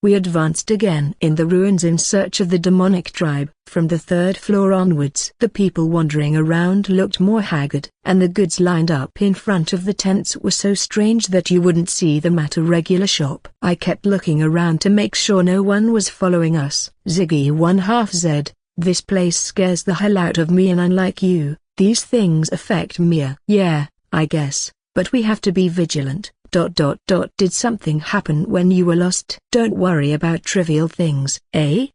We advanced again in the ruins in search of the demonic tribe. From the third floor onwards, the people wandering around looked more haggard, and the goods lined up in front of the tents were so strange that you wouldn't see them at a regular shop. I kept looking around to make sure no one was following us. Ziggy 1/2 Z, this place scares the hell out of me, and unlike you, these things affect me. Yeah, I guess, but we have to be vigilant. Did something happen when you were lost? Don't worry about trivial things, eh?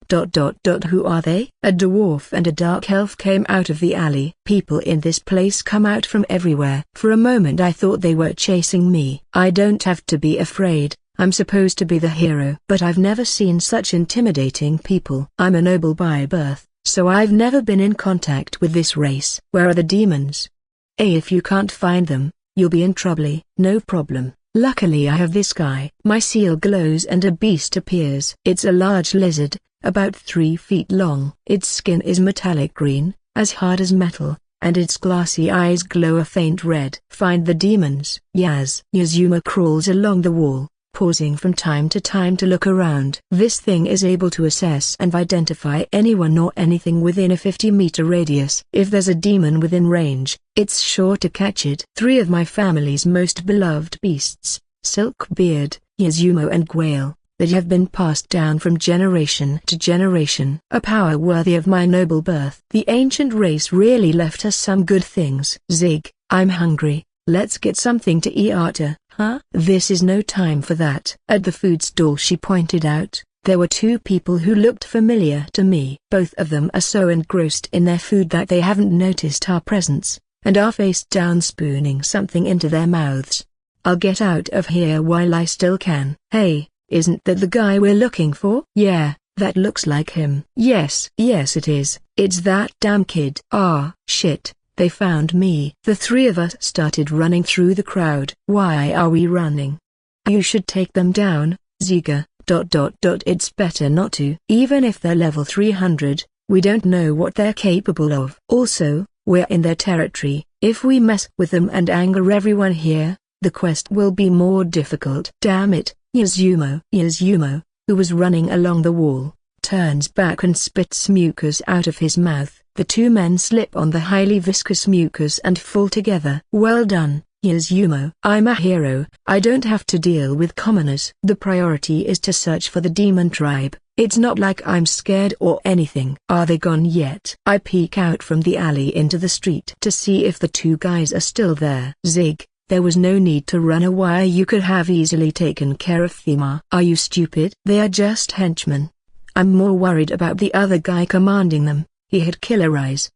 Who are they? A dwarf and a dark elf came out of the alley. People in this place come out from everywhere. For a moment I thought they were chasing me. I don't have to be afraid, I'm supposed to be the hero. But I've never seen such intimidating people. I'm a noble by birth, so I've never been in contact with this race. Where are the demons? If you can't find them, you'll be in trouble. No problem. Luckily I have this guy. My seal glows and a beast appears. It's a large lizard, about 3 feet long. Its skin is metallic green, as hard as metal, and its glassy eyes glow a faint red. Find the demons. Yazuma crawls along the wall, pausing from time to look around. This thing is able to assess and identify anyone or anything within a 50-meter radius. If there's a demon within range, it's sure to catch it. 3 of my family's most beloved beasts, Silkbeard, Yazumo and Gwail, that have been passed down from generation to generation. A power worthy of my noble birth. The ancient race really left us some good things. Zig, I'm hungry, let's get something to eat. Huh? This is no time for that. At the food stall she pointed out, there were 2 people who looked familiar to me. Both of them are so engrossed in their food that they haven't noticed our presence, and are face down spooning something into their mouths. I'll get out of here while I still can. Hey, isn't that the guy we're looking for? Yeah, that looks like him. Yes it is. It's that damn kid. Ah, shit. They found me. The 3 of us started running through the crowd. Why are we running? You should take them down, Ziga. It's better not to. Even if they're level 300, we don't know what they're capable of. Also, we're in their territory. If we mess with them and anger everyone here, the quest will be more difficult. Damn it, Yazumo, who was running along the wall, turns back and spits mucus out of his mouth. The 2 men slip on the highly viscous mucus and fall together. Well done, Yazumo. I'm a hero. I don't have to deal with commoners. The priority is to search for the demon tribe. It's not like I'm scared or anything. Are they gone yet? I peek out from the alley into the street to see if the 2 guys are still there. Zig, there was no need to run away. You could have easily taken care of Thema. Are you stupid? They are just henchmen. I'm more worried about the other guy commanding them. He had killer eyes.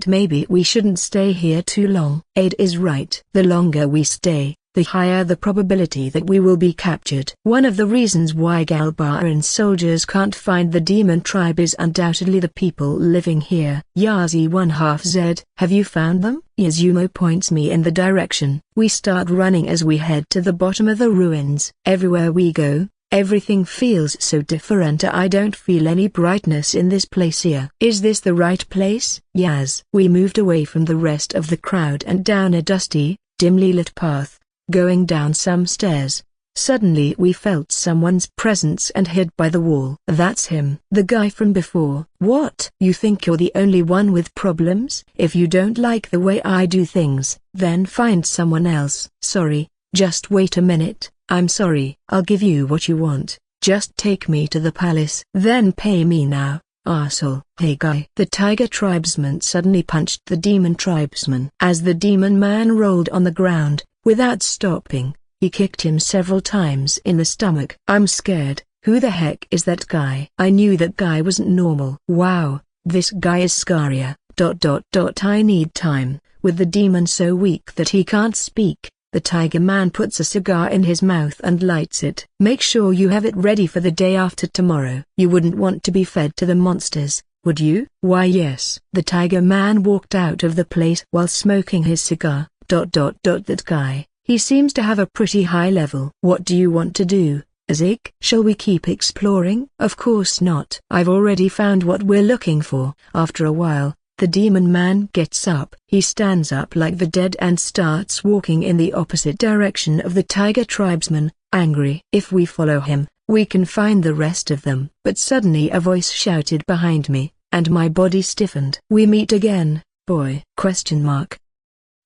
Maybe we shouldn't stay here too long. Aid is right. The longer we stay, the higher the probability that we will be captured. One of the reasons why Galbaran soldiers can't find the demon tribe is undoubtedly the people living here. Yazi 1/2 Z, have you found them? Yazumo points me in the direction. We start running as we head to the bottom of the ruins. Everywhere we go, everything feels so different. I don't feel any brightness in this place here. Is this the right place? Yaz. We moved away from the rest of the crowd and down a dusty, dimly lit path, going down some stairs. Suddenly we felt someone's presence and hid by the wall. That's him. The guy from before. What? You think you're the only one with problems? If you don't like the way I do things, then find someone else. Sorry, just wait a minute. I'm sorry. I'll give you what you want. Just take me to the palace. Then pay me now, arsehole. Hey guy. The tiger tribesman suddenly punched the demon tribesman. As the demon man rolled on the ground, without stopping, he kicked him several times in the stomach. I'm scared. Who the heck is that guy? I knew that guy wasn't normal. Wow, this guy is scarier. I need time. With the demon so weak that he can't speak, the tiger man puts a cigar in his mouth and lights it. Make sure you have it ready for the day after tomorrow. You wouldn't want to be fed to the monsters, would you? Why yes. The tiger man walked out of the place while smoking his cigar. That guy, he seems to have a pretty high level. What do you want to do, Zig? Shall we keep exploring? Of course not. I've already found what we're looking for. After a while, the demon man gets up. He stands up like the dead and starts walking in the opposite direction of the tiger tribesman, angry. If we follow him, We can find the rest of them." But suddenly a voice shouted behind me, and my body stiffened. "We meet again, boy?"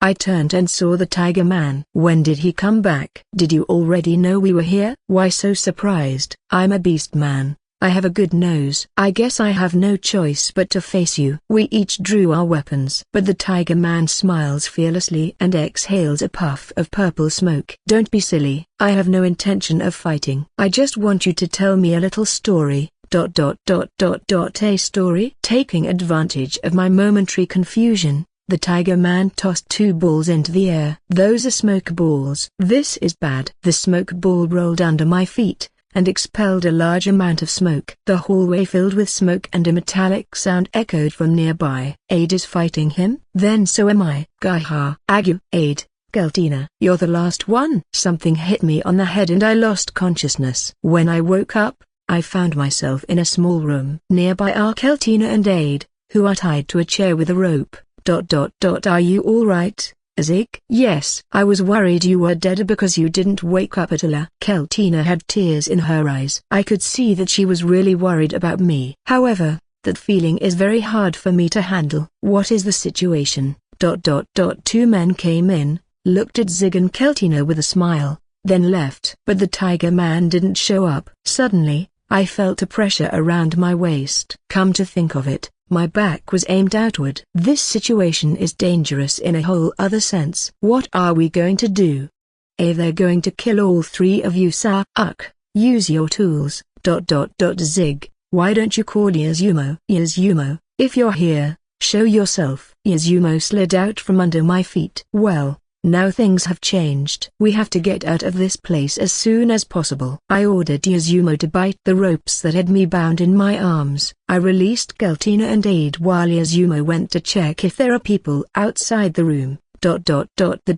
I turned and saw the Tiger Man. "When did he come back?" "Did you already know we were here?" "Why so surprised?" "I'm a beast man. I have a good nose. I guess I have no choice but to face you." We each drew our weapons. But the Tiger Man smiles fearlessly and exhales a puff of purple smoke. "Don't be silly. I have no intention of fighting. I just want you to tell me a little story. A story?" Taking advantage of my momentary confusion, the Tiger Man tossed 2 balls into the air. "Those are smoke balls." "This is bad." The smoke ball rolled under my feet, and expelled a large amount of smoke. The hallway filled with smoke and a metallic sound echoed from nearby. "Aid is fighting him? Then so am I." "Gaha." "Agu." "Aid. Keltina." "You're the last one." Something hit me on the head and I lost consciousness. When I woke up, I found myself in a small room. Nearby are Keltina and Aid, who are tied to a chair with a rope. "Are you all right, Zig?" "Yes." "I was worried you were dead because you didn't wake up at all." Keltina had tears in her eyes. I could see that she was really worried about me. However, that feeling is very hard for me to handle. "What is the situation?" 2 men came in, looked at Zig and Keltina with a smile, then left. But the Tiger Man didn't show up. Suddenly, I felt a pressure around my waist. Come to think of it, my back was aimed outward. This situation is dangerous in a whole other sense. "What are we going to do?" "They're going to kill all 3 of you, sir." "Use your tools." Zig, why don't you call Yazumo? "Yazumo, if you're here, show yourself." Yazumo slid out from under my feet. "Well, now things have changed. We have to get out of this place as soon as possible." I ordered Yazumo to bite the ropes that had me bound in my arms. I released Keltina and Aid while Yazumo went to check if there are people outside the room. There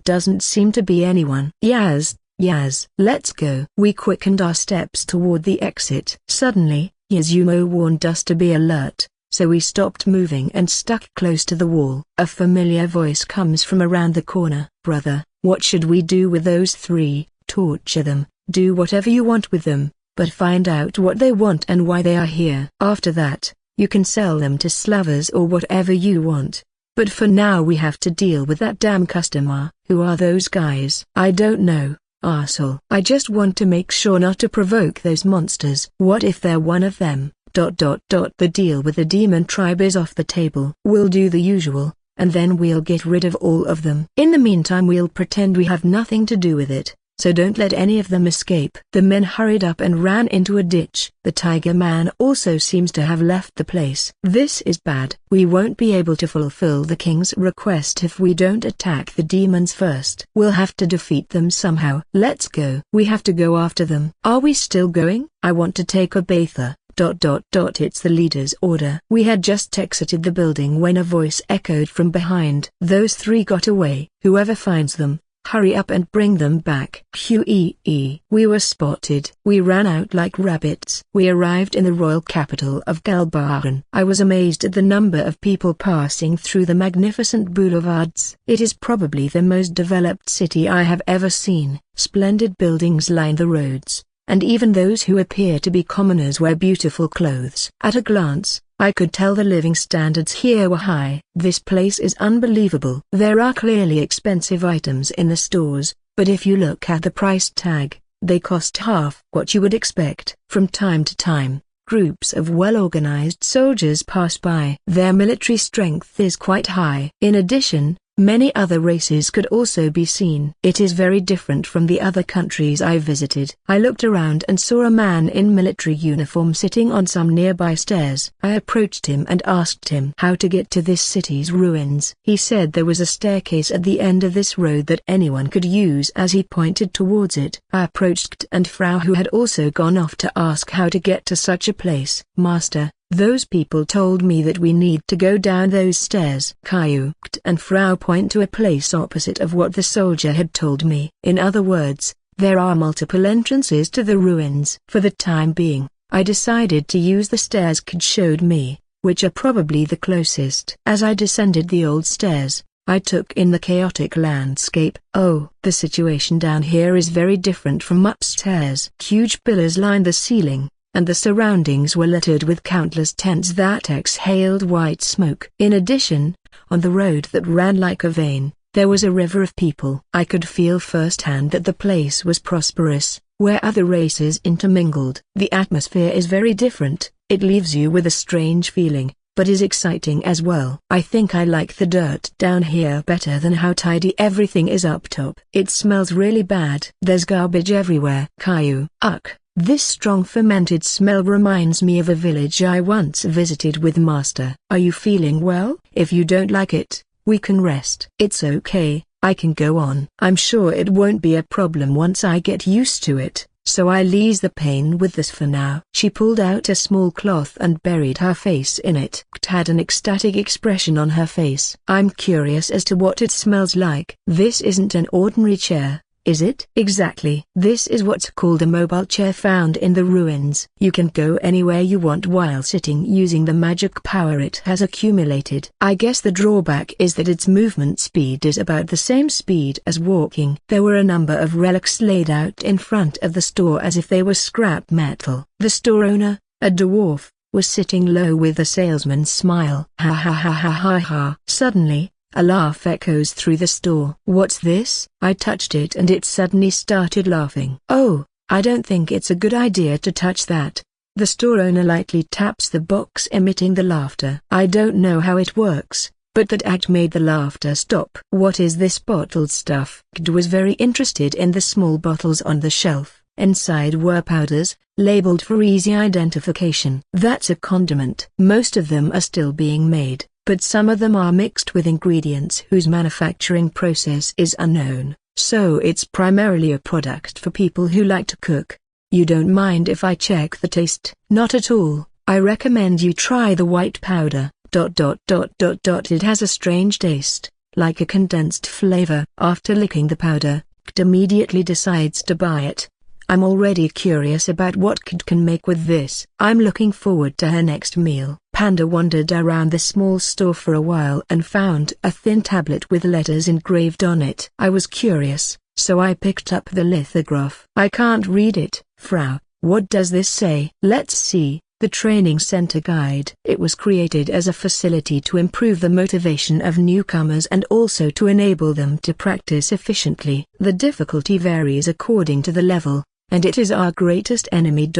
doesn't seem to be anyone. Yaz, let's go." We quickened our steps toward the exit. Suddenly, Yazumo warned us to be alert, so we stopped moving and stuck close to the wall. A familiar voice comes from around the corner. "Brother, what should we do with those 3? "Torture them, do whatever you want with them, but find out what they want and why they are here. After that, you can sell them to slavers or whatever you want. But for now we have to deal with that damn customer." "Who are those guys?" "I don't know, arsehole. I just want to make sure not to provoke those monsters." "What if they're one of them?" The deal with the demon tribe is off the table. "We'll do the usual, and then we'll get rid of all of them. In the meantime we'll pretend we have nothing to do with it, so don't let any of them escape." The men hurried up and ran into a ditch. The Tiger Man also seems to have left the place. "This is bad. We won't be able to fulfill the king's request if we don't attack the demons first. We'll have to defeat them somehow." "Let's go." "We have to go after them." "Are we still going?" "I want to take a bather." It's the leader's order. We had just exited the building when a voice echoed from behind. "Those 3 got away. Whoever finds them, hurry up and bring them back." We were spotted. We ran out like rabbits. We arrived in the royal capital of Galbaran. I was amazed at the number of people passing through the magnificent boulevards. It is probably the most developed city I have ever seen. Splendid buildings line the roads, and even those who appear to be commoners wear beautiful clothes. At a glance, I could tell the living standards here were high. This place is unbelievable. There are clearly expensive items in the stores, but if you look at the price tag, they cost half what you would expect. From time to time, groups of well-organized soldiers pass by. Their military strength is quite high. In addition, many other races could also be seen. It is very different from the other countries I visited. I looked around and saw a man in military uniform sitting on some nearby stairs. I approached him and asked him how to get to this city's ruins. He said there was a staircase at the end of this road that anyone could use as he pointed towards it. I approached and Frau, who had also gone off to ask how to get to such a place. "Master, those people told me that we need to go down those stairs." Kayukt and Frau point to a place opposite of what the soldier had told me. In other words, there are multiple entrances to the ruins. For the time being, I decided to use the stairs Kid showed me, which are probably the closest. As I descended the old stairs, I took in the chaotic landscape. Oh, the situation down here is very different from upstairs. Huge pillars lined the ceiling, and the surroundings were littered with countless tents that exhaled white smoke. In addition, on the road that ran like a vein, there was a river of people. I could feel firsthand that the place was prosperous, where other races intermingled. The atmosphere is very different. It leaves you with a strange feeling, but is exciting as well. I think I like the dirt down here better than how tidy everything is up top. It smells really bad. There's garbage everywhere. Caillou. Ugh. This strong fermented smell reminds me of a village I once visited with Master. Are you feeling well? If you don't like it, we can rest. It's okay, I can go on. I'm sure it won't be a problem once I get used to it, so I'll ease the pain with this for now. She pulled out a small cloth and buried her face in it. It had an ecstatic expression on her face. I'm curious as to what it smells like. This isn't an ordinary chair, is it? Exactly. This is what's called a mobile chair found in the ruins. You can go anywhere you want while sitting using the magic power it has accumulated. I guess the drawback is that its movement speed is about the same speed as walking. There were a number of relics laid out in front of the store as if they were scrap metal. The store owner, a dwarf, was sitting low with a salesman's smile. Ha ha ha ha ha ha. Suddenly, a laugh echoes through the store. What's this? I touched it and it suddenly started laughing. Oh, I don't think it's a good idea to touch that. The store owner lightly taps the box emitting the laughter. I don't know how it works, but that act made the laughter stop. What is this bottled stuff? Gd was very interested in the small bottles on the shelf. Inside were powders, labeled for easy identification. That's a condiment. Most of them are still being made, but some of them are mixed with ingredients whose manufacturing process is unknown, so it's primarily a product for people who like to cook. You don't mind if I check the taste? Not at all. I recommend you try the white powder. It has a strange taste, like a condensed flavor. After licking the powder, Kd immediately decides to buy it. I'm already curious about what Kd can make with this. I'm looking forward to her next meal. Panda wandered around the small store for a while and found a thin tablet with letters engraved on it. I was curious, so I picked up the lithograph. I can't read it, Frau. What does this say? Let's see. The Training Center Guide. It was created as a facility to improve the motivation of newcomers and also to enable them to practice efficiently. The difficulty varies according to the level, and it is our greatest enemy.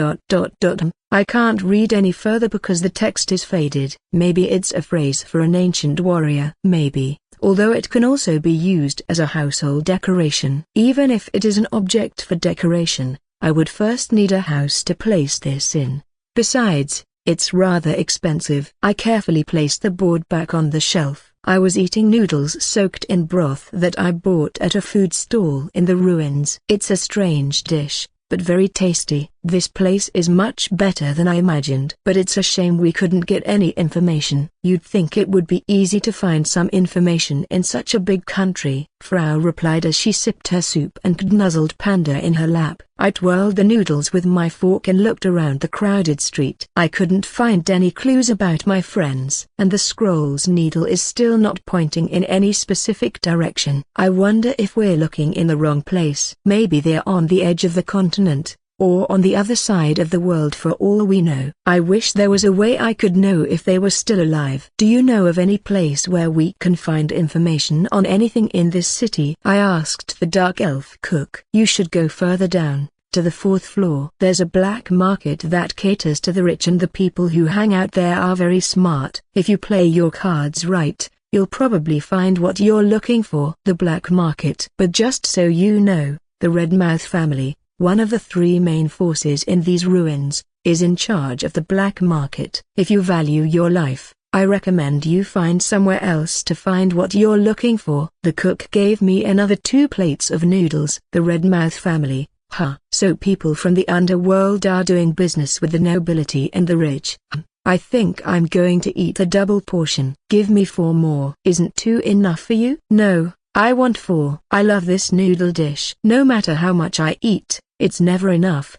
I can't read any further because the text is faded. Maybe it's a phrase for an ancient warrior. Maybe, although it can also be used as a household decoration. Even if it is an object for decoration, I would first need a house to place this in. Besides, it's rather expensive. I carefully placed the board back on the shelf. I was eating noodles soaked in broth that I bought at a food stall in the ruins. It's a strange dish, but very tasty. This place is much better than I imagined. But it's a shame we couldn't get any information. You'd think it would be easy to find some information in such a big country, Frau replied as she sipped her soup and nuzzled Panda in her lap. I twirled the noodles with my fork and looked around the crowded street. I couldn't find any clues about my friends, and the scroll's needle is still not pointing in any specific direction. I wonder if we're looking in the wrong place. Maybe they're on the edge of the continent, or on the other side of the world for all we know. I wish there was a way I could know if they were still alive. Do you know of any place where we can find information on anything in this city? I asked the dark elf cook. You should go further down, to the 4th floor. There's a black market that caters to the rich, and the people who hang out there are very smart. If you play your cards right, you'll probably find what you're looking for. The black market. But just so you know, the Redmouth family, one of the 3 main forces in these ruins, is in charge of the black market. If you value your life, I recommend you find somewhere else to find what you're looking for. The cook gave me another 2 plates of noodles. The Redmouth family, huh? So people from the underworld are doing business with the nobility and the rich. I think I'm going to eat a double portion. Give me 4 more. Isn't 2 enough for you? No, I want 4. I love this noodle dish. No matter how much I eat, it's never enough.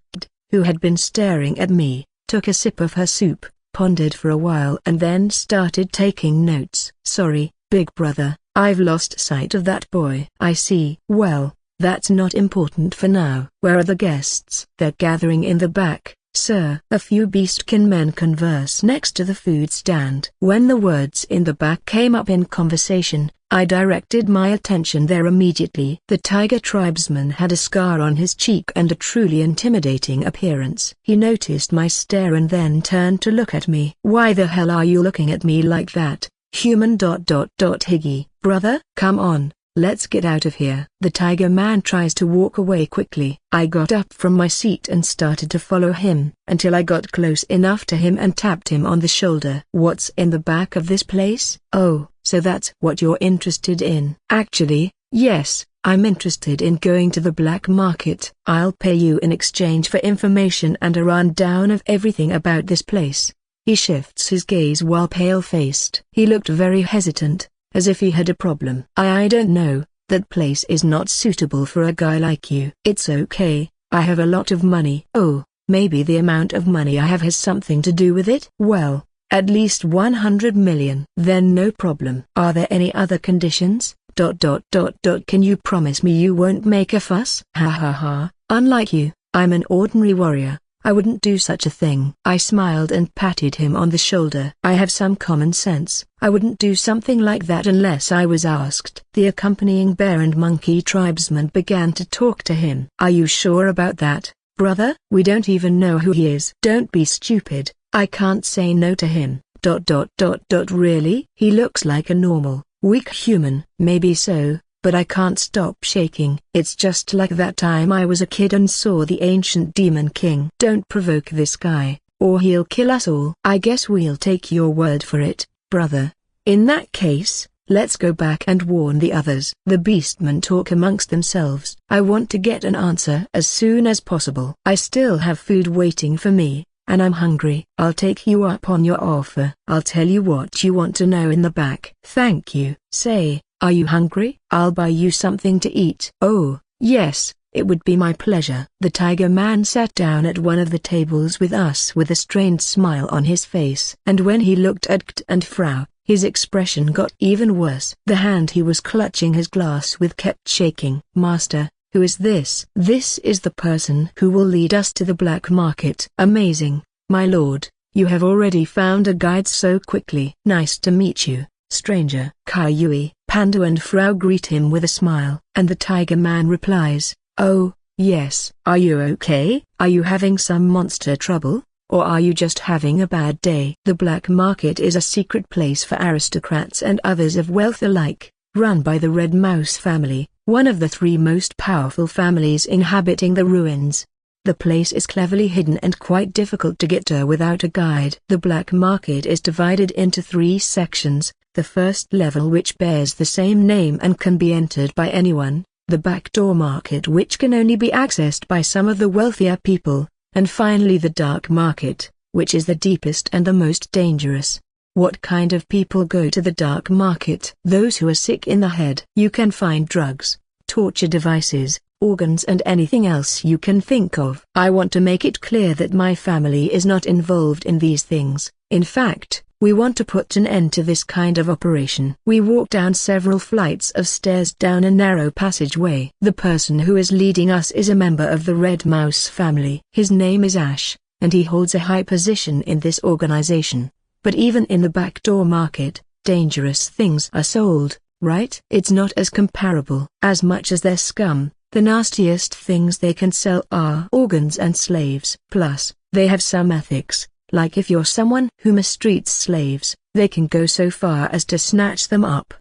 Who had been staring at me, took a sip of her soup, pondered for a while and then started taking notes. Sorry, big brother, I've lost sight of that boy. I see. Well, that's not important for now. Where are the guests? They're gathering in the back, sir. A few beastkin men converse next to the food stand. When the words in the back came up in conversation, I directed my attention there immediately. The tiger tribesman had a scar on his cheek and a truly intimidating appearance. He noticed my stare and then turned to look at me. Why the hell are you looking at me like that, human? Higgy. Brother, come on, let's get out of here. The tiger man tries to walk away quickly. I got up from my seat and started to follow him, until I got close enough to him and tapped him on the shoulder. What's in the back of this place? Oh, so that's what you're interested in. Actually, yes, I'm interested in going to the black market. I'll pay you in exchange for information and a rundown of everything about this place. He shifts his gaze while pale-faced. He looked very hesitant, as if he had a problem. I don't know, that place is not suitable for a guy like you. It's okay, I have a lot of money. Oh, maybe the amount of money I have has something to do with it? Well, at least 100 million. Then no problem. Are there any other conditions? Can you promise me you won't make a fuss? Ha ha ha, unlike you, I'm an ordinary warrior. I wouldn't do such a thing. I smiled and patted him on the shoulder. I have some common sense. I wouldn't do something like that unless I was asked. The accompanying bear and monkey tribesman began to talk to him. Are you sure about that, brother? We don't even know who he is. Don't be stupid. I can't say no to him. Really? He looks like a normal, weak human. Maybe so. But I can't stop shaking. It's just like that time I was a kid and saw the ancient demon king. Don't provoke this guy, or he'll kill us all. I guess we'll take your word for it, brother. In that case, let's go back and warn the others. The beastmen talk amongst themselves. I want to get an answer as soon as possible. I still have food waiting for me, and I'm hungry. I'll take you up on your offer. I'll tell you what you want to know in the back. Thank you. Say, are you hungry? I'll buy you something to eat. Oh, yes, it would be my pleasure. The tiger man sat down at one of the tables with us with a strained smile on his face. And when he looked at Kt and Frau, his expression got even worse. The hand he was clutching his glass with kept shaking. Master, who is this? This is the person who will lead us to the black market. Amazing, my lord, you have already found a guide so quickly. Nice to meet you, stranger. Kaiyui, Panda and Frau greet him with a smile, and the tiger man replies, oh, yes. Are you okay? Are you having some monster trouble, or are you just having a bad day? The black market is a secret place for aristocrats and others of wealth alike, run by the Red Mouse family, one of the 3 most powerful families inhabiting the ruins. The place is cleverly hidden and quite difficult to get to without a guide. The black market is divided into 3 sections. The first level, which bears the same name and can be entered by anyone, the backdoor market, which can only be accessed by some of the wealthier people, and finally the dark market, which is the deepest and the most dangerous. What kind of people go to the dark market? Those who are sick in the head. You can find drugs, torture devices, organs and anything else you can think of. I want to make it clear that my family is not involved in these things. In fact, we want to put an end to this kind of operation. We walk down several flights of stairs down a narrow passageway. The person who is leading us is a member of the Red Mouse family. His name is Ash, and he holds a high position in this organization. But even in the backdoor market, dangerous things are sold, right? It's not as comparable. As much as they're scum, the nastiest things they can sell are organs and slaves. Plus, they have some ethics. Like if you're someone who mistreats slaves, they can go so far as to snatch them up.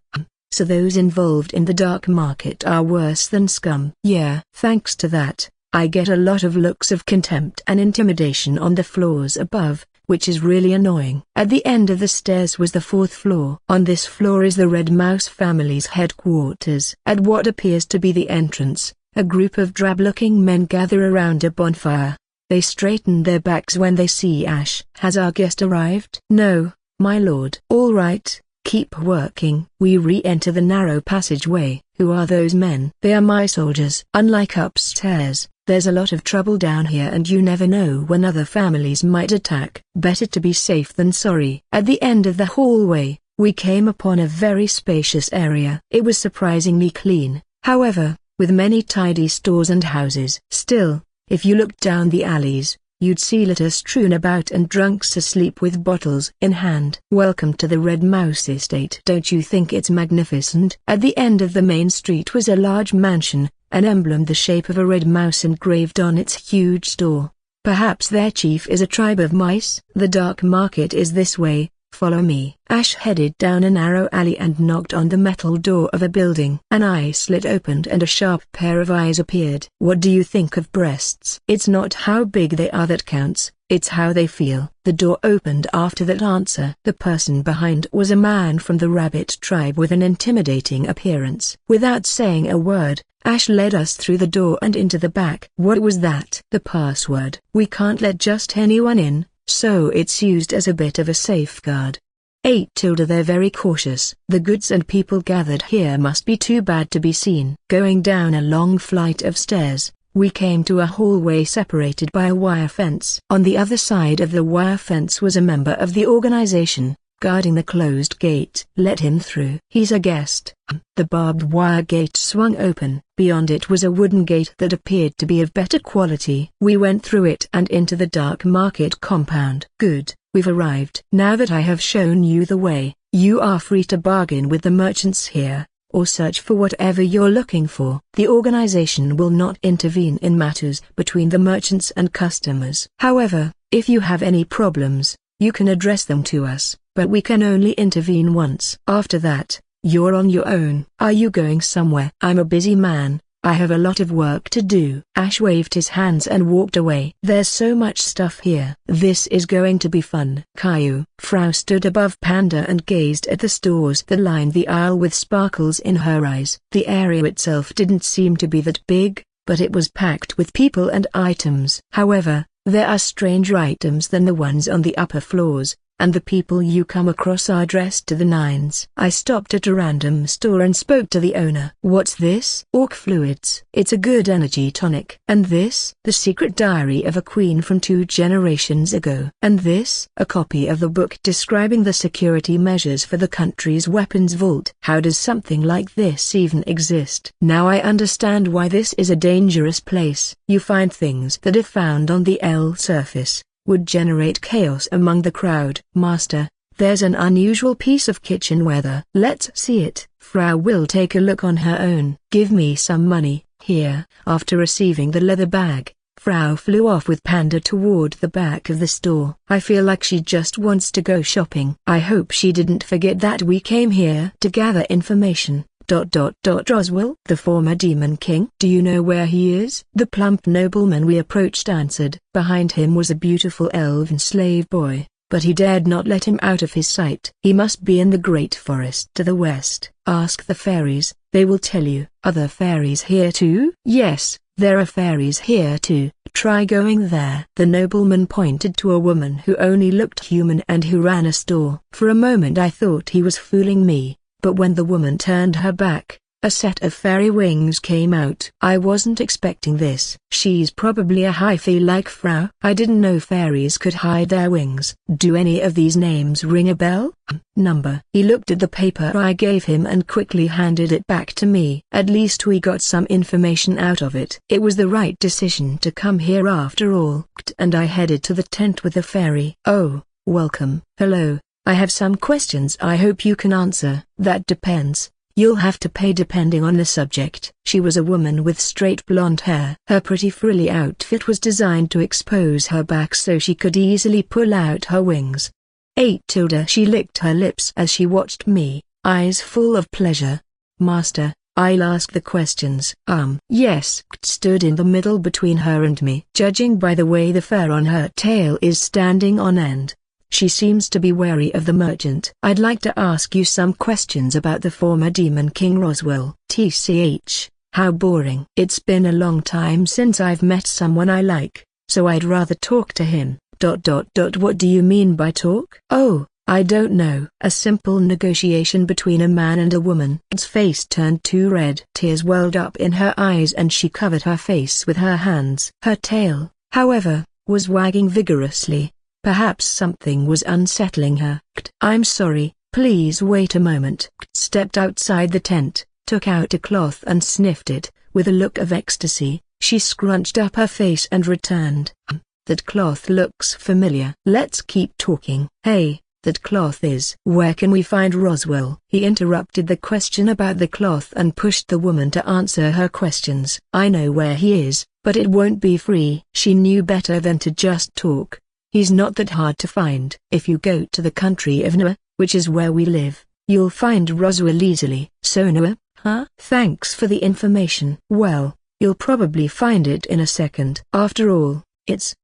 So those involved in the dark market are worse than scum. Yeah. Thanks to that, I get a lot of looks of contempt and intimidation on the floors above, which is really annoying. At the end of the stairs was the 4th floor. On this floor is the Red Mouse family's headquarters. At what appears to be the entrance, a group of drab-looking men gather around a bonfire. They straighten their backs when they see Ash. Has our guest arrived? No, my lord. All right, keep working. We re-enter the narrow passageway. Who are those men? They are my soldiers. Unlike upstairs, there's a lot of trouble down here and you never know when other families might attack. Better to be safe than sorry. At the end of the hallway, we came upon a very spacious area. It was surprisingly clean, however, with many tidy stores and houses. Still, if you looked down the alleys, you'd see litter strewn about and drunks asleep with bottles in hand. Welcome to the Red Mouse Estate. Don't you think it's magnificent? At the end of the main street was a large mansion, an emblem the shape of a red mouse engraved on its huge door. Perhaps their chief is a tribe of mice. The dark market is this way, follow me. Ash headed down a narrow alley and knocked on the metal door of a building. An eye slit opened and a sharp pair of eyes appeared. What do you think of breasts? It's not how big they are that counts, it's how they feel. The door opened after that answer. The person behind was a man from the rabbit tribe with an intimidating appearance. Without saying a word, Ash led us through the door and into the back. What was that? The password. We can't let just anyone in, so it's used as a bit of a safeguard. 8. They're very cautious. The goods and people gathered here must be too bad to be seen. Going down a long flight of stairs, we came to a hallway separated by a wire fence. On the other side of the wire fence was a member of the organization, guarding the closed gate. Let him through. He's a guest. The barbed wire gate swung open. Beyond it was a wooden gate that appeared to be of better quality. We went through it and into the dark market compound. Good, we've arrived. Now that I have shown you the way, you are free to bargain with the merchants here, or search for whatever you're looking for. The organization will not intervene in matters between the merchants and customers. However, if you have any problems, you can address them to us, but we can only intervene once. After that, you're on your own. Are you going somewhere? I'm a busy man, I have a lot of work to do. Ash waved his hands and walked away. There's so much stuff here. This is going to be fun. Caillou. Frau stood above Panda and gazed at the stores that lined the aisle with sparkles in her eyes. The area itself didn't seem to be that big, but it was packed with people and items. However, there are stranger items than the ones on the upper floors, and the people you come across are dressed to the nines. I stopped at a random store and spoke to the owner. What's this? Orc fluids. It's a good energy tonic. And this? The secret diary of a queen from 2 generations ago. And this? A copy of the book describing the security measures for the country's weapons vault. How does something like this even exist? Now I understand why this is a dangerous place. You find things that if found on the L surface, would generate chaos among the crowd. Master, there's an unusual piece of kitchenware there. Let's see it. Frau will take a look on her own. Give me some money. Here. After receiving the leather bag, Frau flew off with Panda toward the back of the store. I feel like she just wants to go shopping. I hope she didn't forget that we came here to gather information. Roswell, the former Demon King. Do you know where he is? The plump nobleman we approached answered. Behind him was a beautiful elven slave boy, but he dared not let him out of his sight. He must be in the great forest to the west. Ask the fairies, they will tell you. Are there fairies here too? Yes, there are fairies here too. Try going there. The nobleman pointed to a woman who only looked human and who ran a store. For a moment I thought he was fooling me. But when the woman turned her back, a set of fairy wings came out. I wasn't expecting this. She's probably a hyphae like Frau. I didn't know fairies could hide their wings. Do any of these names ring a bell? Number. He looked at the paper I gave him and quickly handed it back to me. At least we got some information out of it. It was the right decision to come here after all. And I headed to the tent with the fairy. Oh, welcome. Hello. I have some questions I hope you can answer. That depends. You'll have to pay depending on the subject. She was a woman with straight blonde hair. Her pretty frilly outfit was designed to expose her back so she could easily pull out her wings. 8. She licked her lips as she watched me, eyes full of pleasure. Master, I'll ask the questions. Yes. Stood in the middle between her and me. Judging by the way the fur on her tail is standing on end, she seems to be wary of the merchant. I'd like to ask you some questions about the former Demon King Roswell. TCH, how boring. It's been a long time since I've met someone I like, so I'd rather talk to him. What do you mean by talk? Oh, I don't know. A simple negotiation between a man and a woman. Its face turned too red. Tears welled up in her eyes and she covered her face with her hands. Her tail, however, was wagging vigorously. Perhaps something was unsettling her. I'm sorry, Please wait a moment. Stepped outside the tent, took out a cloth and sniffed it. With a look of ecstasy, she scrunched up her face and returned. That cloth looks familiar. Let's keep talking. Hey, that cloth is. Where can we find Roswell? He interrupted the question about the cloth and pushed the woman to answer her questions. I know where he is, but it won't be free. She knew better than to just talk. He's not that hard to find. If you go to the country of Noah, which is where we live, you'll find Roswell easily. So Noah? Huh? Thanks for the information. Well, you'll probably find it in a second. After all, it's...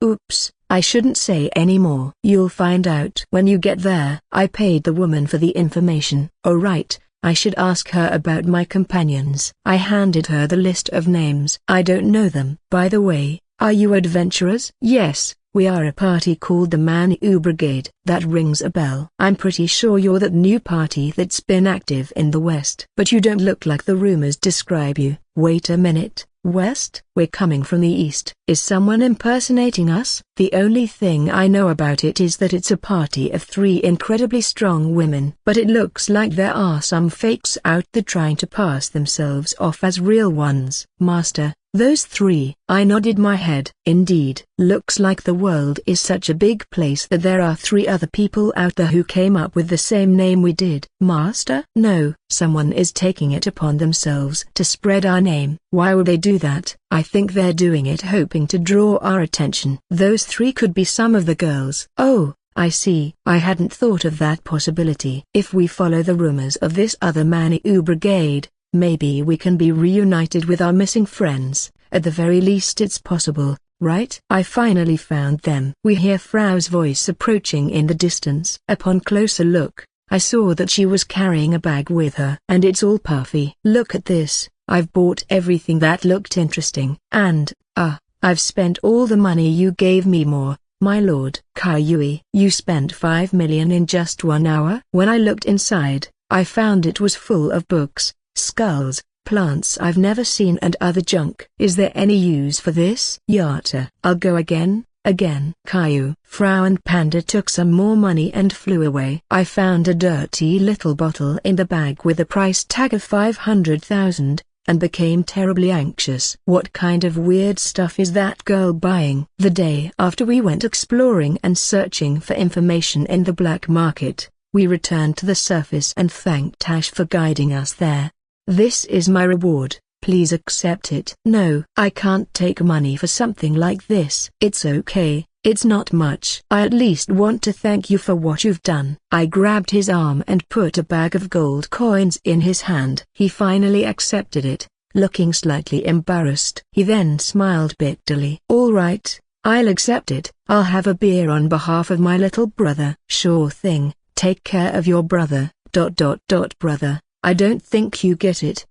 Oops, I shouldn't say any more. You'll find out when you get there. I paid the woman for the information. Oh right, I should ask her about my companions. I handed her the list of names. I don't know them. By the way, are you adventurers? Yes. We are a party called the Manu Brigade. That rings a bell. I'm pretty sure you're that new party that's been active in the West. But you don't look like the rumors describe you. Wait a minute. West? We're coming from the East. Is someone impersonating us? The only thing I know about it is that it's a party of 3 incredibly strong women. But it looks like there are some fakes out there trying to pass themselves off as real ones. Master, those 3. I nodded my head. Indeed. Looks like the world is such a big place that there are 3 other people out there who came up with the same name we did. Master? No, someone is taking it upon themselves to spread our name. Why would they do that? I think they're doing it hoping to draw our attention. Those 3 could be some of the girls. Oh, I see. I hadn't thought of that possibility. If we follow the rumors of this other Manu Brigade, maybe we can be reunited with our missing friends. At the very least it's possible, right? I finally found them. We hear Frau's voice approaching in the distance. Upon closer look, I saw that she was carrying a bag with her. And it's all puffy. Look at this. I've bought everything that looked interesting. And, I've spent all the money you gave me more, my lord. Kaiyui, you spent 5 million in just 1 hour? When I looked inside, I found it was full of books, skulls, plants I've never seen and other junk. Is there any use for this? Yata. I'll go again. Caillou, Frau and Panda took some more money and flew away. I found a dirty little bottle in the bag with a price tag of 500,000, and became terribly anxious. What kind of weird stuff is that girl buying? The day after we went exploring and searching for information in the black market, we returned to the surface and thanked Tash for guiding us there. This is my reward. Please accept it. No, I can't take money for something like this. It's okay, it's not much. I at least want to thank you for what you've done. I grabbed his arm and put a bag of gold coins in his hand. He finally accepted it, looking slightly embarrassed. He then smiled bitterly. All right, I'll accept it. I'll have a beer on behalf of my little brother. Sure thing, take care of your brother, ... brother, I don't think you get it. ?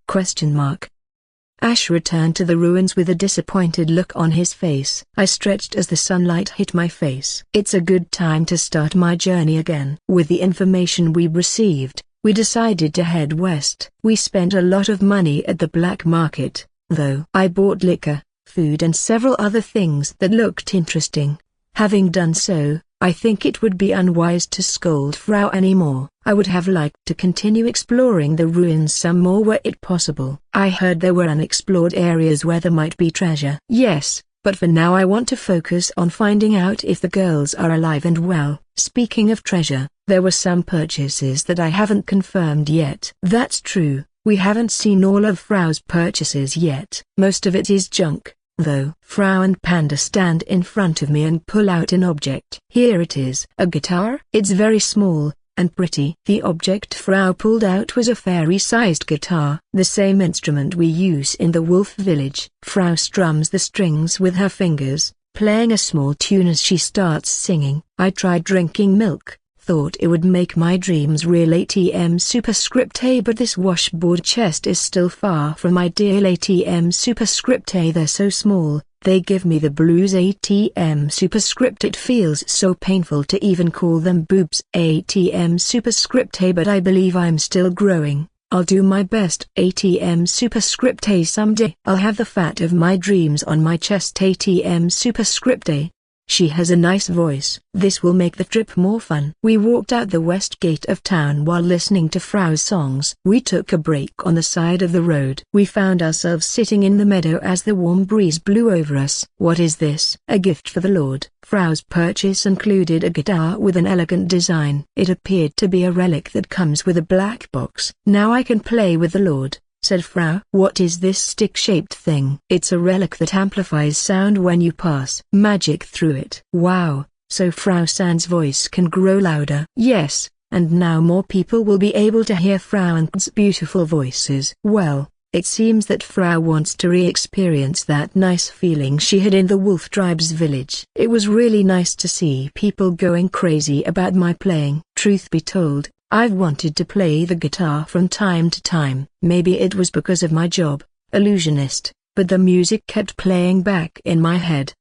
Ash returned to the ruins with a disappointed look on his face. I stretched as the sunlight hit my face. It's a good time to start my journey again. With the information we received, we decided to head west. We spent a lot of money at the black market, though. I bought liquor, food and several other things that looked interesting. Having done so, I think it would be unwise to scold Frau anymore. I would have liked to continue exploring the ruins some more were it possible. I heard there were unexplored areas where there might be treasure. Yes, but for now I want to focus on finding out if the girls are alive and well. Speaking of treasure, there were some purchases that I haven't confirmed yet. That's true, we haven't seen all of Frau's purchases yet. Most of it is junk, though. Frau and Panda stand in front of me and pull out an object. Here it is. A guitar? It's very small and pretty. The object Frau pulled out was a fairy-sized guitar, the same instrument we use in the Wolf Village. Frau strums the strings with her fingers, playing a small tune as she starts singing. I tried drinking milk, thought it would make my dreams real. ATM superscript A, but this washboard chest is still far from ideal. ATM superscript A, they're so small, they give me the blues. ATM superscript, it feels so painful to even call them boobs. ATM superscript A, but I believe I'm still growing. I'll do my best. ATM superscript A, someday I'll have the fat of my dreams on my chest. ATM superscript A. She has a nice voice. This will make the trip more fun. We walked out the west gate of town while listening to Frau's songs. We took a break on the side of the road. We found ourselves sitting in the meadow as the warm breeze blew over us. What is this? A gift for the Lord. Frau's purchase included a guitar with an elegant design. It appeared to be a relic that comes with a black box. Now I can play with the Lord, said Frau. What is this stick-shaped thing? It's a relic that amplifies sound when you pass magic through it. Wow, so Frau Sand's voice can grow louder. Yes, and now more people will be able to hear Frau And's beautiful voices. Well, it seems that Frau wants to re-experience that nice feeling she had in the Wolf Tribe's village. It was really nice to see people going crazy about my playing. Truth be told, I've wanted to play the guitar from time to time. Maybe it was because of my job, illusionist, but the music kept playing back in my head.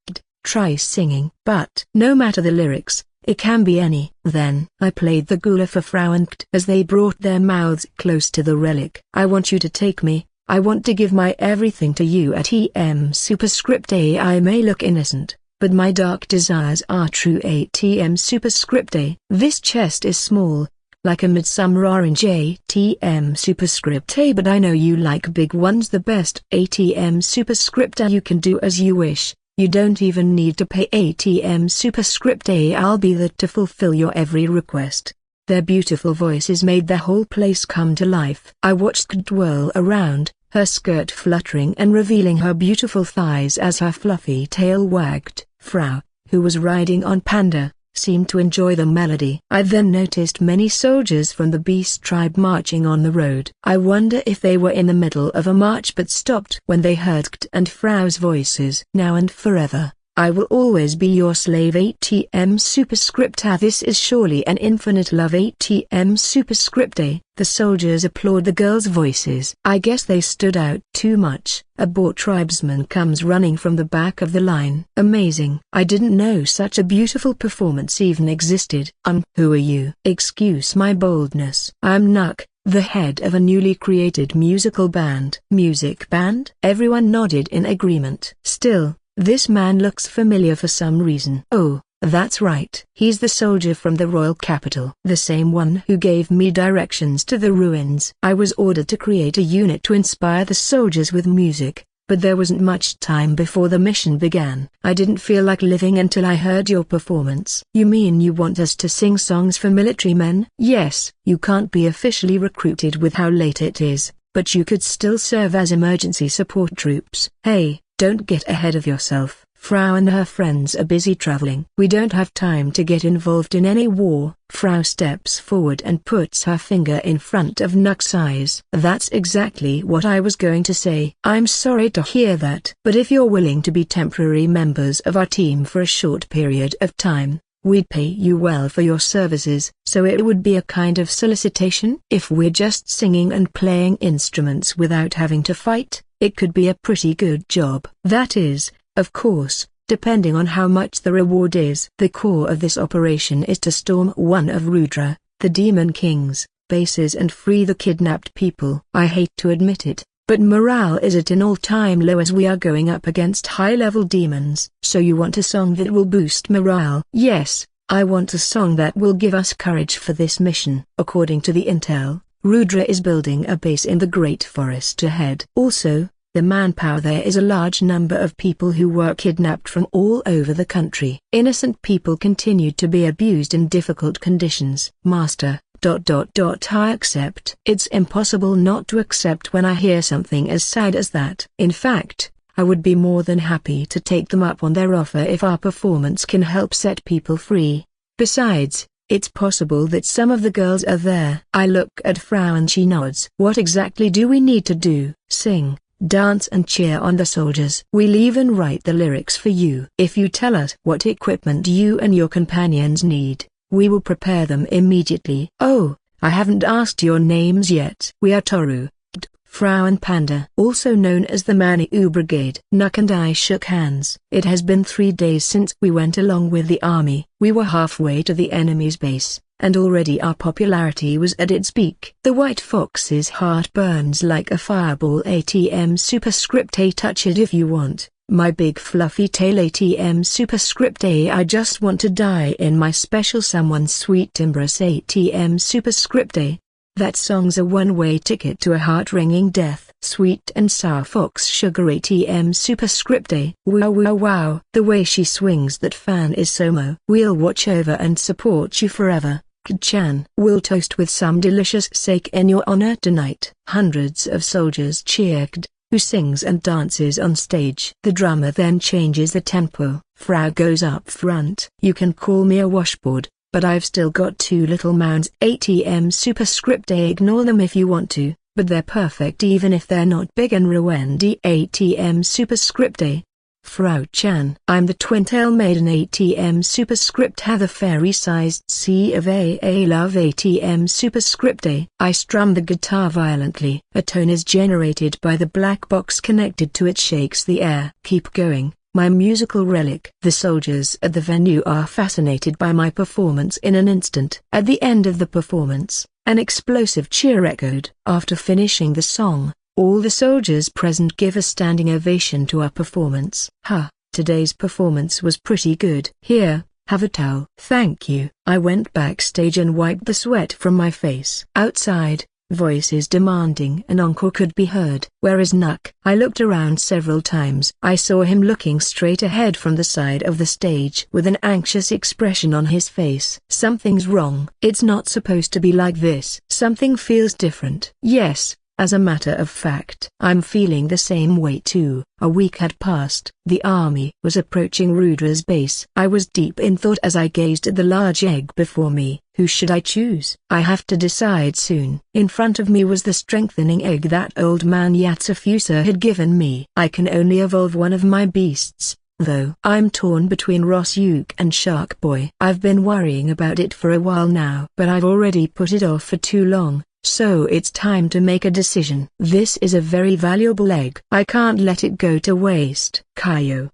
Try singing. But no matter the lyrics, it can be any. Then I played the gula for Frau and as they brought their mouths close to the relic. I want you to take me. I want to give my everything to you at ATM superscript A. I may look innocent, but my dark desires are true. ATM superscript A. This chest is small, like a midsummer orange. ATM superscript A. But I know you like big ones the best. ATM superscript A. You can do as you wish. You don't even need to pay. ATM superscript A. I'll be there to fulfill your every request. Their beautiful voices made the whole place come to life. I watched Kat whirl around, her skirt fluttering and revealing her beautiful thighs as her fluffy tail wagged. Frau, who was riding on Panda, seemed to enjoy the melody. I then noticed many soldiers from the Beast Tribe marching on the road. I wonder if they were in the middle of a march but stopped when they heard Kat and Frau's voices. Now and forever, I will always be your slave. ATM superscript A. This is surely an infinite love. ATM superscript A. The soldiers applaud the girls' voices. I guess they stood out too much. A Boer tribesman comes running from the back of the line. Amazing. I didn't know such a beautiful performance even existed. Who are you? Excuse my boldness. I'm Nuck, the head of a newly created musical band. Music band? Everyone nodded in agreement. Still, this man looks familiar for some reason. Oh, that's right. He's the soldier from the royal capital. The same one who gave me directions to the ruins. I was ordered to create a unit to inspire the soldiers with music, but there wasn't much time before the mission began. I didn't feel like living until I heard your performance. You mean you want us to sing songs for military men? Yes. You can't be officially recruited with how late it is, but you could still serve as emergency support troops. Hey, don't get ahead of yourself. Frau and her friends are busy traveling. We don't have time to get involved in any war. Frau steps forward and puts her finger in front of Nuck's eyes. That's exactly what I was going to say. I'm sorry to hear that. But if you're willing to be temporary members of our team for a short period of time, we'd pay you well for your services. So it would be a kind of solicitation? If we're just singing and playing instruments without having to fight, it could be a pretty good job. That is, of course, depending on how much the reward is. The core of this operation is to storm one of Rudra, the Demon King's, bases and free the kidnapped people. I hate to admit it, but morale is at an all-time low as we are going up against high-level demons. So you want a song that will boost morale? Yes, I want a song that will give us courage for this mission. According to the intel, Rudra is building a base in the Great Forest ahead. Also, the manpower there is a large number of people who were kidnapped from all over the country. Innocent people continued to be abused in difficult conditions. Master, I accept. It's impossible not to accept when I hear something as sad as that. In fact, I would be more than happy to take them up on their offer if our performance can help set people free. Besides, it's possible that some of the girls are there. I look at Frau and she nods. What exactly do we need to do? Sing, dance and cheer on the soldiers. We'll even write the lyrics for you. If you tell us what equipment you and your companions need, we will prepare them immediately. Oh, I haven't asked your names yet. We are Toru, Frau and Panda, also known as the Maniou Brigade. Nuck and I shook hands. It has been 3 days since we went along with the army. We were halfway to the enemy's base, and already our popularity was at its peak. The White Fox's heart burns like a fireball. ATM superscript A. Touch it if you want, My big fluffy tail ATM superscript A. I just want to die in my special someone's sweet embrace ATM superscript A. That song's a one-way ticket to a heart-wringing death. Sweet and sour fox sugar ATM superscript A. Wow wow wow. The way she swings that fan is so mo. We'll watch over and support you forever. Chan. We'll toast with some delicious steak in your honor tonight. Hundreds of soldiers cheered, who sings and dances on stage. The drummer then changes the tempo. Frau goes up front. You can call me a washboard, but I've still got two little mounds ATM superscript A. Ignore them if you want to, but they're perfect even if they're not big and Rwendy ATM superscript A. Frau Chan. I'm the twin-tail maiden ATM superscript Ha. The fairy-sized sea of A love ATM superscript A. I strum the guitar violently. A tone is generated by the black box connected to it shakes the air. Keep going, my musical relic. The soldiers at the venue are fascinated by my performance in an instant. At the end of the performance, an explosive cheer echoed. After finishing the song, all the soldiers present give a standing ovation to our performance. Today's performance was pretty good. Here, have a towel. Thank you. I went backstage and wiped the sweat from my face. Outside, voices demanding an encore could be heard. Where is Nuck? I looked around several times. I saw him looking straight ahead from the side of the stage with an anxious expression on his face. Something's wrong. It's not supposed to be like this. Something feels different. Yes. As a matter of fact, I'm feeling the same way too. A week had passed. The army was approaching Rudra's base. I was deep in thought as I gazed at the large egg before me. Who should I choose? I have to decide soon. In front of me was the strengthening egg that old man Yatsufusa had given me. I can only evolve one of my beasts, though. I'm torn between Rosyuk and Shark Boy. I've been worrying about it for a while now, but I've already put it off for too long. So it's time to make a decision. This is a very valuable egg. I can't let it go to waste. Kyuku.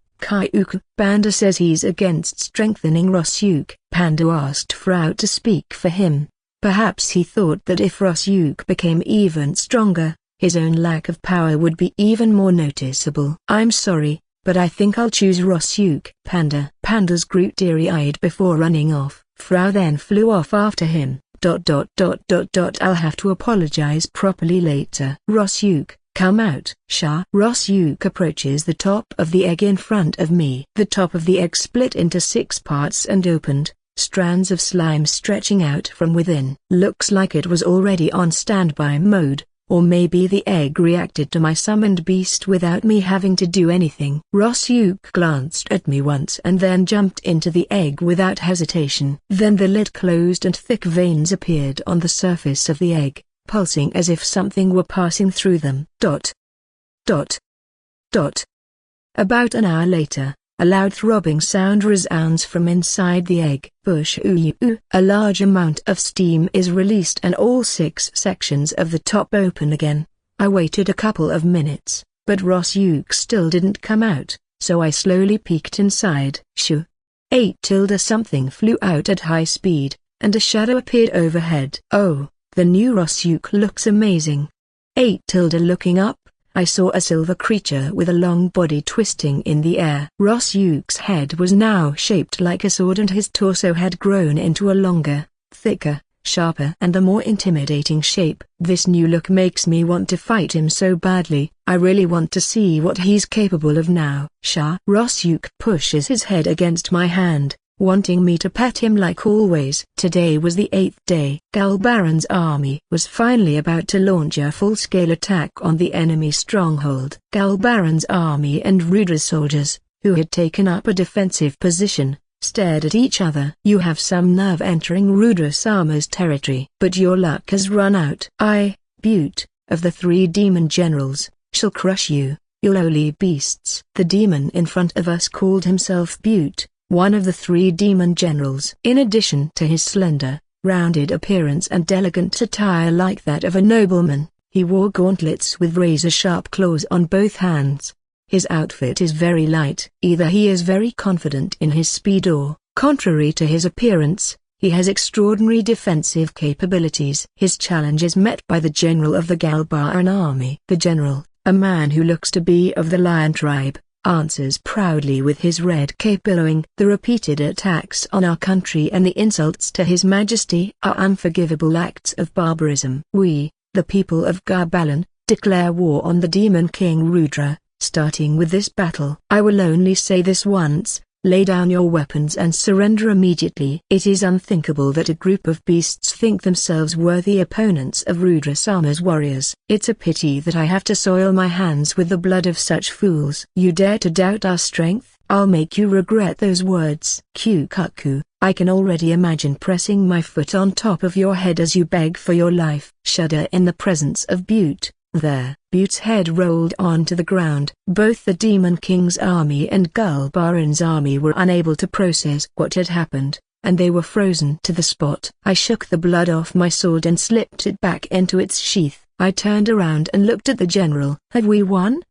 Panda says he's against strengthening Rosyuk. Panda asked Frau to speak for him. Perhaps he thought that if Rosyuk became even stronger, his own lack of power would be even more noticeable. I'm sorry, but I think I'll choose Rosyuk. Pandas grew teary-eyed before running off. Frau then flew off after him. I'll have to apologize properly later. Rosyuk, come out. Rosyuk approaches the top of the egg in front of me. The top of the egg split into 6 parts and opened, strands of slime stretching out from within. Looks like it was already on standby mode, or maybe the egg reacted to my summoned beast without me having to do anything. Rosyuk glanced at me once and then jumped into the egg without hesitation. Then the lid closed and thick veins appeared on the surface of the egg, pulsing as if something were passing through them. About an hour later, a loud throbbing sound resounds from inside the egg. A large amount of steam is released and all 6 sections of the top open again. I waited a couple of minutes, but Rosyuk still didn't come out, so I slowly peeked inside. Something flew out at high speed, and a shadow appeared overhead. Oh, the new Rosyuk looks amazing. Looking up, I saw a silver creature with a long body twisting in the air. Rosyuk's head was now shaped like a sword and his torso had grown into a longer, thicker, sharper and a more intimidating shape. This new look makes me want to fight him so badly. I really want to see what he's capable of now. Rosyuk pushes his head against my hand, wanting me to pet him like always. Today was the 8th day. Galbaran's army was finally about to launch a full-scale attack on the enemy stronghold. Galbaran's army and Rudra's soldiers, who had taken up a defensive position, stared at each other. You have some nerve entering Rudra-sama's territory. But your luck has run out. I, Butte, of the 3 demon generals, shall crush you, you lowly beasts. The demon in front of us called himself Butte, one of the 3 demon generals. In addition to his slender, rounded appearance and elegant attire like that of a nobleman, he wore gauntlets with razor-sharp claws on both hands. His outfit is very light. Either he is very confident in his speed or, contrary to his appearance, he has extraordinary defensive capabilities. His challenge is met by the general of the Galbaran army. The general, a man who looks to be of the lion tribe, answers proudly with his red cape billowing. The repeated attacks on our country and the insults to His Majesty are unforgivable acts of barbarism. We, the people of Garbalan, declare war on the Demon King Rudra, starting with this battle. I will only say this once. Lay down your weapons and surrender immediately. It is unthinkable that a group of beasts think themselves worthy opponents of Rudra-sama's warriors. It's a pity that I have to soil my hands with the blood of such fools. You dare to doubt our strength? I'll make you regret those words. Kukaku, I can already imagine pressing my foot on top of your head as you beg for your life. Shudder in the presence of Butte. There, Butte's head rolled onto the ground. Both the Demon King's army and Gulbaran's army were unable to process what had happened, and they were frozen to the spot. I shook the blood off my sword and slipped it back into its sheath. I turned around and looked at the general. Have we won?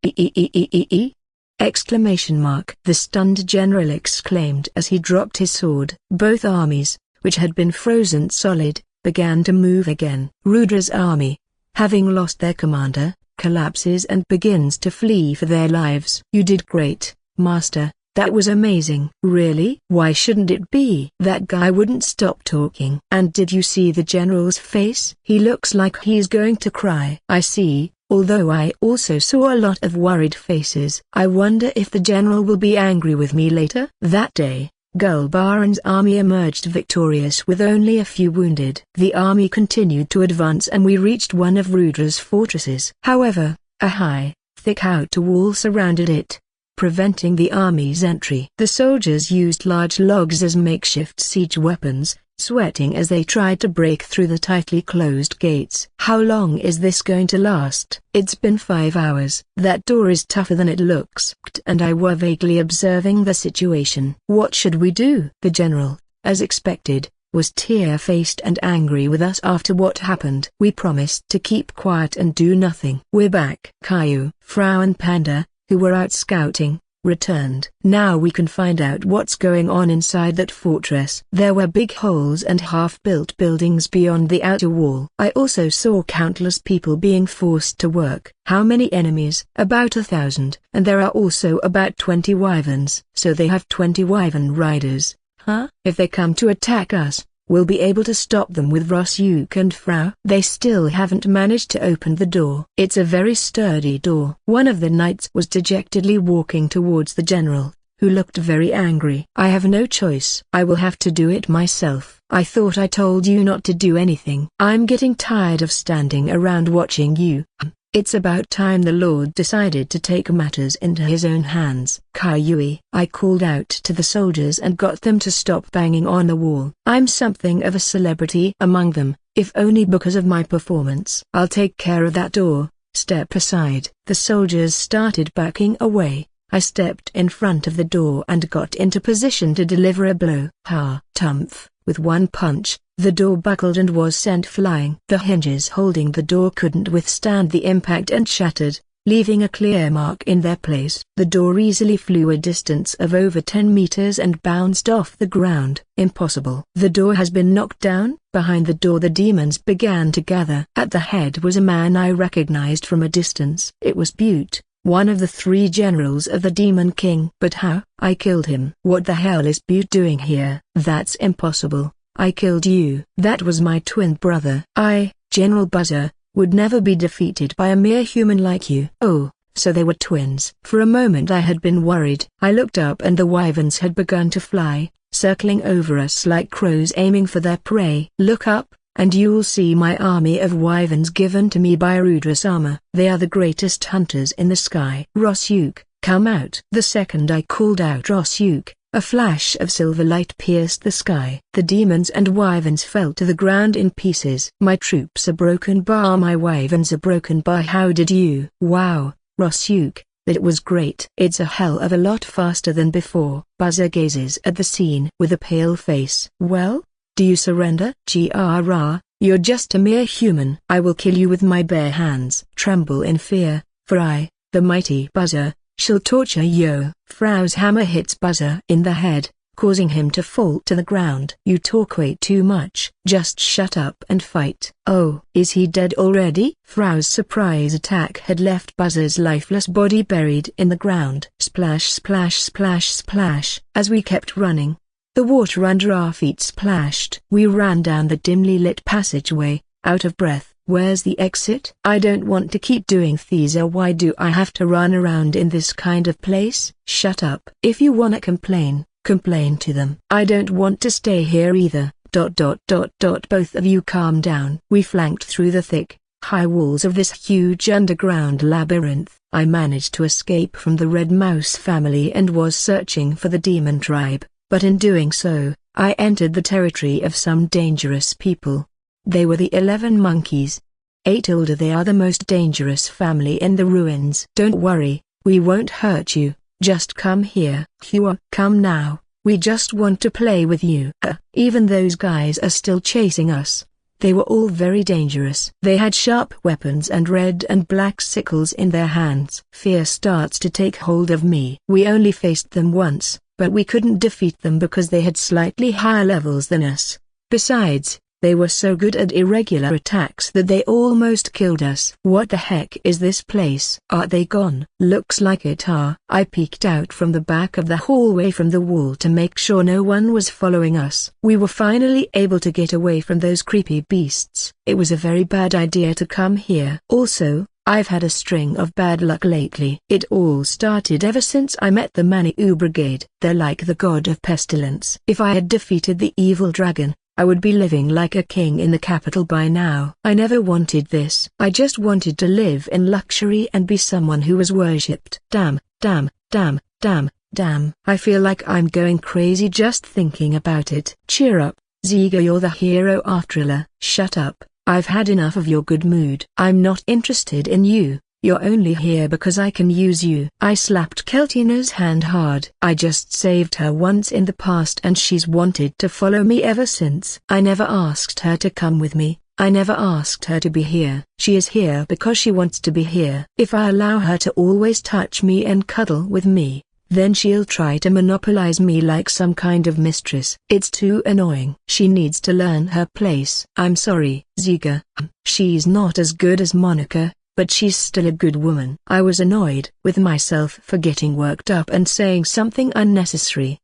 Exclamation mark. The stunned general exclaimed as he dropped his sword. Both armies, which had been frozen solid, began to move again. Rudra's army, having lost their commander, collapses and begins to flee for their lives. You did great, Master, that was amazing. Really? Why shouldn't it be? That guy wouldn't stop talking. And did you see the general's face? He looks like he's going to cry. I see, although I also saw a lot of worried faces. I wonder if the general will be angry with me later. That day, Gulbaran's army emerged victorious with only a few wounded. The army continued to advance and we reached one of Rudra's fortresses. However, a high, thick outer wall surrounded it, preventing the army's entry. The soldiers used large logs as makeshift siege weapons, sweating as they tried to break through the tightly closed gates. How long is this going to last? It's been 5 hours. That door is tougher than it looks. And I were vaguely observing the situation. What should we do? The general, as expected, was tear-faced and angry with us after what happened. We promised to keep quiet and do nothing. We're back. Caillou, Frau and Panda, who were out scouting, returned. Now we can find out what's going on inside that fortress. There were big holes and half-built buildings beyond the outer wall. I also saw countless people being forced to work. How many enemies? About 1,000. And there are also about 20 wyverns. So they have 20 wyvern riders. Huh? If they come to attack us, we'll be able to stop them with Rosyuk and Frau. They still haven't managed to open the door. It's a very sturdy door. One of the knights was dejectedly walking towards the general, who looked very angry. I have no choice. I will have to do it myself. I thought I told you not to do anything. I'm getting tired of standing around watching you. It's about time the Lord decided to take matters into his own hands. Caillou, I called out to the soldiers and got them to stop banging on the wall. I'm something of a celebrity among them, if only because of my performance. I'll take care of that door. Step aside. The soldiers started backing away. I stepped in front of the door and got into position to deliver a blow. Ha! Tumph! With one punch, the door buckled and was sent flying. The hinges holding the door couldn't withstand the impact and shattered, leaving a clear mark in their place. The door easily flew a distance of over 10 meters and bounced off the ground. Impossible. The door has been knocked down. Behind the door the demons began to gather. At the head was a man I recognized from a distance. It was Butte, one of the 3 generals of the Demon King. But how? I killed him. What the hell is Butte doing here? That's impossible. I killed you. That was my twin brother. I, General Buzzer, would never be defeated by a mere human like you. Oh, so they were twins. For a moment I had been worried. I looked up and the wyverns had begun to fly, circling over us like crows aiming for their prey. Look up, and you'll see my army of wyverns given to me by Rudra-sama. They are the greatest hunters in the sky. Rosyuk, come out. The second I called out Rosyuk, a flash of silver light pierced the sky. The demons and wyverns fell to the ground in pieces. My troops are broken bar my wyverns are broken bar. How did you? Wow, Rosyuk, that was great. It's a hell of a lot faster than before. Buzzer gazes at the scene with a pale face. Well? Do you surrender? Grr, you're just a mere human. I will kill you with my bare hands. Tremble in fear, for I, the mighty Buzzer, shall torture you. Frau's hammer hits Buzzer in the head, causing him to fall to the ground. "You talk way too much. Just shut up and fight." "Oh, is he dead already?" Frau's surprise attack had left Buzz's lifeless body buried in the ground. Splash splash splash splash. As we kept running, the water under our feet splashed. We ran down the dimly lit passageway, out of breath. "Where's the exit?" "I don't want to keep doing this. Why do I have to run around in this kind of place?" "Shut up. If you wanna complain, complain to them. I don't want to stay here either. ... Both of you calm down." We flanked through the thick, high walls of this huge underground labyrinth. I managed to escape from the Red Mouse family and was searching for the demon tribe, but in doing so, I entered the territory of some dangerous people. They were the 11 monkeys. Exiled. They are the most dangerous family in the ruins. "Don't worry, we won't hurt you, just come here." "Hua, come now, we just want to play with you." Even those guys are still chasing us. They were all very dangerous. They had sharp weapons and red and black sickles in their hands. Fear starts to take hold of me. We only faced them once, but we couldn't defeat them because they had slightly higher levels than us. Besides, they were so good at irregular attacks that they almost killed us. "What the heck is this place?" "Are they gone?" "Looks like it are." I peeked out from the back of the hallway from the wall to make sure no one was following us. We were finally able to get away from those creepy beasts. It was a very bad idea to come here. Also, I've had a string of bad luck lately. It all started ever since I met the Maniou Brigade. They're like the god of pestilence. If I had defeated the evil dragon, I would be living like a king in the capital by now. I never wanted this. I just wanted to live in luxury and be someone who was worshipped. Damn, damn, damn, damn, damn. I feel like I'm going crazy just thinking about it. Cheer up, Ziga, you're the hero after all. Shut up, I've had enough of your good mood. I'm not interested in you. You're only here because I can use you. I slapped Keltina's hand hard. I just saved her once in the past and she's wanted to follow me ever since. I never asked her to come with me. I never asked her to be here. She is here because she wants to be here. If I allow her to always touch me and cuddle with me, then she'll try to monopolize me like some kind of mistress. It's too annoying. She needs to learn her place. I'm sorry, Ziga. She's not as good as Monica, but she's still a good woman. I was annoyed with myself for getting worked up and saying something unnecessary. ...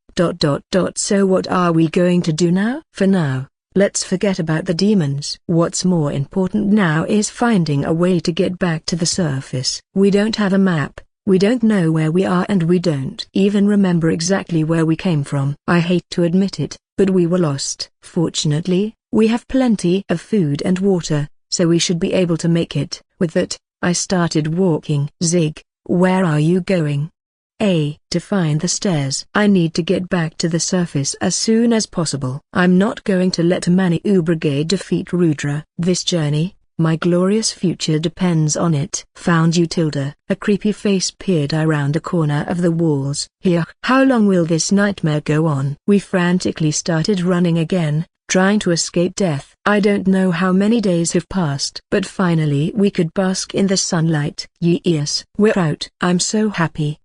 So what are we going to do now? For now, let's forget about the demons. What's more important now is finding a way to get back to the surface. We don't have a map, we don't know where we are, and we don't even remember exactly where we came from. I hate to admit it, but we were lost. Fortunately, we have plenty of food and water, so we should be able to make it. With that, I started walking. Zig, where are you going? To find the stairs. I need to get back to the surface as soon as possible. I'm not going to let Maniou Brigade defeat Rudra. This journey, my glorious future depends on it. Found you, Tilda. A creepy face peered around a corner of the walls. Here. How long will this nightmare go on? We frantically started running again, trying to escape death. I don't know how many days have passed, but finally we could bask in the sunlight. Yes, we're out. I'm so happy.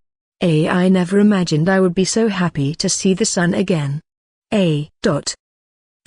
I never imagined I would be so happy to see the sun again. The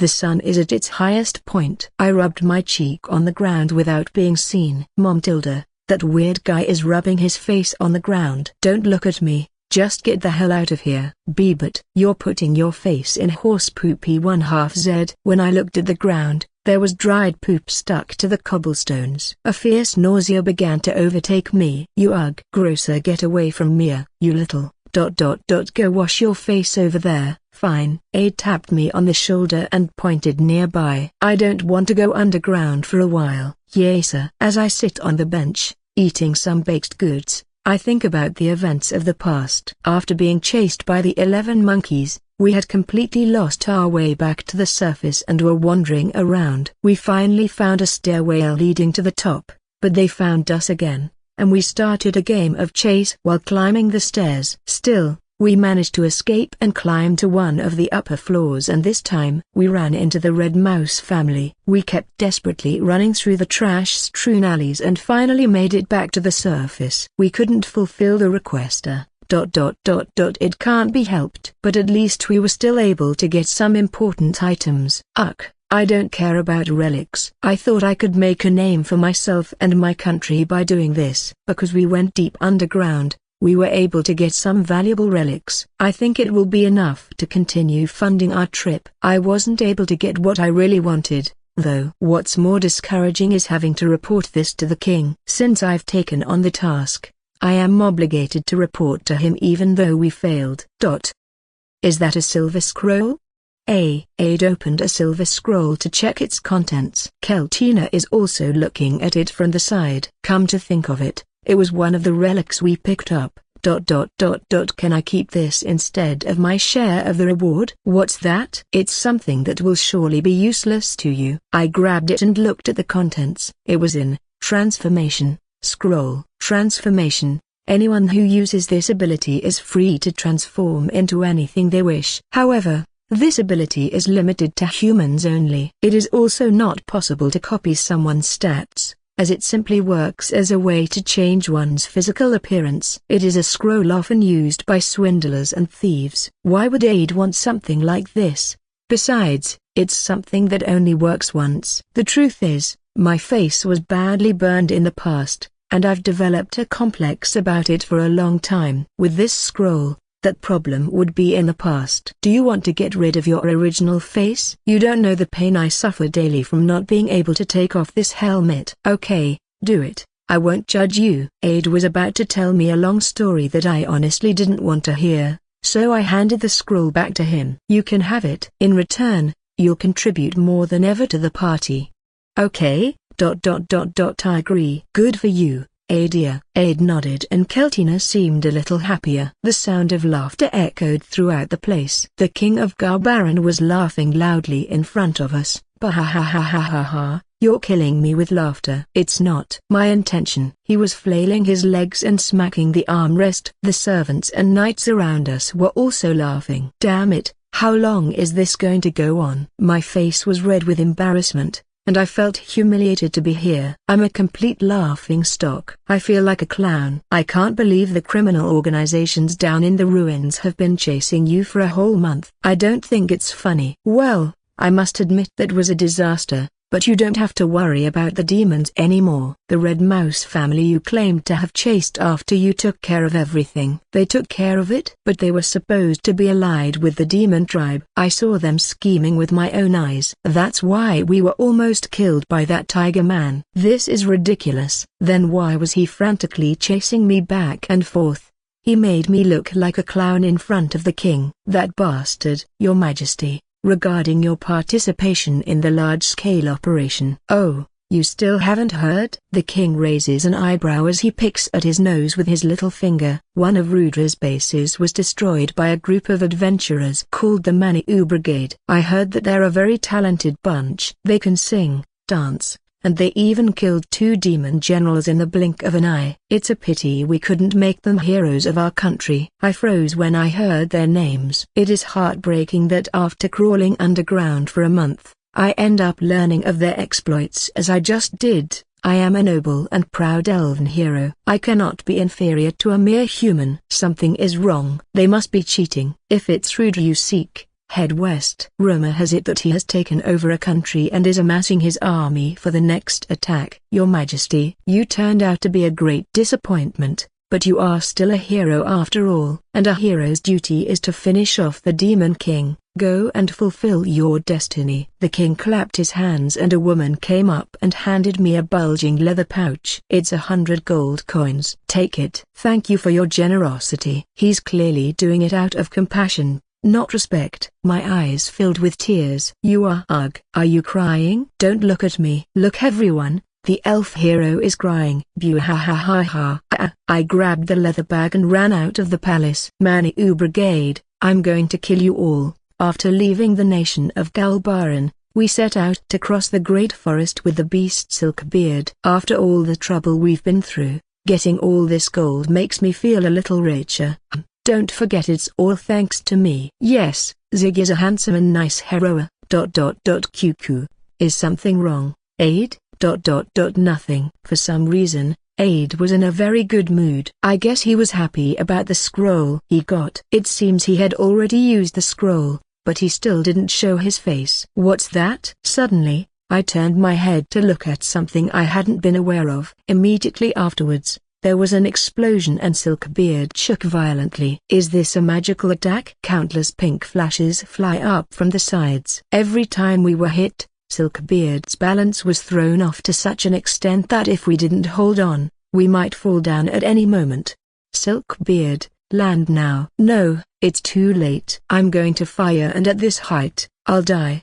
sun is at its highest point. I rubbed my cheek on the ground without being seen. Mom, Tilda, that weird guy is rubbing his face on the ground. Don't look at me. Just get the hell out of here. But you're putting your face in horse poopy 1/2 Z. When I looked at the ground, there was dried poop stuck to the cobblestones. A fierce nausea began to overtake me. You ugh. Grosser, get away from me, you little ... Go wash your face over there. Fine. A tapped me on the shoulder and pointed nearby. I don't want to go underground for a while. Yes sir. As I sit on the bench, eating some baked goods, I think about the events of the past. After being chased by the 11 monkeys, we had completely lost our way back to the surface and were wandering around. We finally found a stairway leading to the top, but they found us again, and we started a game of chase while climbing the stairs. Still, we managed to escape and climb to one of the upper floors, and this time we ran into the Red Mouse family. We kept desperately running through the trash-strewn alleys and finally made it back to the surface. We couldn't fulfill the request. It can't be helped. But at least we were still able to get some important items. Ugh. I don't care about relics. I thought I could make a name for myself and my country by doing this. Because we went deep underground, we were able to get some valuable relics. I think it will be enough to continue funding our trip. I wasn't able to get what I really wanted, though. What's more discouraging is having to report this to the king. Since I've taken on the task, I am obligated to report to him even though we failed. Is that a silver scroll? Aid opened a silver scroll to check its contents. Keltina is also looking at it from the side. Come to think of it, it was one of the relics we picked up. Can I keep this instead of my share of the reward? What's that? It's something that will surely be useless to you. I grabbed it and looked at the contents. It was in transformation scroll. Transformation. Anyone who uses this ability is free to transform into anything they wish. However, this ability is limited to humans only. It is also not possible to copy someone's stats, as it simply works as a way to change one's physical appearance. It is a scroll often used by swindlers and thieves. Why would Aid want something like this? Besides, it's something that only works once. The truth is, my face was badly burned in the past, and I've developed a complex about it for a long time. With this scroll, that problem would be in the past. Do you want to get rid of your original face? You don't know the pain I suffer daily from not being able to take off this helmet. Okay, do it. I won't judge you. Aid was about to tell me a long story that I honestly didn't want to hear, so I handed the scroll back to him. You can have it. In return, you'll contribute more than ever to the party. Okay, I agree. Good for you. Aid nodded and Keltina seemed a little happier. The sound of laughter echoed throughout the place. The king of Garbaran was laughing loudly in front of us. Bah, you're killing me with laughter. It's not my intention. He was flailing his legs and smacking the armrest. The servants and knights around us were also laughing. Damn it, how long is this going to go on? My face was red with embarrassment, and I felt humiliated to be here. I'm a complete laughing stock. I feel like a clown. I can't believe the criminal organizations down in the ruins have been chasing you for a whole month. I don't think it's funny. Well, I must admit that was a disaster, but you don't have to worry about the demons anymore. The Red Mouse family you claimed to have chased after you took care of everything. They took care of it? But they were supposed to be allied with the demon tribe. I saw them scheming with my own eyes. That's why we were almost killed by that tiger man. This is ridiculous. Then why was he frantically chasing me back and forth? He made me look like a clown in front of the king. That bastard. Your Majesty, regarding your participation in the large-scale operation. Oh, you still haven't heard? The king raises an eyebrow as he picks at his nose with his little finger. One of Rudra's bases was destroyed by a group of adventurers called the Mani'u Brigade. I heard that they're a very talented bunch. They can sing, dance, and they even killed 2 demon generals in the blink of an eye. It's a pity we couldn't make them heroes of our country. I froze when I heard their names. It is heartbreaking that after crawling underground for a month, I end up learning of their exploits as I just did. I am a noble and proud elven hero. I cannot be inferior to a mere human. Something is wrong. They must be cheating. If it's Rudra you seek, head west. Rumor has it that he has taken over a country and is amassing his army for the next attack. Your Majesty, you turned out to be a great disappointment, but you are still a hero after all, and a hero's duty is to finish off the Demon King. Go and fulfill your destiny. The king clapped his hands and a woman came up and handed me a bulging leather pouch. It's 100 gold coins. Take it. Thank you for your generosity. He's clearly doing it out of compassion, not respect. My eyes filled with tears. You are you crying? Don't look at me. Look everyone, the elf hero is crying. I grabbed the leather bag and ran out of the palace. Mani'u Brigade, I'm going to kill you all. After leaving the nation of Galbaran, we set out to cross the great forest with the beast Silkbeard. After all the trouble we've been through, getting all this gold makes me feel a little richer. Don't forget it's all thanks to me. Yes, Zig is a handsome and nice hero. QQ. Is something wrong, Aid? Nothing. For some reason, Aide was in a very good mood. I guess he was happy about the scroll he got. It seems he had already used the scroll, but he still didn't show his face. What's that? Suddenly, I turned my head to look at something I hadn't been aware of. Immediately afterwards, there was an explosion and Silkbeard shook violently. Is this a magical attack? Countless pink flashes fly up from the sides. Every time we were hit, Silkbeard's balance was thrown off to such an extent that if we didn't hold on, we might fall down at any moment. Silkbeard, land now. No, it's too late. I'm going to fire, and at this height, I'll die.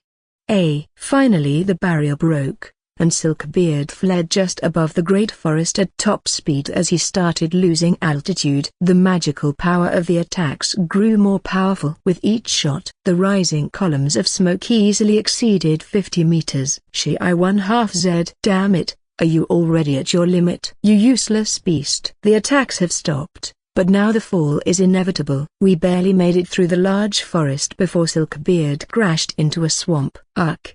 Finally the barrier broke, and Silkbeard fled just above the great forest at top speed as he started losing altitude. The magical power of the attacks grew more powerful with each shot. The rising columns of smoke easily exceeded 50 meters. I 1/2 Z. Damn it, are you already at your limit? You useless beast. The attacks have stopped, but now the fall is inevitable. We barely made it through the large forest before Silkbeard crashed into a swamp.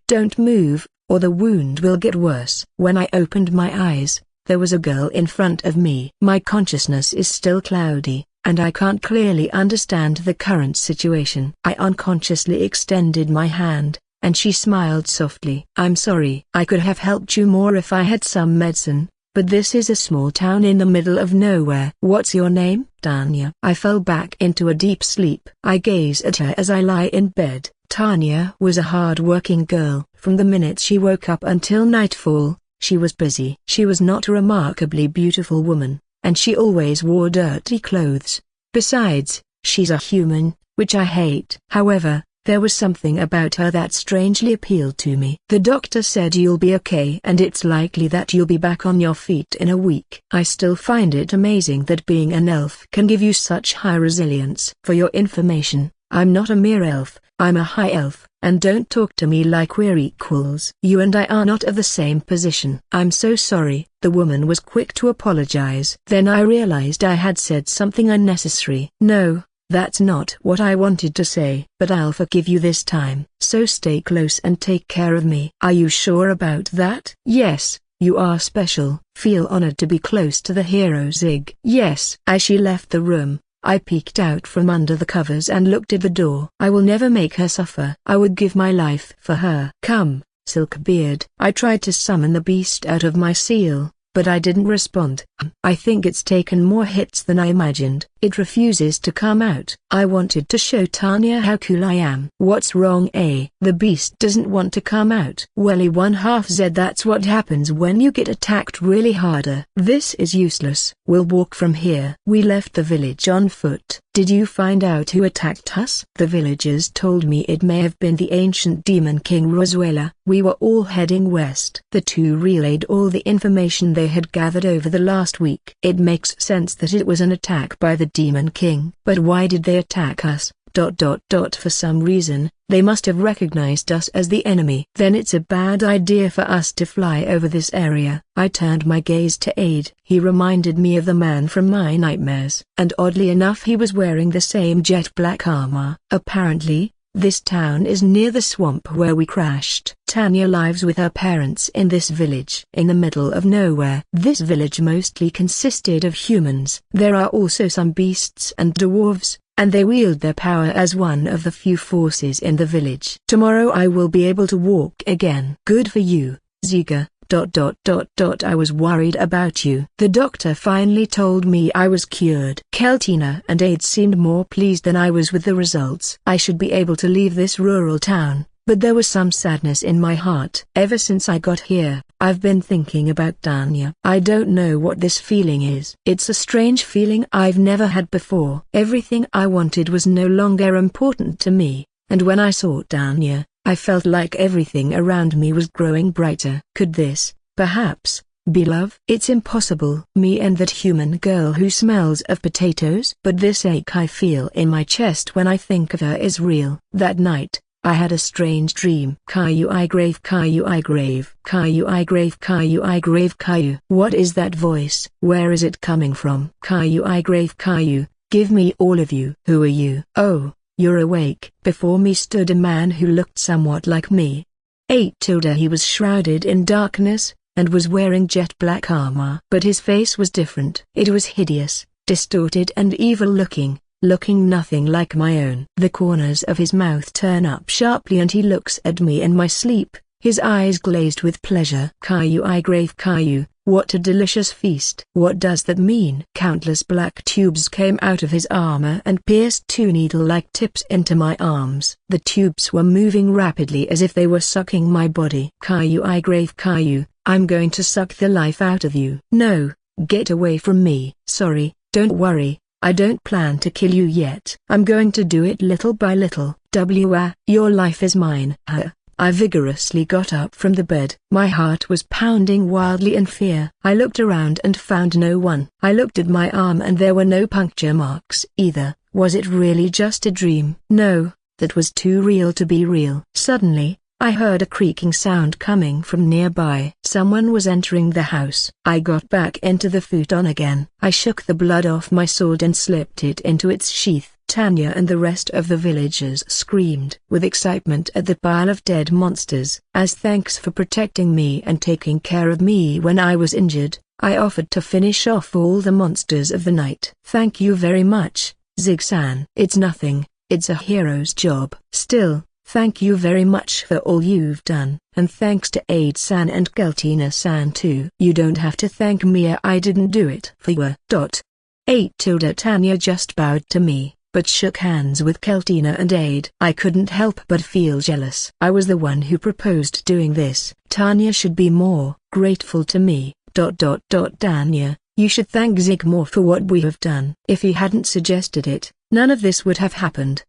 Don't move, or the wound will get worse. When I opened my eyes, there was a girl in front of me. My consciousness is still cloudy, and I can't clearly understand the current situation. I unconsciously extended my hand, and she smiled softly. I'm sorry. I could have helped you more if I had some medicine, but this is a small town in the middle of nowhere. What's your name? Tanya. I fell back into a deep sleep. I gaze at her as I lie in bed. Tanya was a hard-working girl. From the minute she woke up until nightfall, she was busy. She was not a remarkably beautiful woman, and she always wore dirty clothes. Besides, she's a human, which I hate. However, there was something about her that strangely appealed to me. The doctor said you'll be okay and it's likely that you'll be back on your feet in a week. I still find it amazing that being an elf can give you such high resilience. For your information, I'm not a mere elf, I'm a high elf, and don't talk to me like we're equals. You and I are not of the same position. I'm so sorry. The woman was quick to apologize. Then I realized I had said something unnecessary. No, that's not what I wanted to say. But I'll forgive you this time. So stay close and take care of me. Are you sure about that? Yes, you are special. Feel honored to be close to the hero Zig. Yes. As she left the room, I peeked out from under the covers and looked at the door. I will never make her suffer. I would give my life for her. Come, Silkbeard. I tried to summon the beast out of my seal, but I didn't respond. I think it's taken more hits than I imagined. It refuses to come out. I wanted to show Tanya how cool I am. What's wrong? The beast doesn't want to come out. Welly 1/2 Z. That's what happens when you get attacked really harder. This is useless. We'll walk from here. We left the village on foot. Did you find out who attacked us? The villagers told me it may have been the ancient demon king Roswella. We were all heading west. The two relayed all the information they had gathered over the last week. It makes sense that it was an attack by the demon king. But why did they attack us? For some reason, they must have recognized us as the enemy. Then it's a bad idea for us to fly over this area. I turned my gaze to Aide. He reminded me of the man from my nightmares. And oddly enough he was wearing the same jet black armor. Apparently, this town is near the swamp where we crashed. Tanya lives with her parents in this village in the middle of nowhere. This village mostly consisted of humans. There are also some beasts and dwarves, and they wield their power as one of the few forces in the village. Tomorrow I will be able to walk again. Good for you, Ziga. I was worried about you. The doctor finally told me I was cured. Keltina and Aide seemed more pleased than I was with the results. I should be able to leave this rural town, but there was some sadness in my heart. Ever since I got here, I've been thinking about Tanya. I don't know what this feeling is. It's a strange feeling I've never had before. Everything I wanted was no longer important to me, and when I saw Tanya, I felt like everything around me was growing brighter. Could this, perhaps, be love? It's impossible. Me and that human girl who smells of potatoes. But this ache I feel in my chest when I think of her is real. That night, I had a strange dream. Caillou I grave, Caillou I grave, Caillou I grave, Caillou I grave, Caillou. What is that voice? Where is it coming from? Caillou I grave, Caillou, give me all of you. Who are you? Oh, you're awake. Before me stood a man who looked somewhat like me. He was shrouded in darkness, and was wearing jet black armor. But his face was different. It was hideous, distorted and evil-looking, looking nothing like my own. The corners of his mouth turn up sharply and he looks at me in my sleep, his eyes glazed with pleasure. Caillou, I grave Caillou, what a delicious feast. What does that mean? Countless black tubes came out of his armor and pierced two needle-like tips into my arms. The tubes were moving rapidly as if they were sucking my body. Caillou, I grave Caillou, I'm going to suck the life out of you. No, get away from me. Sorry, don't worry, I don't plan to kill you yet. I'm going to do it little by little. Your life is mine. I vigorously got up from the bed. My heart was pounding wildly in fear. I looked around and found no one. I looked at my arm and there were no puncture marks either. Was it really just a dream? No, that was too real to be real. Suddenly, I heard a creaking sound coming from nearby. Someone was entering the house. I got back into the futon again. I shook the blood off my sword and slipped it into its sheath. Tanya and the rest of the villagers screamed with excitement at the pile of dead monsters. As thanks for protecting me and taking care of me when I was injured, I offered to finish off all the monsters of the night. Thank you very much, Zig-san. It's nothing, it's a hero's job. Still, thank you very much for all you've done, and thanks to Aide-san and Keltina-san too. You don't have to thank me, I didn't do it for you. 8 Tanya just bowed to me, but shook hands with Keltina and Aide. I couldn't help but feel jealous. I was the one who proposed doing this. Tanya should be more grateful to me. Tanya, you should thank Zig more for what we have done. If he hadn't suggested it, none of this would have happened.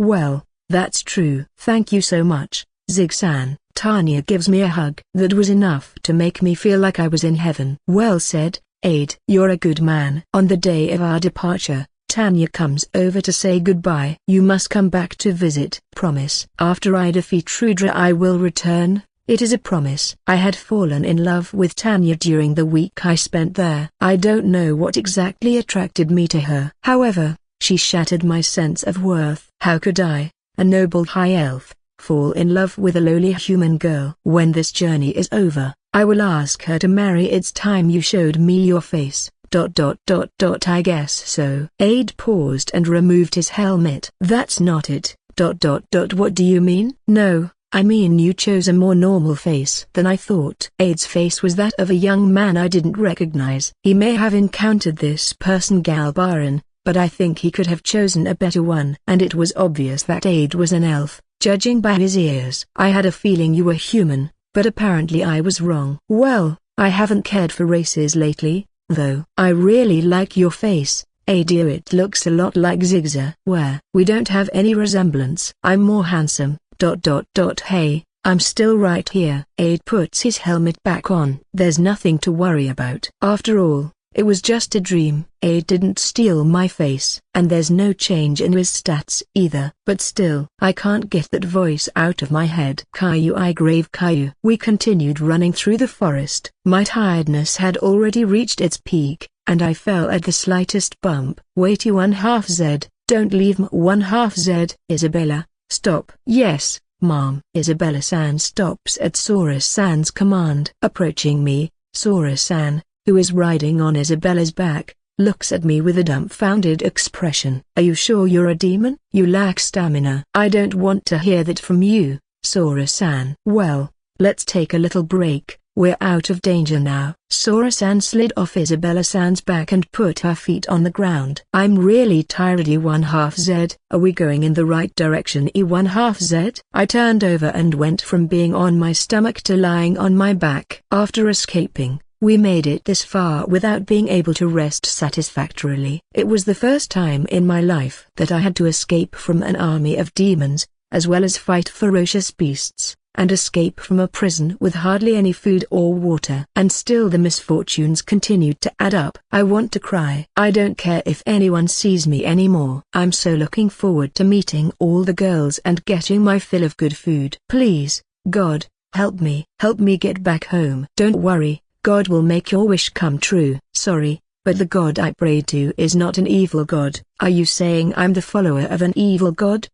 Well, that's true. Thank you so much, Zig-san. Tanya gives me a hug. That was enough to make me feel like I was in heaven. Well said, Aide. You're a good man. On the day of our departure, Tanya comes over to say goodbye. You must come back to visit. Promise. After I defeat Rudra I will return. It is a promise. I had fallen in love with Tanya during the week I spent there. I don't know what exactly attracted me to her. However, she shattered my sense of worth. How could I, a noble high elf, fall in love with a lowly human girl? When this journey is over, I will ask her to marry. It's time you showed me your face. I guess so. Aide paused and removed his helmet. That's not it. What do you mean? No, I mean you chose a more normal face than I thought. Aide's face was that of a young man I didn't recognize. He may have encountered this person Galbaran, but I think he could have chosen a better one. And it was obvious that Aide was an elf, judging by his ears. I had a feeling you were human, but apparently I was wrong. Well, I haven't cared for races lately, though. I really like your face, Aide. It looks a lot like Zigza. Where? We don't have any resemblance. I'm more handsome. Hey, I'm still right here. Aide puts his helmet back on. There's nothing to worry about. After all, it was just a dream. Aide didn't steal my face, and there's no change in his stats either. But still, I can't get that voice out of my head. Caillou, I grave Caillou. We continued running through the forest. My tiredness had already reached its peak, and I fell at the slightest bump. Wait, you 1/2 Z, don't leave 1/2 Z. Isabella, stop. Yes, Mom. Isabella-san stops at Sora-san's command. Approaching me, Sora-san, who is riding on Isabella's back, looks at me with a dumbfounded expression. Are you sure you're a demon? You lack stamina. I don't want to hear that from you, Sora-san. Well, let's take a little break. We're out of danger now. Sora-san slid off Isabella-san's back and put her feet on the ground. I'm really tired. E1/2 Z. Are we going in the right direction? E1/2 Z. I turned over and went from being on my stomach to lying on my back. After escaping, we made it this far without being able to rest satisfactorily. It was the first time in my life that I had to escape from an army of demons, as well as fight ferocious beasts, and escape from a prison with hardly any food or water. And still the misfortunes continued to add up. I want to cry. I don't care if anyone sees me anymore. I'm so looking forward to meeting all the girls and getting my fill of good food. Please, God, help me. Help me get back home. Don't worry. God will make your wish come true. Sorry, But the god I pray to is not an evil god. Are you saying I'm the follower of an evil god?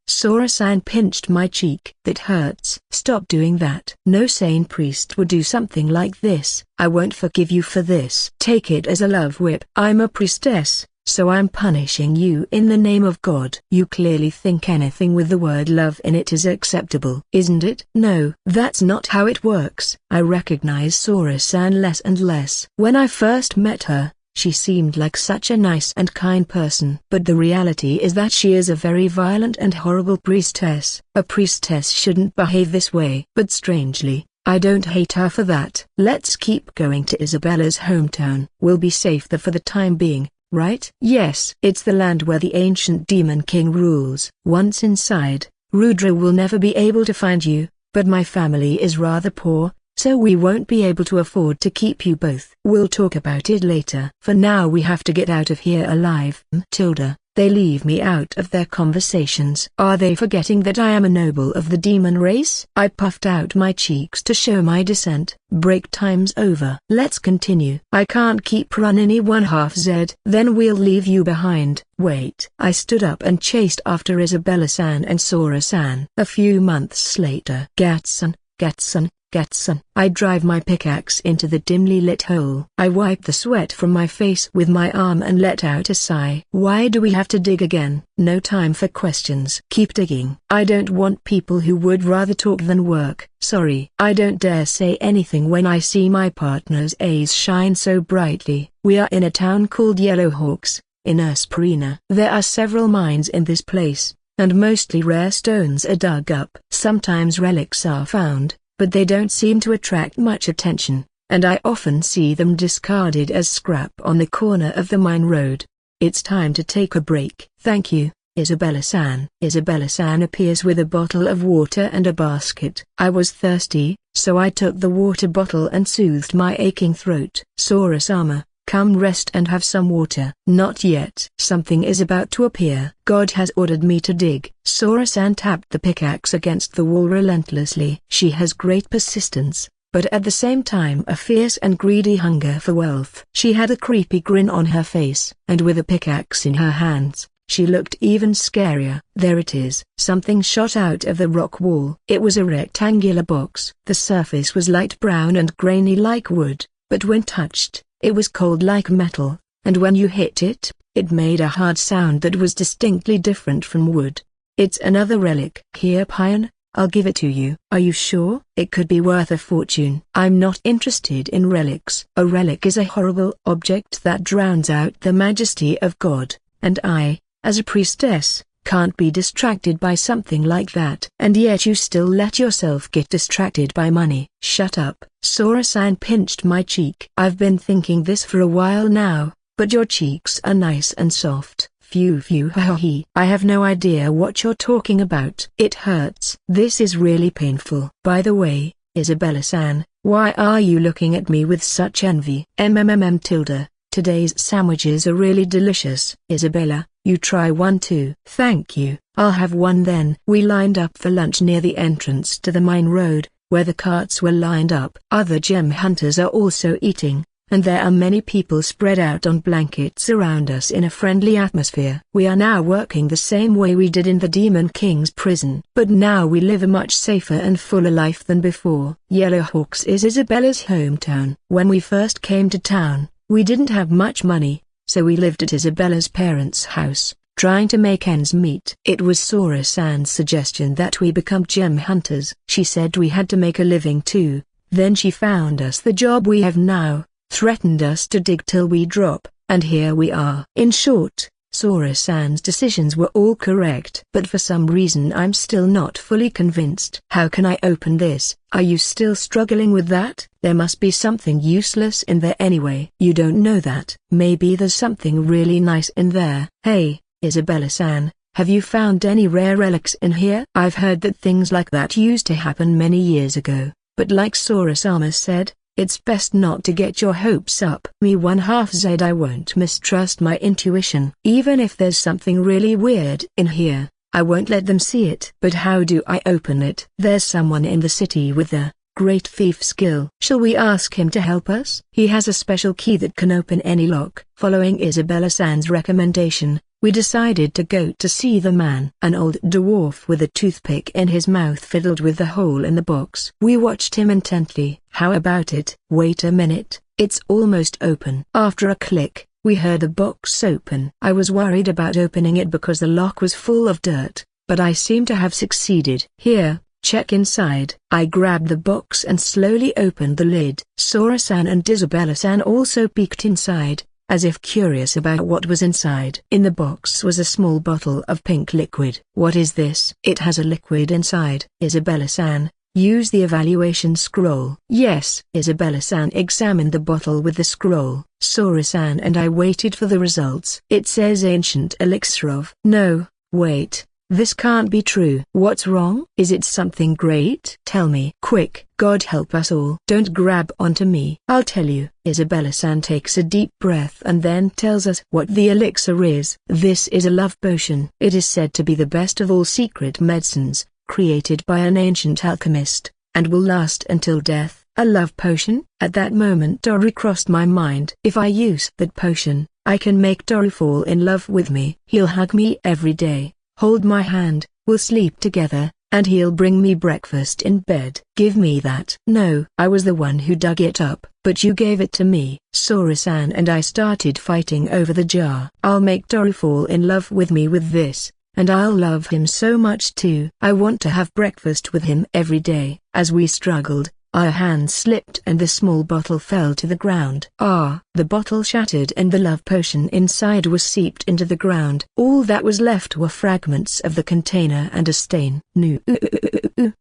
Sora-san pinched my cheek. That hurts. Stop doing that. No sane priest would do something like this. I won't forgive you for this. Take it as a love whip. I'm a priestess, so I'm punishing you in the name of God. You clearly think anything with the word love in it is acceptable, isn't it? No, that's not how it works. I recognize Sora-san less and less. When I first met her, she seemed like such a nice and kind person. But the reality is that she is a very violent and horrible priestess. A priestess shouldn't behave this way. But strangely, I don't hate her for that. Let's keep going to Isabella's hometown. We'll be safe there for the time being, right? Yes. It's the land where the ancient demon king rules. Once inside, Rudra will never be able to find you, but my family is rather poor, so we won't be able to afford to keep you both. We'll talk about it later. For now we have to get out of here alive. Matilda, they leave me out of their conversations. Are they forgetting that I am a noble of the demon race? I puffed out my cheeks to show my dissent. Break time's over. Let's continue. I can't keep running 1/2 Z. Then we'll leave you behind. Wait. I stood up and chased after Isabella-san and Sora-san. A few months later. Gatsun, Gatsun, Gatsun. I drive my pickaxe into the dimly lit hole. I wipe the sweat from my face with my arm and let out a sigh. Why do we have to dig again? No time for questions. Keep digging. I don't want people who would rather talk than work. Sorry. I don't dare say anything when I see my partner's eyes shine so brightly. We are in a town called Yellowhawks, in Esperina. There are several mines in this place, and mostly rare stones are dug up. Sometimes relics are found, but they don't seem to attract much attention, and I often see them discarded as scrap on the corner of the mine road. It's time to take a break. Thank you, Isabella-san. Isabella-san appears with a bottle of water and a basket. I was thirsty, so I took the water bottle and soothed my aching throat. Sora-sama, come rest and have some water. Not yet. Something is about to appear. God has ordered me to dig. Sora-san tapped the pickaxe against the wall relentlessly. She has great persistence, but at the same time a fierce and greedy hunger for wealth. She had a creepy grin on her face, and with a pickaxe in her hands, she looked even scarier. There it is. Something shot out of the rock wall. It was a rectangular box. The surface was light brown and grainy like wood, but when touched, it was cold like metal, and when you hit it, it made a hard sound that was distinctly different from wood. It's another relic. Here, Pion, I'll give it to you. Are you sure? It could be worth a fortune. I'm not interested in relics. A relic is a horrible object that drowns out the majesty of God, and I, as a priestess, can't be distracted by something like that. And yet you still let yourself get distracted by money. Shut up. Sora-san pinched my cheek. I've been thinking this for a while now, but your cheeks are nice and soft. Phew phew ha he. I have no idea what you're talking about. It hurts. This is really painful. By the way, Isabella-san, why are you looking at me with such envy? Tilda, today's sandwiches are really delicious. Isabella, you try one too. Thank you. I'll have one then. We lined up for lunch near the entrance to the mine road, where the carts were lined up. Other gem hunters are also eating, and there are many people spread out on blankets around us in a friendly atmosphere. We are now working the same way we did in the Demon King's prison, but now we live a much safer and fuller life than before. Yellowhawks is Isabella's hometown. When we first came to town, we didn't have much money, so we lived at Isabella's parents' house, trying to make ends meet. It was Sora-san's suggestion that we become gem hunters. She said we had to make a living too, then she found us the job we have now, threatened us to dig till we drop, and here we are. In short, Sora-san's decisions were all correct. But for some reason I'm still not fully convinced. How can I open this? Are you still struggling with that? There must be something useless in there anyway. You don't know that. Maybe there's something really nice in there. Hey, Isabella-san, have you found any rare relics in here? I've heard that things like that used to happen many years ago, but like Sora-sama said, it's best not to get your hopes up. Me 1/2 Z. I won't mistrust my intuition. Even if there's something really weird in here, I won't let them see it. But how do I open it? There's someone in the city with a great thief skill. Shall we ask him to help us? He has a special key that can open any lock. Following Isabella-san's recommendation, we decided to go to see the man. An old dwarf with a toothpick in his mouth fiddled with the hole in the box. We watched him intently. How about it? Wait a minute, it's almost open. After a click, we heard the box open. I was worried about opening it because the lock was full of dirt, but I seem to have succeeded. Here, check inside. I grabbed the box and slowly opened the lid. Sora-san and Isabella-san also peeked inside, as if curious about what was inside. In the box was a small bottle of pink liquid. What is this? It has a liquid inside. Isabella-san, use the evaluation scroll. Yes. Isabella-san examined the bottle with the scroll. Sora-san and I waited for the results. It says ancient elixir of... No, wait. This can't be true. What's wrong? Is it something great? Tell me. Quick. God help us all. Don't grab onto me. I'll tell you. Isabella-san takes a deep breath and then tells us what the elixir is. This is a love potion. It is said to be the best of all secret medicines, created by an ancient alchemist, and will last until death. A love potion? At that moment Doru crossed my mind. If I use that potion, I can make Doru fall in love with me. He'll hug me every day, hold my hand, we'll sleep together, and he'll bring me breakfast in bed. Give me that. No, I was the one who dug it up, but you gave it to me. Sora-san and I started fighting over the jar. I'll make Doru fall in love with me with this, and I'll love him so much too. I want to have breakfast with him every day. As we struggled, our hands slipped and the small bottle fell to the ground. The bottle shattered and the love potion inside was seeped into the ground. All that was left were fragments of the container and a stain. No.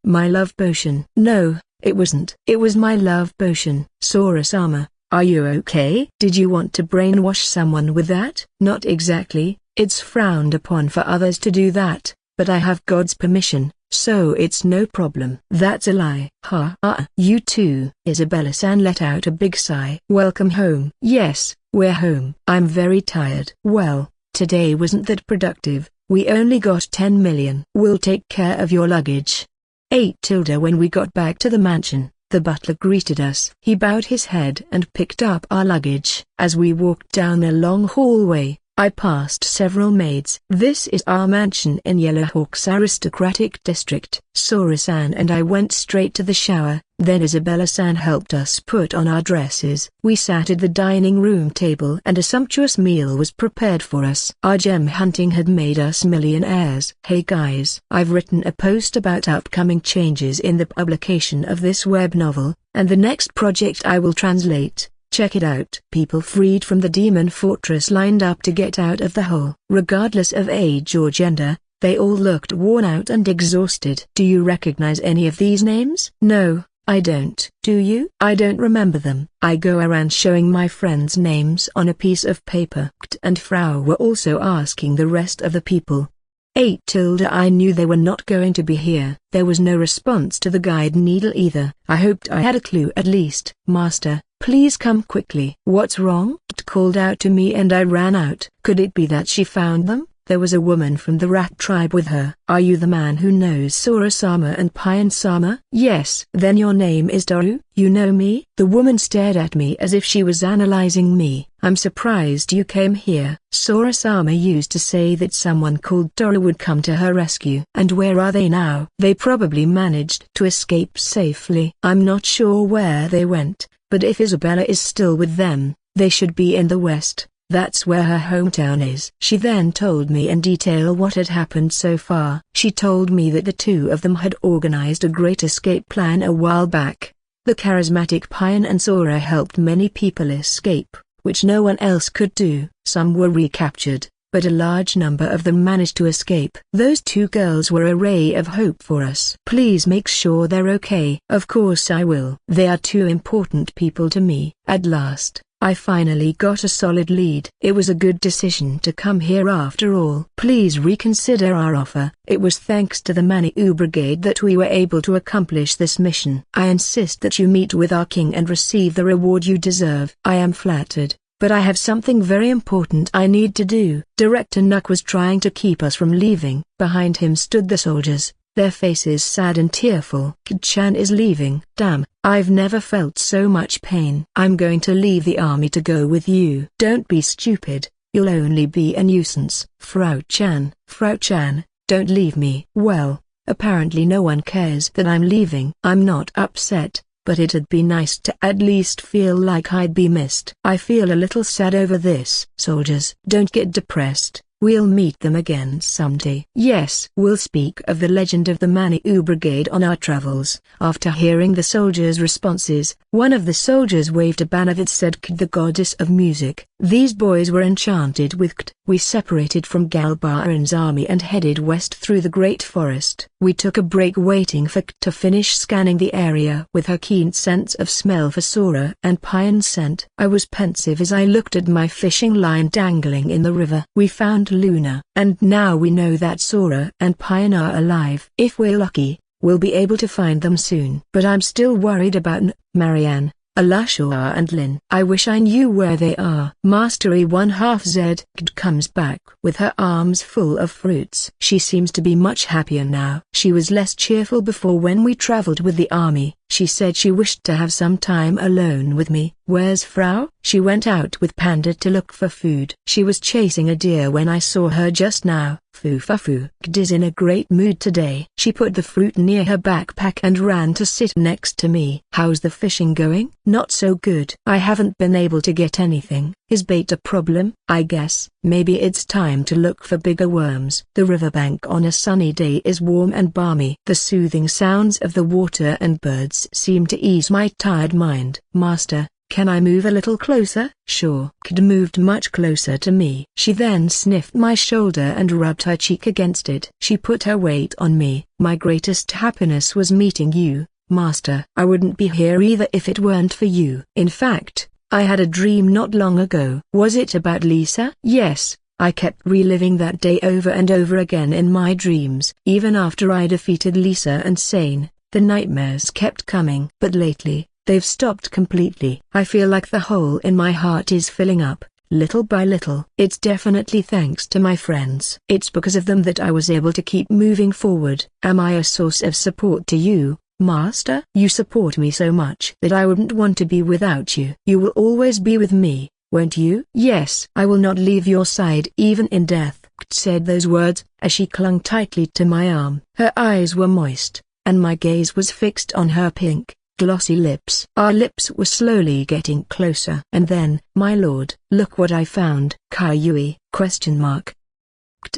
My love potion. No, it wasn't. It was my love potion. Sora-sama, are you okay? Did you want to brainwash someone with that? Not exactly. It's frowned upon for others to do that, but I have God's permission, so it's no problem. That's a lie. You too. Isabella-san let out a big sigh. Welcome home. Yes, we're home. I'm very tired. Well, today wasn't that productive. We only got 10 million. We'll take care of your luggage. 8 tilde. When we got back to the mansion, the butler greeted us. He bowed his head and picked up our luggage. As we walked down a long hallway, I passed several maids. This is our mansion in Yellowhawk's aristocratic district. Sora-san and I went straight to the shower, then Isabella-san helped us put on our dresses. We sat at the dining room table and a sumptuous meal was prepared for us. Our gem hunting had made us millionaires. Hey guys, I've written a post about upcoming changes in the publication of this web novel, and the next project I will translate. Check it out. People freed from the demon fortress lined up to get out of the hole. Regardless of age or gender, they all looked worn out and exhausted. Do you recognize any of these names? No, I don't. Do you? I don't remember them. I go around showing my friends names on a piece of paper. Kt and Frau were also asking the rest of the people. 8 tilde. I knew they were not going to be here. There was no response to the guide needle either. I hoped I had a clue at least. Master, please come quickly. What's wrong? It called out to me and I ran out. Could it be that she found them? There was a woman from the rat tribe with her. Are you the man who knows Sora-sama and Payan-sama? Yes. Then your name is Doru? You know me? The woman stared at me as if she was analyzing me. I'm surprised you came here. Sora-sama used to say that someone called Doru would come to her rescue. And where are they now? They probably managed to escape safely. I'm not sure where they went, but if Isabella is still with them, they should be in the west. That's where her hometown is. She then told me in detail what had happened so far. She told me that the two of them had organized a great escape plan a while back. The charismatic Payan and Sora helped many people escape, which no one else could do. Some were recaptured, but a large number of them managed to escape. Those two girls were a ray of hope for us. Please make sure they're okay. Of course I will. They are too important people to me. At last, I finally got a solid lead. It was a good decision to come here after all. Please reconsider our offer. It was thanks to the Manu Brigade that we were able to accomplish this mission. I insist that you meet with our king and receive the reward you deserve. I am flattered, but I have something very important I need to do. Director Nuck was trying to keep us from leaving. Behind him stood the soldiers, their faces sad and tearful. Chan is leaving. Damn, I've never felt so much pain. I'm going to leave the army to go with you. Don't be stupid, you'll only be a nuisance. Frau Chan, don't leave me. Well, apparently no one cares that I'm leaving. I'm not upset, but it'd be nice to at least feel like I'd be missed. I feel a little sad over this. Soldiers, don't get depressed. We'll meet them again someday. Yes, we'll speak of the legend of the Maniou Brigade on our travels. After hearing the soldiers' responses, one of the soldiers waved a banner that said Kt, the goddess of music. These boys were enchanted with Kt. We separated from Galbaran's army and headed west through the great forest. We took a break waiting for Kt to finish scanning the area with her keen sense of smell for Sora and Pine scent. I was pensive as I looked at my fishing line dangling in the river. We found Luna, and now we know that Sora and Pine are alive. If we're lucky, we'll be able to find them soon. But I'm still worried about Marianne, Alashua and Lin. I wish I knew where they are. Mastery 1/2 Z comes back with her arms full of fruits. She seems to be much happier now. She was less cheerful before when we traveled with the army. She said she wished to have some time alone with me. Where's Frau? She went out with Panda to look for food. She was chasing a deer when I saw her just now. Foo-fa-foo. Is in a great mood today. She put the fruit near her backpack and ran to sit next to me. How's the fishing going? Not so good. I haven't been able to get anything. Is bait a problem? I guess. Maybe it's time to look for bigger worms. The riverbank on a sunny day is warm and balmy. The soothing sounds of the water and birds seem to ease my tired mind. Master, can I move a little closer? Sure. Kid moved much closer to me. She then sniffed my shoulder and rubbed her cheek against it. She put her weight on me. My greatest happiness was meeting you, Master. I wouldn't be here either if it weren't for you. In fact, I had a dream not long ago. Was it about Lisa? Yes. I kept reliving that day over and over again in my dreams. Even after I defeated Lisa and Sane, the nightmares kept coming. But lately, they've stopped completely. I feel like the hole in my heart is filling up, little by little. It's definitely thanks to my friends. It's because of them that I was able to keep moving forward. Am I a source of support to you, Master? You support me so much that I wouldn't want to be without you. You will always be with me, won't you? Yes. I will not leave your side even in death. Kt said those words, as she clung tightly to my arm. Her eyes were moist, and my gaze was fixed on her pink, glossy lips. Our lips were slowly getting closer. And then, my lord, look what I found. Kaiyui? Kt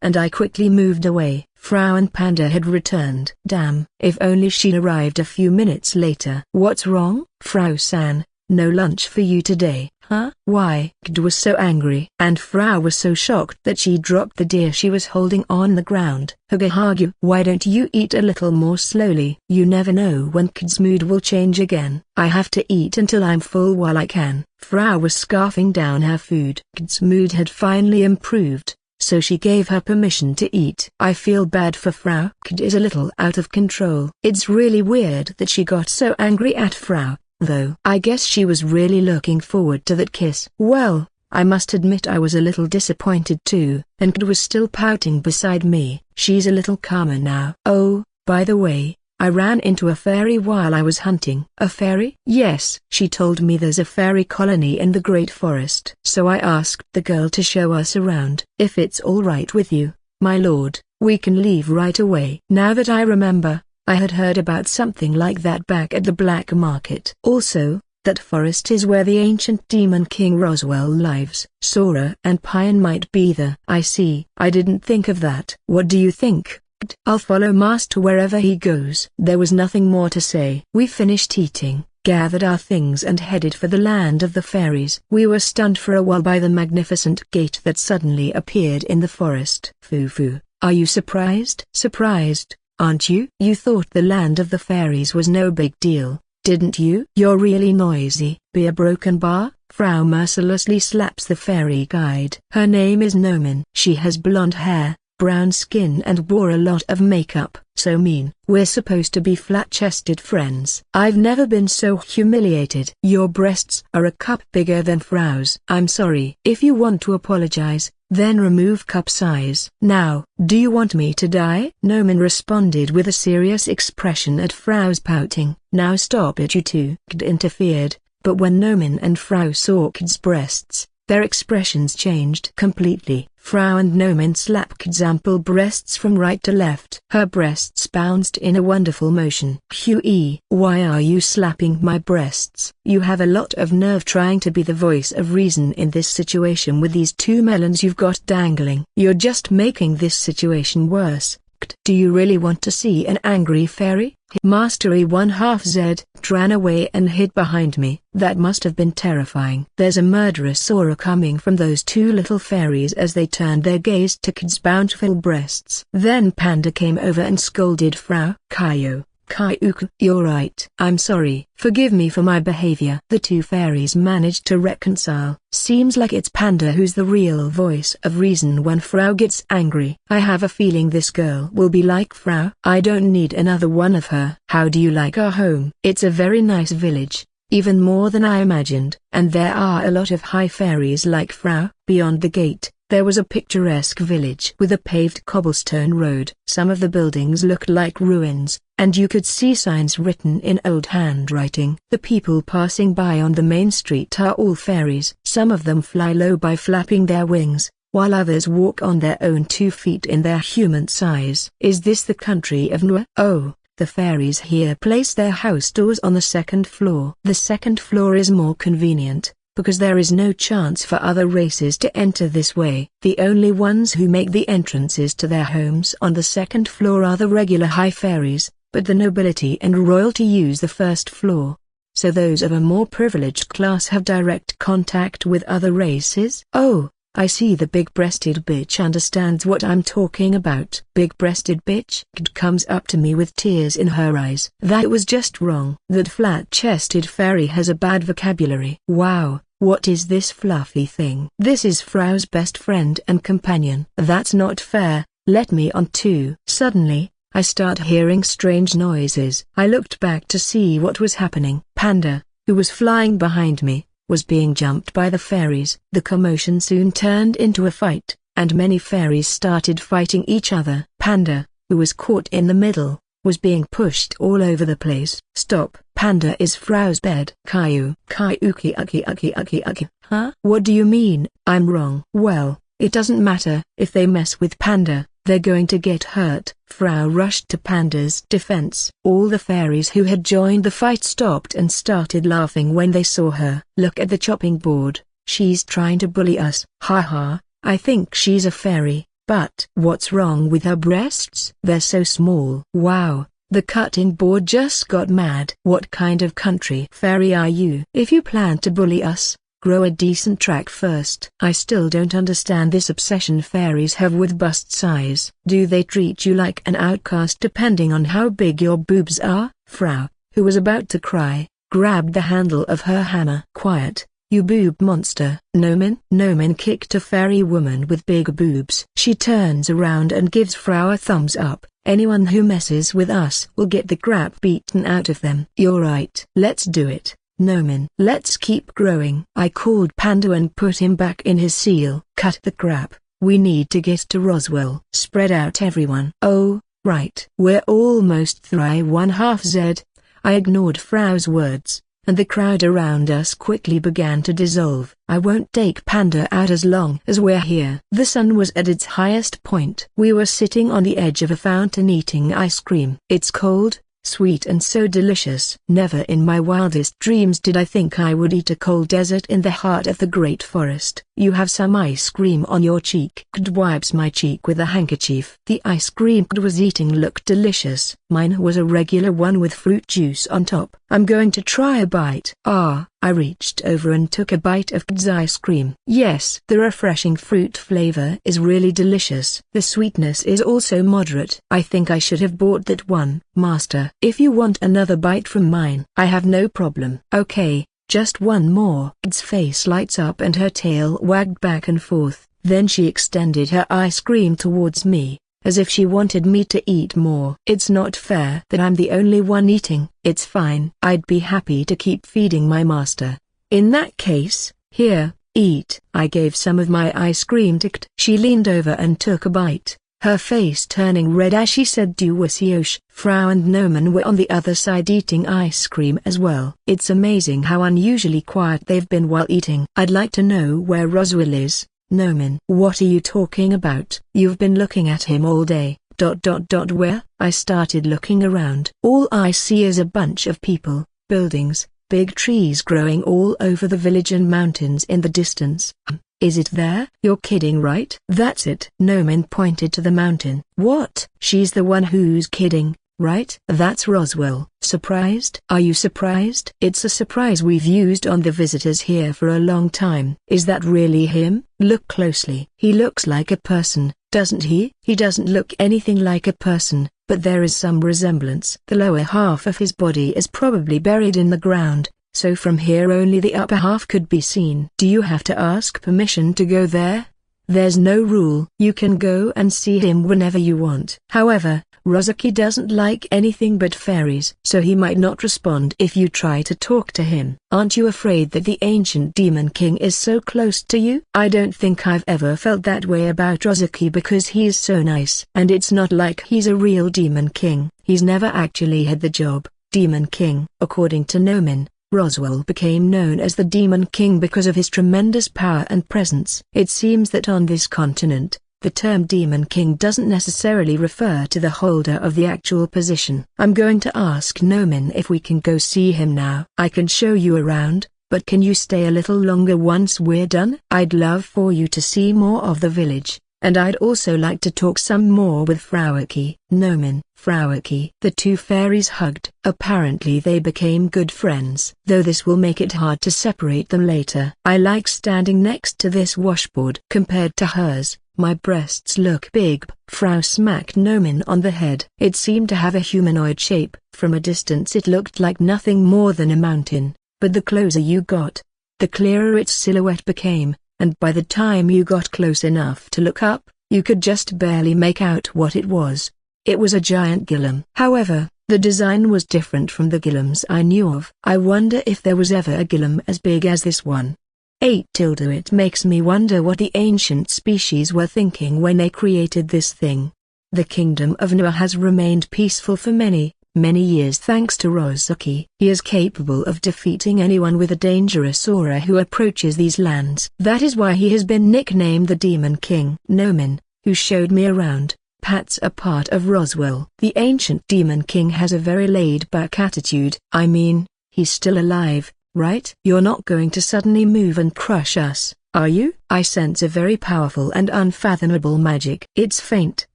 and I quickly moved away. Frau and Panda had returned. Damn, if only she'd arrived a few minutes later. What's wrong? Frau-san, no lunch for you today. Huh? Why? Kt was so angry. And Frau was so shocked that she dropped the deer she was holding on the ground. Hagu, why don't you eat a little more slowly? You never know when Kt's mood will change again. I have to eat until I'm full while I can. Frau was scarfing down her food. Kt's mood had finally improved, so she gave her permission to eat. I feel bad for Frau. Kt is a little out of control. It's really weird that she got so angry at Frau, though. I guess she was really looking forward to that kiss. Well, I must admit I was a little disappointed too, and Kt was still pouting beside me. She's a little calmer now. Oh, by the way, I ran into a fairy while I was hunting. A fairy? Yes. She told me there's a fairy colony in the Great Forest. So I asked the girl to show us around. If it's all right with you, my lord, we can leave right away. Now that I remember, I had heard about something like that back at the black market. Also, that forest is where the ancient demon King Roswell lives. Sora and Pine might be there. I see. I didn't think of that. What do you think? I'll follow Master wherever he goes. There was nothing more to say. We finished eating, gathered our things and headed for the land of the fairies. We were stunned for a while by the magnificent gate that suddenly appeared in the forest. Foo-foo, are you surprised? Surprised, aren't you? You thought the land of the fairies was no big deal, didn't you? You're really noisy. Be a broken bar? Frau mercilessly slaps the fairy guide. Her name is Nomin. She has blonde hair, brown skin and wore a lot of makeup. So mean. We're supposed to be flat-chested friends. I've never been so humiliated. Your breasts are a cup bigger than Frau's. I'm sorry. If you want to apologize, then remove cup size. Now, do you want me to die? Noman responded with a serious expression at Frau's pouting. Now stop it, you two. Kd interfered, but when Noman and Frau saw Kd's breasts, their expressions changed completely. Frau and Noman slapped Kd's ample breasts from right to left. Her breasts bounced in a wonderful motion. Q.E. Why are you slapping my breasts? You have a lot of nerve trying to be the voice of reason in this situation with these two melons you've got dangling. You're just making this situation worse. Do you really want to see an angry fairy? Mastery 1/2 Z ran away and hid behind me. That must have been terrifying. There's a murderous aura coming from those two little fairies as they turned their gaze to Kid's bountiful breasts. Then Panda came over and scolded Frau. Kaio, Kaiuku, you're right. I'm sorry. Forgive me for my behavior. The two fairies managed to reconcile. Seems like it's Panda who's the real voice of reason when Frau gets angry. I have a feeling this girl will be like Frau. I don't need another one of her. How do you like our home? It's a very nice village, even more than I imagined. And there are a lot of high fairies like Frau. Beyond the gate, there was a picturesque village with a paved cobblestone road. Some of the buildings looked like ruins, and you could see signs written in old handwriting. The people passing by on the main street are all fairies. Some of them fly low by flapping their wings, while others walk on their own 2 feet in their human size. Is this the country of Nua? Oh, the fairies here place their house doors on the 2nd floor. The 2nd floor is more convenient, because there is no chance for other races to enter this way. The only ones who make the entrances to their homes on the 2nd floor are the regular high fairies, but the nobility and royalty use the 1st floor. So those of a more privileged class have direct contact with other races. Oh, I see, the big-breasted bitch understands what I'm talking about. Big-breasted bitch comes up to me with tears in her eyes. That was just wrong. That flat-chested fairy has a bad vocabulary. Wow, what is this fluffy thing? This is Frau's best friend and companion. That's not fair. Let me on too. Suddenly, I start hearing strange noises. I looked back to see what was happening. Panda, who was flying behind me, was being jumped by the fairies. The commotion soon turned into a fight, and many fairies started fighting each other. Panda, who was caught in the middle, was being pushed all over the place. Stop! Panda is Frau's bed. Kaiuki uki. Huh? What do you mean? I'm wrong. Well, it doesn't matter. If they mess with Panda, they're going to get hurt. Frau rushed to Panda's defense. All the fairies who had joined the fight stopped and started laughing when they saw her. Look at the chopping board. She's trying to bully us. Ha ha, I think she's a fairy, but what's wrong with her breasts? They're so small. Wow, the cutting board just got mad. What kind of country fairy are you? If you plan to bully us, grow a decent track first. I still don't understand this obsession fairies have with bust size. Do they treat you like an outcast depending on how big your boobs are? Frau, who was about to cry, grabbed the handle of her hammer. Quiet, you boob monster. Noman kicked a fairy woman with big boobs. She turns around and gives Frau a thumbs up. Anyone who messes with us will get the crap beaten out of them. You're right. Let's do it. Noman, let's keep growing. I called Panda and put him back in his seal. Cut the crap. We need to get to Roswell. Spread out everyone. Oh, right. We're almost through 1/2 Z. I ignored Frau's words, and the crowd around us quickly began to dissolve. I won't take Panda out as long as we're here. The sun was at its highest point. We were sitting on the edge of a fountain eating ice cream. It's cold, sweet and so delicious. Never in my wildest dreams did I think I would eat a cold desert in the heart of the great forest. You have some ice cream on your cheek. Kd wipes my cheek with a handkerchief. The ice cream Kd was eating looked delicious. Mine was a regular one with fruit juice on top. I'm going to try a bite. I reached over and took a bite of Kd's ice cream. Yes, the refreshing fruit flavor is really delicious. The sweetness is also moderate. I think I should have bought that one. Master, if you want another bite from mine, I have no problem. Okay, just one more. Kd's face lights up and her tail wagged back and forth. Then she extended her ice cream towards me, as if she wanted me to eat more. It's not fair that I'm the only one eating. It's fine. I'd be happy to keep feeding my master. In that case, here, eat. I gave some of my ice cream to Kt. She leaned over and took a bite, her face turning red as she said Duwasiosh. Frau and Noman were on the other side eating ice cream as well. It's amazing how unusually quiet they've been while eating. I'd like to know where Roswell is. Noman. What are you talking about? You've been looking at him all day. Where? I started looking around. All I see is a bunch of people, buildings, big trees growing all over the village and mountains in the distance. Is it there? You're kidding, right? That's it. Noman pointed to the mountain. What? She's the one who's kidding, right? That's Roswell. Surprised? Are you surprised? It's a surprise. We've used on the visitors here for a long time. Is that really him? Look closely. He looks like a person, doesn't he? He doesn't look anything like a person, but there is some resemblance. The lower half of his body is probably buried in the ground, so from here only the upper half could be seen. Do you have to ask permission to go there? There's no rule. You can go and see him whenever you want. However, Rozuki doesn't like anything but fairies, so he might not respond if you try to talk to him. Aren't you afraid that the ancient demon king is so close to you? I don't think I've ever felt that way about Rozuki because he's so nice. And it's not like he's a real demon king. He's never actually had the job, demon king. According to Noman, Roswell became known as the Demon King because of his tremendous power and presence. It seems that on this continent, the term Demon King doesn't necessarily refer to the holder of the actual position. I'm going to ask Noman if we can go see him now. I can show you around, but can you stay a little longer once we're done? I'd love for you to see more of the village, and I'd also like to talk some more with Frauke. Noman, Frauke. The two fairies hugged. Apparently they became good friends. Though this will make it hard to separate them later. I like standing next to this washboard. Compared to hers, my breasts look big. Frau smacked Noman on the head. It seemed to have a humanoid shape. From a distance it looked like nothing more than a mountain, but the closer you got, the clearer its silhouette became, and by the time you got close enough to look up, you could just barely make out what it was. It was a giant gillam. However, the design was different from the gillams I knew of. I wonder if there was ever a gillam as big as this one. 8. It makes me wonder what the ancient species were thinking when they created this thing. The kingdom of Noah has remained peaceful for many, many years thanks to Rozuki. He is capable of defeating anyone with a dangerous aura who approaches these lands. That is why he has been nicknamed the Demon King. Noman, who showed me around, pats a part of Roswell. The ancient Demon King has a very laid-back attitude. I mean, he's still alive, right? You're not going to suddenly move and crush us, are you? I sense a very powerful and unfathomable magic. It's faint,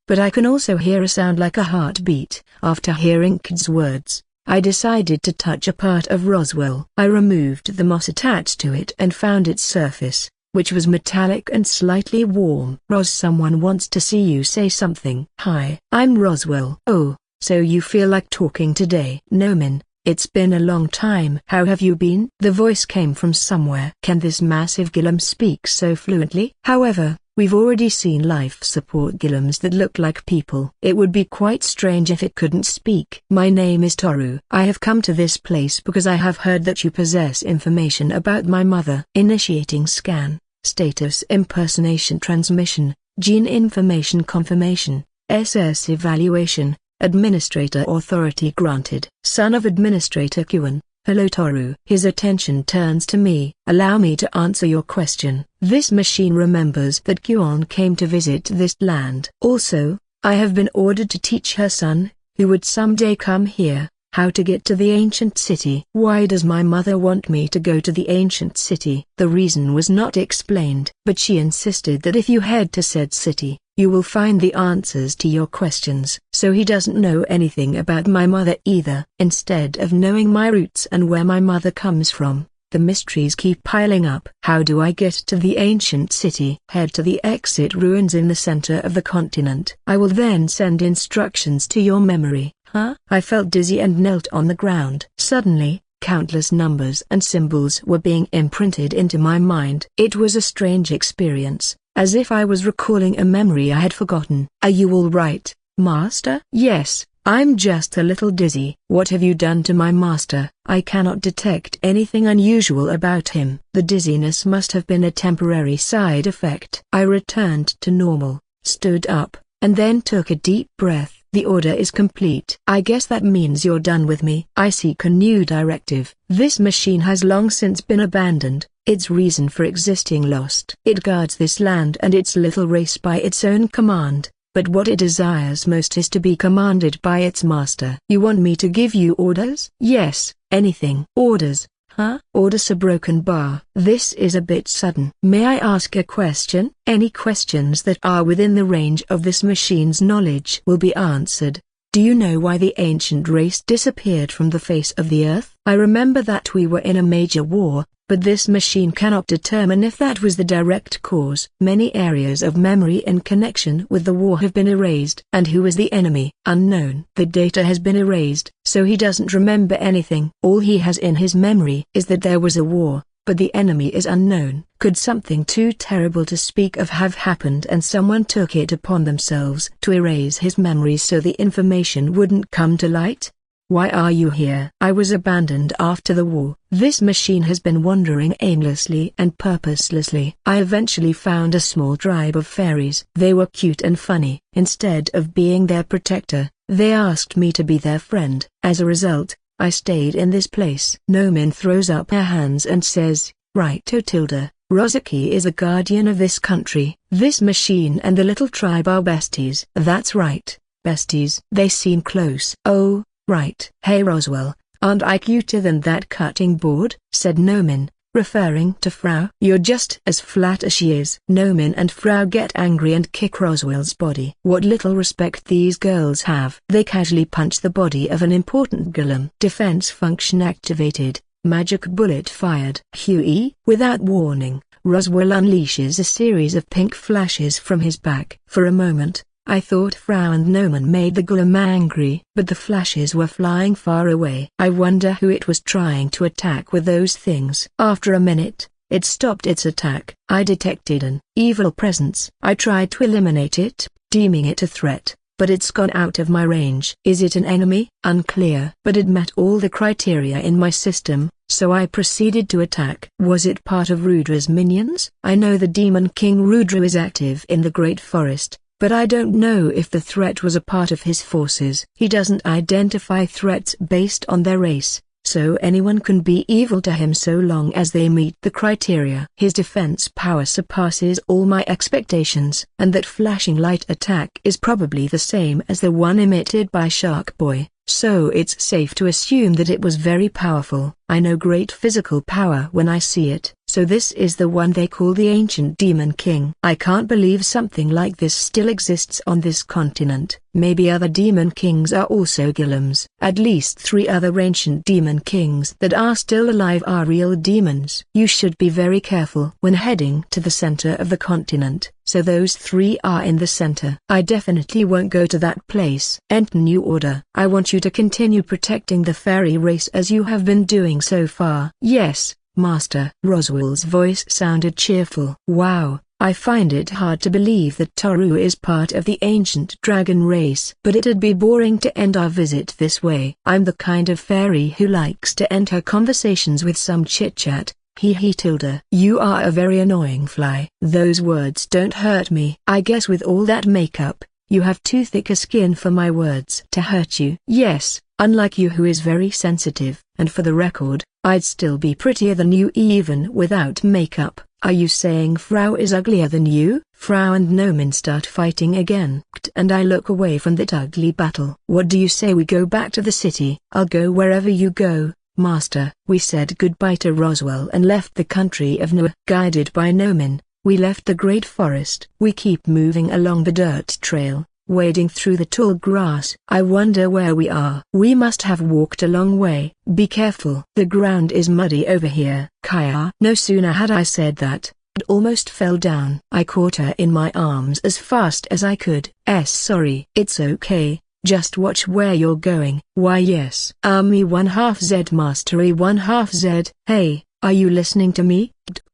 but I can also hear a sound like a heartbeat. After hearing Kd's words, I decided to touch a part of Roswell. I removed the moss attached to it and found its surface, which was metallic and slightly warm. Someone wants to see you. Say something. Hi, I'm Roswell. Oh, so you feel like talking today? Noman, it's been a long time. How have you been? The voice came from somewhere. Can this massive gillam speak so fluently? However, we've already seen life support gillams that look like people. It would be quite strange if it couldn't speak. My name is Toru. I have come to this place because I have heard that you possess information about my mother. Initiating scan. Status impersonation transmission, gene information confirmation, SS evaluation, administrator authority granted. Son of Administrator Kuan, hello Toru. His attention turns to me. Allow me to answer your question. This machine remembers that Kuan came to visit this land. Also, I have been ordered to teach her son, who would someday come here, how to get to the ancient city. Why does my mother want me to go to the ancient city? The reason was not explained, but she insisted that if you head to said city, you will find the answers to your questions. So he doesn't know anything about my mother either. Instead of knowing my roots and where my mother comes from, the mysteries keep piling up. How do I get to the ancient city? Head to the exit ruins in the center of the continent. I will then send instructions to your memory. Huh? I felt dizzy and knelt on the ground. Suddenly, countless numbers and symbols were being imprinted into my mind. It was a strange experience, as if I was recalling a memory I had forgotten. "Are you all right, master?" "Yes, I'm just a little dizzy." "What have you done to my master?" "I cannot detect anything unusual about him." The dizziness must have been a temporary side effect. I returned to normal, stood up, and then took a deep breath. "The order is complete." "I guess that means you're done with me." "I seek a new directive." "This machine has long since been abandoned, its reason for existing lost. It guards this land and its little race by its own command, but what it desires most is to be commanded by its master." "You want me to give you orders?" "Yes, anything." "Orders? Huh?" "Orders a broken bar." "This is a bit sudden." "May I ask a question?" "Any questions that are within the range of this machine's knowledge will be answered. Do you know why the ancient race disappeared from the face of the earth?" "I remember that we were in a major war, but this machine cannot determine if that was the direct cause." "Many areas of memory in connection with the war have been erased." "And who is the enemy?" "Unknown." "The data has been erased, so he doesn't remember anything. All he has in his memory is that there was a war, but the enemy is unknown." "Could something too terrible to speak of have happened and someone took it upon themselves to erase his memories so the information wouldn't come to light?" "Why are you here?" "I was abandoned after the war. This machine has been wandering aimlessly and purposelessly. I eventually found a small tribe of fairies. They were cute and funny. Instead of being their protector, they asked me to be their friend. As a result, I stayed in this place." Nomin throws up her hands and says, "Right, Tilda, Rozaki is the guardian of this country. This machine and the little tribe are besties." "That's right, besties." "They seem close." "Oh, right." "Hey Roswell, aren't I cuter than that cutting board?" said Nomin, referring to Frau. "You're just as flat as she is." Nomin and Frau get angry and kick Roswell's body. What little respect these girls have. They casually punch the body of an important golem. Defense function activated, magic bullet fired. Huey. Without warning, Roswell unleashes a series of pink flashes from his back. For a moment, I thought Frau and Noman made the golem angry, but the flashes were flying far away. I wonder who it was trying to attack with those things. After a minute, it stopped its attack. I detected an evil presence. I tried to eliminate it, deeming it a threat, but it's gone out of my range. Is it an enemy? Unclear. But it met all the criteria in my system, so I proceeded to attack. Was it part of Rudra's minions? I know the Demon King Rudra is active in the Great Forest, but I don't know if the threat was a part of his forces. He doesn't identify threats based on their race, so anyone can be evil to him so long as they meet the criteria. His defense power surpasses all my expectations, and that flashing light attack is probably the same as the one emitted by Shark Boy, so it's safe to assume that it was very powerful. I know great physical power when I see it, so this is the one they call the Ancient Demon King. I can't believe something like this still exists on this continent. Maybe other demon kings are also golems. At least 3 other ancient demon kings that are still alive are real demons. You should be very careful when heading to the center of the continent, so those 3 are in the center. I definitely won't go to that place. Enter new order. I want you to continue protecting the fairy race as you have been doing so far. Yes, Master. Roswell's voice sounded cheerful. Wow, I find it hard to believe that Toru is part of the ancient dragon race. But it'd be boring to end our visit this way. I'm the kind of fairy who likes to end her conversations with some chit-chat. Hee Tilda. You are a very annoying fly. Those words don't hurt me. I guess with all that makeup, you have too thick a skin for my words to hurt you. Yes, unlike you who is very sensitive. And for the record, I'd still be prettier than you even without makeup. Are you saying Frau is uglier than you? Frau and Nomin start fighting again. And I look away from that ugly battle. What do you say we go back to the city? I'll go wherever you go, Master. We said goodbye to Roswell and left the country of Noah. Guided by Nomin, we left the great forest. We keep moving along the dirt trail, wading through the tall grass. I wonder where we are. We must have walked a long way. Be careful. The ground is muddy over here. Kaya. No sooner had I said that, it almost fell down. I caught her in my arms as fast as I could. Sorry. It's okay. Just watch where you're going. Why yes. Army 1/2 Z Mastery 1/2 Z. Hey, are you listening to me?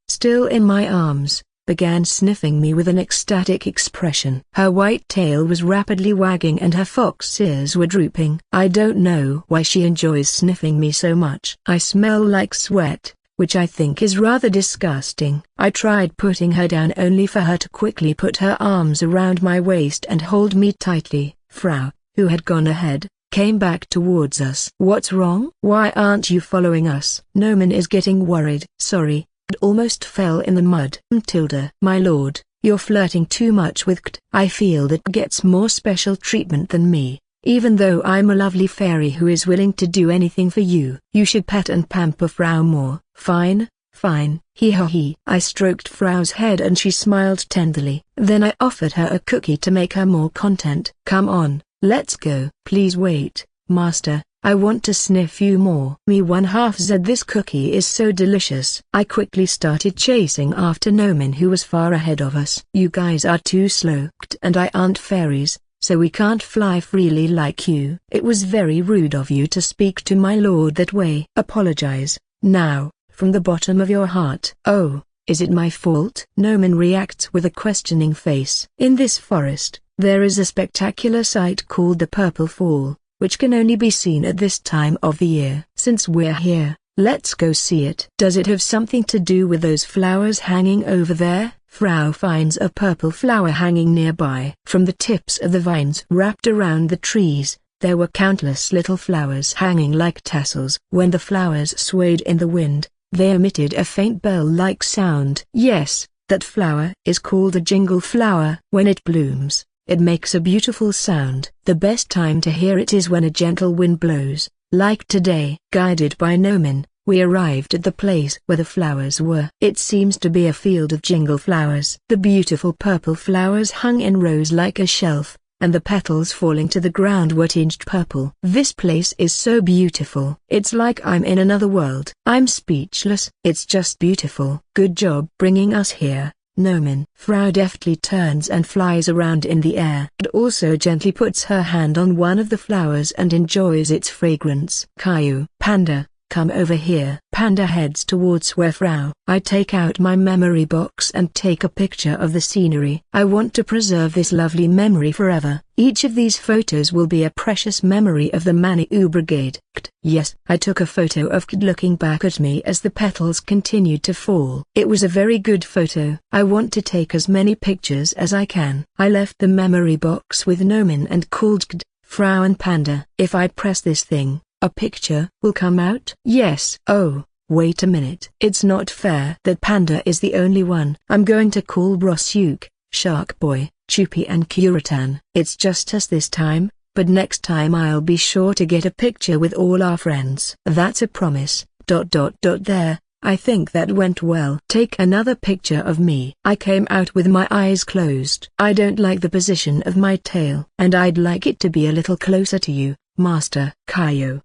Still in my arms, began sniffing me with an ecstatic expression. Her white tail was rapidly wagging and her fox ears were drooping. I don't know why she enjoys sniffing me so much. I smell like sweat, which I think is rather disgusting. I tried putting her down only for her to quickly put her arms around my waist and hold me tightly. Frau, who had gone ahead, came back towards us. "What's wrong? Why aren't you following us?" Noman is getting worried. "Sorry, it almost fell in the mud." Tilda. "My lord, you're flirting too much with Kt. I feel that gets more special treatment than me, even though I'm a lovely fairy who is willing to do anything for you. You should pet and pamper Frau more." "Fine, fine." He. I stroked Frau's head and she smiled tenderly. Then I offered her a cookie to make her more content. "Come on, let's go." "Please wait, master, I want to sniff you more." Me 1/2 Z. This cookie is so delicious. I quickly started chasing after Noman, who was far ahead of us. "You guys are too slow. Kt and I aren't fairies, so we can't fly freely like you." "It was very rude of you to speak to my lord that way." "Apologize, now, from the bottom of your heart." "Oh, is it my fault?" Noman reacts with a questioning face. "In this forest, there is a spectacular sight called the Purple Fall, which can only be seen at this time of the year. Since we're here, let's go see it." "Does it have something to do with those flowers hanging over there?" Frau finds a purple flower hanging nearby. From the tips of the vines wrapped around the trees, there were countless little flowers hanging like tassels. When the flowers swayed in the wind, they emitted a faint bell-like sound. "Yes, that flower is called a jingle flower. When it blooms, it makes a beautiful sound. The best time to hear it is when a gentle wind blows, like today." Guided by Noman, we arrived at the place where the flowers were. It seems to be a field of jingle flowers. The beautiful purple flowers hung in rows like a shelf, and the petals falling to the ground were tinged purple. "This place is so beautiful. It's like I'm in another world. I'm speechless. It's just beautiful. Good job bringing us here, Noman." Frau deftly turns and flies around in the air, and also gently puts her hand on one of the flowers and enjoys its fragrance. "Caillou." "Panda, come over here." Panda heads towards where Frau. I take out my memory box and take a picture of the scenery. I want to preserve this lovely memory forever. Each of these photos will be a precious memory of the Maniou Brigade. Yes, I took a photo of Kd looking back at me as the petals continued to fall. It was a very good photo. I want to take as many pictures as I can. I left the memory box with Noman and called Kd, Frau and Panda. "If I press this thing, a picture will come out?" "Yes." "Oh, wait a minute. It's not fair that Panda is the only one." "I'm going to call Brosyuk, Shark Boy, Chupi and Kuratan." "It's just us this time, but next time I'll be sure to get a picture with all our friends." "That's a promise." There, I think that went well. "Take another picture of me." I came out with my eyes closed. "I don't like the position of my tail. And I'd like it to be a little closer to you, Master." "Caillou.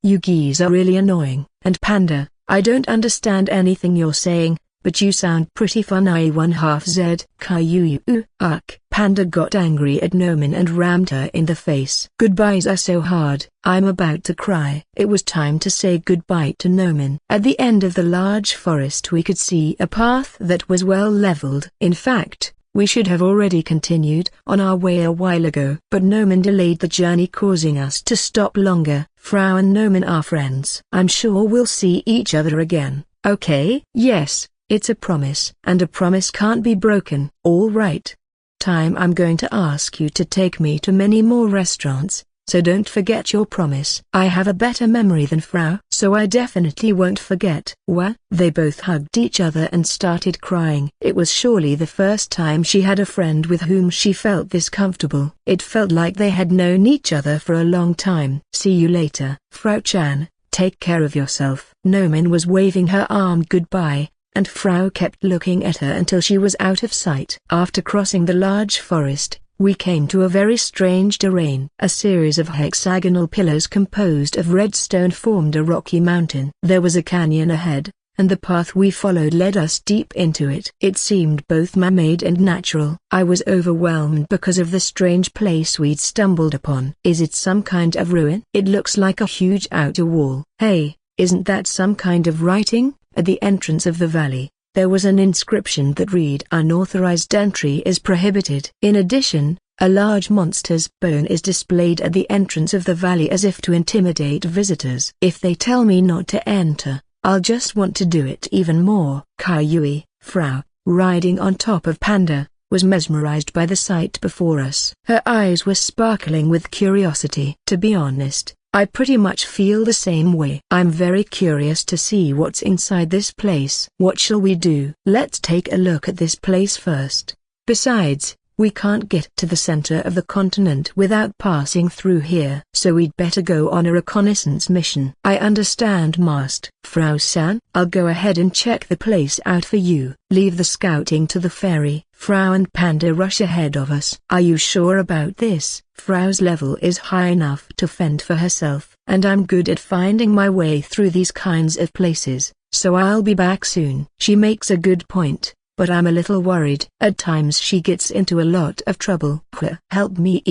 You geese are really annoying." "And Panda, I don't understand anything you're saying, but you sound pretty funny." 1/2 Z. "Caillou. Panda got angry at Noman and rammed her in the face. Goodbyes are so hard. I'm about to cry. It was time to say goodbye to Noman. At the end of the large forest we could see a path that was well leveled. In fact, we should have already continued on our way a while ago. But Noman delayed the journey, causing us to stop longer. Frau and Noman are friends. "I'm sure we'll see each other again, okay?" "Yes, it's a promise. And a promise can't be broken." "All right. I'm going to ask you to take me to many more restaurants, so don't forget your promise." "I have a better memory than Frau, so I definitely won't forget." They both hugged each other and started crying. It was surely the first time she had a friend with whom she felt this comfortable. It felt like they had known each other for a long time. "See you later, Frau-chan, take care of yourself." Noman was waving her arm goodbye, and Frau kept looking at her until she was out of sight. After crossing the large forest, we came to a very strange terrain. A series of hexagonal pillars composed of red stone formed a rocky mountain. There was a canyon ahead, and the path we followed led us deep into it. It seemed both man-made and natural. I was overwhelmed because of the strange place we'd stumbled upon. "Is it some kind of ruin? It looks like a huge outer wall." "Hey, isn't that some kind of writing?" At the entrance of the valley, There was an inscription that read, "Unauthorized entry is prohibited." In addition, a large monster's bone is displayed at the entrance of the valley as if to intimidate visitors. If they tell me not to enter, I'll just want to do it even more. Kaiyue, Frau, riding on top of Panda, was mesmerized by the sight before us. Her eyes were sparkling with curiosity. To be honest, I pretty much feel the same way. I'm very curious to see what's inside this place. What shall we do? Let's take a look at this place first. Besides, we can't get to the center of the continent without passing through here. So we'd better go on a reconnaissance mission. I understand, Master. Frau-san, I'll go ahead and check the place out for you. Leave the scouting to the ferry. Frau and Panda rush ahead of us. Are you sure about this? Frau's level is high enough to fend for herself, and I'm good at finding my way through these kinds of places, so I'll be back soon. She makes a good point, but I'm a little worried. At times she gets into a lot of trouble. Help me.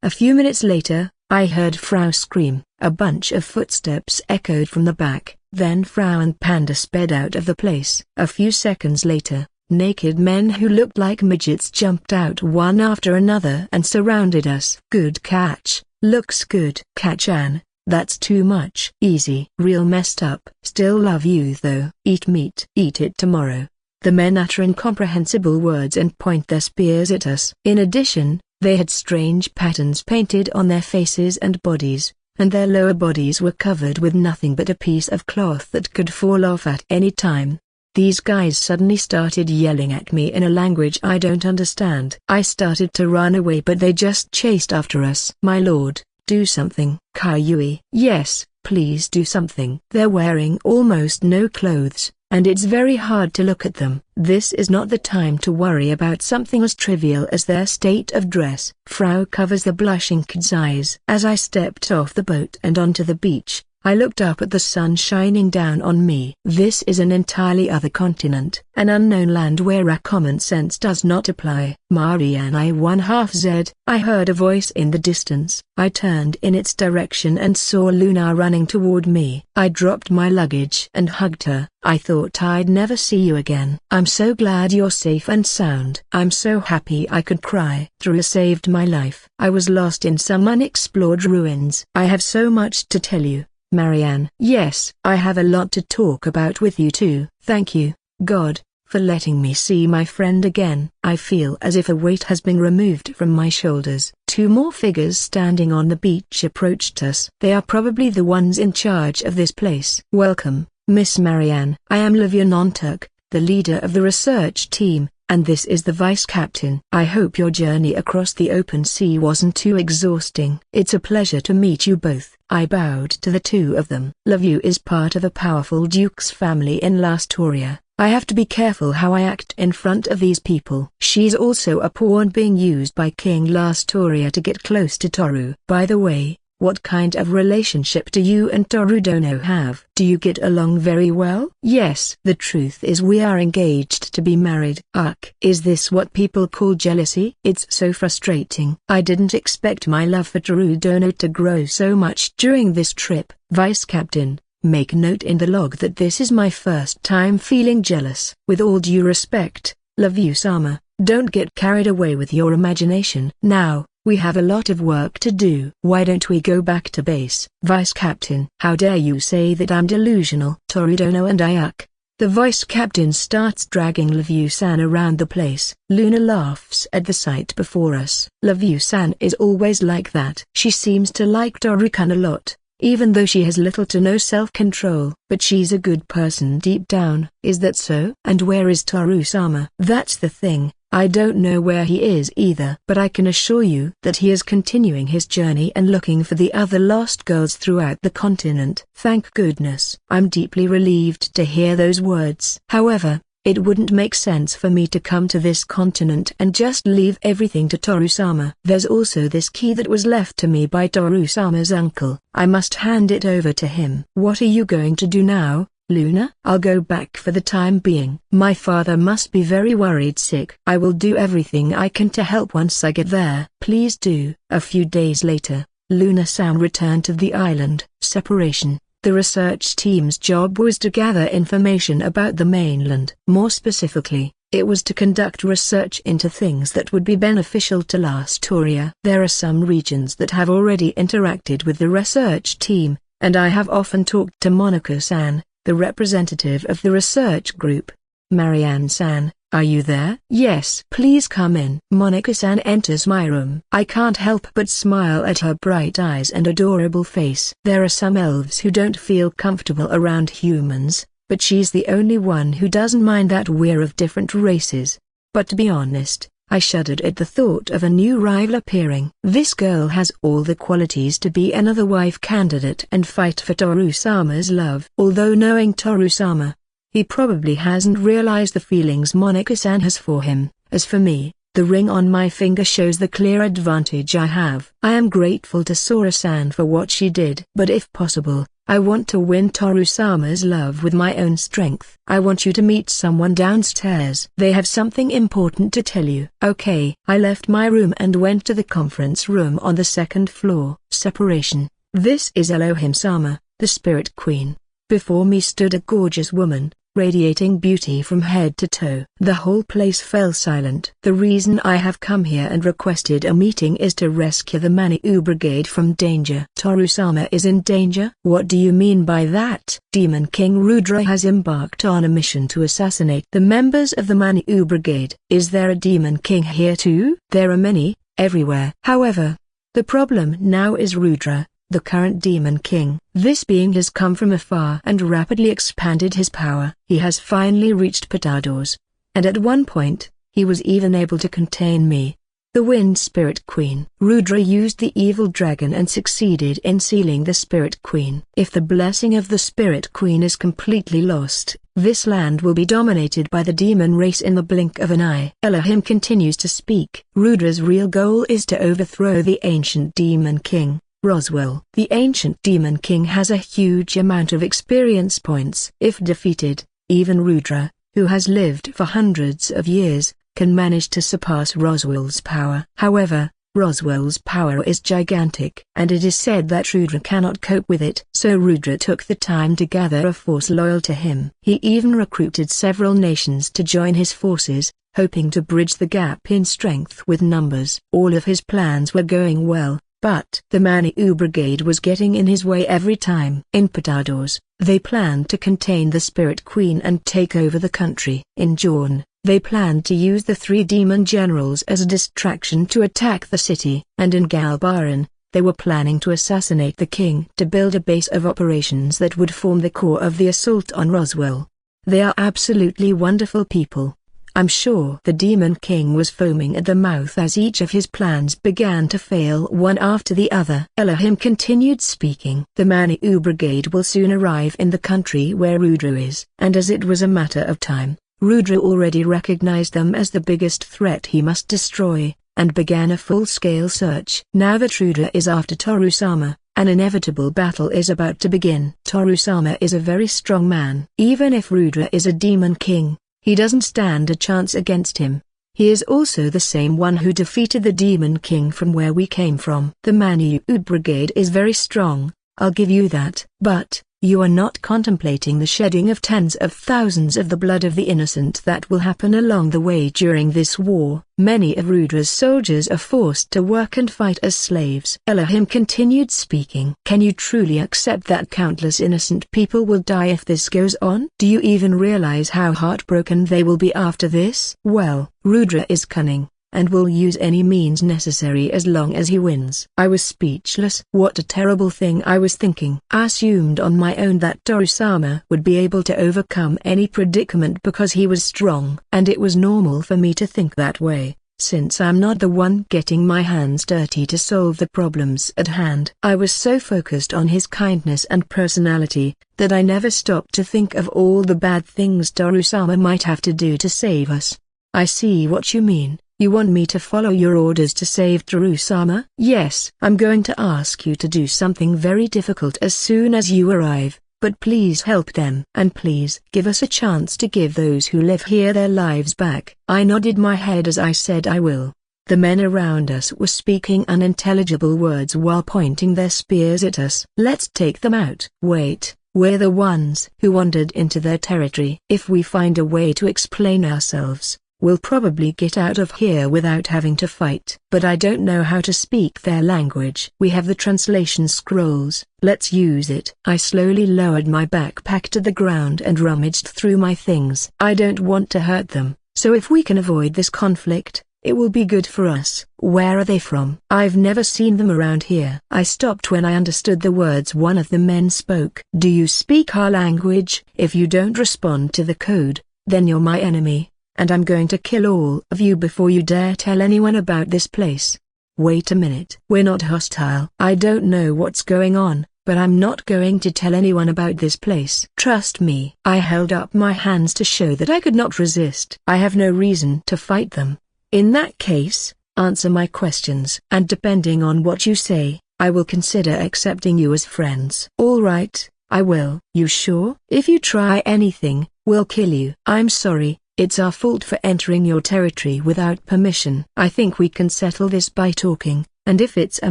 A few minutes later, I heard Frau scream. A bunch of footsteps echoed from the back, then Frau and Panda sped out of the place. A few seconds later, naked men who looked like midgets jumped out one after another and surrounded us. Good catch, looks good. Catch-an. That's too much. Easy. Real messed up. Still love you though. Eat meat. Eat it tomorrow. The men utter incomprehensible words and point their spears at us. In addition, they had strange patterns painted on their faces and bodies, and their lower bodies were covered with nothing but a piece of cloth that could fall off at any time. These guys suddenly started yelling at me in a language I don't understand. I started to run away but they just chased after us. My lord, do something. Kaiyue. Yes, please do something. They're wearing almost no clothes, and it's very hard to look at them. This is not the time to worry about something as trivial as their state of dress. Frau covers the blushing kid's eyes. As I stepped off the boat and onto the beach, I looked up at the sun shining down on me. This is an entirely other continent, an unknown land where our common sense does not apply. Marianne I1/2Z. I heard a voice in the distance. I turned in its direction and saw Luna running toward me. I dropped my luggage and hugged her. I thought I'd never see you again. I'm so glad you're safe and sound. I'm so happy I could cry. Toru saved my life. I was lost in some unexplored ruins. I have so much to tell you, Marianne. Yes, I have a lot to talk about with you too. Thank you, God, for letting me see my friend again. I feel as if a weight has been removed from my shoulders. Two more figures standing on the beach approached us. They are probably the ones in charge of this place. Welcome, Miss Marianne. I am Levianontuk, the leader of the research team, and this is the vice captain. I hope your journey across the open sea wasn't too exhausting. It's a pleasure to meet you both. I bowed to the two of them. Lavu is part of a powerful duke's family in Lastoria. I have to be careful how I act in front of these people. She's also a pawn being used by King Lastoria to get close to Toru. By the way, what kind of relationship do you and Toru Dono have? Do you get along very well? Yes. The truth is we are engaged to be married. Ugh. Is this what people call jealousy? It's so frustrating. I didn't expect my love for Toru Dono to grow so much during this trip. Vice Captain, make note in the log that this is my first time feeling jealous. With all due respect, Lavu-sama, don't get carried away with your imagination. Now, we have a lot of work to do. Why don't we go back to base? Vice Captain, how dare you say that I'm delusional? Toru Dono and Ayuk. The Vice Captain starts dragging Lavu-san around the place. Luna laughs at the sight before us. Lavu-san is always like that. She seems to like Toru-kun a lot, even though she has little to no self-control. But she's a good person deep down. Is that so? And where is Toru-sama? That's the thing. I don't know where he is either. But I can assure you that he is continuing his journey and looking for the other lost girls throughout the continent. Thank goodness. I'm deeply relieved to hear those words. However, it wouldn't make sense for me to come to this continent and just leave everything to Toru-sama. There's also this key that was left to me by Toru-sama's uncle. I must hand it over to him. What are you going to do now, Luna? I'll go back for the time being. My father must be very worried sick. I will do everything I can to help once I get there. Please do. A few days later, Luna-san returned to the island. Separation. The research team's job was to gather information about the mainland. More specifically, it was to conduct research into things that would be beneficial to Lastoria. There are some regions that have already interacted with the research team, and I have often talked to Monaco-san, the representative of the research group. Marianne-san, are you there? Yes. Please come in. Monaco-san enters my room. I can't help but smile at her bright eyes and adorable face. There are some elves who don't feel comfortable around humans, but she's the only one who doesn't mind that we're of different races. But to be honest, I shuddered at the thought of a new rival appearing. This girl has all the qualities to be another wife candidate and fight for Toru-sama's love. Although knowing Toru-sama, he probably hasn't realized the feelings Monaco-san has for him. As for me, the ring on my finger shows the clear advantage I have. I am grateful to Sora-san for what she did. But if possible, I want to win Toru-sama's love with my own strength. I want you to meet someone downstairs. They have something important to tell you. Okay. I left my room and went to the conference room on the second floor. Separation. This is Elohim-sama, the Spirit Queen. Before me stood a gorgeous woman, radiating beauty from head to toe. The whole place fell silent. The reason I have come here and requested a meeting is to rescue the Maniu Brigade from danger. Toru-sama is in danger? What do you mean by that? Demon King Rudra has embarked on a mission to assassinate the members of the Maniu Brigade. Is there a Demon King here too? There are many, everywhere. However, the problem now is Rudra, the current Demon King. This being has come from afar and rapidly expanded his power. He has finally reached Patados, and at one point, he was even able to contain me, the Wind Spirit Queen. Rudra used the evil dragon and succeeded in sealing the Spirit Queen. If the blessing of the Spirit Queen is completely lost, this land will be dominated by the demon race in the blink of an eye. Elohim continues to speak. Rudra's real goal is to overthrow the ancient Demon King, Roswell. The ancient Demon King has a huge amount of experience points. If defeated, even Rudra, who has lived for hundreds of years, can manage to surpass Roswell's power. However, Roswell's power is gigantic, and it is said that Rudra cannot cope with it. So Rudra took the time to gather a force loyal to him. He even recruited several nations to join his forces, hoping to bridge the gap in strength with numbers. All of his plans were going well, but the Maniu Brigade was getting in his way every time. In Patados, they planned to contain the Spirit Queen and take over the country. In Jorn, they planned to use the 3 demon generals as a distraction to attack the city. And in Galbaran, they were planning to assassinate the king to build a base of operations that would form the core of the assault on Roswell. They are absolutely wonderful people. I'm sure the Demon King was foaming at the mouth as each of his plans began to fail one after the other. Elohim continued speaking. The Maniu Brigade will soon arrive in the country where Rudra is. And as it was a matter of time, Rudra already recognized them as the biggest threat he must destroy, and began a full-scale search. Now that Rudra is after Toru-sama, an inevitable battle is about to begin. Toru-sama is a very strong man. Even if Rudra is a Demon King, he doesn't stand a chance against him. He is also the same one who defeated the Demon King from where we came from. The Maniu Brigade is very strong, I'll give you that. But, you are not contemplating the shedding of tens of thousands of the blood of the innocent that will happen along the way during this war. Many of Rudra's soldiers are forced to work and fight as slaves. Elohim continued speaking. Can you truly accept that countless innocent people will die if this goes on? Do you even realize how heartbroken they will be after this? Well, Rudra is cunning, and will use any means necessary as long as he wins. I was speechless. What a terrible thing I was thinking. I assumed on my own that Toru-sama would be able to overcome any predicament because he was strong. And it was normal for me to think that way, since I'm not the one getting my hands dirty to solve the problems at hand. I was so focused on his kindness and personality, that I never stopped to think of all the bad things Toru-sama might have to do to save us. I see what you mean. You want me to follow your orders to save Toru-sama? Yes. I'm going to ask you to do something very difficult as soon as you arrive, but please help them. And please give us a chance to give those who live here their lives back. I nodded my head as I said I will. The men around us were speaking unintelligible words while pointing their spears at us. Let's take them out. Wait, we're the ones who wandered into their territory. If we find a way to explain ourselves, we'll probably get out of here without having to fight. But I don't know how to speak their language. We have the translation scrolls, let's use it. I slowly lowered my backpack to the ground and rummaged through my things. I don't want to hurt them, so if we can avoid this conflict, it will be good for us. Where are they from? I've never seen them around here. I stopped when I understood the words one of the men spoke. Do you speak our language? If you don't respond to the code, then you're my enemy, and I'm going to kill all of you before you dare tell anyone about this place. Wait a minute. We're not hostile. I don't know what's going on, but I'm not going to tell anyone about this place. Trust me. I held up my hands to show that I could not resist. I have no reason to fight them. In that case, answer my questions. And depending on what you say, I will consider accepting you as friends. All right, I will. You sure? If you try anything, we'll kill you. I'm sorry. It's our fault for entering your territory without permission. I think we can settle this by talking, and if it's a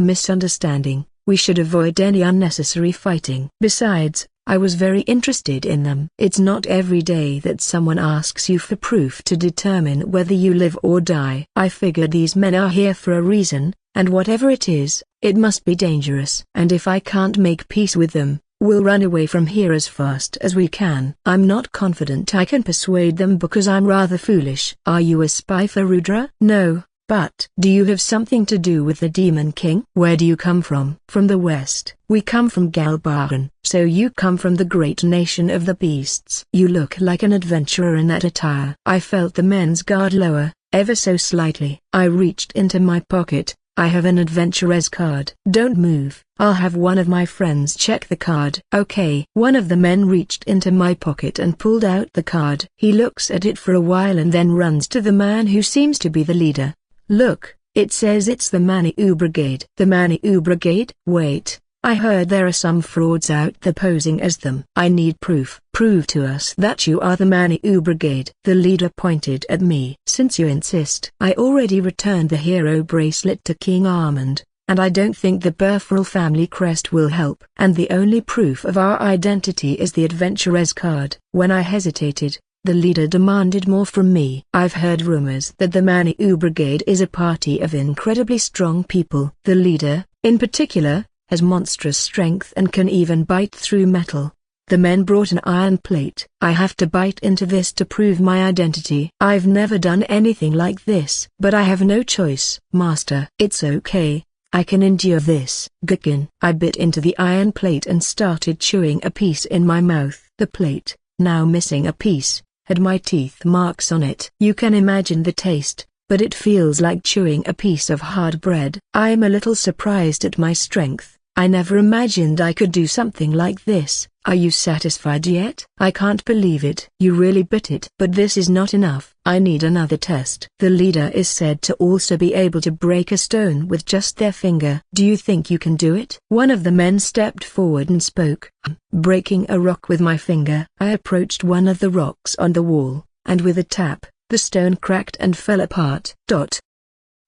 misunderstanding, we should avoid any unnecessary fighting. Besides, I was very interested in them. It's not every day that someone asks you for proof to determine whether you live or die. I figured these men are here for a reason, and whatever it is, it must be dangerous. And if I can't make peace with them, we'll run away from here as fast as we can. I'm not confident I can persuade them because I'm rather foolish. Are you a spy for Rudra? No, but do you have something to do with the Demon King? Where do you come from? From the west. We come from Galbaran. So you come from the great nation of the beasts. You look like an adventurer in that attire. I felt the men's guard lower, ever so slightly. I reached into my pocket. I have an adventurer's card. Don't move. I'll have one of my friends check the card. Okay. One of the men reached into my pocket and pulled out the card. He looks at it for a while and then runs to the man who seems to be the leader. Look, it says it's the Mani'u Brigade. The Mani'u Brigade? Wait. I heard there are some frauds out there posing as them. I need proof. Prove to us that you are the Mani'u Brigade. The leader pointed at me. Since you insist. I already returned the hero bracelet to King Armand, and I don't think the Burfrel family crest will help. And the only proof of our identity is the adventurer's card. When I hesitated, the leader demanded more from me. I've heard rumors that the Mani'u Brigade is a party of incredibly strong people. The leader, in particular, has monstrous strength and can even bite through metal. The men brought an iron plate. I have to bite into this to prove my identity. I've never done anything like this. But I have no choice, Master. It's okay. I can endure this. Gherkin. I bit into the iron plate and started chewing a piece in my mouth. The plate, now missing a piece, had my teeth marks on it. You can imagine the taste, but it feels like chewing a piece of hard bread. I'm a little surprised at my strength. I never imagined I could do something like this. Are you satisfied yet? I can't believe it. You really bit it. But this is not enough. I need another test. The leader is said to also be able to break a stone with just their finger. Do you think you can do it? One of the men stepped forward and spoke. Breaking a rock with my finger. I approached one of the rocks on the wall, and with a tap, the stone cracked and fell apart.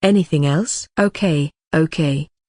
Anything else? Okay.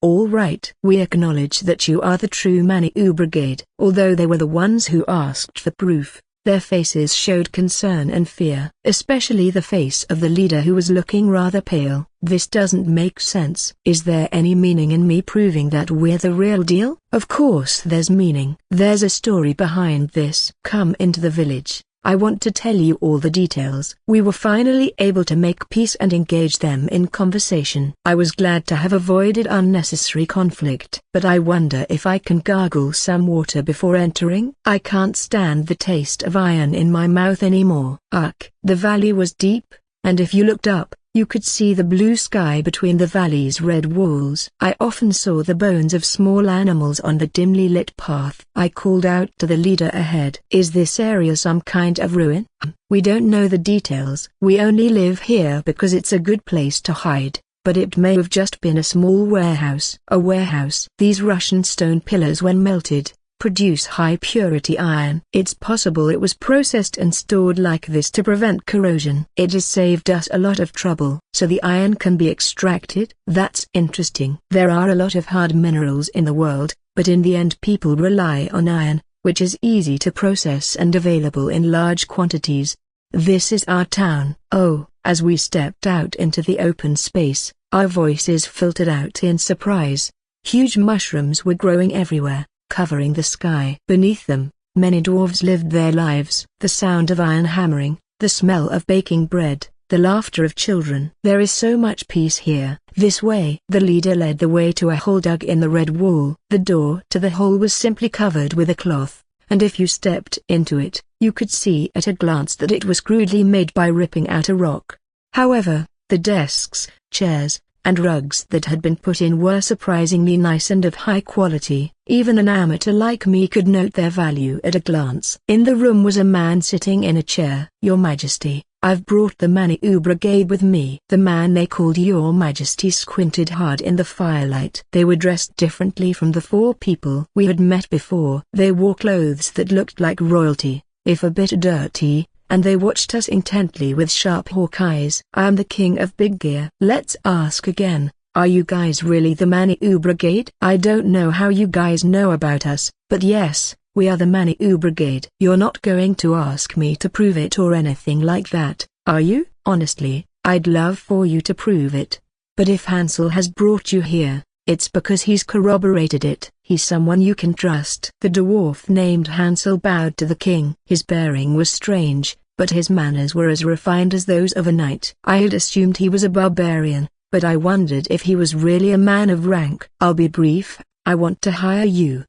All right. We acknowledge that you are the true Mani'u Brigade. Although they were the ones who asked for proof, their faces showed concern and fear, especially the face of the leader who was looking rather pale. This doesn't make sense. Is there any meaning in me proving that we're the real deal? Of course there's meaning. There's a story behind this. Come into the village. I want to tell you all the details. We were finally able to make peace and engage them in conversation. I was glad to have avoided unnecessary conflict. But I wonder if I can gargle some water before entering? I can't stand the taste of iron in my mouth anymore. Ugh. The valley was deep, and if you looked up, you could see the blue sky between the valley's red walls. I often saw the bones of small animals on the dimly lit path. I called out to the leader ahead. Is this area some kind of ruin? We don't know the details. We only live here because it's a good place to hide, but it may have just been a small warehouse. A warehouse. These Russian stone pillars when melted, produce high-purity iron. It's possible it was processed and stored like this to prevent corrosion. It has saved us a lot of trouble. So the iron can be extracted? That's interesting. There are a lot of hard minerals in the world, but in the end people rely on iron, which is easy to process and available in large quantities. This is our town. Oh, as we stepped out into the open space, our voices filtered out in surprise. Huge mushrooms were growing everywhere, covering the sky. Beneath them, many dwarves lived their lives. The sound of iron hammering, the smell of baking bread, the laughter of children. There is so much peace here. This way. The leader led the way to a hole dug in the red wall. The door to the hole was simply covered with a cloth, and if you stepped into it, you could see at a glance that it was crudely made by ripping out a rock. However, the desks, chairs, and rugs that had been put in were surprisingly nice and of high quality. Even an amateur like me could note their value at a glance. In the room was a man sitting in a chair. "Your Majesty, I've brought the Maniou Brigade with me." The man they called Your Majesty squinted hard in the firelight. They were dressed differently from the 4 people we had met before. They wore clothes that looked like royalty, if a bit dirty, and they watched us intently with sharp hawk eyes. "I am the King of Big Gear." "Let's ask again, are you guys really the Maniou Brigade?" "I don't know how you guys know about us, but yes, we are the Maniou Brigade." "You're not going to ask me to prove it or anything like that, are you?" "Honestly, I'd love for you to prove it. But if Hansel has brought you here, it's because he's corroborated it. He's someone you can trust." The dwarf named Hansel bowed to the king. His bearing was strange, but his manners were as refined as those of a knight. I had assumed he was a barbarian, but I wondered if he was really a man of rank. "I'll be brief. I want to hire you.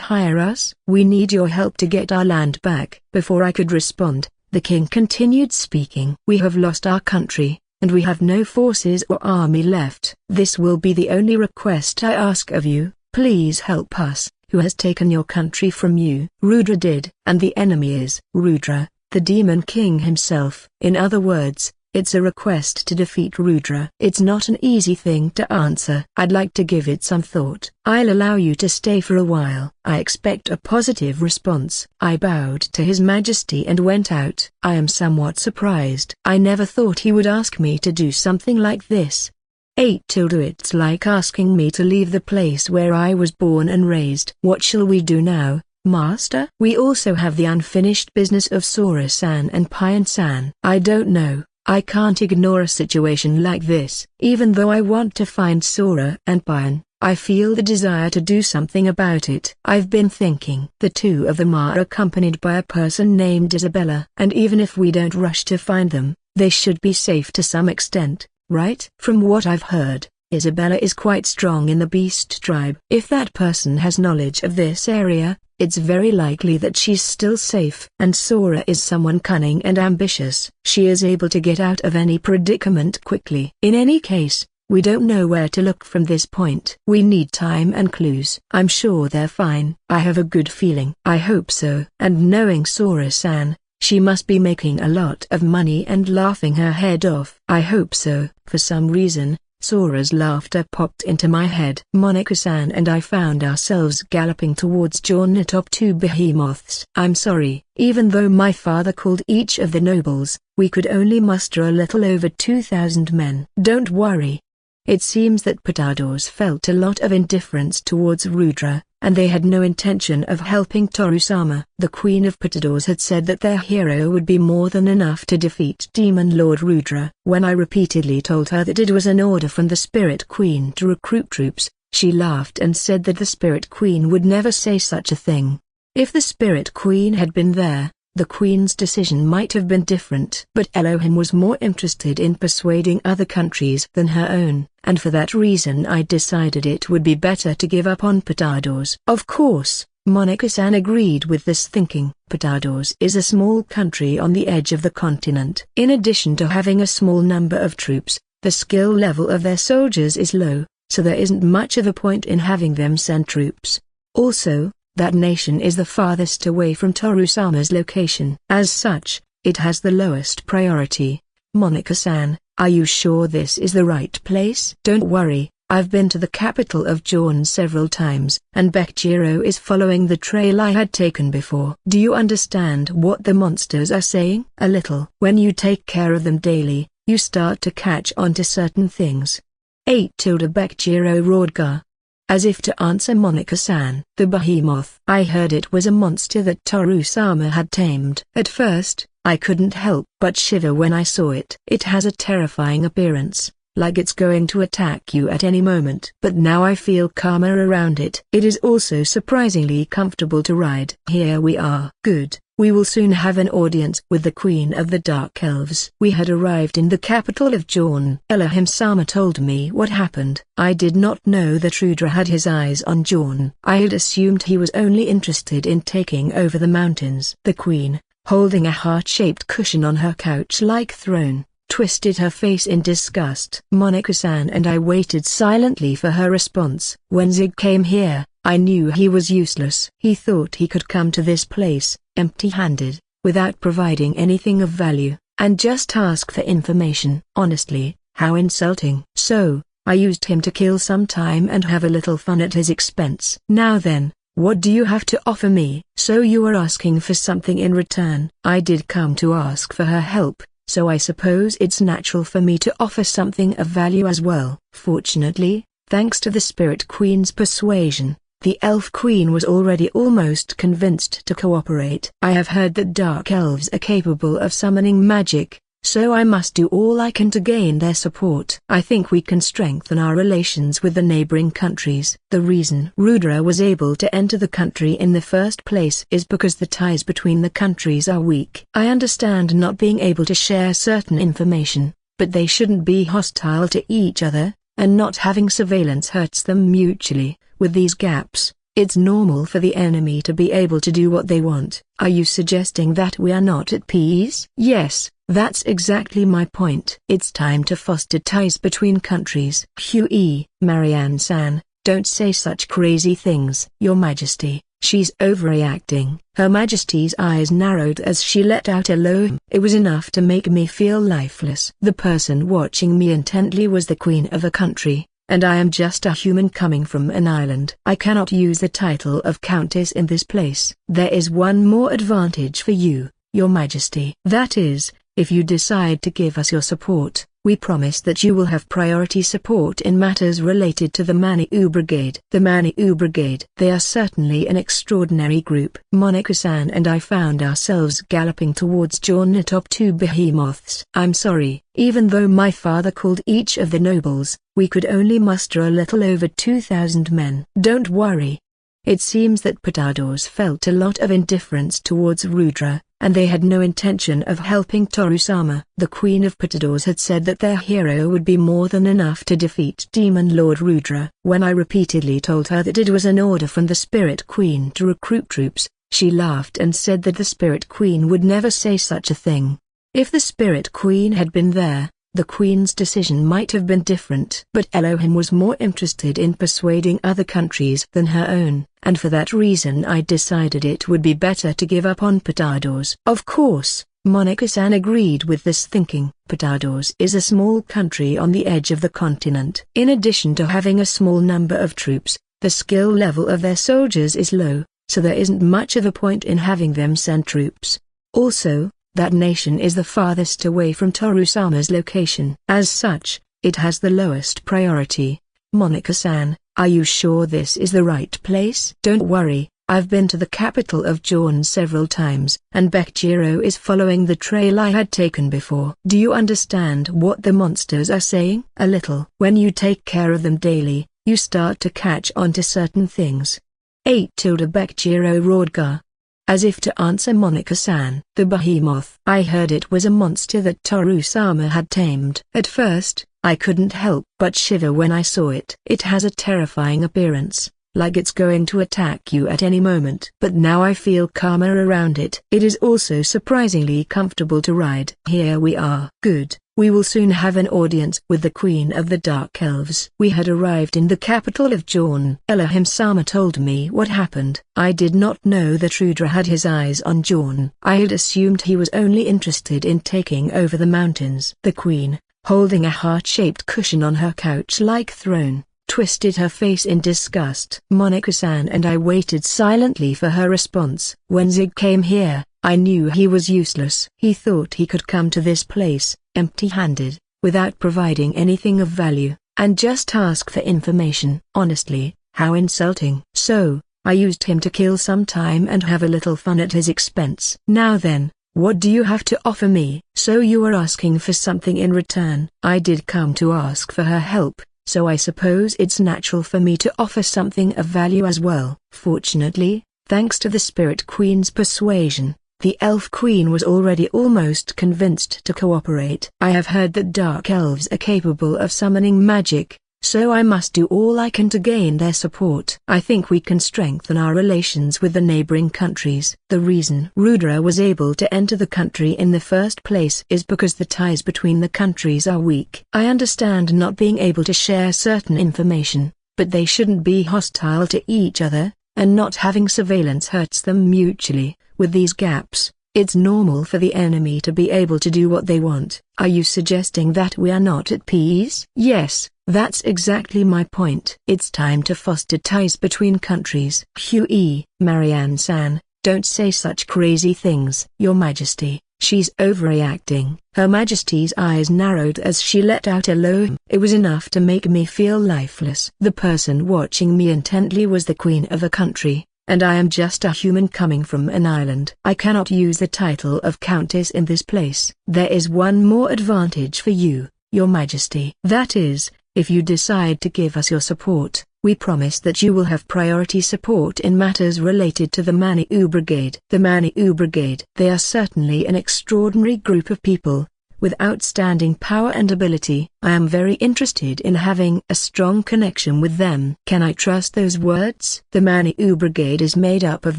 Hire us? We need your help to get our land back." Before I could respond, the king continued speaking. "We have lost our country, and we have no forces or army left. This will be the only request I ask of you. Please help us. Who has taken your country from you?" "Rudra did." "And the enemy is?" "Rudra, the demon king himself." "In other words, it's a request to defeat Rudra." "It's not an easy thing to answer. I'd like to give it some thought." "I'll allow you to stay for a while. I expect a positive response." I bowed to His Majesty and went out. I am somewhat surprised. I never thought he would ask me to do something like this. It's like asking me to leave the place where I was born and raised. "What shall we do now, Master?" "We also have the unfinished business of Sora-san and Pion-san." "I don't know. I can't ignore a situation like this." "Even though I want to find Sora and Pion, I feel the desire to do something about it." "I've been thinking." "The 2 of them are accompanied by a person named Isabella. And even if we don't rush to find them, they should be safe to some extent, right?" "From what I've heard, Isabella is quite strong in the Beast tribe." "If that person has knowledge of this area, it's very likely that she's still safe." "And Sora is someone cunning and ambitious. She is able to get out of any predicament quickly." "In any case, we don't know where to look from this point. We need time and clues." "I'm sure they're fine." "I have a good feeling." "I hope so." "And knowing Sora-san, she must be making a lot of money and laughing her head off." "I hope so." For some reason, Sora's laughter popped into my head. Monica-san and I found ourselves galloping towards Jawn atop 2 behemoths. "I'm sorry, even though my father called each of the nobles, we could only muster a little over 2,000 men." "Don't worry." It seems that Potadors felt a lot of indifference towards Rudra, and they had no intention of helping Torusama. The Queen of Potadors had said that their hero would be more than enough to defeat Demon Lord Rudra. When I repeatedly told her that it was an order from the Spirit Queen to recruit troops, she laughed and said that the Spirit Queen would never say such a thing. If the Spirit Queen had been there, the Queen's decision might have been different. But Elohim was more interested in persuading other countries than her own, and for that reason I decided it would be better to give up on Potadors. Of course, Monica-san agreed with this thinking. Potadors is a small country on the edge of the continent. In addition to having a small number of troops, the skill level of their soldiers is low, so there isn't much of a point in having them send troops. Also, that nation is the farthest away from Torusama's location. As such, it has the lowest priority. Monica-san, are you sure this is the right place? Don't worry, I've been to the capital of Jorn several times, and Bekjiro is following the trail I had taken before. Do you understand what the monsters are saying? A little. When you take care of them daily, you start to catch on to certain things. 8 Bekjiro roared Gar. As if to answer Monika-san. The behemoth. I heard it was a monster that Toru-sama had tamed. At first, I couldn't help but shiver when I saw it. It has a terrifying appearance, like it's going to attack you at any moment. But now I feel calmer around it. It is also surprisingly comfortable to ride. Here we are. Good. We will soon have an audience with the Queen of the Dark Elves. We had arrived in the capital of Jorn. Elohim-sama told me what happened. I did not know that Rudra had his eyes on Jorn. I had assumed he was only interested in taking over the mountains. The Queen, holding a heart-shaped cushion on her couch-like throne, twisted her face in disgust. Monika-san and I waited silently for her response. When Zig came here, I knew he was useless. He thought he could come to this place, empty-handed, without providing anything of value, and just ask for information. Honestly, how insulting. So, I used him to kill some time and have a little fun at his expense. Now then, what do you have to offer me? So you are asking for something in return. I did come to ask for her help, so I suppose it's natural for me to offer something of value as well. Fortunately, thanks to the Spirit Queen's persuasion, the Elf Queen was already almost convinced to cooperate. I have heard that Dark Elves are capable of summoning magic, so I must do all I can to gain their support. I think we can strengthen our relations with the neighboring countries. The reason Rudra was able to enter the country in the first place is because the ties between the countries are weak. I understand not being able to share certain information, but they shouldn't be hostile to each other, and not having surveillance hurts them mutually. With these gaps, it's normal for the enemy to be able to do what they want. Are you suggesting that we are not at peace? Yes, that's exactly my point. It's time to foster ties between countries. Hui, Marianne-san, don't say such crazy things. Your Majesty, she's overreacting. Her Majesty's eyes narrowed as she let out a low. It was enough to make me feel lifeless. The person watching me intently was the Queen of a country, and I am just a human coming from an island. I cannot use the title of Countess in this place. There is one more advantage for you, Your Majesty. That is, if you decide to give us your support, we promise that you will have priority support in matters related to the Maniou Brigade. The Maniou Brigade. They are certainly an extraordinary group. Monika-san and I found ourselves galloping towards Jorn atop 2 behemoths. I'm sorry, even though my father called each of the nobles, we could only muster a little over 2,000 men. Don't worry. It seems that Patados felt a lot of indifference towards Rudra, and they had no intention of helping Toru-sama. The Queen of Patados had said that their hero would be more than enough to defeat Demon Lord Rudra. When I repeatedly told her that it was an order from the Spirit Queen to recruit troops, she laughed and said that the Spirit Queen would never say such a thing. If the Spirit Queen had been there, the Queen's decision might have been different. But Elohim was more interested in persuading other countries than her own, and for that reason I decided it would be better to give up on Patados. Of course, Monika-san agreed with this thinking. Patados is a small country on the edge of the continent. In addition to having a small number of troops, the skill level of their soldiers is low, so there isn't much of a point in having them send troops. Also, that nation is the farthest away from Toru-sama's location. As such, it has the lowest priority. Monika-san, are you sure this is the right place? Don't worry, I've been to the capital of Jorn several times, and Bekjiro is following the trail I had taken before. Do you understand what the monsters are saying? A little. When you take care of them daily, you start to catch on to certain things. 8 Bekjiro roared Gar. As if to answer Monika-san. The behemoth. I heard it was a monster that Toru-sama had tamed. At first, I couldn't help but shiver when I saw it. It has a terrifying appearance, like it's going to attack you at any moment. But now I feel calmer around it. It is also surprisingly comfortable to ride. Here we are. Good. We will soon have an audience with the Queen of the Dark Elves. We had arrived in the capital of Jorn. Elohim-sama told me what happened. I did not know that Rudra had his eyes on Jorn. I had assumed he was only interested in taking over the mountains. The Queen, holding a heart-shaped cushion on her couch-like throne, twisted her face in disgust. Monica-san and I waited silently for her response. When Zig came here, I knew he was useless. He thought he could come to this place, empty-handed, without providing anything of value, and just ask for information. Honestly, how insulting. So, I used him to kill some time and have a little fun at his expense. Now then, what do you have to offer me? So you are asking for something in return. I did come to ask for her help, so I suppose it's natural for me to offer something of value as well. Fortunately, thanks to the Spirit Queen's persuasion, the Elf Queen was already almost convinced to cooperate. I have heard that Dark Elves are capable of summoning magic, so I must do all I can to gain their support. I think we can strengthen our relations with the neighboring countries. The reason Rudra was able to enter the country in the first place is because the ties between the countries are weak. I understand not being able to share certain information, but they shouldn't be hostile to each other, and not having surveillance hurts them mutually. With these gaps, it's normal for the enemy to be able to do what they want. Are you suggesting that we are not at peace? Yes, that's exactly my point. It's time to foster ties between countries. Huey, Marianne-san, don't say such crazy things. Your Majesty, she's overreacting. Her Majesty's eyes narrowed as she let out a low hum. It was enough to make me feel lifeless. The person watching me intently was the queen of a country, and I am just a human coming from an island. I cannot use the title of countess in this place. There is one more advantage for you, Your Majesty. That is, if you decide to give us your support, we promise that you will have priority support in matters related to the Maniou Brigade. The Maniou Brigade. They are certainly an extraordinary group of people, with outstanding power and ability. I am very interested in having a strong connection with them. Can I trust those words? The Maniou Brigade is made up of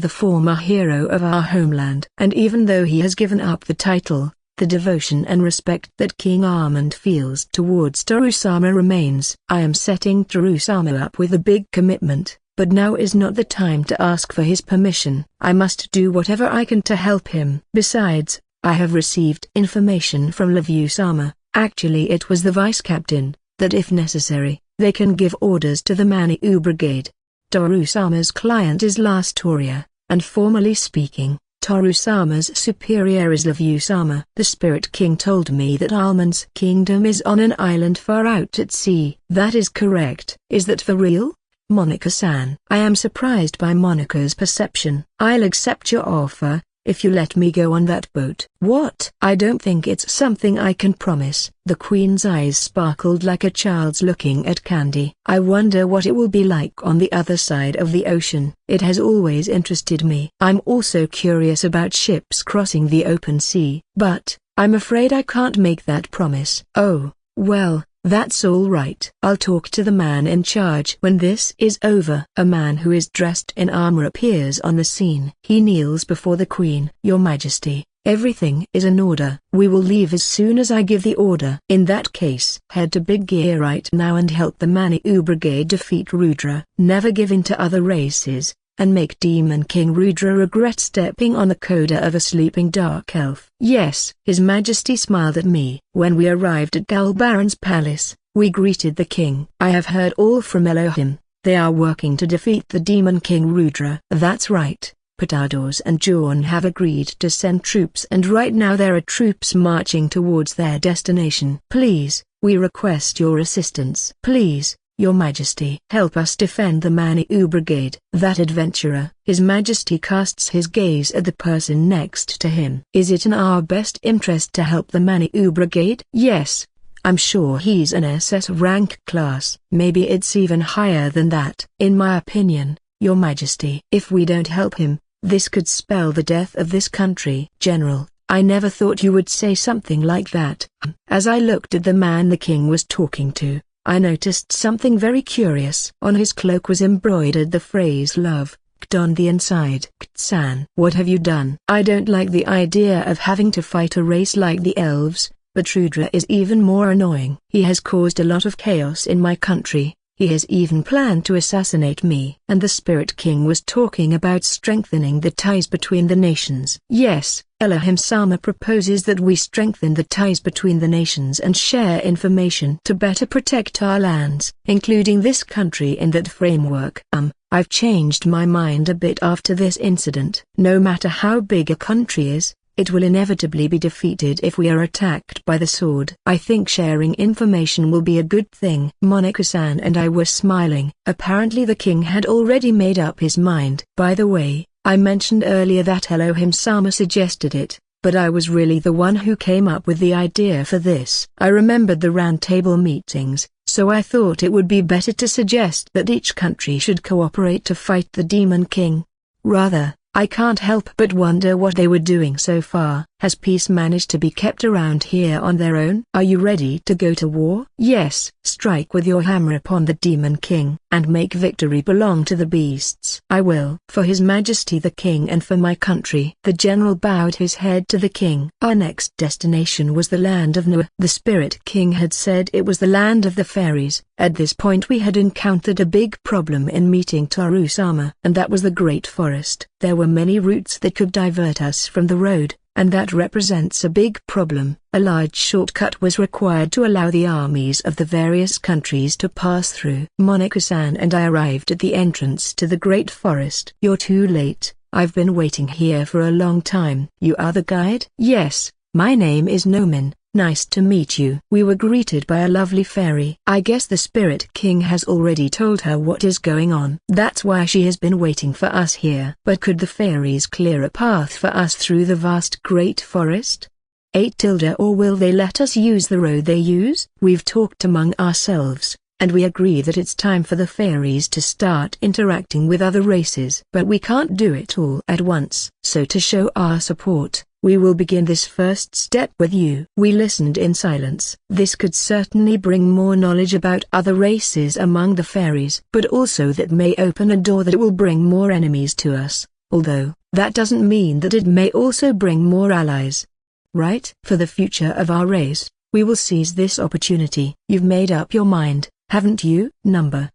the former hero of our homeland. And even though he has given up the title, the devotion and respect that King Armand feels towards Toru-sama remains. I am setting Toru-sama up with a big commitment, but now is not the time to ask for his permission. I must do whatever I can to help him. Besides, I have received information from Levu-sama, actually it was the vice-captain, that if necessary, they can give orders to the Maniou Brigade. Toru-sama's client is Lastoria, and formally speaking, Toru-sama's superior is Levu-sama. The Spirit King told me that Almond's kingdom is on an island far out at sea. That is correct. Is that for real? Monica-san. I am surprised by Monica's perception. I'll accept your offer, if you let me go on that boat. What? I don't think it's something I can promise. The Queen's eyes sparkled like a child's looking at candy. I wonder what it will be like on the other side of the ocean. It has always interested me. I'm also curious about ships crossing the open sea. But, I'm afraid I can't make that promise. Oh, well, that's all right. I'll talk to the man in charge. When this is over, a man who is dressed in armor appears on the scene. He kneels before the Queen. Your Majesty, everything is in order. We will leave as soon as I give the order. In that case, head to Big Gear right now and help the Maniou Brigade defeat Rudra. Never give in to other races, and make Demon King Rudra regret stepping on the coda of a sleeping dark elf. Yes. His Majesty smiled at me. When we arrived at Galbaron's palace, we greeted the king. I have heard all from Elohim. They are working to defeat the Demon King Rudra. That's right. Patados and Jorn have agreed to send troops, and right now there are troops marching towards their destination. Please, we request your assistance. Please, Your Majesty, help us defend the Maniou Brigade. That adventurer. His Majesty casts his gaze at the person next to him. Is it in our best interest to help the Maniou Brigade? Yes. I'm sure he's an SS rank class. Maybe it's even higher than that. In my opinion, Your Majesty. If we don't help him, this could spell the death of this country. General, I never thought you would say something like that. As I looked at the man the king was talking to, I noticed something very curious. On his cloak was embroidered the phrase love, Kt on the inside. Kt-san, what have you done? I don't like the idea of having to fight a race like the elves, but Rudra is even more annoying. He has caused a lot of chaos in my country. He has even planned to assassinate me. And the Spirit King was talking about strengthening the ties between the nations. Yes, Elohim Sama proposes that we strengthen the ties between the nations and share information to better protect our lands, including this country in that framework. I've changed my mind a bit after this incident. No matter how big a country is, it will inevitably be defeated if we are attacked by the sword. I think sharing information will be a good thing. Monaco-san and I were smiling. Apparently the king had already made up his mind. By the way, I mentioned earlier that Elohim Sama suggested it, but I was really the one who came up with the idea for this. I remembered the round table meetings, so I thought it would be better to suggest that each country should cooperate to fight the Demon King. Rather, I can't help but wonder what they were doing so far. Has peace managed to be kept around here on their own? Are you ready to go to war? Yes. Strike with your hammer upon the Demon King, and make victory belong to the beasts. I will. For His Majesty the King and for my country. The general bowed his head to the king. Our next destination was the land of Noah. The Spirit King had said it was the land of the fairies. At this point we had encountered a big problem in meeting Toru-sama, and that was the Great Forest. There were many routes that could divert us from the road, and that represents a big problem. A large shortcut was required to allow the armies of the various countries to pass through. Monaco-san and I arrived at the entrance to the Great Forest. You're too late. I've been waiting here for a long time. You are the guide? Yes, my name is Nomin. Nice to meet you. We were greeted by a lovely fairy. I guess the Spirit King has already told her what is going on. That's why she has been waiting for us here. But could the fairies clear a path for us through the vast Great Forest? Or will they let us use the road they use? We've talked among ourselves, and we agree that it's time for the fairies to start interacting with other races. But we can't do it all at once. So to show our support, we will begin this first step with you. We listened in silence. This could certainly bring more knowledge about other races among the fairies, but also that may open a door that will bring more enemies to us, although, that doesn't mean that it may also bring more allies. Right? For the future of our race, we will seize this opportunity. You've made up your mind, haven't you?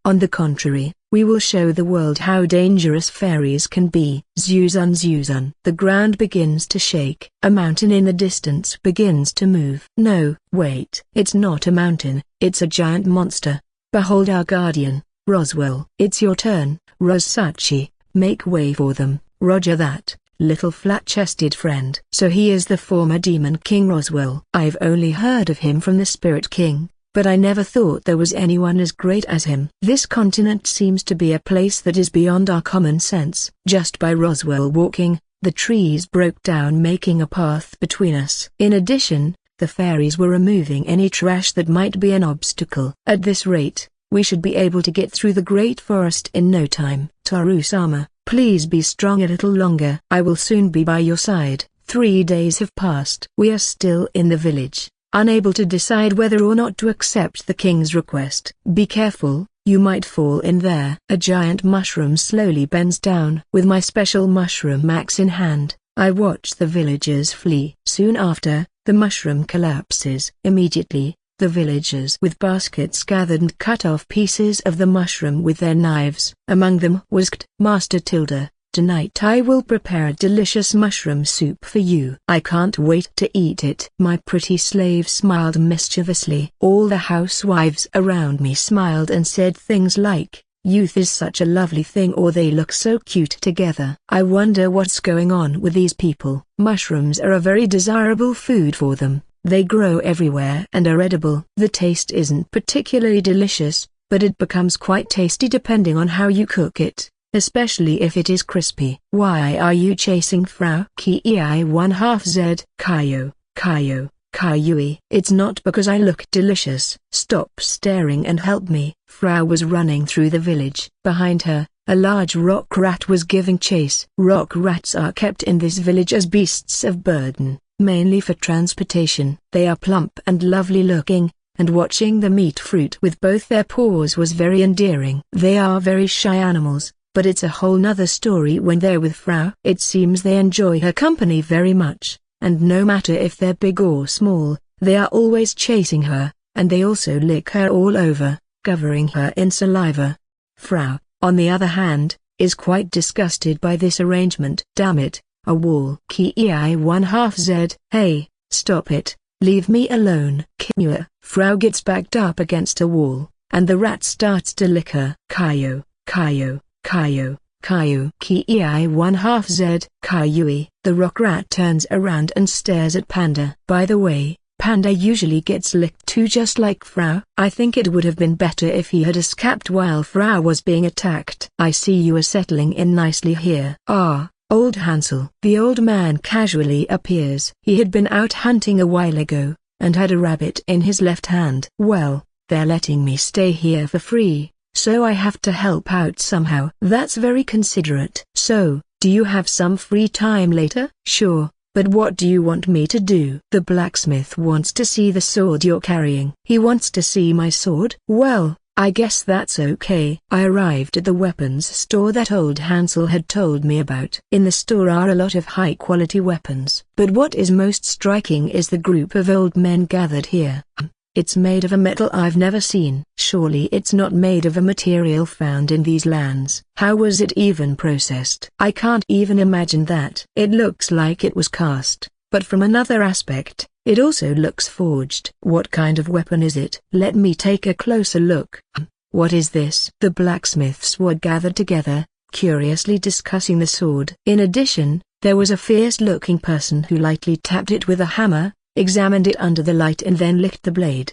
On the contrary, we will show the world how dangerous fairies can be. Zuzan Zuzan. The ground begins to shake. A mountain in the distance begins to move. No, wait. It's not a mountain, it's a giant monster. Behold our guardian, Roswell. It's your turn, Rosachi. Make way for them. Roger that, little flat-chested friend. So he is the former Demon King Roswell. I've only heard of him from the Spirit King, but I never thought there was anyone as great as him. This continent seems to be a place that is beyond our common sense. Just by Roswell walking, the trees broke down, making a path between us. In addition, the fairies were removing any trash that might be an obstacle. At this rate, we should be able to get through the Great Forest in no time. Toru-sama, please be strong a little longer. I will soon be by your side. 3 days have passed. We are still in the village, unable to decide whether or not to accept the king's request. Be careful, you might fall in there. A giant mushroom slowly bends down. With my special mushroom axe in hand, I watch the villagers flee. Soon after, the mushroom collapses. Immediately, the villagers with baskets gathered and cut off pieces of the mushroom with their knives. Among them was Master Tilda. Tonight I will prepare a delicious mushroom soup for you. I can't wait to eat it. My pretty slave smiled mischievously. All the housewives around me smiled and said things like, "Youth is such a lovely thing," or "They look so cute together." I wonder what's going on with these people. Mushrooms are a very desirable food for them. They grow everywhere and are edible. The taste isn't particularly delicious, but it becomes quite tasty depending on how you cook it, especially if it is crispy. Why are you chasing Frau Ki 1/2 Z? Kayui. It's not because I look delicious. Stop staring and help me. Frau was running through the village. Behind her, a large rock rat was giving chase. Rock rats are kept in this village as beasts of burden, mainly for transportation. They are plump and lovely looking, and watching them eat fruit with both their paws was very endearing. They are very shy animals, but it's a whole nother story when they're with Frau. It seems they enjoy her company very much, and no matter if they're big or small, they are always chasing her, and they also lick her all over, covering her in saliva. Frau, on the other hand, is quite disgusted by this arrangement. Damn it, A wall. Kei 1/2 Z. Hey, stop it. Leave me alone. Kimura. Frau gets backed up against a wall, and the rat starts to lick her. Kaio, Kaio, Kaio, Kaio. Kei 1/2 Z. Kaiui. The rock rat turns around and stares at Panda. By the way, Panda usually gets licked too, just like Frau. I think it would have been better if he had escaped while Frau was being attacked. I see you are settling in nicely here. Ah, old Hansel. The old man casually appears. He had been out hunting a while ago, and had a rabbit in his left hand. Well, they're letting me stay here for free, so I have to help out somehow. That's very considerate. So, do you have some free time later? Sure. But what do you want me to do? The blacksmith wants to see the sword you're carrying. He wants to see my sword? Well, I guess that's okay. I arrived at the weapons store that old Hansel had told me about. In the store are a lot of high-quality weapons. But what is most striking is the group of old men gathered here. It's made of a metal I've never seen. Surely it's not made of a material found in these lands. How was it even processed? I can't even imagine that. It looks like it was cast, but from another aspect, it also looks forged. What kind of weapon is it? Let me take a closer look. What is this? The blacksmiths were gathered together, curiously discussing the sword. In addition, there was a fierce-looking person who lightly tapped it with a hammer, examined it under the light and then licked the blade.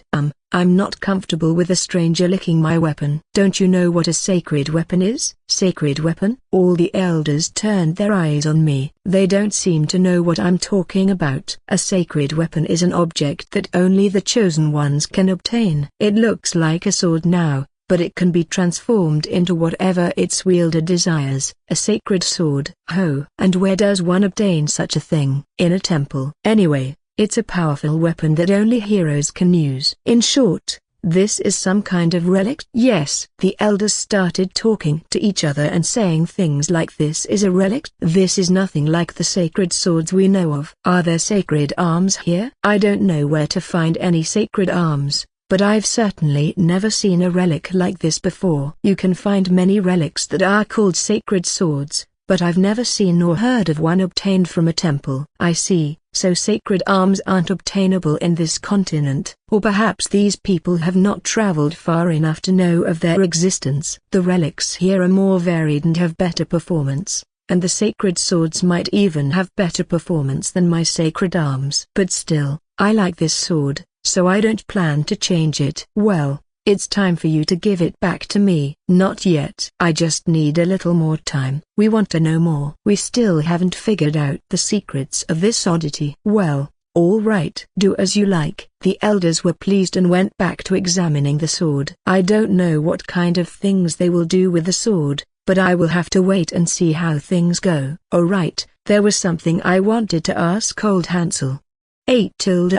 I'm not comfortable with a stranger licking my weapon. Don't you know what a sacred weapon is? Sacred weapon? All the elders turned their eyes on me. They don't seem to know what I'm talking about. A sacred weapon is an object that only the chosen ones can obtain. It looks like a sword now, but it can be transformed into whatever its wielder desires. A sacred sword. Ho! And where does one obtain such a thing? In a temple. Anyway, it's a powerful weapon that only heroes can use. In short, this is some kind of relic? Yes. The elders started talking to each other and saying things like, this is a relic? This is nothing like the sacred swords we know of. Are there sacred arms here? I don't know where to find any sacred arms, but I've certainly never seen a relic like this before. You can find many relics that are called sacred swords, but I've never seen nor heard of one obtained from a temple. I see. So sacred arms aren't obtainable in this continent, or perhaps these people have not traveled far enough to know of their existence. The relics here are more varied and have better performance, and the sacred swords might even have better performance than my sacred arms. But still, I like this sword, so I don't plan to change it. Well, it's time for you to give it back to me. Not yet. I just need a little more time. We want to know more. We still haven't figured out the secrets of this oddity. Well, all right. Do as you like. The elders were pleased and went back to examining the sword. I don't know what kind of things they will do with the sword, but I will have to wait and see how things go. Oh right, there was something I wanted to ask old Hansel. 8.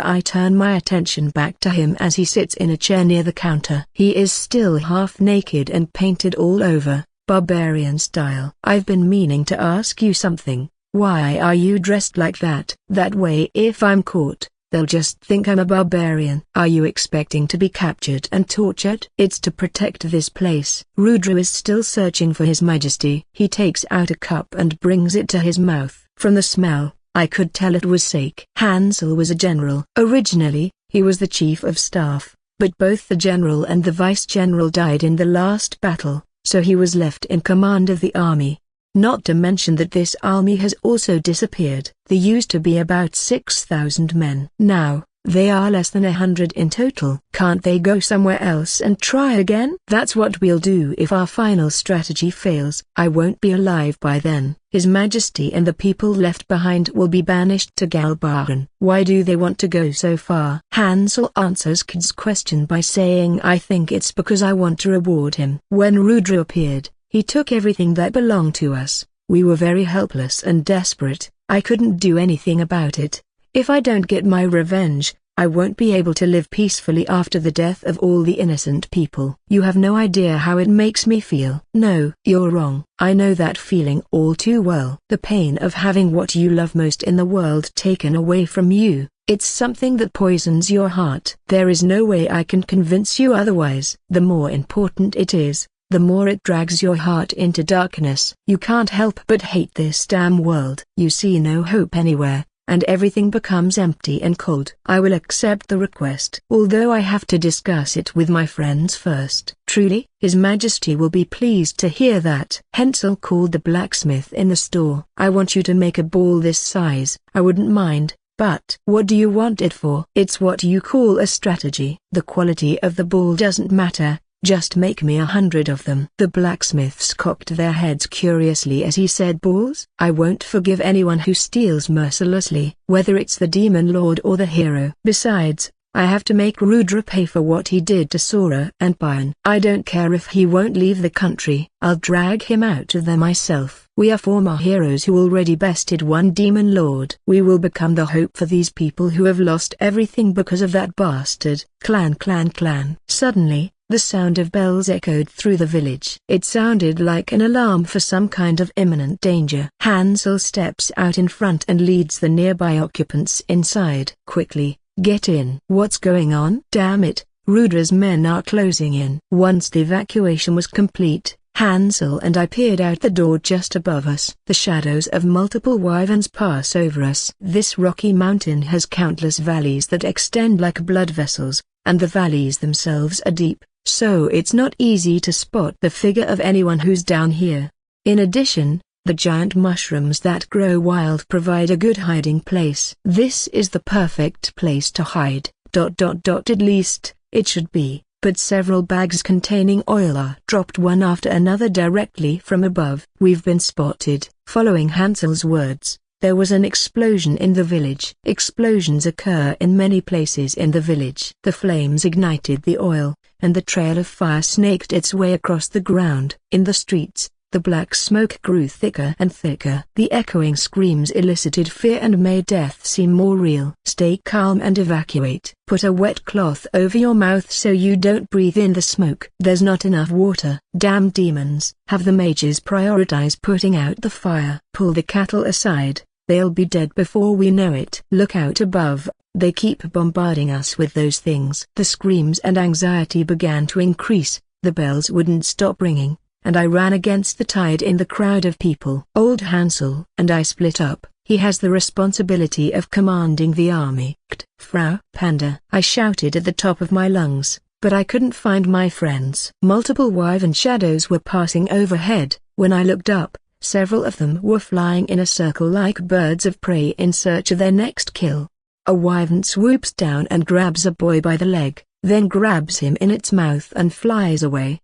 I turn my attention back to him as he sits in a chair near the counter. He is still half naked and painted all over, barbarian style. I've been meaning to ask you something. Why are you dressed like that? That way if I'm caught, they'll just think I'm a barbarian. Are you expecting to be captured and tortured? It's to protect this place. Rudra is still searching for His Majesty. He takes out a cup and brings it to his mouth. From the smell, I could tell it was sake. Hansel was a general. Originally, he was the chief of staff, but both the general and the vice-general died in the last battle, so he was left in command of the army. Not to mention that this army has also disappeared. There used to be about 6,000 men. Now, they are less than 100 in total. Can't they go somewhere else and try again? That's what we'll do if our final strategy fails. I won't be alive by then. His Majesty and the people left behind will be banished to Galbaran. Why do they want to go so far? Hansel answers Kid's question by saying, I think it's because I want to reward him. When Rudra appeared, he took everything that belonged to us. We were very helpless and desperate. I couldn't do anything about it. If I don't get my revenge, I won't be able to live peacefully after the death of all the innocent people. You have no idea how it makes me feel. No, you're wrong. I know that feeling all too well. The pain of having what you love most in the world taken away from you. It's something that poisons your heart. There is no way I can convince you otherwise. The more important it is, the more it drags your heart into darkness. You can't help but hate this damn world. You see no hope anywhere, and everything becomes empty and cold. I will accept the request, although I have to discuss it with my friends first. Truly, His Majesty will be pleased to hear that. Hansel called the blacksmith in the store. I want you to make a ball this size. I wouldn't mind, but what do you want it for? It's what you call a strategy. The quality of the ball doesn't matter. Just make me 100 of them. The blacksmiths cocked their heads curiously as he said, balls? I won't forgive anyone who steals mercilessly, whether it's the demon lord or the hero. Besides, I have to make Rudra pay for what he did to Sora and Payan. I don't care if he won't leave the country. I'll drag him out of there myself. We are former heroes who already bested one demon lord. We will become the hope for these people who have lost everything because of that bastard. Clan, clan, clan. Suddenly, the sound of bells echoed through the village. It sounded like an alarm for some kind of imminent danger. Hansel steps out in front and leads the nearby occupants inside. Quickly, get in. What's going on? Damn it, Rudra's men are closing in. Once the evacuation was complete, Hansel and I peered out the door just above us. The shadows of multiple wyverns pass over us. This rocky mountain has countless valleys that extend like blood vessels, and the valleys themselves are deep, so it's not easy to spot the figure of anyone who's down here. In addition, the giant mushrooms that grow wild provide a good hiding place. This is the perfect place to hide. At least, it should be. But several bags containing oil are dropped one after another directly from above. We've been spotted. Following Hansel's words, there was an explosion in the village. Explosions occur in many places in the village. The flames ignited the oil, and the trail of fire snaked its way across the ground. In the streets, the black smoke grew thicker and thicker. The echoing screams elicited fear and made death seem more real. Stay calm and evacuate. Put a wet cloth over your mouth so you don't breathe in the smoke. There's not enough water. Damn demons. Have the mages prioritize putting out the fire. Pull the cattle aside. They'll be dead before we know it. Look out above. They keep bombarding us with those things. The screams and anxiety began to increase. The bells wouldn't stop ringing, and I ran against the tide in the crowd of people. Old Hansel and I split up. He has the responsibility of commanding the army. Frau Panda, I shouted at the top of my lungs, but I couldn't find my friends. Multiple wyvern shadows were passing overhead. When I looked up, several of them were flying in a circle like birds of prey in search of their next kill. A wyvern swoops down and grabs a boy by the leg, then grabs him in its mouth and flies away.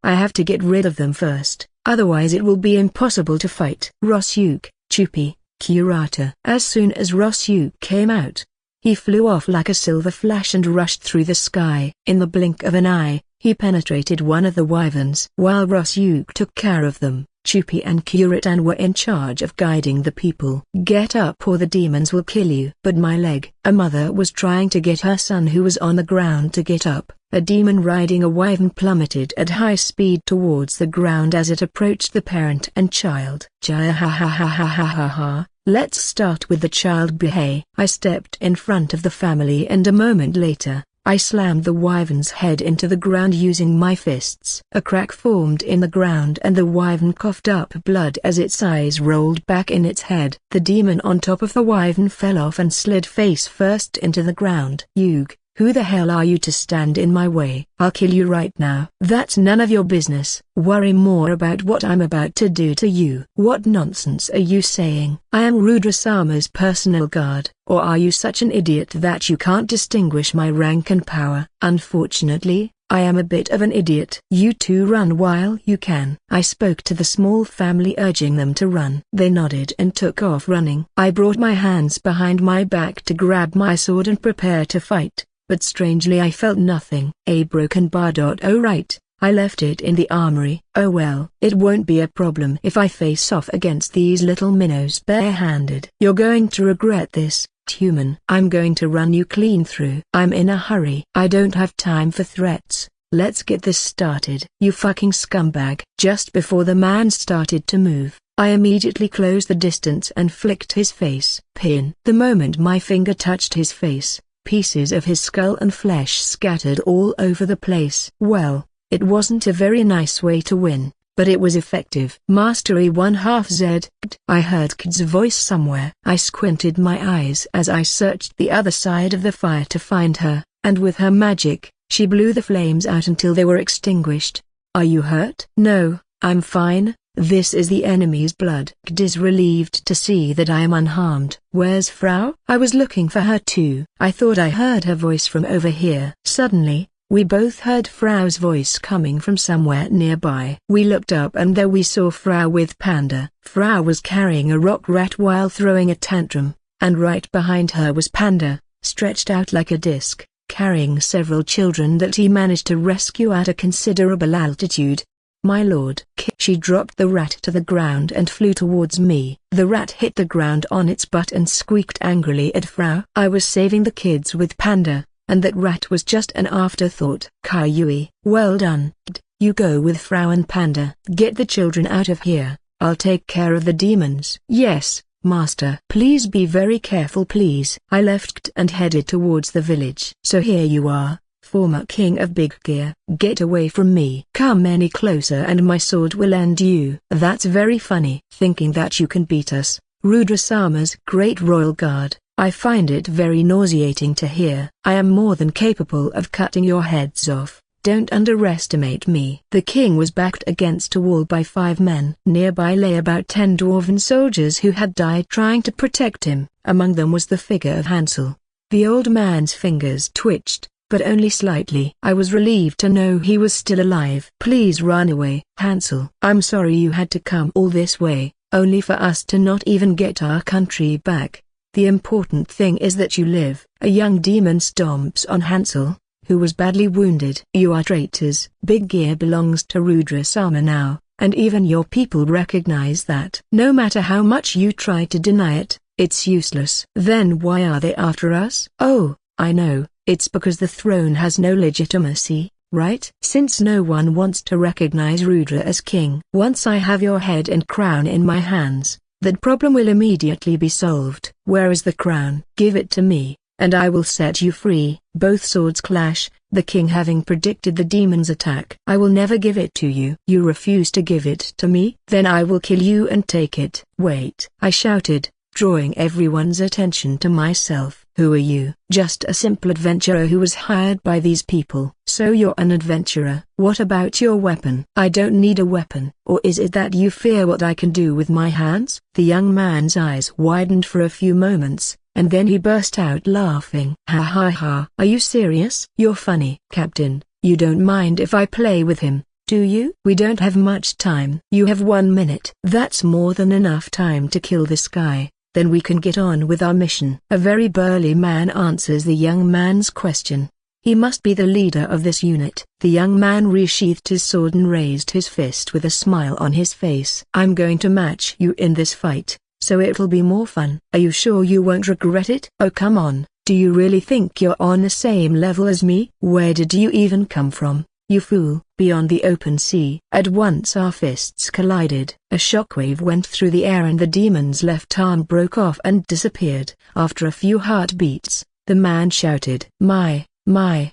I have to get rid of them first, otherwise it will be impossible to fight. Rosyuk, Chupi, Kurata. As soon as Rosyuk came out, he flew off like a silver flash and rushed through the sky. In the blink of an eye, he penetrated one of the wyverns. While Rosyuk took care of them, Chupi and Kuratan were in charge of guiding the people. Get up or the demons will kill you. But my leg. A mother was trying to get her son who was on the ground to get up. A demon riding a wyvern plummeted at high speed towards the ground as it approached the parent and child. Ha ha ha ha ha ha ha. Let's start with the child Behave. I stepped in front of the family and a moment later, I slammed the wyvern's head into the ground using my fists. A crack formed in the ground and the wyvern coughed up blood as its eyes rolled back in its head. The demon on top of the wyvern fell off and slid face first into the ground. Yug, who the hell are you to stand in my way? I'll kill you right now. That's none of your business. Worry more about what I'm about to do to you. What nonsense are you saying? I am Rudra-sama's personal guard. Or are you such an idiot that you can't distinguish my rank and power? Unfortunately, I am a bit of an idiot. You two run while you can. I spoke to the small family urging them to run. They nodded and took off running. I brought my hands behind my back to grab my sword and prepare to fight. But strangely I felt nothing. A broken bar. Oh right, I left it in the armory. Oh well. It won't be a problem if I face off against these little minnows barehanded. You're going to regret this, human. I'm going to run you clean through. I'm in a hurry. I don't have time for threats. Let's get this started. You fucking scumbag. Just before the man started to move, I immediately closed the distance and flicked his face. Pin. The moment my finger touched his face, pieces of his skull and flesh scattered all over the place. Well, It wasn't a very nice way to win, but it was effective. Mastery 1/2 Z. I heard Kid's voice somewhere. I squinted my eyes as I searched the other side of the fire to find her, and with her magic, she blew the flames out until they were extinguished. Are you hurt? No, I'm fine. This is the enemy's blood. Kid is relieved to see that I am unharmed. Where's Frau? I was looking for her too. I thought I heard her voice from over here. Suddenly, we both heard Frau's voice coming from somewhere nearby. We looked up and there we saw Frau with Panda. Frau was carrying a rock rat while throwing a tantrum, and right behind her was Panda, stretched out like a disc, carrying several children that he managed to rescue at a considerable altitude. My lord. She dropped the rat to the ground and flew towards me. The rat hit the ground on its butt and squeaked angrily at Frau. I was saving the kids with Panda, and that rat was just an afterthought. Kaiyui. Well done. You go with Frau and Panda. Get the children out of here. I'll take care of the demons. Yes, master. Please be very careful please. I left and headed towards the village. So here you are, former king of Big Gear. Get away from me. Come any closer and my sword will end you. That's very funny. Thinking that you can beat us, Rudra-sama's great royal guard. I find it very nauseating to hear. I am more than capable of cutting your heads off. Don't underestimate me. The king was backed against a wall by 5 men. Nearby lay about 10 dwarven soldiers who had died trying to protect him. Among them was the figure of Hansel. The old man's fingers twitched, but only slightly. I was relieved to know he was still alive. Please run away. Hansel, I'm sorry you had to come all this way, only for us to not even get our country back. The important thing is that you live. A young demon stomps on Hansel, who was badly wounded. You are traitors. Big Gear belongs to Rudra-sama now, and even your people recognize that. No matter how much you try to deny it, it's useless. Then why are they after us? Oh, I know. It's because the throne has no legitimacy, right? Since no one wants to recognize Rudra as king. Once I have your head and crown in my hands, that problem will immediately be solved. Where is the crown? Give it to me, and I will set you free. Both swords clash, the king having predicted the demon's attack. I will never give it to you. You refuse to give it to me? Then I will kill you and take it. Wait, I shouted, drawing everyone's attention to myself. Who are you? Just a simple adventurer who was hired by these people. So you're an adventurer. What about your weapon? I don't need a weapon. Or is it that you fear what I can do with my hands? The young man's eyes widened for a few moments, and then he burst out laughing. Ha ha ha. Are you serious? You're funny. Captain, you don't mind if I play with him, do you? We don't have much time. You have 1 minute. That's more than enough time to kill this guy. Then we can get on with our mission. A very burly man answers the young man's question. He must be the leader of this unit. The young man resheathed his sword and raised his fist with a smile on his face. I'm going to match you in this fight, so it'll be more fun. Are you sure you won't regret it? Oh come on, do you really think you're on the same level as me? Where did you even come from, you fool? Beyond the open sea. At once our fists collided. A shockwave went through the air and the demon's left arm broke off and disappeared. After a few heartbeats, the man shouted, my arm.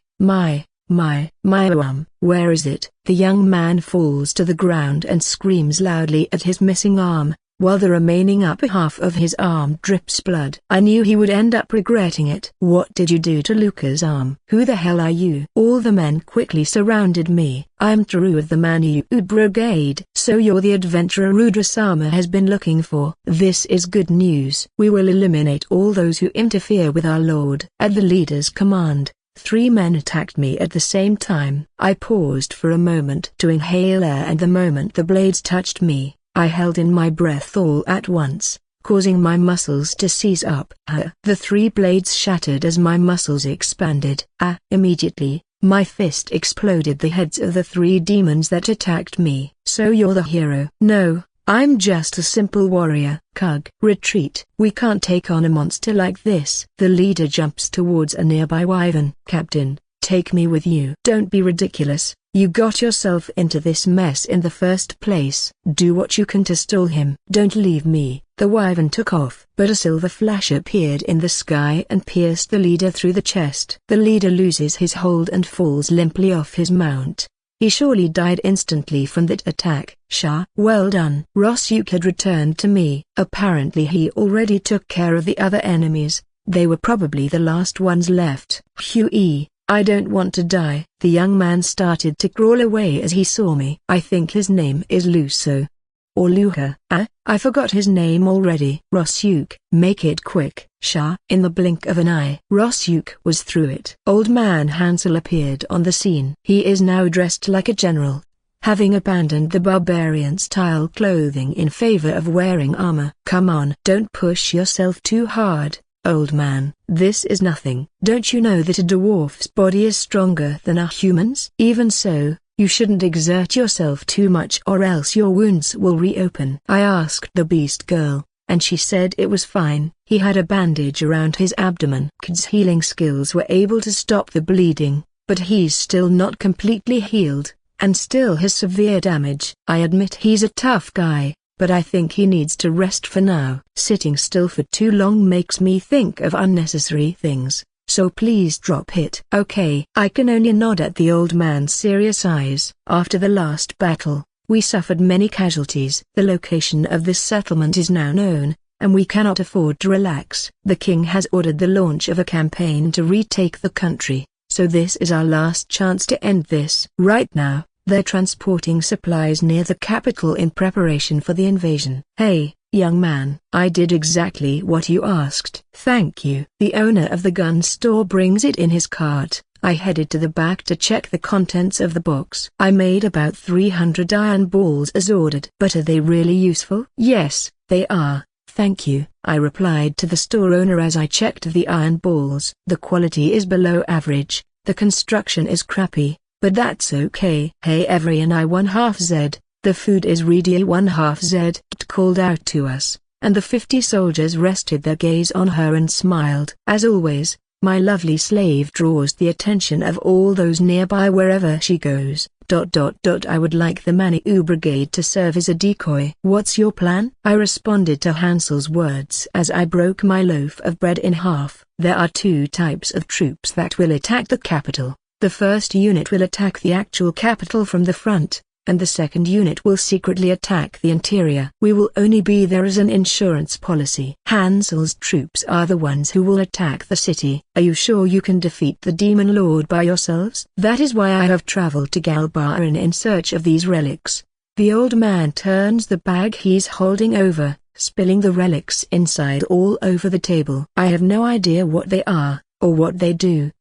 Where is it? The young man falls to the ground and screams loudly at his missing arm, while the remaining upper half of his arm drips blood. I knew he would end up regretting it. What did you do to Luca's arm? Who the hell are you? All the men quickly surrounded me. I'm Taru of the Manu Brigade. So you're the adventurer Rudra-sama has been looking for. This is good news. We will eliminate all those who interfere with our lord. At the leader's command, 3 men attacked me at the same time. I paused for a moment to inhale air, and the moment the blades touched me, I held in my breath all at once, causing my muscles to seize up. The 3 blades shattered as my muscles expanded. Immediately, my fist exploded the heads of the 3 demons that attacked me. So you're the hero? No, I'm just a simple warrior. Kug. Retreat. We can't take on a monster like this. The leader jumps towards a nearby wyvern. Captain, take me with you. Don't be ridiculous. You got yourself into this mess in the first place. Do what you can to stall him. Don't leave me. The wyvern took off, but a silver flash appeared in the sky and pierced the leader through the chest. The leader loses his hold and falls limply off his mount. He surely died instantly from that attack. Shah, well done. Rosyuk had returned to me. Apparently he already took care of the other enemies. They were probably the last ones left. Huey, I don't want to die. The young man started to crawl away as he saw me. I think his name is Luso. Or Luha. I forgot his name already. Rosyuk, make it quick. Shah. In the blink of an eye, Rosyuk was through it. Old man Hansel appeared on the scene. He is now dressed like a general, having abandoned the barbarian-style clothing in favor of wearing armor. Come on, don't push yourself too hard, old man. This is nothing. Don't you know that a dwarf's body is stronger than a human's? Even so, you shouldn't exert yourself too much or else your wounds will reopen. I asked the beast girl, and she said it was fine. He had a bandage around his abdomen. Kid's healing skills were able to stop the bleeding, but he's still not completely healed, and still has severe damage. I admit he's a tough guy, but I think he needs to rest for now. Sitting still for too long makes me think of unnecessary things. So please drop it. Okay. I can only nod at the old man's serious eyes. After the last battle, we suffered many casualties. The location of this settlement is now known, and we cannot afford to relax. The king has ordered the launch of a campaign to retake the country, so this is our last chance to end this. Right now, they're transporting supplies near the capital in preparation for the invasion. Hey, young man, I did exactly what you asked. Thank you. The owner of the gun store brings it in his cart. I headed to the back to check the contents of the box. I made about 300 iron balls as ordered. But are they really useful? Yes, they are. Thank you, I replied to the store owner as I checked the iron balls. The quality is below average, the construction is crappy, but that's okay. Hey everyone, I 1/2 Z. The food is ready. 1/2 Z called out to us, and the 50 soldiers rested their gaze on her and smiled. As always, my lovely slave draws the attention of all those nearby wherever she goes. I would like the Manu Brigade to serve as a decoy. What's your plan? I responded to Hansel's words as I broke my loaf of bread in half. There are two types of troops that will attack the capital. The first unit will attack the actual capital from the front, and the second unit will secretly attack the interior. We will only be there as an insurance policy. Hansel's troops are the ones who will attack the city. Are you sure you can defeat the demon lord by yourselves? That is why I have traveled to Galbarin in search of these relics. The old man turns the bag he's holding over, spilling the relics inside all over the table. I have no idea what they are, or what they do.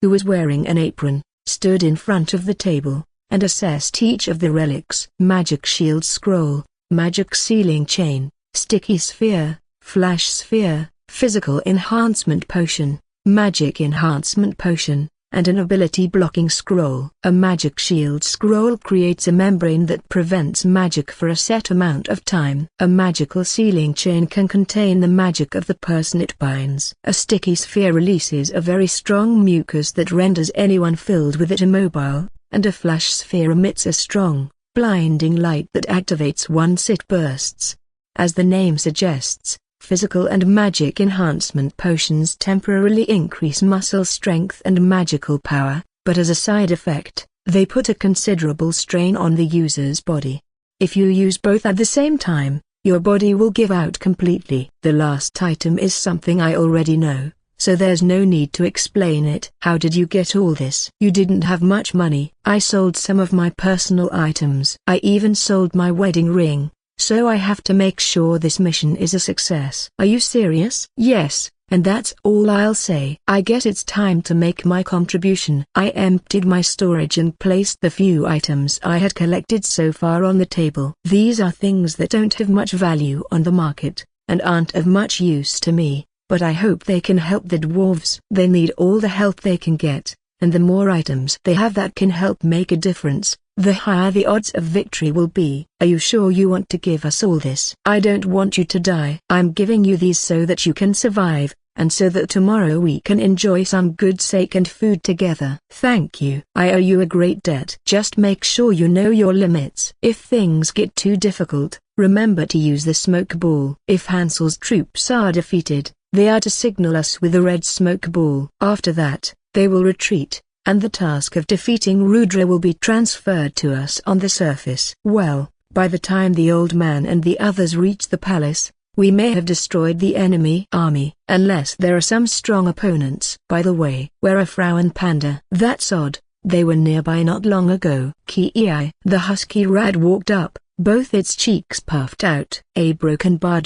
Who was wearing an apron, stood in front of the table, and assessed each of the relics. Magic shield scroll, magic sealing chain, sticky sphere, flash sphere, physical enhancement potion, magic enhancement potion, and an ability blocking scroll. A magic shield scroll creates a membrane that prevents magic for a set amount of time. A magical sealing chain can contain the magic of the person it binds. A sticky sphere releases a very strong mucus that renders anyone filled with it immobile, and a flash sphere emits a strong, blinding light that activates once it bursts. As the name suggests, physical and magic enhancement potions temporarily increase muscle strength and magical power, but as a side effect, they put a considerable strain on the user's body. If you use both at the same time, your body will give out completely. The last item is something I already know, so there's no need to explain it. How did you get all this? You didn't have much money. I sold some of my personal items. I even sold my wedding ring. So I have to make sure this mission is a success. Are you serious? Yes, and that's all I'll say. I guess it's time to make my contribution. I emptied my storage and placed the few items I had collected so far on the table. These are things that don't have much value on the market, and aren't of much use to me, but I hope they can help the dwarves. They need all the help they can get, and the more items they have that can help make a difference, the higher the odds of victory will be. Are you sure you want to give us all this? I don't want you to die. I'm giving you these so that you can survive, and so that tomorrow we can enjoy some good steak and food together. Thank you. I owe you a great debt. Just make sure you know your limits. If things get too difficult, remember to use the smoke ball. If Hansel's troops are defeated, they are to signal us with a red smoke ball. After that, they will retreat, and the task of defeating Rudra will be transferred to us on the surface. Well, by the time the old man and the others reach the palace, we may have destroyed the enemy army, unless there are some strong opponents. By the way, where are Frau and Panda? That's odd, they were nearby not long ago. Ki-I. The husky rat walked up, both its cheeks puffed out. A broken bar.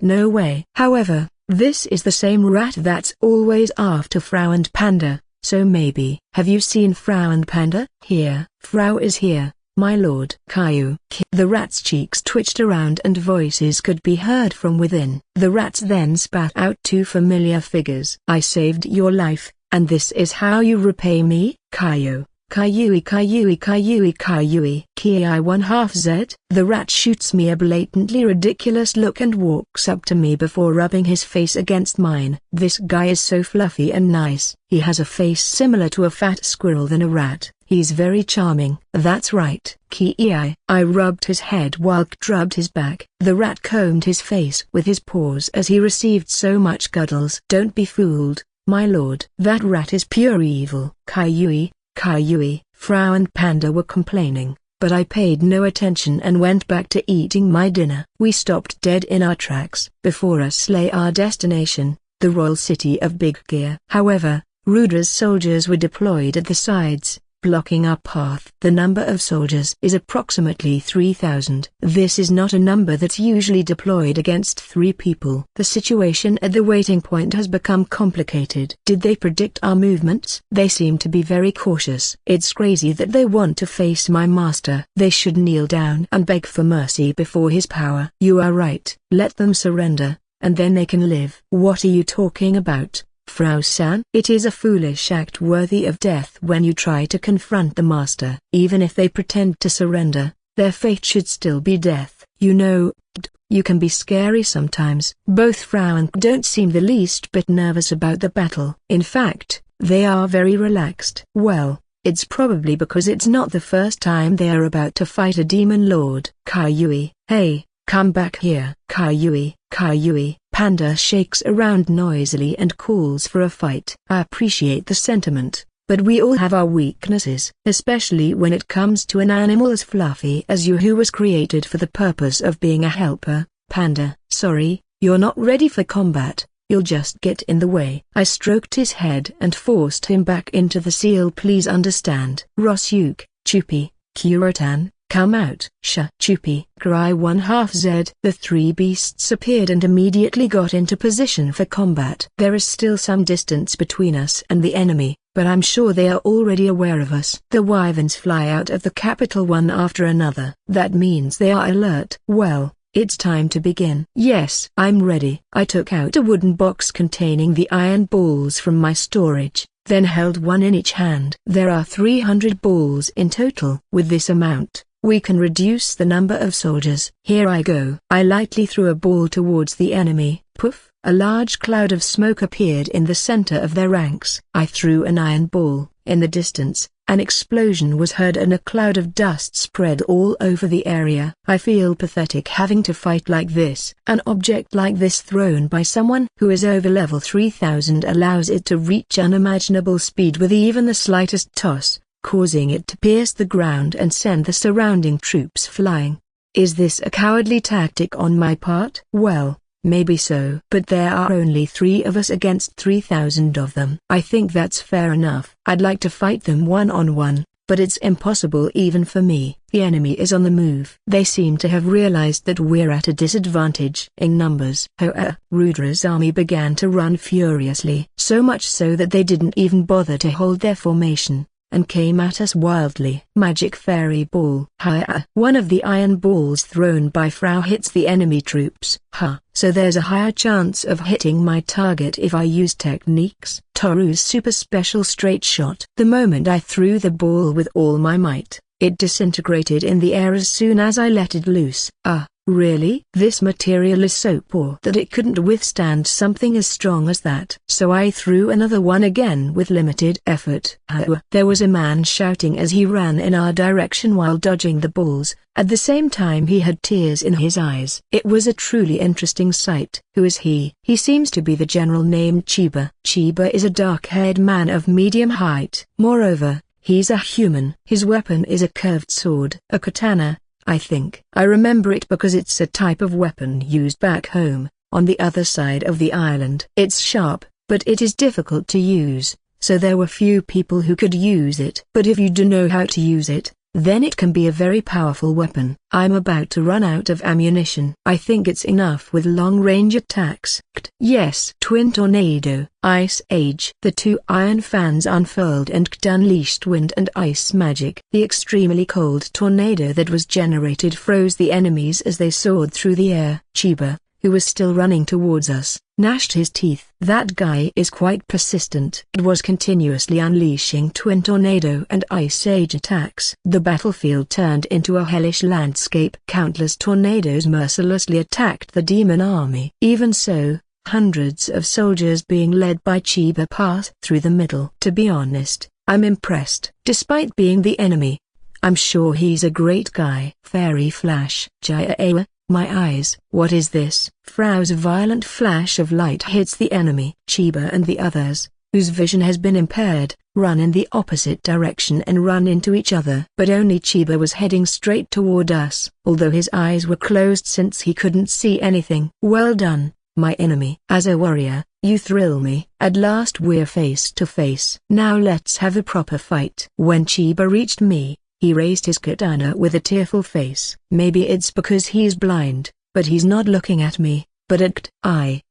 No way. However, this is the same rat that's always after Frau and Panda, so maybe. Have you seen Frau and Panda? Here. Frau is here, my lord. Caillou. The rat's cheeks twitched around and voices could be heard from within. The rats then spat out two familiar figures. I saved your life, and this is how you repay me? Caillou. Caillou, Caillou, Caillou, Caillou. Ki-I 1/2 Z. The rat shoots me a blatantly ridiculous look and walks up to me before rubbing his face against mine. This guy is so fluffy and nice. He has a face similar to a fat squirrel than a rat. He's very charming. That's right. Ki-I. I rubbed his head while K rubbed his back. The rat combed his face with his paws as he received so much cuddles. Don't be fooled, my lord. That rat is pure evil. Caillou. Caillou. Frau and Panda were complaining, but I paid no attention and went back to eating my dinner. We stopped dead in our tracks. Before us lay our destination, the royal city of Big Gear. However, Rudra's soldiers were deployed at the sides, blocking our path. The number of soldiers is approximately 3,000. This is not a number that's usually deployed against 3 people. The situation at the waiting point has become complicated. Did they predict our movements? They seem to be very cautious. It's crazy that they want to face my master. They should kneel down and beg for mercy before his power. You are right. Let them surrender, and then they can live. What are you talking about, Frau-san? It is a foolish act worthy of death when you try to confront the master. Even if they pretend to surrender, their fate should still be death. You know, you can be scary sometimes. Both Frau and don't seem the least bit nervous about the battle. In fact, they are very relaxed. Well, it's probably because it's not the first time they are about to fight a demon lord. Caillou. Hey, come back here. Caillou. Caillou. Panda shakes around noisily and calls for a fight. I appreciate the sentiment, but we all have our weaknesses, especially when it comes to an animal as fluffy as you who was created for the purpose of being a helper. Panda. Sorry, you're not ready for combat, you'll just get in the way. I stroked his head and forced him back into the seal. Please understand. Rosyuk, Chupi, Kurotan, come out. Chupi. Cry 1/2 Z. The 3 beasts appeared and immediately got into position for combat. There is still some distance between us and the enemy, but I'm sure they are already aware of us. The wyverns fly out of the capital one after another. That means they are alert. Well, it's time to begin. Yes, I'm ready. I took out a wooden box containing the iron balls from my storage, then held one in each hand. There are 300 balls in total. With this amount, we can reduce the number of soldiers. Here I go. I lightly threw a ball towards the enemy. Poof! A large cloud of smoke appeared in the center of their ranks. I threw an iron ball. In the distance, an explosion was heard and a cloud of dust spread all over the area. I feel pathetic having to fight like this. An object like this thrown by someone who is over level 3000 allows it to reach unimaginable speed with even the slightest toss, causing it to pierce the ground and send the surrounding troops flying. Is this a cowardly tactic on my part? Well, maybe so. But there are only 3 of us against 3,000 of them. I think that's fair enough. I'd like to fight them one-on-one, but it's impossible even for me. The enemy is on the move. They seem to have realized that we're at a disadvantage in numbers. Rudra's army began to run furiously, so much so that they didn't even bother to hold their formation, and came at us wildly. Magic fairy ball. One of the iron balls thrown by Frau hits the enemy troops. So there's a higher chance of hitting my target if I use techniques. Toru's super special straight shot. The moment I threw the ball with all my might, it disintegrated in the air as soon as I let it loose. Really? This material is so poor that it couldn't withstand something as strong as that. So I threw another one again with limited effort. There was a man shouting as he ran in our direction while dodging the balls. At the same time he had tears in his eyes. It was a truly interesting sight. Who is he? He seems to be the general named Chiba. Chiba is a dark-haired man of medium height. Moreover, he's a human. His weapon is a curved sword. A katana, I think. I remember it because it's a type of weapon used back home, on the other side of the island. It's sharp, but it is difficult to use, so there were few people who could use it. But if you do know how to use it, then it can be a very powerful weapon. I'm about to run out of ammunition. I think it's enough with long-range attacks. Yes. Twin Tornado. Ice Age. The two iron fans unfurled and unleashed wind and ice magic. The extremely cold tornado that was generated froze the enemies as they soared through the air. Chiba, who was still running towards us, gnashed his teeth. That guy is quite persistent. It was continuously unleashing Twin Tornado and Ice Age attacks. The battlefield turned into a hellish landscape. Countless tornadoes mercilessly attacked the demon army. Even so, hundreds of soldiers being led by Chiba passed through the middle. To be honest, I'm impressed. Despite being the enemy, I'm sure he's a great guy. Fairy Flash. Jaya. My eyes. What is this? Frow's violent flash of light hits the enemy. Chiba and the others, whose vision has been impaired, run in the opposite direction and run into each other. But only Chiba was heading straight toward us, although his eyes were closed since he couldn't see anything. Well done, my enemy. As a warrior, you thrill me. At last we're face to face. Now let's have a proper fight. When Chiba reached me, he raised his katana with a tearful face. Maybe it's because he's blind, but he's not looking at me, but at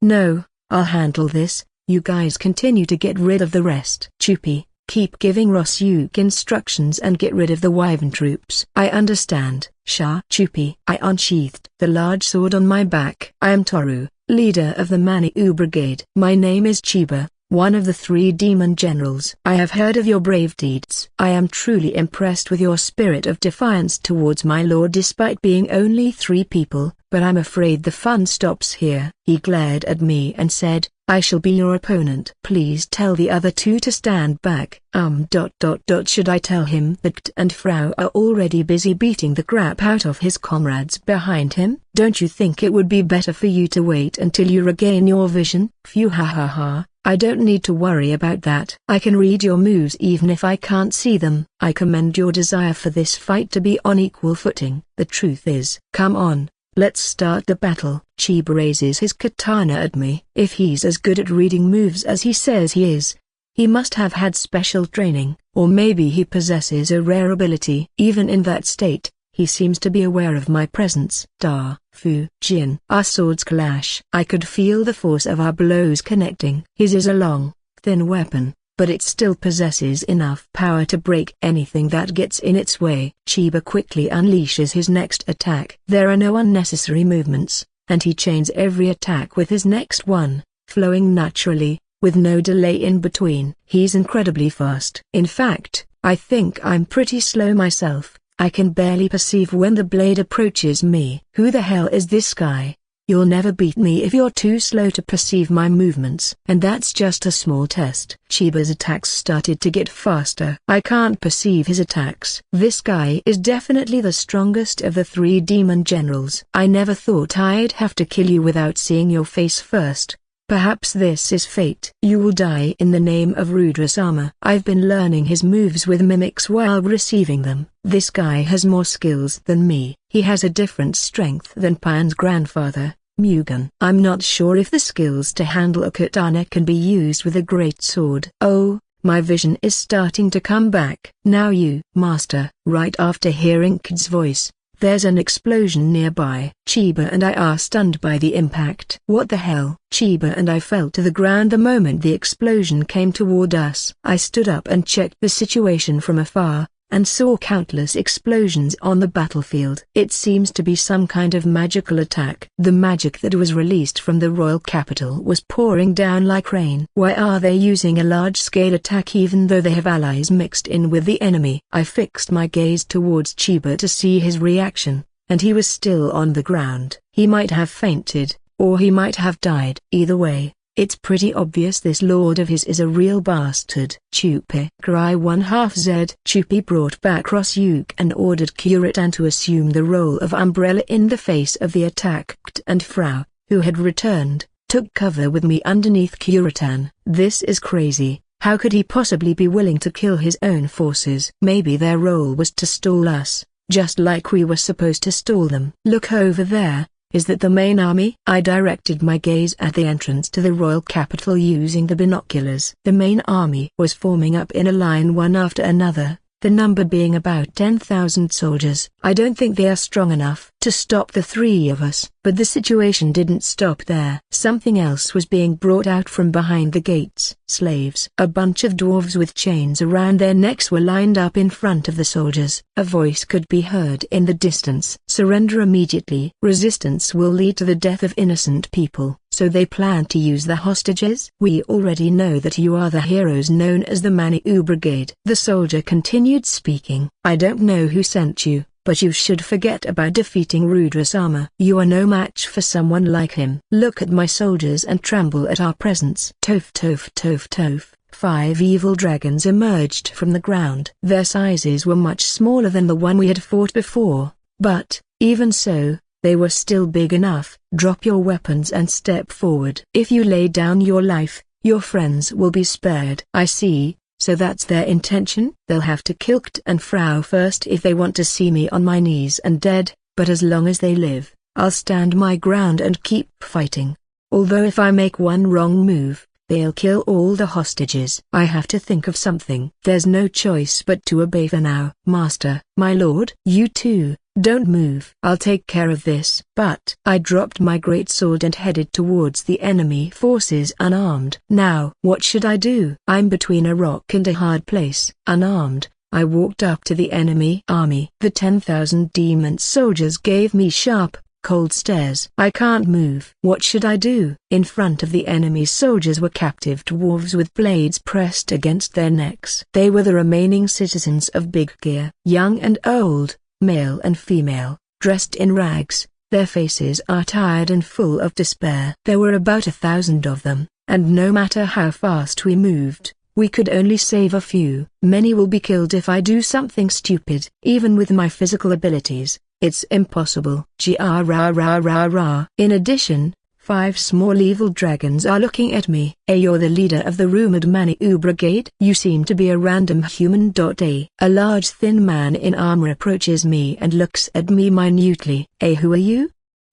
No, I'll handle this. You guys continue to get rid of the rest. Chupi, keep giving Rosyuk instructions and get rid of the Wyvern troops. I understand. Sha. Chupi. I unsheathed the large sword on my back. I am Toru, leader of the Maniu Brigade. My name is Chiba, one of the 3 demon generals. I have heard of your brave deeds. I am truly impressed with your spirit of defiance towards my lord despite being only 3 people, but I'm afraid the fun stops here. He glared at me and said, I shall be your opponent. Please tell the other 2 to stand back. Should I tell him that Kt and Frau are already busy beating the crap out of his comrades behind him? Don't you think it would be better for you to wait until you regain your vision? Phew, ha ha ha. I don't need to worry about that. I can read your moves even if I can't see them. I commend your desire for this fight to be on equal footing. The truth is, come on, let's start the battle. Chiba raises his katana at me. If he's as good at reading moves as he says he is, he must have had special training, or maybe he possesses a rare ability. Even in that state, he seems to be aware of my presence. Da, Fu, Jin. Our swords clash. I could feel the force of our blows connecting. His is a long, thin weapon, but it still possesses enough power to break anything that gets in its way. Chiba quickly unleashes his next attack. There are no unnecessary movements, and he chains every attack with his next one, flowing naturally, with no delay in between. He's incredibly fast. In fact, I think I'm pretty slow myself. I can barely perceive when the blade approaches me. Who the hell is this guy? You'll never beat me if you're too slow to perceive my movements. And that's just a small test. Chiba's attacks started to get faster. I can't perceive his attacks. This guy is definitely the strongest of the 3 demon generals. I never thought I'd have to kill you without seeing your face first. Perhaps this is fate. You will die in the name of Rudrasama. I've been learning his moves with mimics while receiving them. This guy has more skills than me. He has a different strength than Pan's grandfather, Mugen. I'm not sure if the skills to handle a katana can be used with a great sword. Oh, my vision is starting to come back. Now you, master. Right after hearing Kid's voice, there's an explosion nearby. Chiba and I are stunned by the impact. What the hell? Chiba and I fell to the ground the moment the explosion came toward us. I stood up and checked the situation from afar, and saw countless explosions on the battlefield. It seems to be some kind of magical attack. The magic that was released from the royal capital was pouring down like rain. Why are they using a large-scale attack even though they have allies mixed in with the enemy? I fixed my gaze towards Chiba to see his reaction, and he was still on the ground. He might have fainted, or he might have died. Either way, it's pretty obvious this lord of his is a real bastard. Chupi. Cry 1/2 Z. Chupi brought back Rosyuk and ordered Kuritan to assume the role of umbrella in the face of the attack, and Frau, who had returned, took cover with me underneath Kuritan. This is crazy. How could he possibly be willing to kill his own forces? Maybe their role was to stall us, just like we were supposed to stall them. Look over there. Is that the main army? I directed my gaze at the entrance to the royal capital using the binoculars. The main army was forming up in a line one after another, the number being about 10,000 soldiers. I don't think they are strong enough to stop the three of us. But the situation didn't stop there. Something else was being brought out from behind the gates. Slaves. A bunch of dwarves with chains around their necks were lined up in front of the soldiers. A voice could be heard in the distance. Surrender immediately. Resistance will lead to the death of innocent people. So they plan to use the hostages? We already know that you are the heroes known as the Maniou Brigade. The soldier continued speaking. I don't know who sent you, but you should forget about defeating Rudrasama. You are no match for someone like him. Look at my soldiers and tremble at our presence. Tof tof tof tof. 5 evil dragons emerged from the ground. Their sizes were much smaller than the one we had fought before, but, even so, they were still big enough. Drop your weapons and step forward. If you lay down your life, your friends will be spared. I see. So that's their intention? They'll have to kill Kt and Frau first if they want to see me on my knees and dead, but as long as they live, I'll stand my ground and keep fighting. Although if I make one wrong move, they'll kill all the hostages. I have to think of something. There's no choice but to obey for now. Master, my lord. You too, don't move. I'll take care of this. But I dropped my great sword and headed towards the enemy forces unarmed. Now, what should I do? I'm between a rock and a hard place. Unarmed, I walked up to the enemy army. The 10,000 demon soldiers gave me sharp, cold stares. I can't move. What should I do? In front of the enemy soldiers were captive dwarves with blades pressed against their necks. They were the remaining citizens of Big Gear. Young and old, male and female, dressed in rags, their faces are tired and full of despair. There were about 1,000 of them, and no matter how fast we moved, we could only save a few. Many will be killed if I do something stupid. Even with my physical abilities, it's impossible. In addition, 5 small evil dragons are looking at me. You're the leader of the rumored Maniou Brigade? You seem to be a random human. A large thin man in armor approaches me and looks at me minutely. Who are you?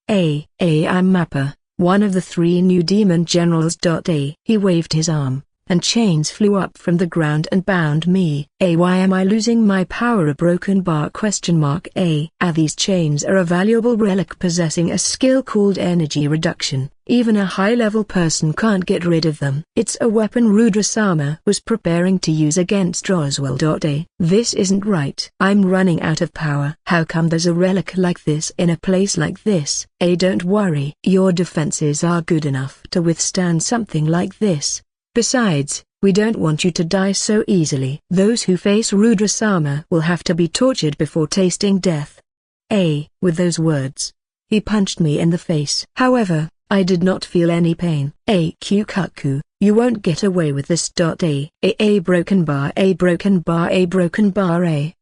I'm Mappa, one of the 3 new demon generals. He waved his arm, and chains flew up from the ground and bound me. Why am I losing my power? A broken bar? These chains are a valuable relic possessing a skill called energy reduction. Even a high-level person can't get rid of them. It's a weapon Rudrasama was preparing to use against Roswell. This isn't right. I'm running out of power. How come there's a relic like this in a place like this? Don't worry. Your defenses are good enough to withstand something like this. Besides, we don't want you to die so easily. Those who face Rudrasama will have to be tortured before tasting death. With those words, he punched me in the face. However, I did not feel any pain. Kukaku, you won't get away with this. A broken bar.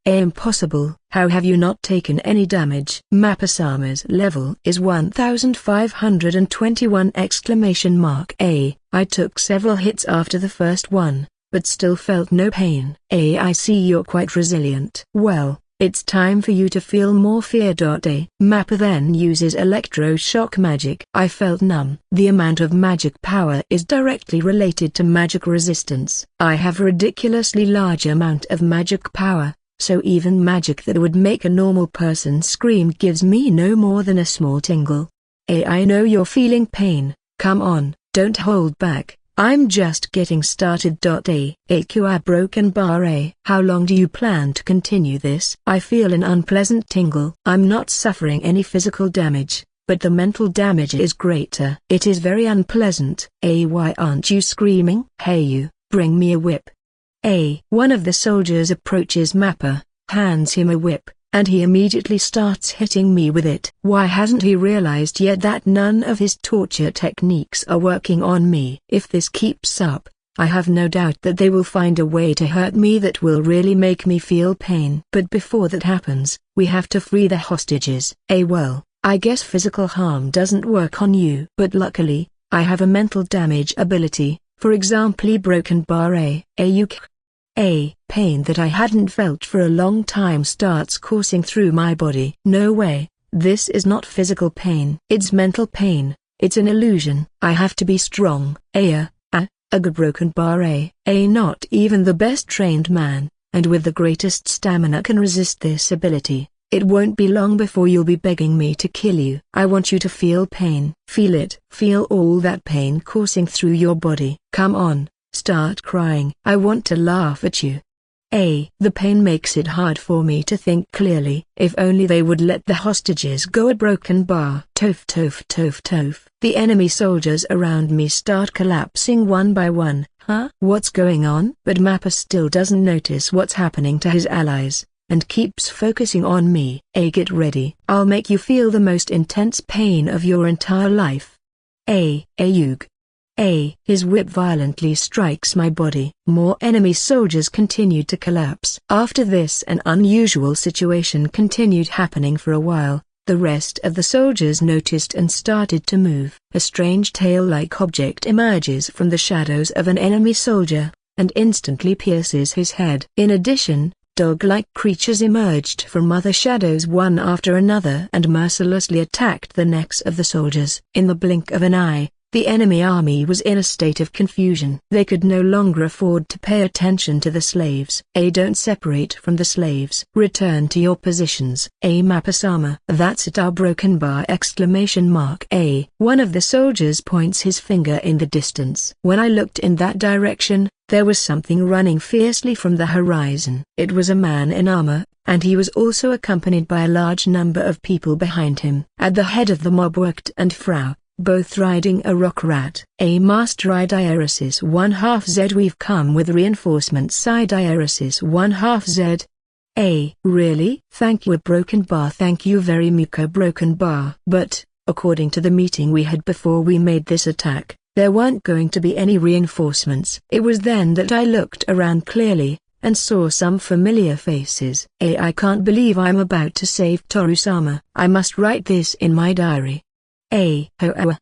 Impossible. How have you not taken any damage? Mappa-sama's level is 1521! I took several hits after the first one, but still felt no pain. I see you're quite resilient. Well, it's time for you to feel more fear. Mappa then uses electroshock magic. I felt numb. The amount of magic power is directly related to magic resistance. I have a ridiculously large amount of magic power, so even magic that would make a normal person scream gives me no more than a small tingle. I know you're feeling pain. Come on, don't hold back. I'm just getting started. A broken bar. How long do you plan to continue this? I feel an unpleasant tingle. I'm not suffering any physical damage, but the mental damage is greater. It is very unpleasant. Why aren't you screaming? Hey you, bring me a whip. One of the soldiers approaches Mappa, hands him a whip, and he immediately starts hitting me with it. Why hasn't he realized yet that none of his torture techniques are working on me? If this keeps up, I have no doubt that they will find a way to hurt me that will really make me feel pain. But before that happens, we have to free the hostages. Well, I guess physical harm doesn't work on you. But luckily, I have a mental damage ability, for example broken bar pain that I hadn't felt for a long time starts coursing through my body. No way, this is not physical pain. It's mental pain, it's an illusion. I have to be strong. A broken bar not even the best trained man, and with the greatest stamina can resist this ability. It won't be long before you'll be begging me to kill you. I want you to feel pain. Feel it. Feel all that pain coursing through your body. Come on, start crying. I want to laugh at you. The pain makes it hard for me to think clearly. If only they would let the hostages go. A broken bar. Tof tof tof tof. The enemy soldiers around me start collapsing one by one. What's going on? But Mappa still doesn't notice what's happening to his allies, and keeps focusing on me. Get ready. I'll make you feel the most intense pain of your entire life. Yug. His whip violently strikes my body. More enemy soldiers continued to collapse. After this, an unusual situation continued happening for a while. The rest of the soldiers noticed and started to move. A strange tail-like object emerges from the shadows of an enemy soldier, and instantly pierces his head. In addition, dog-like creatures emerged from other shadows one after another and mercilessly attacked the necks of the soldiers. In the blink of an eye, the enemy army was in a state of confusion. They could no longer afford to pay attention to the slaves. Don't separate from the slaves. Return to your positions. Mappa-sama. That's it. Our broken bar! One of the soldiers points his finger in the distance. When I looked in that direction, there was something running fiercely from the horizon. It was a man in armor, and he was also accompanied by a large number of people behind him. At the head of the mob worked and Frau, both riding a rock rat. Master Idiasis 1/2 Z. We've come with reinforcements. Idiasis 1/2 Z. Really? Thank you. Broken bar. Thank you very much. Broken bar. But, according to the meeting we had before we made this attack, there weren't going to be any reinforcements. It was then that I looked around clearly, and saw some familiar faces. I can't believe I'm about to save Toru-sama. I must write this in my diary.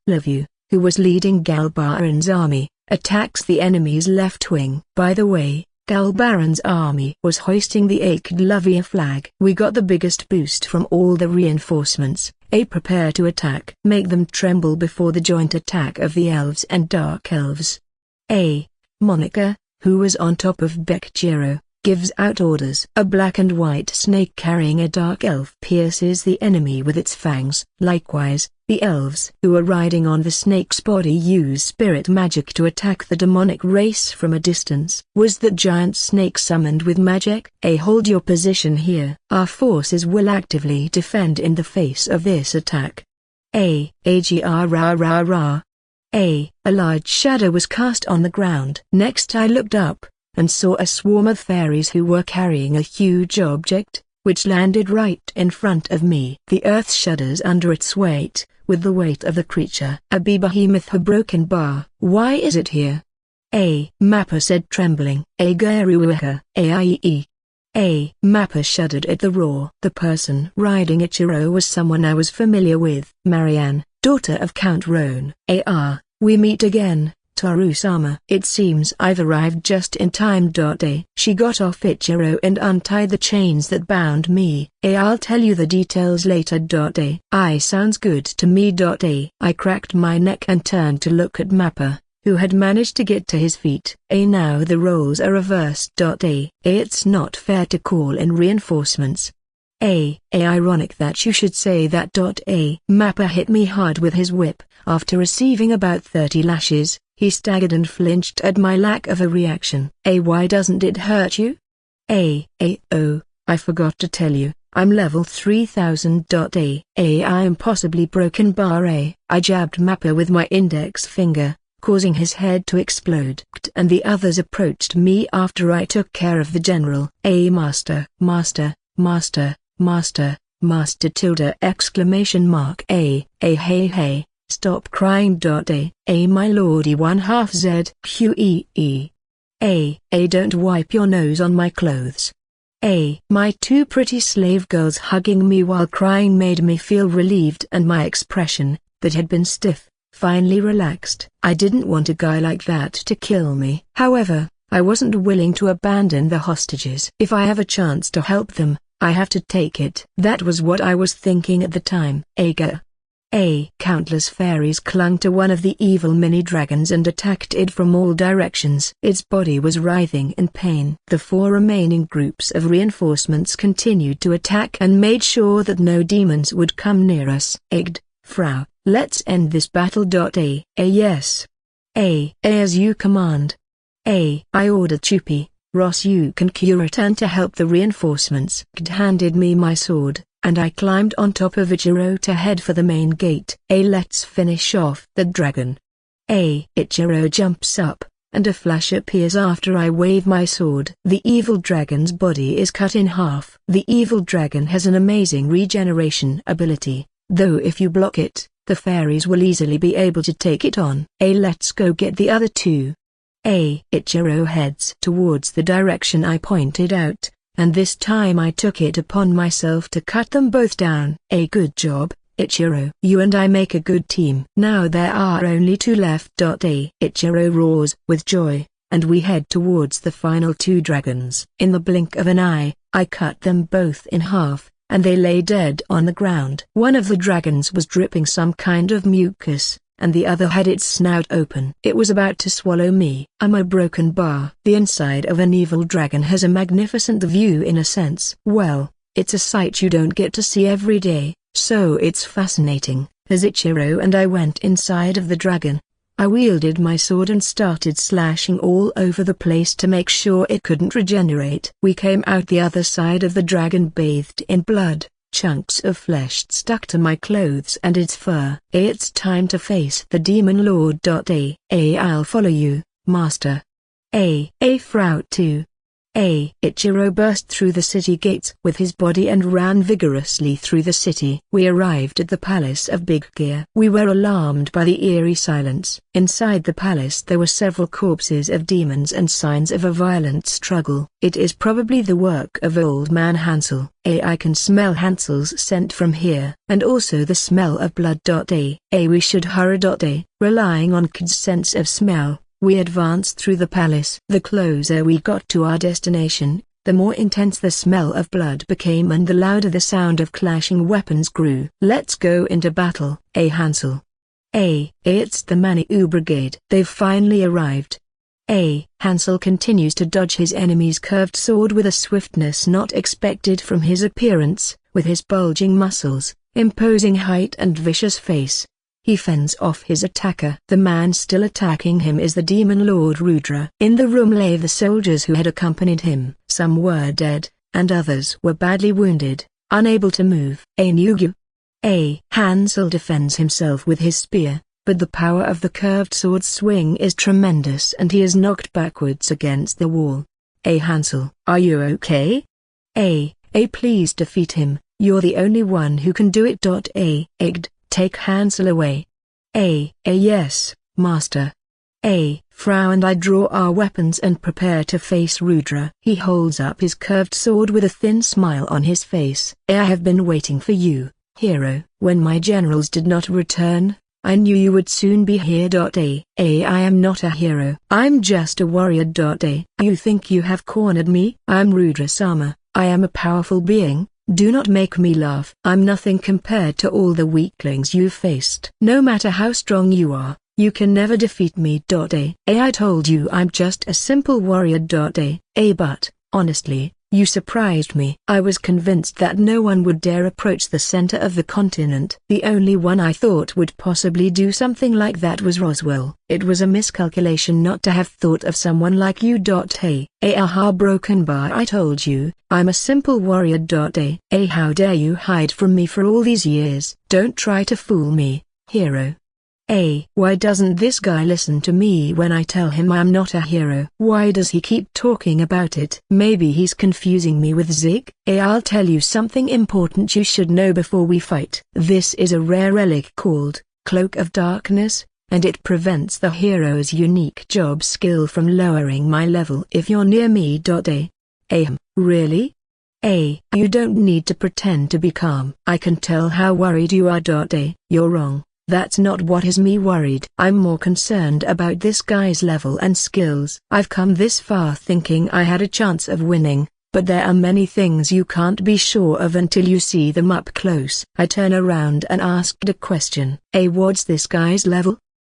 Love you, who was leading Galbaran's army, attacks the enemy's left wing. By the way, Galbaran's army was hoisting the Akdlovia flag. We got the biggest boost from all the reinforcements. Prepare to attack. Make them tremble before the joint attack of the elves and dark elves. Monica, who was on top of Bekjiro, gives out orders. A black and white snake carrying a dark elf pierces the enemy with its fangs. Likewise, the elves who are riding on the snake's body use spirit magic to attack the demonic race from a distance. Was that giant snake summoned with magic? Hold your position here. Our forces will actively defend in the face of this attack. A large shadow was cast on the ground. Next I looked up, and saw a swarm of fairies who were carrying a huge object, which landed right in front of me. The earth shudders under its weight, with the weight of the creature. A behemoth. A broken bar. Why is it here? Mappa said, trembling. Garuuha. Mappa shuddered at the roar. The person riding Ichiro was someone I was familiar with. Marianne, daughter of Count Roan. We meet again, Toru-sama. It seems I've arrived just in time. She got off Ichiro and untied the chains that bound me. I'll tell you the details later. Sounds good to me. I cracked my neck and turned to look at Mappa, who had managed to get to his feet. Now the roles are reversed. It's not fair to call in reinforcements. Ironic that you should say that. Mappa hit me hard with his whip. After receiving about 30 lashes, he staggered and flinched at my lack of a reaction. Why doesn't it hurt you? Oh, I forgot to tell you, I'm level 3000. I am possibly broken bar. I jabbed Mappa with my index finger, causing his head to explode. And the others approached me after I took care of the general. Master, Master, Master tilde exclamation mark hey, stop crying my lordy 1/2 z don't wipe your nose on my clothes. My two pretty slave girls hugging me while crying made me feel relieved, and my expression, that had been stiff, finally relaxed. I didn't want a guy like that to kill me. However, I wasn't willing to abandon the hostages. If I have a chance to help them, I have to take it. That was what I was thinking at the time. Countless fairies clung to one of the evil mini-dragons and attacked it from all directions. Its body was writhing in pain. The 4 remaining groups of reinforcements continued to attack and made sure that no demons would come near us. Frau, let's end this battle. Yes. As you command. I ordered Chupi. Ross, you can return to help the reinforcements. Handed me my sword, and I climbed on top of Ichiro to head for the main gate. Let's finish off the dragon. Ichiro jumps up, and a flash appears after I wave my sword. The evil dragon's body is cut in half. The evil dragon has an amazing regeneration ability, though if you block it, the fairies will easily be able to take it on. Let's go get the other 2. Ichiro heads towards the direction I pointed out, and this time I took it upon myself to cut them both down. Good job, Ichiro. You and I make a good team. Now there are only 2 left. Ichiro roars with joy, and we head towards the final 2 dragons. In the blink of an eye, I cut them both in half, and they lay dead on the ground. One of the dragons was dripping some kind of mucus, and the other had its snout open. It was about to swallow me. I'm a broken bar. The inside of an evil dragon has a magnificent view in a sense. Well, it's a sight you don't get to see every day, so it's fascinating. As Ichiro and I went inside of the dragon, I wielded my sword and started slashing all over the place to make sure it couldn't regenerate. We came out the other side of the dragon bathed in blood. Chunks of flesh stuck to my clothes and its fur. It's time to face the demon lord. I'll follow you, master. Frau too. Ichiro burst through the city gates with his body and ran vigorously through the city. We arrived at the palace of Big Gear. We were alarmed by the eerie silence. Inside the palace there were several corpses of demons and signs of a violent struggle. It is probably the work of old man Hansel. I can smell Hansel's scent from here, and also the smell of blood. We should hurry. Relying on Kid's sense of smell, we advanced through the palace. The closer we got to our destination, the more intense the smell of blood became and the louder the sound of clashing weapons grew. Let's go into battle, Hansel. It's the Manu Brigade. They've finally arrived. Hansel continues to dodge his enemy's curved sword with a swiftness not expected from his appearance, with his bulging muscles, imposing height and vicious face. He fends off his attacker. The man still attacking him is the demon lord Rudra. In the room lay the soldiers who had accompanied him. Some were dead, and others were badly wounded, unable to move. Hansel defends himself with his spear, but the power of the curved sword swing is tremendous and he is knocked backwards against the wall. Hansel, are you okay? Please defeat him, you're the only one who can do it. Take Hansel away. Yes, master. Frau and I draw our weapons and prepare to face Rudra. He holds up his curved sword with a thin smile on his face. I have been waiting for you, hero. When my generals did not return, I knew you would soon be here. I am not a hero. I'm just a warrior. You think you have cornered me? I'm Rudra-sama. I am a powerful being. Do not make me laugh. I'm nothing compared to all the weaklings you faced. No matter how strong you are, you can never defeat me. I told you I'm just a simple warrior. But, honestly, you surprised me. I was convinced that no one would dare approach the center of the continent. The only one I thought would possibly do something like that was Roswell. It was a miscalculation not to have thought of someone like you. Broken bar. I told you, I'm a simple warrior. How dare you hide from me for all these years? Don't try to fool me, hero. Why doesn't this guy listen to me when I tell him I'm not a hero? Why does he keep talking about it? Maybe he's confusing me with Zig? I'll tell you something important you should know before we fight. This is a rare relic called Cloak of Darkness, and it prevents the hero's unique job skill from lowering my level if you're near me. Really? You don't need to pretend to be calm. I can tell how worried you are. You're wrong. That's not what has me worried. I'm more concerned about this guy's level and skills. I've come this far thinking I had a chance of winning, but there are many things you can't be sure of until you see them up close. I turn around and asked a question. What's this guy's level?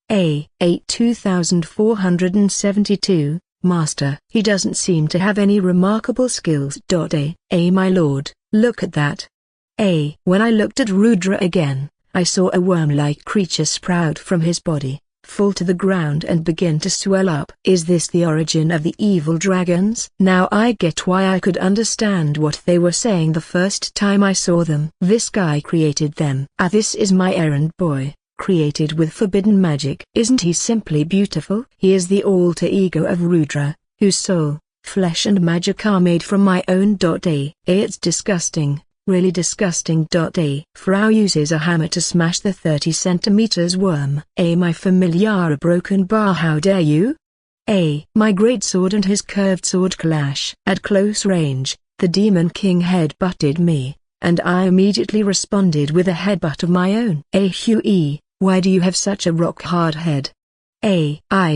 2472, Master. He doesn't seem to have any remarkable skills. My lord, look at that. When I looked at Rudra again, I saw a worm-like creature sprout from his body, fall to the ground and begin to swell up. Is this the origin of the evil dragons? Now I get why I could understand what they were saying the first time I saw them. This guy created them. This is my errand boy, created with forbidden magic. Isn't he simply beautiful? He is the alter ego of Rudra, whose soul, flesh and magic are made from my own. It's disgusting. Really disgusting. Frau uses a hammer to smash the 30 centimeters worm. My familiar broken bar. How dare you? My great sword and his curved sword clash. At close range, the Demon King head-butted me, and I immediately responded with a headbutt of my own. Huey, why do you have such a rock-hard head?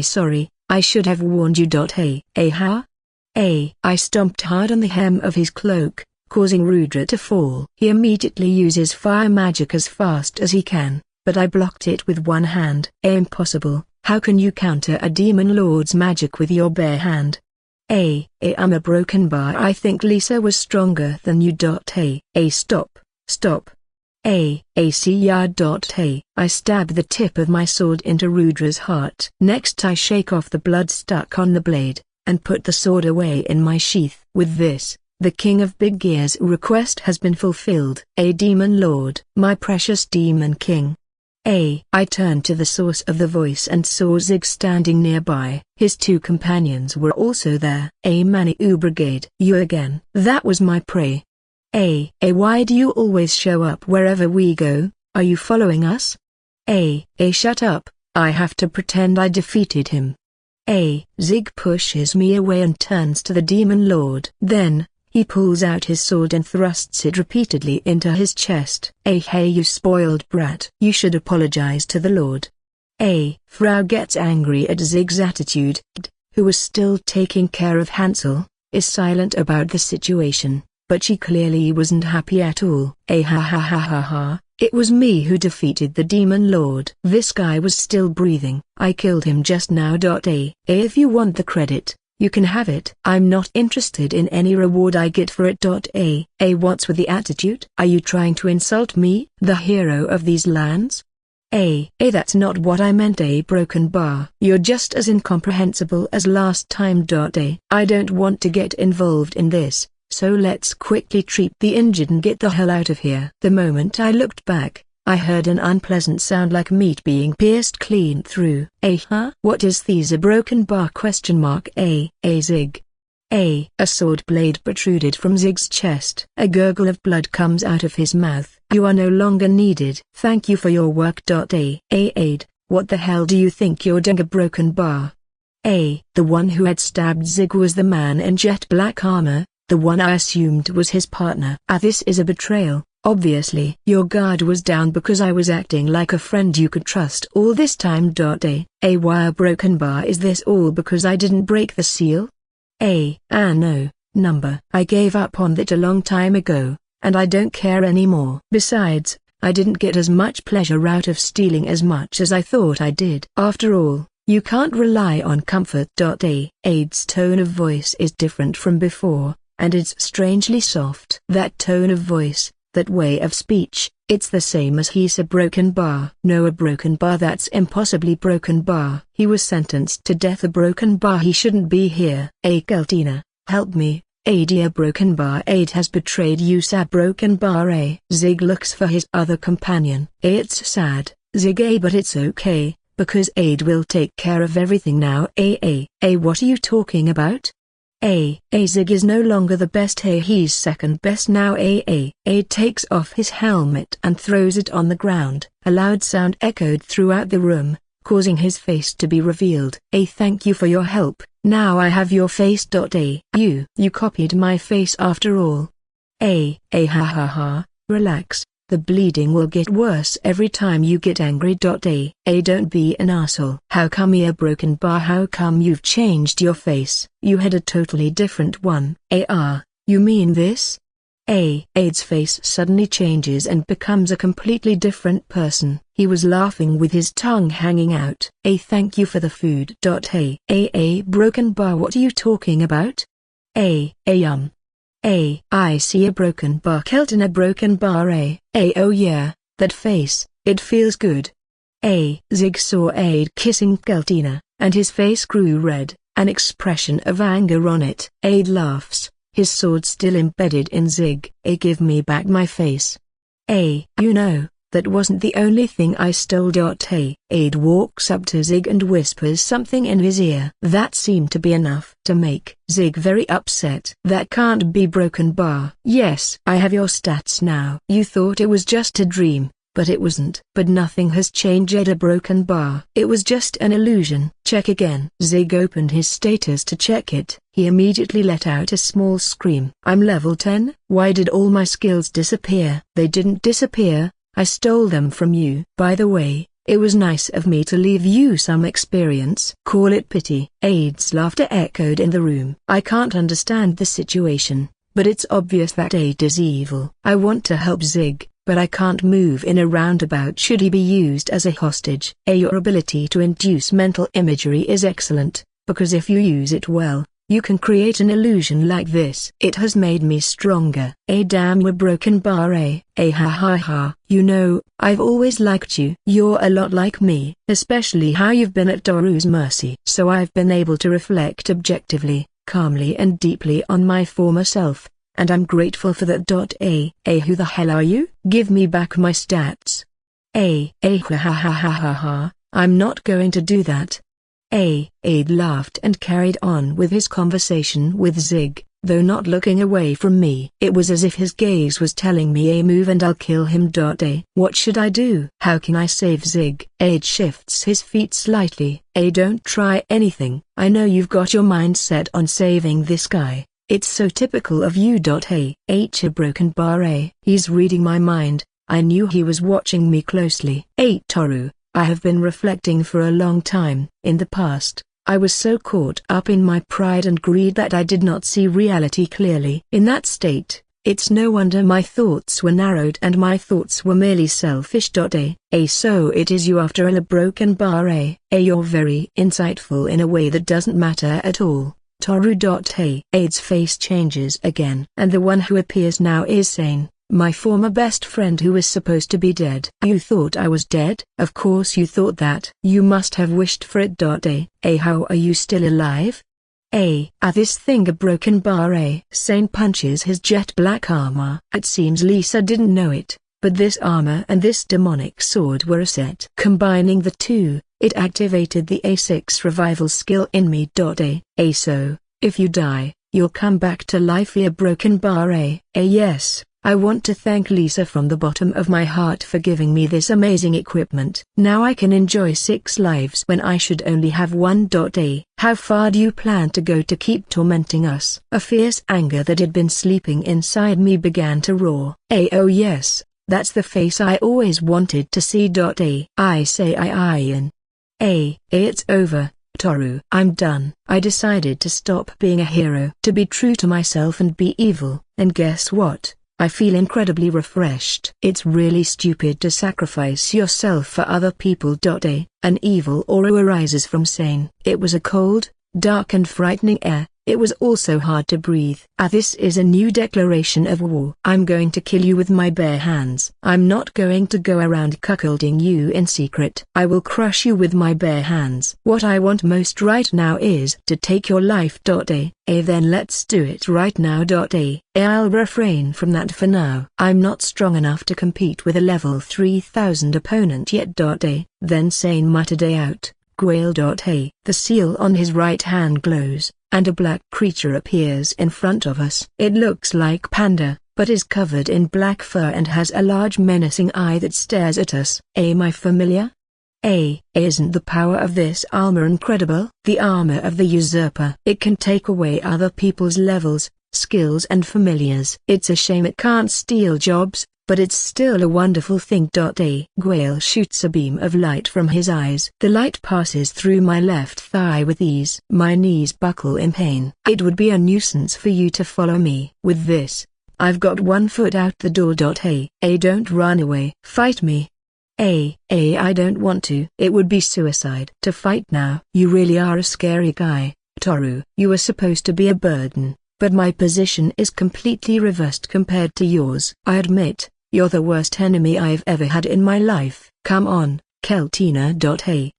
Sorry, I should have warned you. How? I stomped hard on the hem of his cloak, causing Rudra to fall. He immediately uses fire magic as fast as he can, but I blocked it with one hand. Impossible. How can you counter a demon lord's magic with your bare hand? I'm a broken bar. I think Lisa was stronger than you. Stop. See ya. I stab the tip of my sword into Rudra's heart. Next I shake off the blood stuck on the blade, and put the sword away in my sheath. With this, the King of Big Gear's request has been fulfilled. Demon Lord. My precious Demon King. I turned to the source of the voice and saw Zig standing nearby. His two companions were also there. Manu Brigade. You again. That was my prey. Why do you always show up wherever we go? Are you following us? Shut up. I have to pretend I defeated him. Zig pushes me away and turns to the Demon Lord. Then, he pulls out his sword and thrusts it repeatedly into his chest. Hey you spoiled brat. You should apologize to the Lord. Frau gets angry at Zig's attitude, who was still taking care of Hansel, is silent about the situation, but she clearly wasn't happy at all. Ha. It was me who defeated the Demon Lord. This guy was still breathing. I killed him just now. If you want the credit, you can have it. I'm not interested in any reward I get for it. What's with the attitude? Are you trying to insult me, the hero of these lands? That's not what I meant. Broken bar. You're just as incomprehensible as last time. I don't want to get involved in this, so let's quickly treat the injured and get the hell out of here. The moment I looked back, I heard an unpleasant sound like meat being pierced clean through. What is this? A broken bar? Zig. A sword blade protruded from Zig's chest. A gurgle of blood comes out of his mouth. You are no longer needed. Thank you for your work. Aid, what the hell do you think you're doing? A broken bar. The one who had stabbed Zig was the man in jet black armor, the one I assumed was his partner. This is a betrayal. Obviously. Your guard was down because I was acting like a friend you could trust all this time. A wire broken bar. Is this all because I didn't break the seal? No, number. I gave up on that a long time ago, and I don't care anymore. Besides, I didn't get as much pleasure out of stealing as much as I thought I did. After all, you can't rely on comfort. Aid's tone of voice is different from before, and it's strangely soft. That tone of voice, that way of speech, it's the same as he's a broken bar. No, a broken bar. That's impossibly broken bar. He was sentenced to death. A broken bar. He shouldn't be here. Keltina, help me. A broken bar. Aid has betrayed you. Broken bar. Zig looks for his other companion. It's sad, Zig. But it's okay, because Aid will take care of everything now. What are you talking about? Zig is no longer the best. He's second best now. Aid takes off his helmet and throws it on the ground. A loud sound echoed throughout the room, causing his face to be revealed. Thank you for your help. Now I have your face. You copied my face after all. Ha ha ha. Relax. The bleeding will get worse every time you get angry. Don't be an asshole. How come you're broken bar? How come you've changed your face? You had a totally different one. You mean this? Aid's face suddenly changes and becomes a completely different person. He was laughing with his tongue hanging out. Thank you for the food. Broken bar. What are you talking about? I see a broken bar. Kelton, a broken bar. Oh yeah, that face, it feels good. Zig saw Aid kissing Keltina, and his face grew red, an expression of anger on it. Aid laughs, his sword still embedded in Zig. Give me back my face. You know, that wasn't the only thing I stole. Aid walks up to Zig and whispers something in his ear. That seemed to be enough to make Zig very upset. That can't be broken bar. Yes, I have your stats now. You thought it was just a dream, but it wasn't. But nothing has changed. A broken bar. It was just an illusion. Check again. Zig opened his status to check it. He immediately let out a small scream. I'm level 10? Why did all my skills disappear? They didn't disappear. I stole them from you. By the way, it was nice of me to leave you some experience. Call it pity. Aid's laughter echoed in the room. I can't understand the situation, but it's obvious that Aid is evil. I want to help Zig, but I can't move in a roundabout. Should he be used as a hostage? Your ability to induce mental imagery is excellent, because if you use it well, you can create an illusion like this. It has made me stronger. Damn, we're broken bar. Ha ha ha. You know, I've always liked you. You're a lot like me, especially how you've been at Toru's mercy. So I've been able to reflect objectively, calmly and deeply on my former self, and I'm grateful for that. Who the hell are you? Give me back my stats. Ha ha ha ha ha ha. I'm not going to do that. Aid laughed and carried on with his conversation with Zig, though not looking away from me. It was as if his gaze was telling me move and I'll kill him. What should I do? How can I save Zig? Aid shifts his feet slightly. Don't try anything. I know you've got your mind set on saving this guy. It's so typical of you. A broken bar. He's reading my mind. I knew he was watching me closely. Toru, I have been reflecting for a long time. In the past, I was so caught up in my pride and greed that I did not see reality clearly. In that state, it's no wonder my thoughts were narrowed and my thoughts were merely selfish. So it is you after all. A broken bar. You're very insightful in a way that doesn't matter at all. Toru. Aid's face changes again. And the one who appears now is Sane, my former best friend who was supposed to be dead. You thought I was dead? Of course you thought that. You must have wished for it. How are you still alive? This thing a broken bar. Sane punches his jet black armor. It seems Lisa didn't know it, but this armor and this demonic sword were a set. Combining the two, it activated the A6 revival skill in me. So, if you die, you'll come back to life. A broken bar. Yes. I want to thank Lisa from the bottom of my heart for giving me this amazing equipment. Now I can enjoy 6 lives when I should only have 1. How far do you plan to go to keep tormenting us? A fierce anger that had been sleeping inside me began to roar. Oh yes, that's the face I always wanted to see. I say it's over, Toru. I'm done. I decided to stop being a hero, to be true to myself and be evil, and guess what? I feel incredibly refreshed. It's really stupid to sacrifice yourself for other people. An evil aura arises from Sane. It was a cold, dark and frightening air, It was also hard to breathe. This is a new declaration of war. I'm going to kill you with my bare hands. I'm not going to go around cuckolding you in secret. I will crush you with my bare hands. What I want most right now is to take your life. Then let's do it right now. I'll refrain from that for now. I'm not strong enough to compete with a level 3000 opponent yet. Then Sane muttered out, Gwail. The seal on his right hand glows, and a black creature appears in front of us. It looks like Panda, but is covered in black fur and has a large menacing eye that stares at us. Am I familiar? Isn't the power of this armor incredible? The armor of the usurper. It can take away other people's levels, skills and familiars. It's a shame it can't steal jobs, but it's still a wonderful thing. Gwail shoots a beam of light from his eyes. The light passes through my left thigh with ease. My knees buckle in pain. It would be a nuisance for you to follow me. With this, I've got one foot out the door. Don't run away. Fight me. I don't want to. It would be suicide to fight now. You really are a scary guy, Toru. You were supposed to be a burden, but my position is completely reversed compared to yours. I admit, you're the worst enemy I've ever had in my life. Come on, Keltina.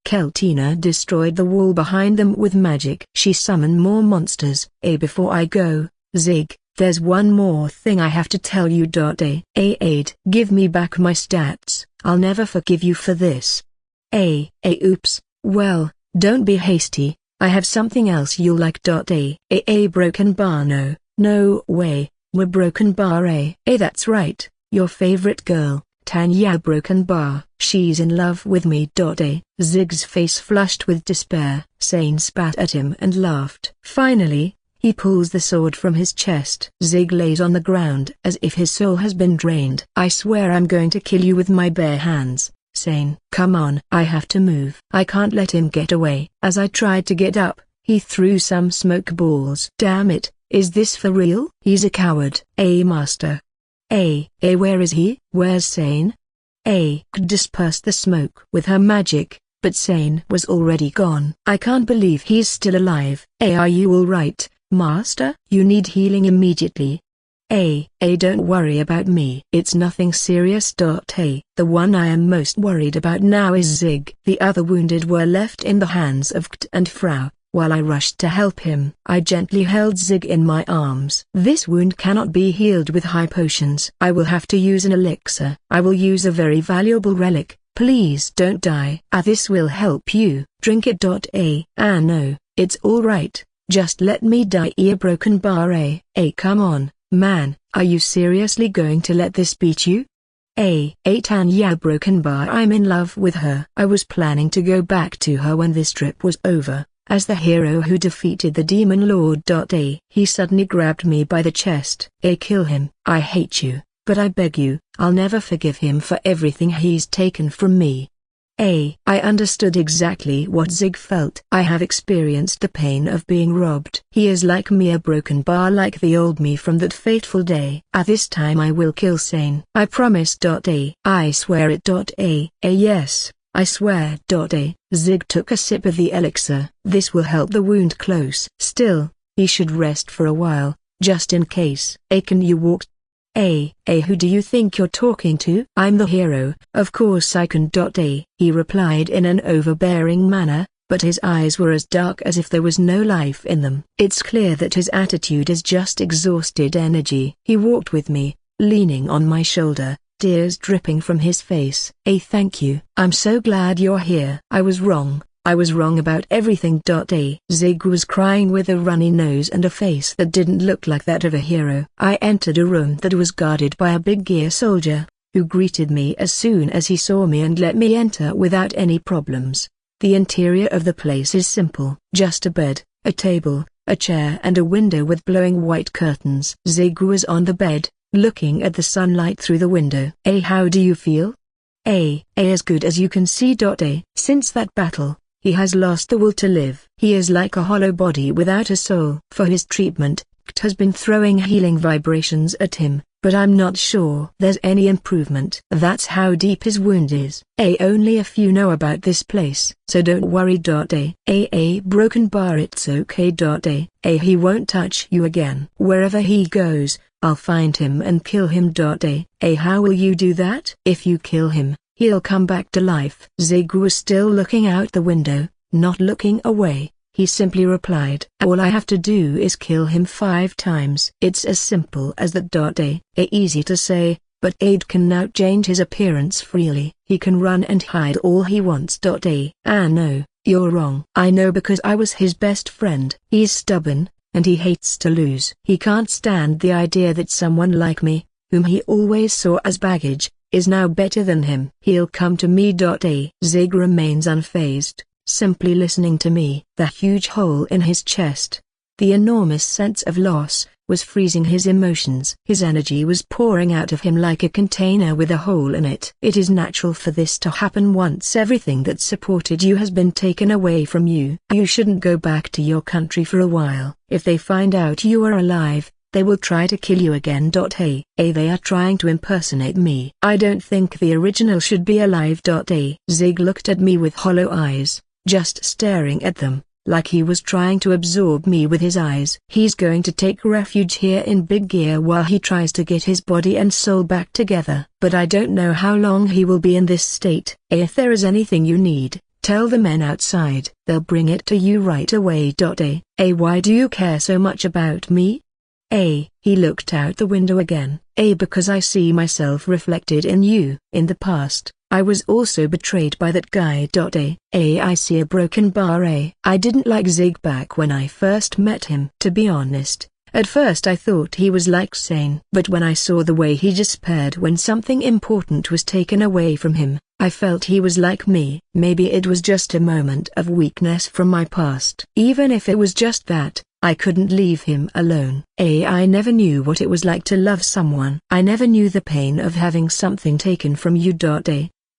Keltina destroyed the wall behind them with magic. She summoned more monsters. Before I go, Zig, there's one more thing I have to tell you. Aid, give me back my stats. I'll never forgive you for this. Oops, well, don't be hasty, I have something else you'll like. Broken bar. No way, we're Broken Bar. That's right, your favorite girl, Tanya Broken Bar. She's in love with me. Zig's face flushed with despair. Sane spat at him and laughed. Finally, he pulls the sword from his chest. Zig lays on the ground as if his soul has been drained. I swear I'm going to kill you with my bare hands, Sane. Come on. I have to move. I can't let him get away. As I tried to get up, he threw some smoke balls. Damn it, is this for real? He's a coward. Master. Where is he? Where's Sane? Could disperse the smoke with her magic, but Sane was already gone. I can't believe he's still alive. Are you alright, Master? You need healing immediately. Don't worry about me. It's nothing serious. The one I am most worried about now is Zig. The other wounded were left in the hands of Kt and Frau. While I rushed to help him, I gently held Zig in my arms. This wound cannot be healed with high potions. I will have to use an elixir. I will use a very valuable relic. Please don't die. This will help you. Drink it. No, it's alright. Just let me die. Broken Bar. Come on, man, are you seriously going to let this beat you? Tanya Broken Bar. I'm in love with her. I was planning to go back to her when this trip was over, as the hero who defeated the Demon Lord. He suddenly grabbed me by the chest. Kill him. I hate you, but I beg you, I'll never forgive him for everything he's taken from me. I understood exactly what Zig felt. I have experienced the pain of being robbed. He is like me, a broken bar, like the old me from that fateful day. This time I will kill Sane. I promise. I swear it. Yes, I swear. Zig took a sip of the elixir. This will help the wound close. Still, he should rest for a while, just in case. Can you walk? Who do you think you're talking to? I'm the hero, of course I can. He replied in an overbearing manner, but his eyes were as dark as if there was no life in them. It's clear that his attitude is just exhausted energy. He walked with me, leaning on my shoulder, tears dripping from his face. Thank you. I'm so glad you're here. I was wrong about everything. Zig was crying with a runny nose and a face that didn't look like that of a hero. I entered a room that was guarded by a big gear soldier, who greeted me as soon as he saw me and let me enter without any problems. The interior of the place is simple, just a bed, a table, a chair and a window with blowing white curtains. Zig was on the bed, looking at the sunlight through the window. How do you feel? As good as you can see. Since that battle, he has lost the will to live. He is like a hollow body without a soul. For his treatment, Kt has been throwing healing vibrations at him, but I'm not sure there's any improvement. That's how deep his wound is. Only a few know about this place, so don't worry. Broken bar, it's okay. He won't touch you again. Wherever he goes, I'll find him and kill him. How will you do that? If you kill him, he'll come back to life. Zig was still looking out the window, not looking away. He simply replied, all I have to do is kill him 5 times. It's as simple as that. Easy to say, but Aid can now change his appearance freely. He can run and hide all he wants. No, you're wrong. I know because I was his best friend. He's stubborn, and he hates to lose. He can't stand the idea that someone like me, whom he always saw as baggage, is now better than him. He'll come to me. Zig remains unfazed, simply listening to me. The huge hole in his chest, the enormous sense of loss, was freezing his emotions. His energy was pouring out of him like a container with a hole in it. It is natural for this to happen once everything that supported you has been taken away from you. You shouldn't go back to your country for a while. If they find out you are alive, they will try to kill you again. They are trying to impersonate me. I don't think the original should be alive. Zig looked at me with hollow eyes, just staring at them, like he was trying to absorb me with his eyes. He's going to take refuge here in Big Gear while he tries to get his body and soul back together. But I don't know how long he will be in this state. If there is anything you need, tell the men outside. They'll bring it to you right away. Why do you care so much about me? He looked out the window again. Because I see myself reflected in you. In the past, I was also betrayed by that guy. I see a broken bar. I didn't like Zig back when I first met him. To be honest, at first I thought he was like Sane. But when I saw the way he despaired when something important was taken away from him, I felt he was like me. Maybe it was just a moment of weakness from my past. Even if it was just that, I couldn't leave him alone. I never knew what it was like to love someone. I never knew the pain of having something taken from you.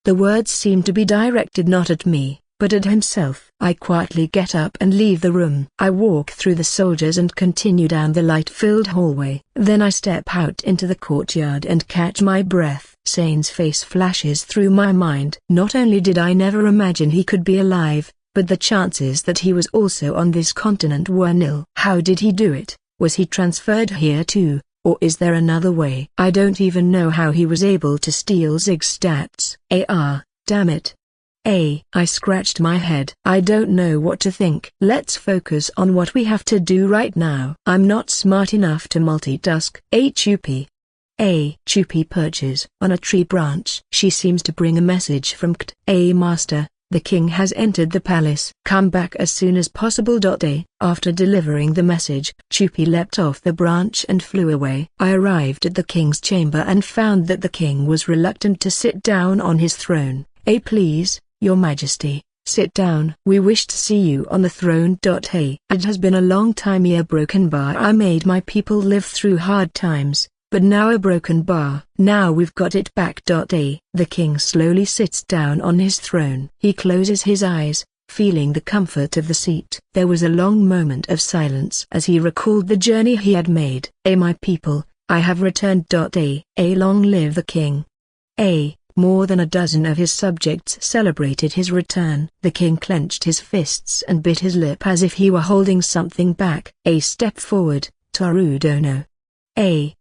The words seemed to be directed not at me, but at himself. I quietly get up and leave the room. I walk through the soldiers and continue down the light-filled hallway. Then I step out into the courtyard and catch my breath. Sane's face flashes through my mind. Not only did I never imagine he could be alive, but the chances that he was also on this continent were nil. How did he do it? Was he transferred here too, or is there another way? I don't even know how he was able to steal Zig's stats. Damn it. I scratched my head. I don't know what to think. Let's focus on what we have to do right now. I'm not smart enough to multitask. Chupi. Chupi perches on a tree branch. She seems to bring a message from Kt. Master, the king has entered the palace. Come back as soon as possible. After delivering the message, Chupi leapt off the branch and flew away. I arrived at the king's chamber and found that the king was reluctant to sit down on his throne. Please, your majesty, sit down. We wish to see you on the throne. It has been a long time. Broken bar. I made my people live through hard times, but now a broken bar. Now we've got it back. The king slowly sits down on his throne. He closes his eyes, feeling the comfort of the seat. There was a long moment of silence as he recalled the journey he had made. My people, I have returned. Long live the king. More than a dozen of his subjects celebrated his return. The king clenched his fists and bit his lip as if he were holding something back. Step forward, Tarudono.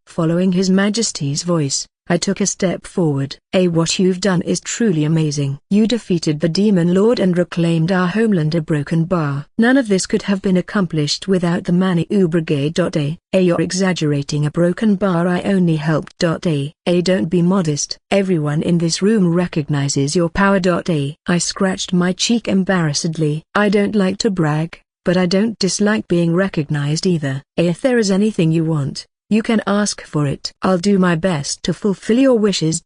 Following His Majesty's voice, I took a step forward. What you've done is truly amazing. You defeated the Demon Lord and reclaimed our homeland. A broken bar. None of this could have been accomplished without the Maniou Brigade. You're exaggerating. A broken bar. I only helped. Don't be modest. Everyone in this room recognizes your power. I scratched my cheek embarrassedly. I don't like to brag, but I don't dislike being recognized either. If there is anything you want, you can ask for it. I'll do my best to fulfill your wishes.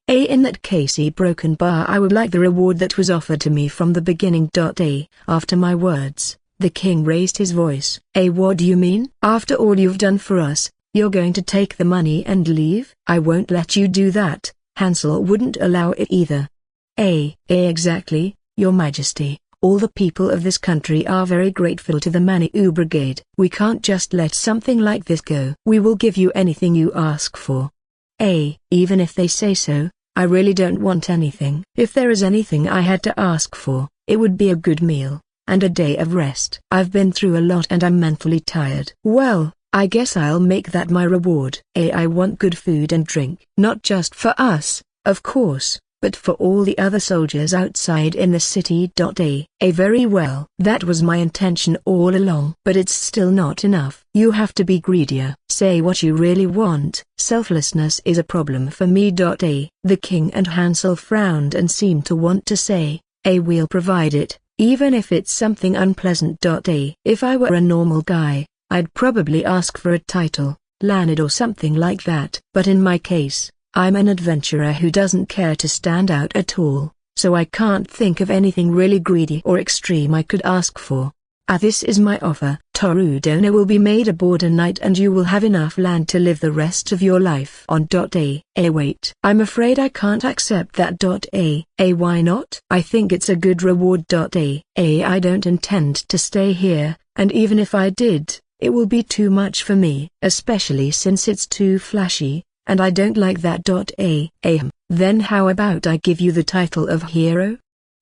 In that case, broken bar, I would like the reward that was offered to me from the beginning. After my words, the king raised his voice. What do you mean? After all you've done for us, you're going to take the money and leave? I won't let you do that. Hansel wouldn't allow it either. Exactly, your majesty. All the people of this country are very grateful to the Maniou Brigade. We can't just let something like this go. We will give you anything you ask for. Even if they say so, I really don't want anything. If there is anything I had to ask for, it would be a good meal, and a day of rest. I've been through a lot and I'm mentally tired. Well, I guess I'll make that my reward. I want good food and drink. Not just for us, of course, but for all the other soldiers outside in the city. Very well. That was my intention all along. But it's still not enough. You have to be greedier. Say what you really want. Selflessness is a problem for me. The king and Hansel frowned and seemed to want to say, we'll provide it, even if it's something unpleasant. If I were a normal guy, I'd probably ask for a title, Leonard or something like that. But in my case, I'm an adventurer who doesn't care to stand out at all, so I can't think of anything really greedy or extreme I could ask for. This is my offer. Torudona will be made a border knight and you will have enough land to live the rest of your life on. Wait. I'm afraid I can't accept that. Why not? I think it's a good reward. I don't intend to stay here, and even if I did, it will be too much for me, especially since it's too flashy, and I don't like that. Then how about I give you the title of hero?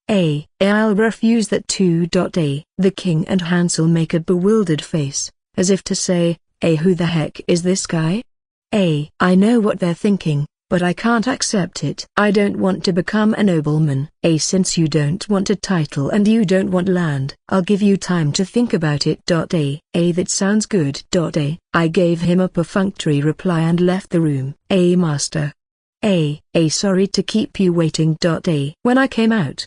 I'll refuse that too. The king and Hansel make a bewildered face, as if to say, who the heck is this guy? I know what they're thinking, but I can't accept it. I don't want to become a nobleman. Since you don't want a title and you don't want land, I'll give you time to think about it. That sounds good. I gave him a perfunctory reply and left the room. Master. Sorry to keep you waiting. When I came out,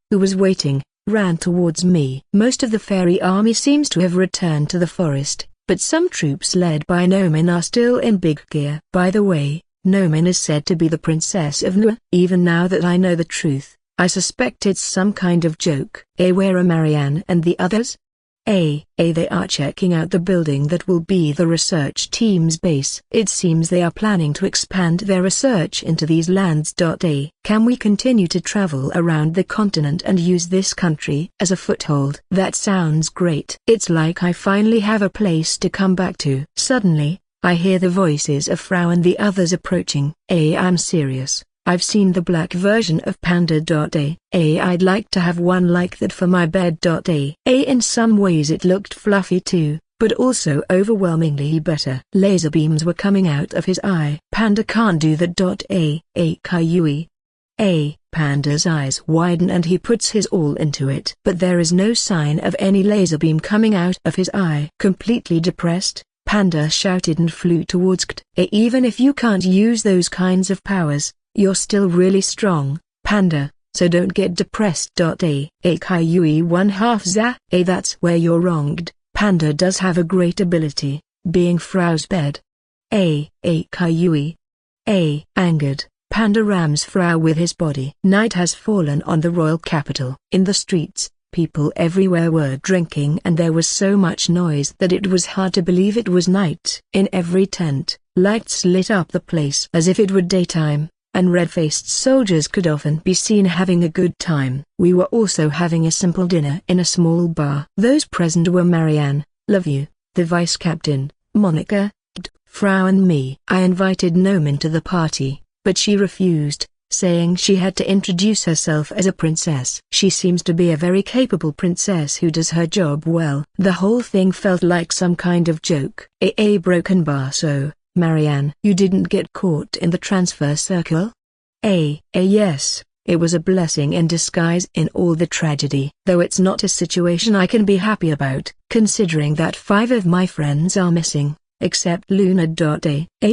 who was waiting, ran towards me. Most of the fairy army seems to have returned to the forest, but some troops led by Nomin are still in big gear. By the way, Nomin is said to be the princess of Nua. Even now that I know the truth, I suspect it's some kind of joke. Where are Marianne and the others? They are checking out the building that will be the research team's base. It seems they are planning to expand their research into these lands. Can we continue to travel around the continent and use this country as a foothold? That sounds great. It's like I finally have a place to come back to. Suddenly, I hear the voices of Frau and the others approaching. I'm serious. I've seen the black version of Panda. I'd like to have one like that for my bed. In some ways it looked fluffy too, but also overwhelmingly better. Laser beams were coming out of his eye. Panda can't do that. Kayui. Panda's eyes widen and he puts his all into it. But there is no sign of any laser beam coming out of his eye. Completely depressed, Panda shouted and flew towards Kt. Even if you can't use those kinds of powers, you're still really strong, Panda, so don't get depressed. Kayui 1/2 za. That's where you're wronged. Panda does have a great ability, being Frau's bed. Kayui. Angered, Panda rams Frau with his body. Night has fallen on the royal capital. In the streets, people everywhere were drinking and there was so much noise that it was hard to believe it was night. In every tent, lights lit up the place as if it were daytime, and red-faced soldiers could often be seen having a good time. We were also having a simple dinner in a small bar. Those present were Marianne, Lovey, the vice captain, Monica, Frau and me. I invited Nomin to the party, but she refused, saying she had to introduce herself as a princess. She seems to be a very capable princess who does her job well. The whole thing felt like some kind of joke. A broken bar. So, Marianne, you didn't get caught in the transfer circle? Yes, it was a blessing in disguise in all the tragedy. Though it's not a situation I can be happy about, considering that 5 of my friends are missing, except Luna.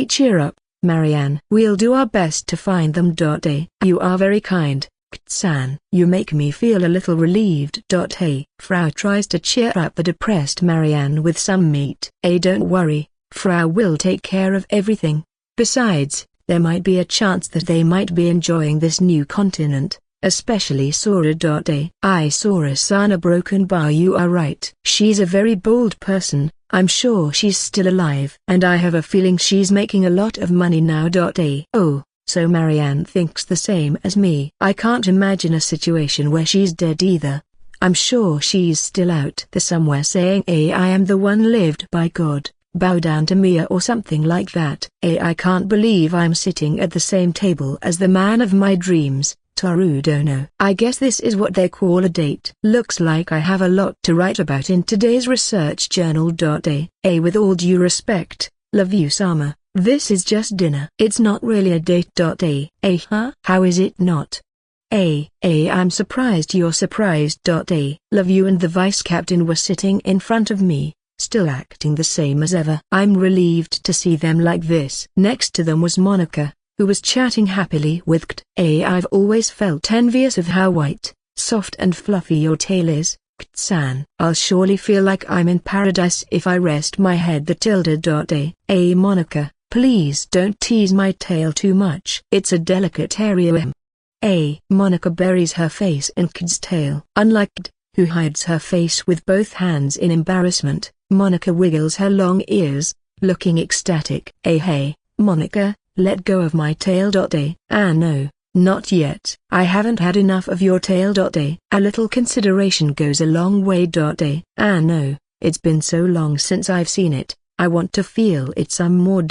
Cheer up, Marianne. We'll do our best to find them. You are very kind, Ktsan. You make me feel a little relieved. Frau tries to cheer up the depressed Marianne with some meat. Don't worry, Frau will take care of everything. Besides, there might be a chance that they might be enjoying this new continent, especially Sora. I Sora-san, a broken bar. You are right. She's a very bold person. I'm sure she's still alive. And I have a feeling she's making a lot of money now. Oh, so Marianne thinks the same as me. I can't imagine a situation where she's dead either. I'm sure she's still out there somewhere saying I am the one lived by God, bow down to me or something like that. I can't believe I'm sitting at the same table as the man of my dreams, Tarudono. I guess this is what they call a date. Looks like I have a lot to write about in today's research journal. With all due respect, love you Sama, this is just dinner. It's not really a date. Huh? How is it not? I'm surprised you're surprised. Love you and the vice captain were sitting in front of me, still acting the same as ever. I'm relieved to see them like this. Next to them was Monica, who was chatting happily with Kt. I've always felt envious of how white, soft and fluffy your tail is, Kt-san. I'll surely feel like I'm in paradise if I rest my head. Monica, please don't tease my tail too much. It's a delicate area. Monica buries her face in Kt's tail. Unlike Kt, who hides her face with both hands in embarrassment, Monica wiggles her long ears, looking ecstatic. Hey, Monica, let go of my tail. No, not yet. I haven't had enough of your tail. A little consideration goes a long way. No, it's been so long since I've seen it. I want to feel it some more.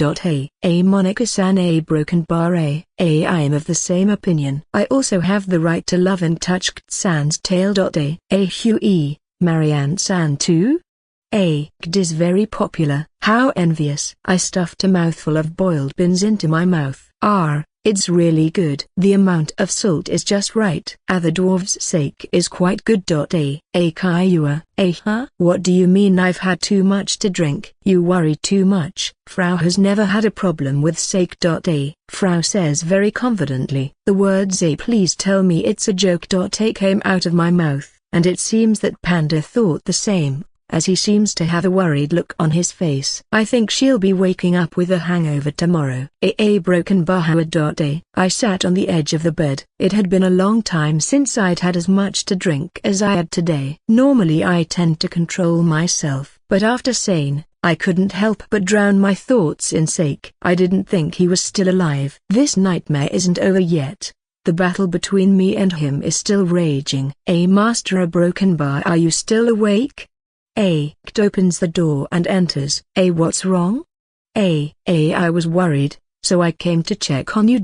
Monica-san, broken bar. I am of the same opinion. I also have the right to love and touch Kt-san's tail. Huey, Marianne-san too? Kt is very popular. How envious. I stuffed a mouthful of boiled beans into my mouth. It's really good. The amount of salt is just right. The dwarf's sake is quite good. Kaiyua. Huh? What do you mean I've had too much to drink? You worry too much. Frau has never had a problem with sake. Frau says very confidently. The words please tell me it's a joke. Came out of my mouth, and it seems that Panda thought the same, as he seems to have a worried look on his face. I think she'll be waking up with a hangover tomorrow. Broken Bahua. I sat on the edge of the bed. It had been a long time since I'd had as much to drink as I had today. Normally I tend to control myself, but after Sane, I couldn't help but drown my thoughts in sake. I didn't think he was still alive. This nightmare isn't over yet. The battle between me and him is still raging. Master Broken Bar, are you still awake? Kt opens the door and enters. What's wrong? I was worried, so I came to check on you.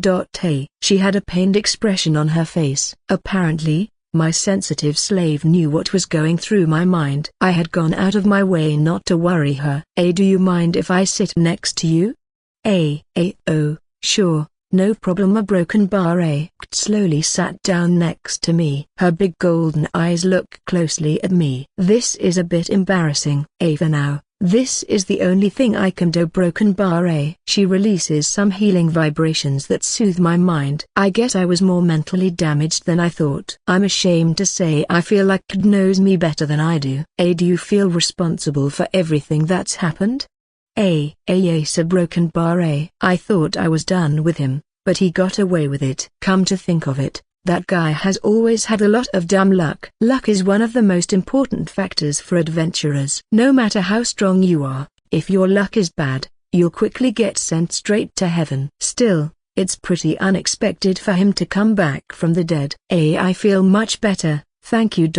She had a pained expression on her face. Apparently, my sensitive slave knew what was going through my mind. I had gone out of my way not to worry her. Do you mind if I sit next to you? Oh, sure. No problem. A broken bar. Kt slowly sat down next to me. Her big golden eyes look closely at me. This is a bit embarrassing. For now, this is the only thing I can do. Broken bar. She releases some healing vibrations that soothe my mind. I guess I was more mentally damaged than I thought. I'm ashamed to say I feel like Kt knows me better than I do. Do you feel responsible for everything that's happened? A broken bar. I thought I was done with him, but he got away with it. Come to think of it, that guy has always had a lot of dumb luck. Luck is one of the most important factors for adventurers. No matter how strong you are, if your luck is bad, you'll quickly get sent straight to heaven. Still, it's pretty unexpected for him to come back from the dead. I feel much better. Thank you.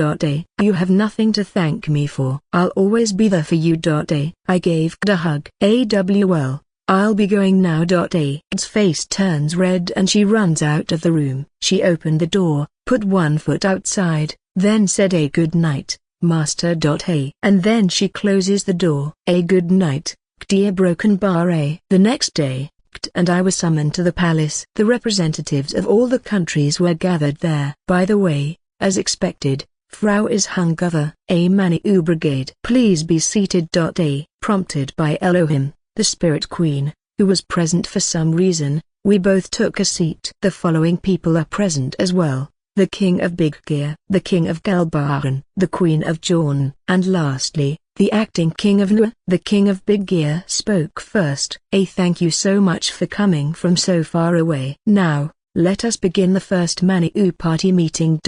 You have nothing to thank me for. I'll always be there for you. I gave Kt a hug. Well, I'll be going now. Kt's face turns red and she runs out of the room. She opened the door, put one foot outside, then said a good night, Master. And then she closes the door. A good night, Kt. Broken bar. The next day, Kt and I were summoned to the palace. The representatives of all the countries were gathered there. By the way, as expected, Frau is hungover. Manu Brigade. Please be seated. Prompted by Elohim, the Spirit Queen, who was present for some reason, we both took a seat. The following people are present as well: the King of Big Gear, the King of Galbaran, the Queen of Jorn, and lastly, the acting King of Nua. The King of Big Gear spoke first. Thank you so much for coming from so far away. Now, let us begin the first Manu party meeting.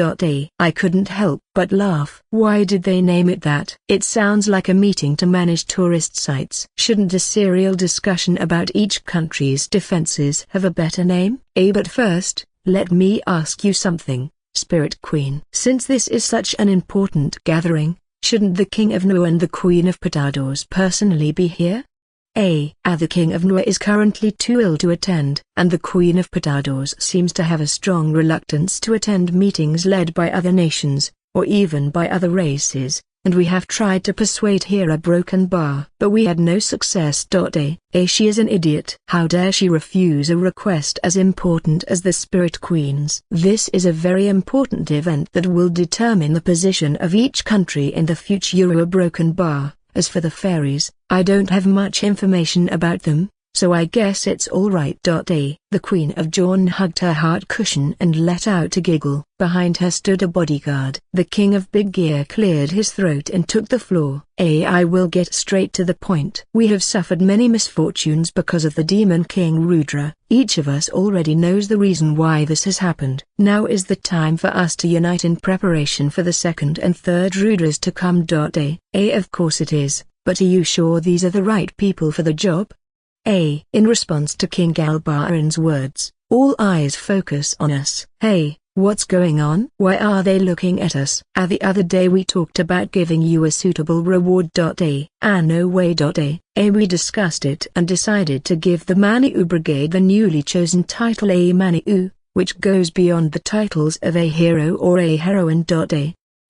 I couldn't help but laugh. Why did they name it that? It sounds like a meeting to manage tourist sites. Shouldn't a serial discussion about each country's defenses have a better name? But first, let me ask you something. Spirit Queen. Since this is such an important gathering, shouldn't the King of Nu and the Queen of Patados personally be here? The King of Nu is currently too ill to attend, and the Queen of Patados seems to have a strong reluctance to attend meetings led by other nations, or even by other races, and we have tried to persuade Hera Broken Bar. But we had no success. She is an idiot. How dare she refuse a request as important as the Spirit Queen's? This is a very important event that will determine the position of each country in the future. Broken Bar. As for the fairies, I don't have much information about them, so I guess it's alright. The Queen of Jawn hugged her heart cushion and let out a giggle. Behind her stood a bodyguard. The King of Big Gear cleared his throat and took the floor. I will get straight to the point. We have suffered many misfortunes because of the Demon King Rudra. Each of us already knows the reason why this has happened. Now is the time for us to unite in preparation for the second and third Rudras to come. Of course it is, but are you sure these are the right people for the job? In response to King Galbaran's words, all eyes focus on us. Hey, what's going on? Why are they looking at us? The other day we talked about giving you a suitable reward. No way. We discussed it and decided to give the Manu Brigade the newly chosen title A Manu, which goes beyond the titles of a hero or a heroine.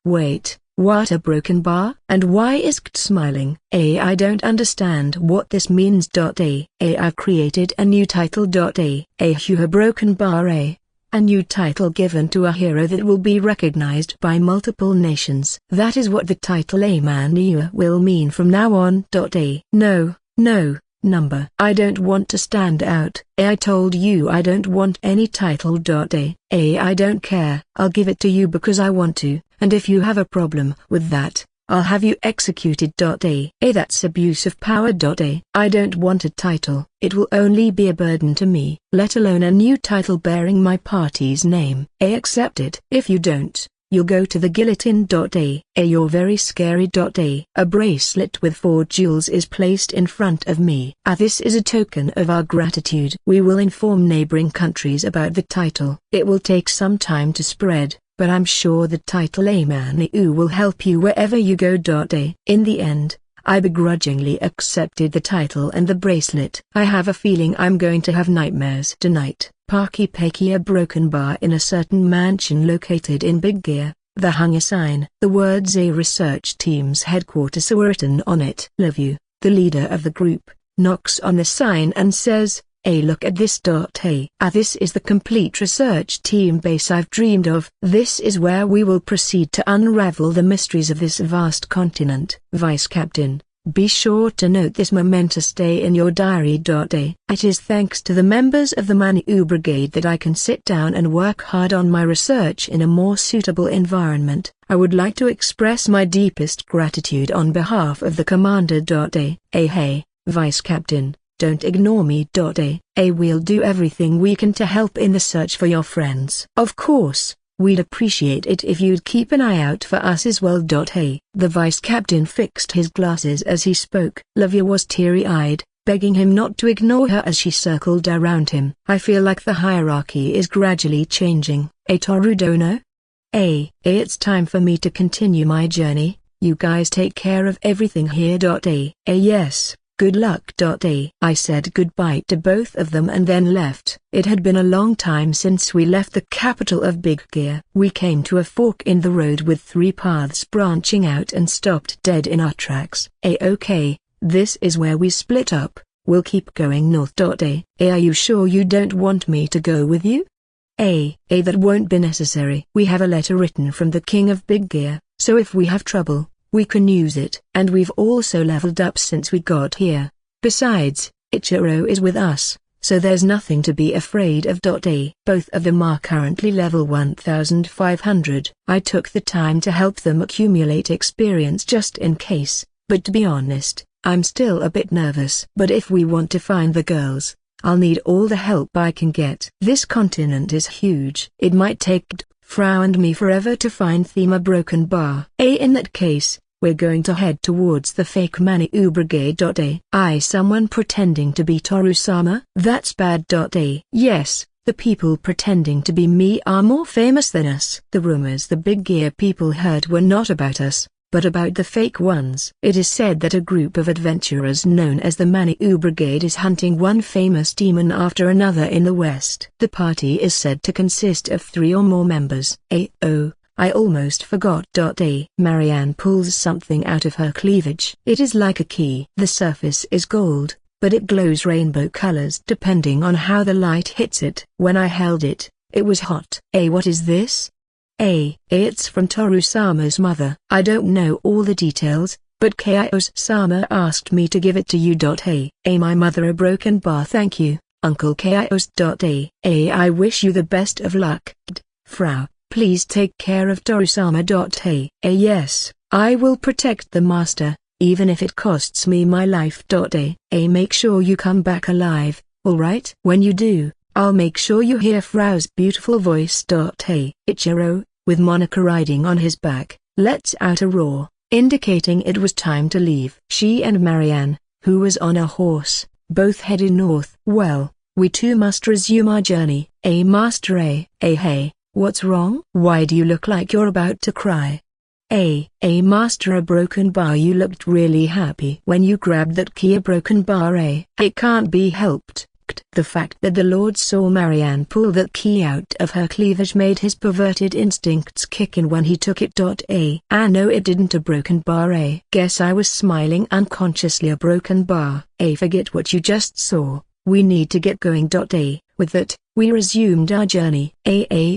Wait. What? A broken bar? And why is Kt smiling? I don't understand what this means. I've created a new title. A broken bar. A new title given to a hero that will be recognized by multiple nations. That is what the title A Manu will mean from now on. No, number. I don't want to stand out. I told you I don't want any title. I don't care. I'll give it to you because I want to, and if you have a problem with that, I'll have you executed. That's abuse of power. I don't want a title. It will only be a burden to me, let alone a new title bearing my party's name. Accept it. If you don't, you'll go to the guillotine. You're very scary. A bracelet with 4 jewels is placed in front of me. This is a token of our gratitude. We will inform neighboring countries about the title. It will take some time to spread, but I'm sure the title A Manu will help you wherever you go. In the end, I begrudgingly accepted the title and the bracelet. I have a feeling I'm going to have nightmares tonight. Parky Pecky. A broken bar in a certain mansion located in Big Gear. There hung a sign. The words A research team's headquarters were written on it. Levue, the leader of the group, knocks on the sign and says, look at this. This is the complete research team base I've dreamed of. This is where we will proceed to unravel the mysteries of this vast continent. Vice Captain, be sure to note this momentous day in your diary. It is thanks to the members of the Manu Brigade that I can sit down and work hard on my research in a more suitable environment. I would like to express my deepest gratitude on behalf of the Commander. Hey, Vice Captain, don't ignore me. We'll do everything we can to help in the search for your friends. Of course, we'd appreciate it if you'd keep an eye out for us as well. The Vice Captain fixed his glasses as he spoke. Levue was teary-eyed, begging him not to ignore her as she circled around him. I feel like the hierarchy is gradually changing. Torudono? It's time for me to continue my journey. You guys take care of everything here. Yes. Good luck. I said goodbye to both of them and then left. It had been a long time since we left the capital of Big Gear. We came to a fork in the road with 3 paths branching out and stopped dead in our tracks. Okay, this is where we split up. We'll keep going north. Are you sure you don't want me to go with you? That won't be necessary. We have a letter written from the King of Big Gear, so if we have trouble, we can use it. And we've also leveled up since we got here. Besides, Ichiro is with us, so there's nothing to be afraid of. Both of them are currently level 1500. I took the time to help them accumulate experience just in case, but to be honest, I'm still a bit nervous. But if we want to find the girls, I'll need all the help I can get. This continent is huge. It might take Frau and me forever to find Thema Broken Bar. In that case, we're going to head towards the fake Manu Brigade. Someone pretending to be Toru-sama? That's bad. Yes, The people pretending to be me are more famous than us. The rumors the big gear people heard were not about us, but about the fake ones. It is said that a group of adventurers known as the Maniou Brigade is hunting one famous demon after another in the West. The party is said to consist of 3 or more members. Oh, I almost forgot. Marianne pulls something out of her cleavage. It is like a key. The surface is gold, but it glows rainbow colors depending on how the light hits it. When I held it, it was hot. What is this? It's from Toru-sama's mother. I don't know all the details, but Kaios-sama asked me to give it to you. My mother a broken bar. Thank you, Uncle Kaios. I wish you the best of luck. Frau, please take care of Toru-sama. Yes, I will protect the master, even if it costs me my life. Make sure you come back alive, alright? When you do, I'll make sure you hear Frau's beautiful voice. Ichiro, with Monica riding on his back, lets out a roar, indicating it was time to leave. She and Marianne, who was on a horse, both headed north. Well, we too must resume our journey. Master hey, what's wrong? Why do you look like you're about to cry? Master a broken bar. You looked really happy when you grabbed that key. A broken bar. It can't be helped. The fact that the Lord saw Marianne pull that key out of her cleavage made his perverted instincts kick in when he took it. No, it didn't. A broken bar. Guess I was smiling unconsciously. A broken bar. Forget what you just saw, we need to get going. With that, we resumed our journey.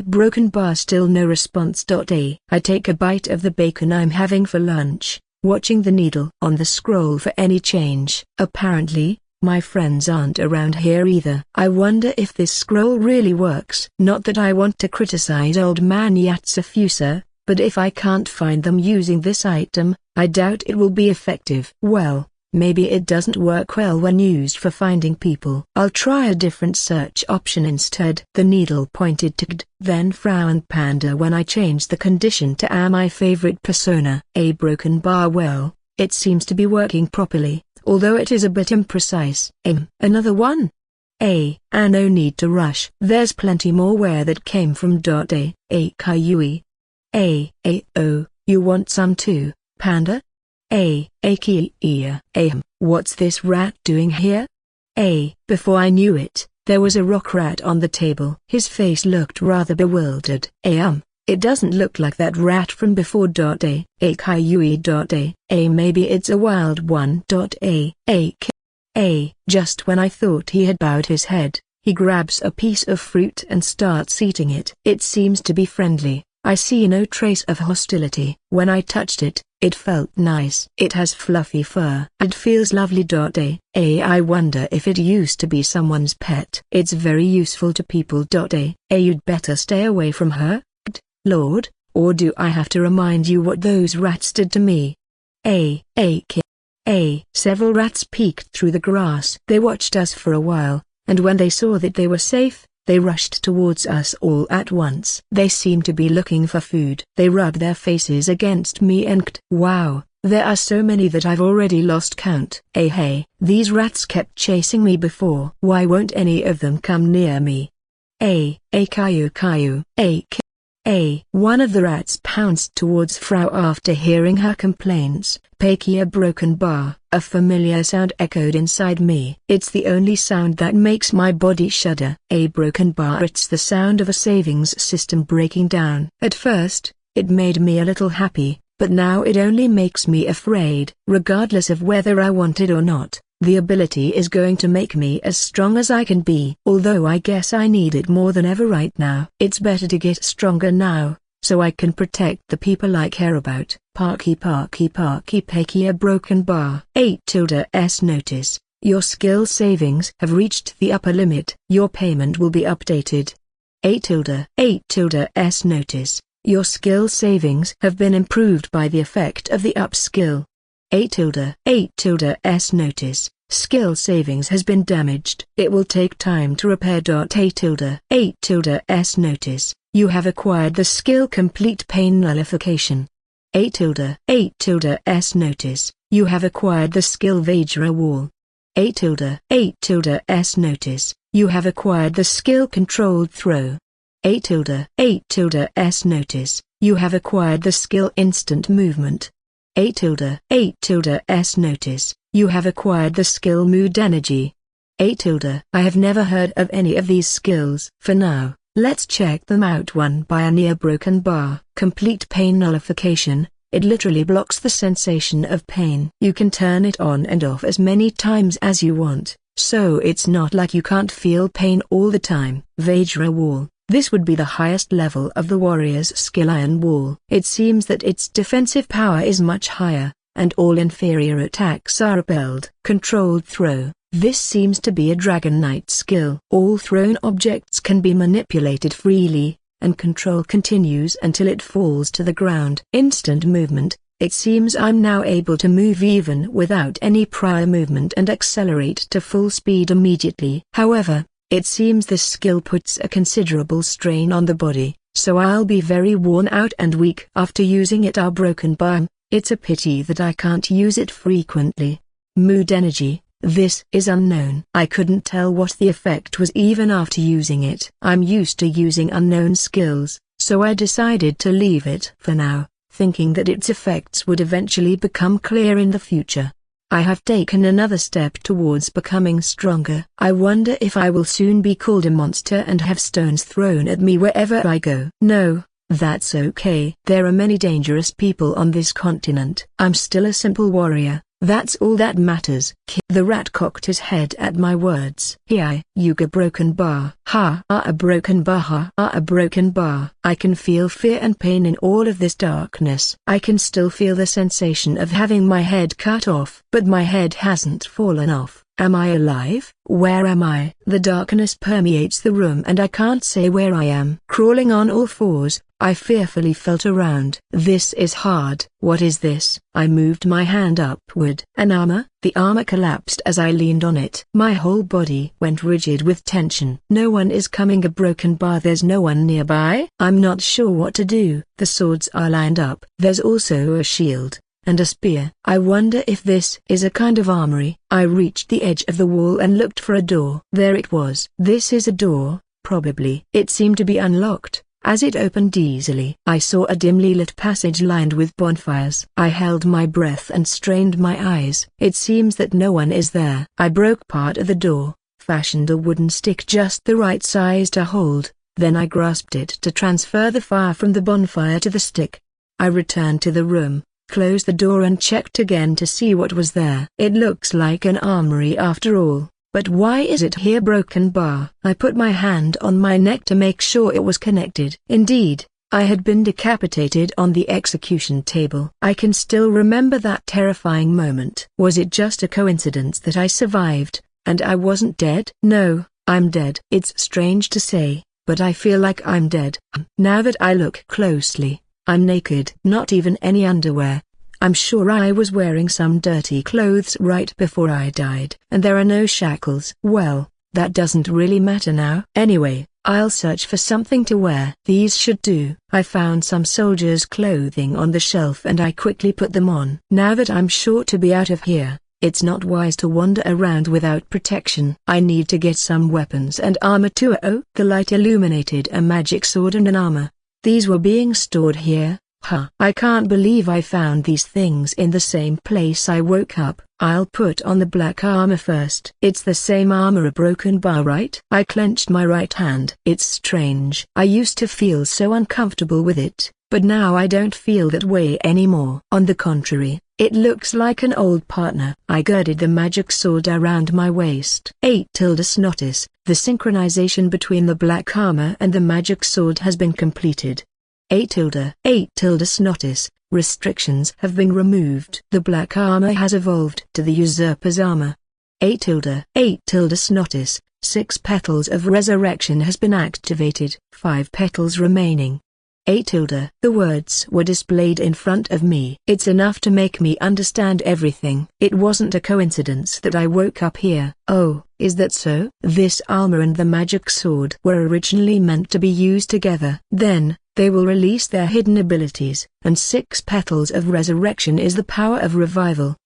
Broken bar. Still no response. I take a bite of the bacon I'm having for lunch, watching the needle on the scroll for any change. Apparently, my friends aren't around here either. I wonder if this scroll really works. Not that I want to criticize old man Yatsufusa, but if I can't find them using this item, I doubt it will be effective. Well, maybe it doesn't work well when used for finding people. I'll try a different search option instead. The needle pointed to then Frau and Panda when I changed the condition to my favorite persona. A broken bar. Well, it seems to be working properly, although it is a bit imprecise. Another one? No need to rush. There's plenty more where that came from. Kayui. Oh, you want some too, Panda? Kia. What's this rat doing here? Before I knew it, there was a rock rat on the table. His face looked rather bewildered. It doesn't look like that rat from before. Kayui. Maybe it's a wild one. Just when I thought he had bowed his head, he grabs a piece of fruit and starts eating it. It seems to be friendly. I see no trace of hostility. When I touched it, it felt nice. It has fluffy fur. It feels lovely. I wonder if it used to be someone's pet. It's very useful to people. You'd better stay away from her, Lord, or do I have to remind you what those rats did to me? Several rats peeked through the grass. They watched us for a while, and when they saw that they were safe, they rushed towards us all at once. They seemed to be looking for food. They rubbed their faces against me and wow, there are so many that I've already lost count. These rats kept chasing me before. Why won't any of them come near me? Caillou. One of the rats pounced towards Frau after hearing her complaints. Peki. A broken bar. A familiar sound echoed inside me. It's the only sound that makes my body shudder. A broken bar. It's the sound of a savings system breaking down. At first, it made me a little happy, but now it only makes me afraid. Regardless of whether I want it or not, the ability is going to make me as strong as I can be. Although I guess I need it more than ever right now. It's better to get stronger now, so I can protect the people I care about. Peki. A broken bar. 8s notice, your skill savings have reached the upper limit. Your payment will be updated. 8s notice, your skill savings have been improved by the effect of the up skill. 8s notice, skill savings has been damaged. It will take time to repair. 8s notice, you have acquired the skill complete pain nullification. 8s notice, you have acquired the skill Vajra wall. 8s notice, You have acquired the skill Controlled Throw. A tilde S notice, you have acquired the skill Instant Movement. A tilde S notice, you have acquired the skill Mood Energy. A tilde. I have never heard of any of these skills. For now, let's check them out one by a near broken bar. Complete Pain Nullification. It literally blocks the sensation of pain. You can turn it on and off as many times as you want, so it's not like you can't feel pain all the time. Vajra Wall. This would be the highest level of the warrior's skill Iron Wall. It seems that its defensive power is much higher, and all inferior attacks are repelled. Controlled Throw. This seems to be a Dragon Knight skill. All thrown objects can be manipulated freely, and control continues until it falls to the ground. Instant Movement. It seems I'm now able to move even without any prior movement and accelerate to full speed immediately. However, it seems this skill puts a considerable strain on the body, so I'll be very worn out and weak after using it. Our broken bar. It's a pity that I can't use it frequently. Mood Energy. This is unknown. I couldn't tell what the effect was even after using it. I'm used to using unknown skills, so I decided to leave it for now, thinking that its effects would eventually become clear in the future. I have taken another step towards becoming stronger. I wonder if I will soon be called a monster and have stones thrown at me wherever I go. No, that's okay. There are many dangerous people on this continent. I'm still a simple warrior. That's all that matters. The rat cocked his head at my words. Yuga broken bar. A broken bar. A broken bar. I can feel fear and pain in all of this darkness. I can still feel the sensation of having my head cut off. But my head hasn't fallen off. Am I alive? Where am I? The darkness permeates the room and I can't say where I am. Crawling on all fours, I fearfully felt around. This is hard. What is this? I moved my hand upward. An armor? The armor collapsed as I leaned on it. My whole body went rigid with tension. No one is coming. A broken bar. There's no one nearby. I'm not sure what to do. The swords are lined up. There's also a shield and a spear. I wonder if this is a kind of armory. I reached the edge of the wall and looked for a door. There it was. This is a door, probably. It seemed to be unlocked, as it opened easily. I saw a dimly lit passage lined with bonfires. I held my breath and strained my eyes. It seems that no one is there. I broke part of the door, fashioned a wooden stick just the right size to hold, then I grasped it to transfer the fire from the bonfire to the stick. I returned to the room, closed the door and checked again to see what was there. It looks like an armory after all, but why is it here? Broken bar. I put my hand on my neck to make sure it was connected. Indeed, I had been decapitated on the execution table. I can still remember that terrifying moment. Was it just a coincidence that I survived, and I wasn't dead? No, I'm dead. It's strange to say, but I feel like I'm dead. Now that I look closely, I'm naked. Not even any underwear. I'm sure I was wearing some dirty clothes right before I died. And there are no shackles. Well, that doesn't really matter now. Anyway, I'll search for something to wear. These should do. I found some soldiers' clothing on the shelf and I quickly put them on. Now that I'm sure to be out of here, it's not wise to wander around without protection. I need to get some weapons and armor too. Oh, the light illuminated a magic sword and an armor. These were being stored here. I can't believe I found these things in the same place I woke up. I'll put on the black armor first. It's the same armor. A broken bar, right? I clenched my right hand. It's strange. I used to feel so uncomfortable with it, but now I don't feel that way anymore. On the contrary, it looks like an old partner. I girded the magic sword around my waist. 8 notice. The synchronization between the black armor and the magic sword has been completed. 8 notice. Restrictions have been removed. The black armor has evolved to the usurper's armor. 8 notice. 6 petals of resurrection has been activated. 5 petals remaining. 8 The words were displayed in front of me. It's enough to make me understand everything. It wasn't a coincidence that I woke up here. Oh, is that so? This armor and the magic sword were originally meant to be used together. Then, they will release their hidden abilities, and 6 petals of resurrection is the power of revival.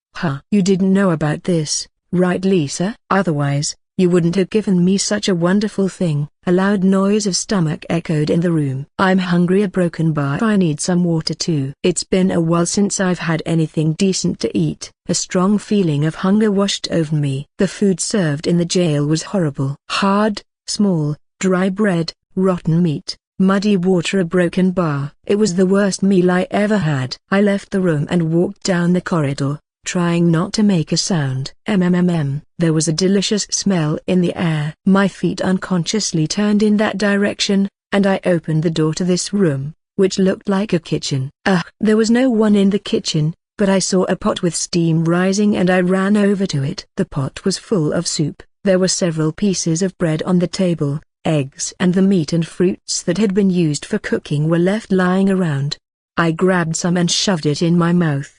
You didn't know about this, right Lisa? Otherwise, You wouldn't have given me such a wonderful thing." A loud noise of stomach echoed in the room. "I'm hungry, a broken bar. I need some water too. It's been a while since I've had anything decent to eat." A strong feeling of hunger washed over me. The food served in the jail was horrible. Hard, small, dry bread, rotten meat, muddy water, a broken bar. It was the worst meal I ever had. I left the room and walked down the corridor, trying not to make a sound. There was a delicious smell in the air. My feet unconsciously turned in that direction, and I opened the door to this room, which looked like a kitchen. There was no one in the kitchen, but I saw a pot with steam rising and I ran over to it. The pot was full of soup. There were several pieces of bread on the table, eggs, and the meat and fruits that had been used for cooking were left lying around. I grabbed some and shoved it in my mouth.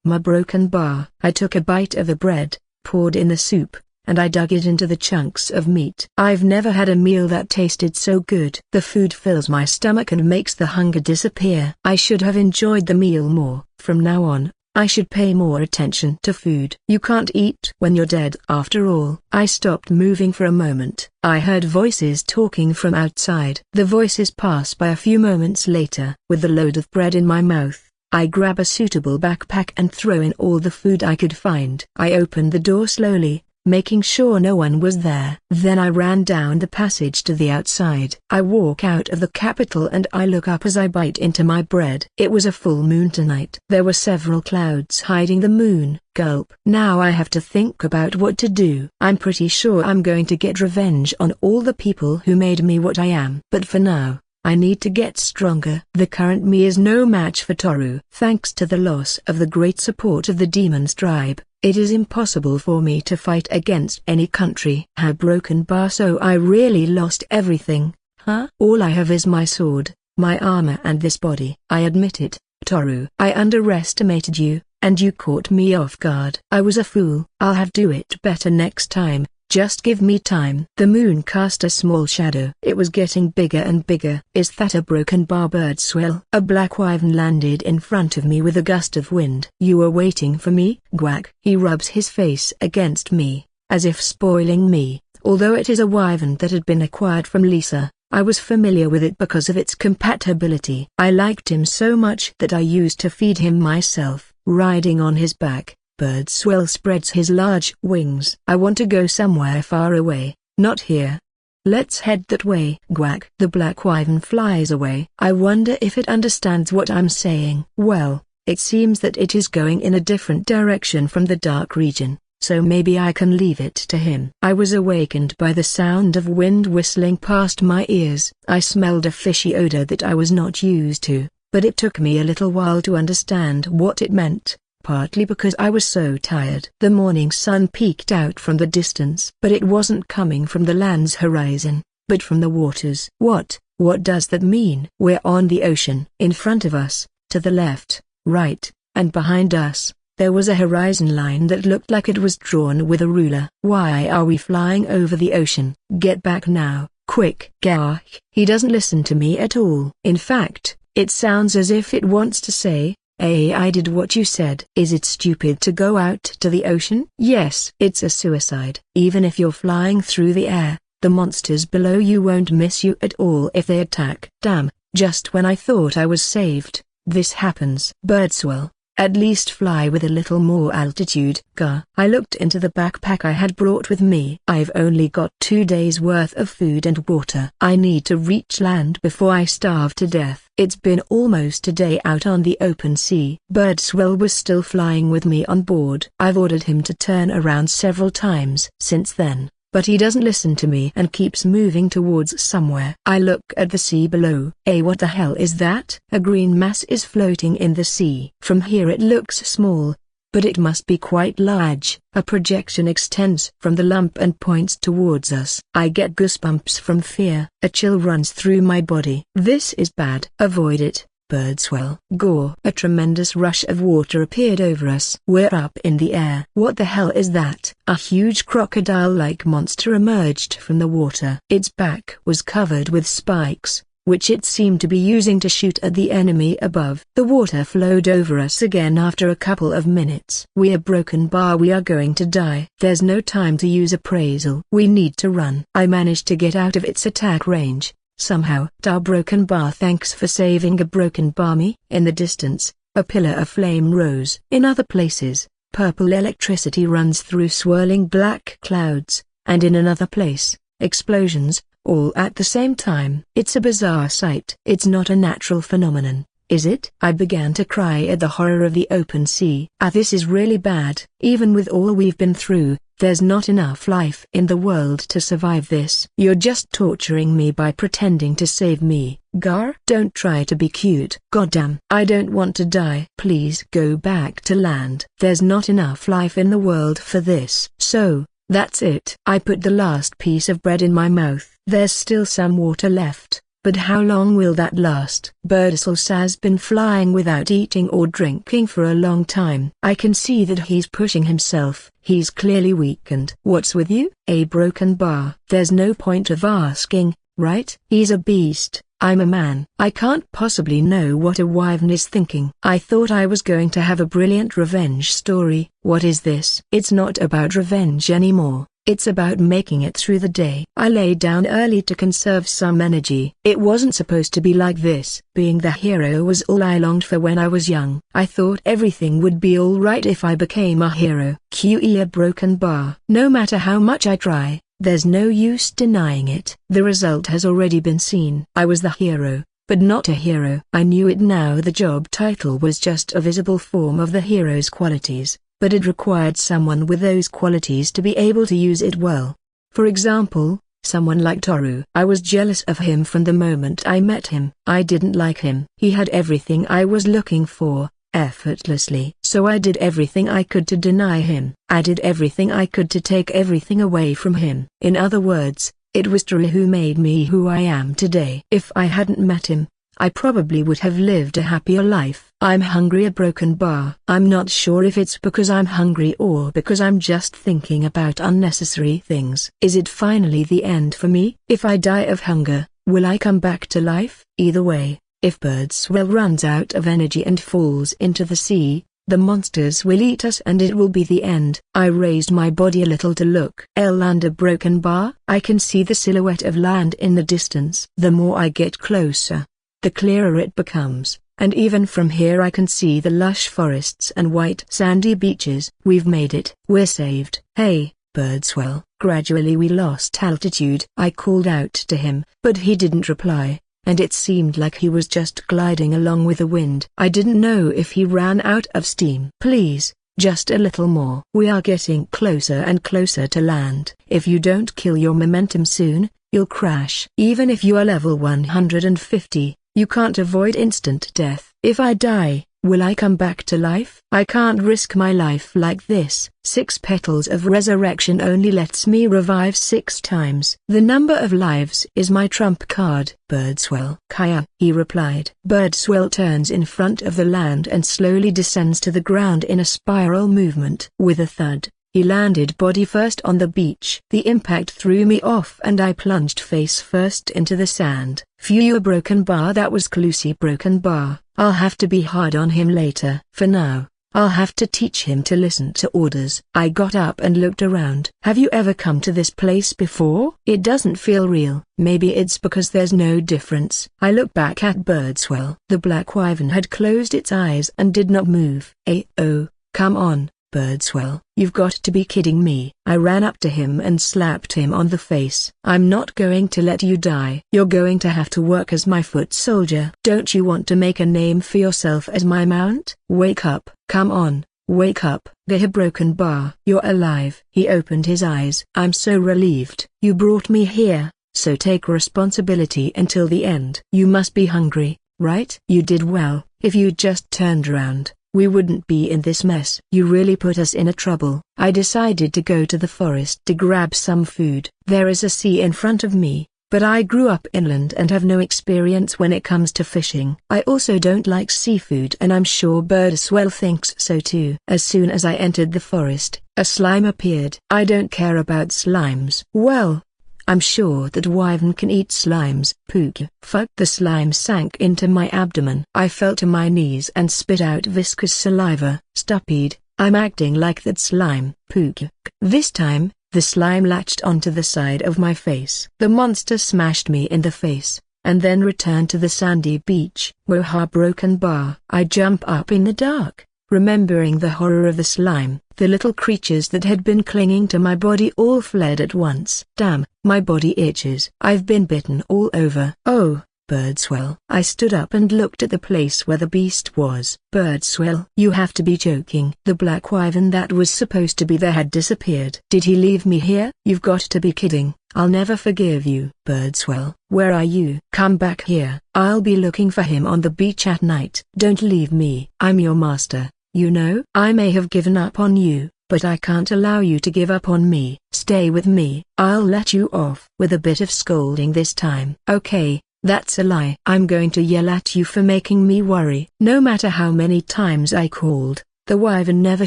My broken bar. I took a bite of the bread, poured in the soup, and I dug it into the chunks of meat. I've never had a meal that tasted so good. The food fills my stomach and makes the hunger disappear. I should have enjoyed the meal more. From now on, I should pay more attention to food. You can't eat when you're dead after all. I stopped moving for a moment. I heard voices talking from outside. The voices passed by a few moments later. With the load of bread in my mouth, I grab a suitable backpack and throw in all the food I could find. I opened the door slowly, making sure no one was there. Then I ran down the passage to the outside. I walk out of the capital and I look up as I bite into my bread. It was a full moon tonight. There were several clouds hiding the moon. Gulp. Now I have to think about what to do. I'm pretty sure I'm going to get revenge on all the people who made me what I am. But for now, I need to get stronger. The current me is no match for Toru. Thanks to the loss of the great support of the demon's tribe, it is impossible for me to fight against any country. How broken bar, so I really lost everything, huh? All I have is my sword, my armor and this body. I admit it, Toru. I underestimated you, and you caught me off guard. I was a fool. I'll have to do it better next time. Just give me time. The moon cast a small shadow. It was getting bigger and bigger. Is that a broken bar, Birdswell? A black wyvern landed in front of me with a gust of wind. You were waiting for me? Quack. He rubs his face against me, as if spoiling me. Although it is a wyvern that had been acquired from Lisa, I was familiar with it because of its compatibility. I liked him so much that I used to feed him myself. Riding on his back, Birdswell spreads his large wings. I want to go somewhere far away, not here. Let's head that way. Quack. The black wyvern flies away. I wonder if it understands what I'm saying. Well, it seems that it is going in a different direction from the dark region, so maybe I can leave it to him. I was awakened by the sound of wind whistling past my ears. I smelled a fishy odor that I was not used to, but it took me a little while to understand what it meant. Partly because I was so tired. The morning sun peeked out from the distance, but it wasn't coming from the land's horizon, but from the waters. What does that mean? We're on the ocean. In front of us, to the left, right, and behind us, there was a horizon line that looked like it was drawn with a ruler. Why are we flying over the ocean? Get back now, quick. Gah! He doesn't listen to me at all. In fact, it sounds as if it wants to say, I did what you said. Is it stupid to go out to the ocean? Yes. It's a suicide. Even if you're flying through the air, the monsters below you won't miss you at all if they attack. Damn, just when I thought I was saved, this happens. Birdswell, at least fly with a little more altitude. Gah. I looked into the backpack I had brought with me. I've only got 2 days worth of food and water. I need to reach land before I starve to death. It's been almost a day out on the open sea. Birdswell was still flying with me on board. I've ordered him to turn around several times since then, but he doesn't listen to me and keeps moving towards somewhere. I look at the sea below. What the hell is that? A green mass is floating in the sea. From here it looks small, but it must be quite large. A projection extends from the lump and points towards us. I get goosebumps from fear. A chill runs through my body. This is bad. Avoid it, Birdswell. Gore. A tremendous rush of water appeared over us. We're up in the air. What the hell is that? A huge crocodile-like monster emerged from the water. Its back was covered with spikes, which it seemed to be using to shoot at the enemy above. The water flowed over us again after a couple of minutes. "We are broken bar, we are going to die. There's no time to use appraisal. We need to run." I managed to get out of its attack range, somehow. "Our broken bar, thanks for saving a broken bar me." In the distance, a pillar of flame rose. In other places, purple electricity runs through swirling black clouds, and in another place, explosions, all at the same time. It's a bizarre sight. It's not a natural phenomenon, is it? I began to cry at the horror of the open sea. This is really bad. Even with all we've been through, there's not enough life in the world to survive this. You're just torturing me by pretending to save me, Gar. Don't try to be cute. Goddamn. I don't want to die. Please go back to land. There's not enough life in the world for this. So, that's it. I put the last piece of bread in my mouth. There's still some water left, but how long will that last? Birdswell has been flying without eating or drinking for a long time. I can see that he's pushing himself. He's clearly weakened. What's with you? A broken bar. There's no point of asking, right? He's a beast. I'm a man. I can't possibly know what a wyvern is thinking. I thought I was going to have a brilliant revenge story. What is this? It's not about revenge anymore. It's about making it through the day. I lay down early to conserve some energy. It wasn't supposed to be like this. Being the hero was all I longed for when I was young. I thought everything would be alright if I became a hero. QE a broken bar. No matter how much I try, there's no use denying it. The result has already been seen. I was the hero, but not a hero. I knew it now. The job title was just a visible form of the hero's qualities, but it required someone with those qualities to be able to use it well. For example, someone like Toru. I was jealous of him from the moment I met him. I didn't like him. He had everything I was looking for, effortlessly. So I did everything I could to deny him. I did everything I could to take everything away from him. In other words, it was Toru who made me who I am today. If I hadn't met him, I probably would have lived a happier life. I'm hungry, a broken bar. I'm not sure if it's because I'm hungry or because I'm just thinking about unnecessary things. Is it finally the end for me? If I die of hunger, will I come back to life? Either way, if Birdswell runs out of energy and falls into the sea, the monsters will eat us and it will be the end. I raised my body a little to look. Land, a broken bar. I can see the silhouette of land in the distance. The more I get closer, the clearer it becomes, and even from here I can see the lush forests and white sandy beaches. We've made it. We're saved. Hey, Birdswell. Gradually we lost altitude. I called out to him, but he didn't reply, and it seemed like he was just gliding along with the wind. I didn't know if he ran out of steam. Please, just a little more. We are getting closer and closer to land. If you don't kill your momentum soon, you'll crash. Even if you are level 150, you can't avoid instant death. If I die, will I come back to life? I can't risk my life like this. 6 petals of resurrection only lets me revive 6 times. The number of lives is my trump card. Birdswell. Kaya, he replied. Birdswell turns in front of the land and slowly descends to the ground in a spiral movement. With a thud, he landed body first on the beach. The impact threw me off and I plunged face first into the sand. Phew, a broken bar. That was Clucy broken bar. I'll have to be hard on him later. For now, I'll have to teach him to listen to orders. I got up and looked around. Have you ever come to this place before? It doesn't feel real. Maybe it's because there's no difference. I looked back at Birdswell. The black wyvern had closed its eyes and did not move. Oh, come on, Birdswell. You've got to be kidding me. I ran up to him and slapped him on the face. I'm not going to let you die. You're going to have to work as my foot soldier. Don't you want to make a name for yourself as my mount? Wake up. Come on, wake up. The broken bar. You're alive. He opened his eyes. I'm so relieved. You brought me here, so take responsibility until the end. You must be hungry, right? You did well. If you just turned around, we wouldn't be in this mess. You really put us in a trouble. I decided to go to the forest to grab some food. There is a sea in front of me, but I grew up inland and have no experience when it comes to fishing. I also don't like seafood and I'm sure Birdswell thinks so too. As soon as I entered the forest, a slime appeared. I don't care about slimes. Well, I'm sure that wyvern can eat slimes. Pook. Fuck. The slime sank into my abdomen. I fell to my knees and spit out viscous saliva. Stupid, I'm acting like that slime. Pook. This time, the slime latched onto the side of my face. The monster smashed me in the face, and then returned to the sandy beach. Woha broken bar. I jump up in the dark, remembering the horror of the slime. The little creatures that had been clinging to my body all fled at once. Damn, my body itches. I've been bitten all over. Oh, Birdswell. I stood up and looked at the place where the beast was. Birdswell. You have to be joking. The black wyvern that was supposed to be there had disappeared. Did he leave me here? You've got to be kidding. I'll never forgive you. Birdswell. Where are you? Come back here. I'll be looking for him on the beach at night. Don't leave me. I'm your master. You know, I may have given up on you, but I can't allow you to give up on me. Stay with me. I'll let you off. With a bit of scolding this time. Okay. That's a lie. I'm going to yell at you for making me worry. No matter how many times I called, the wyvern never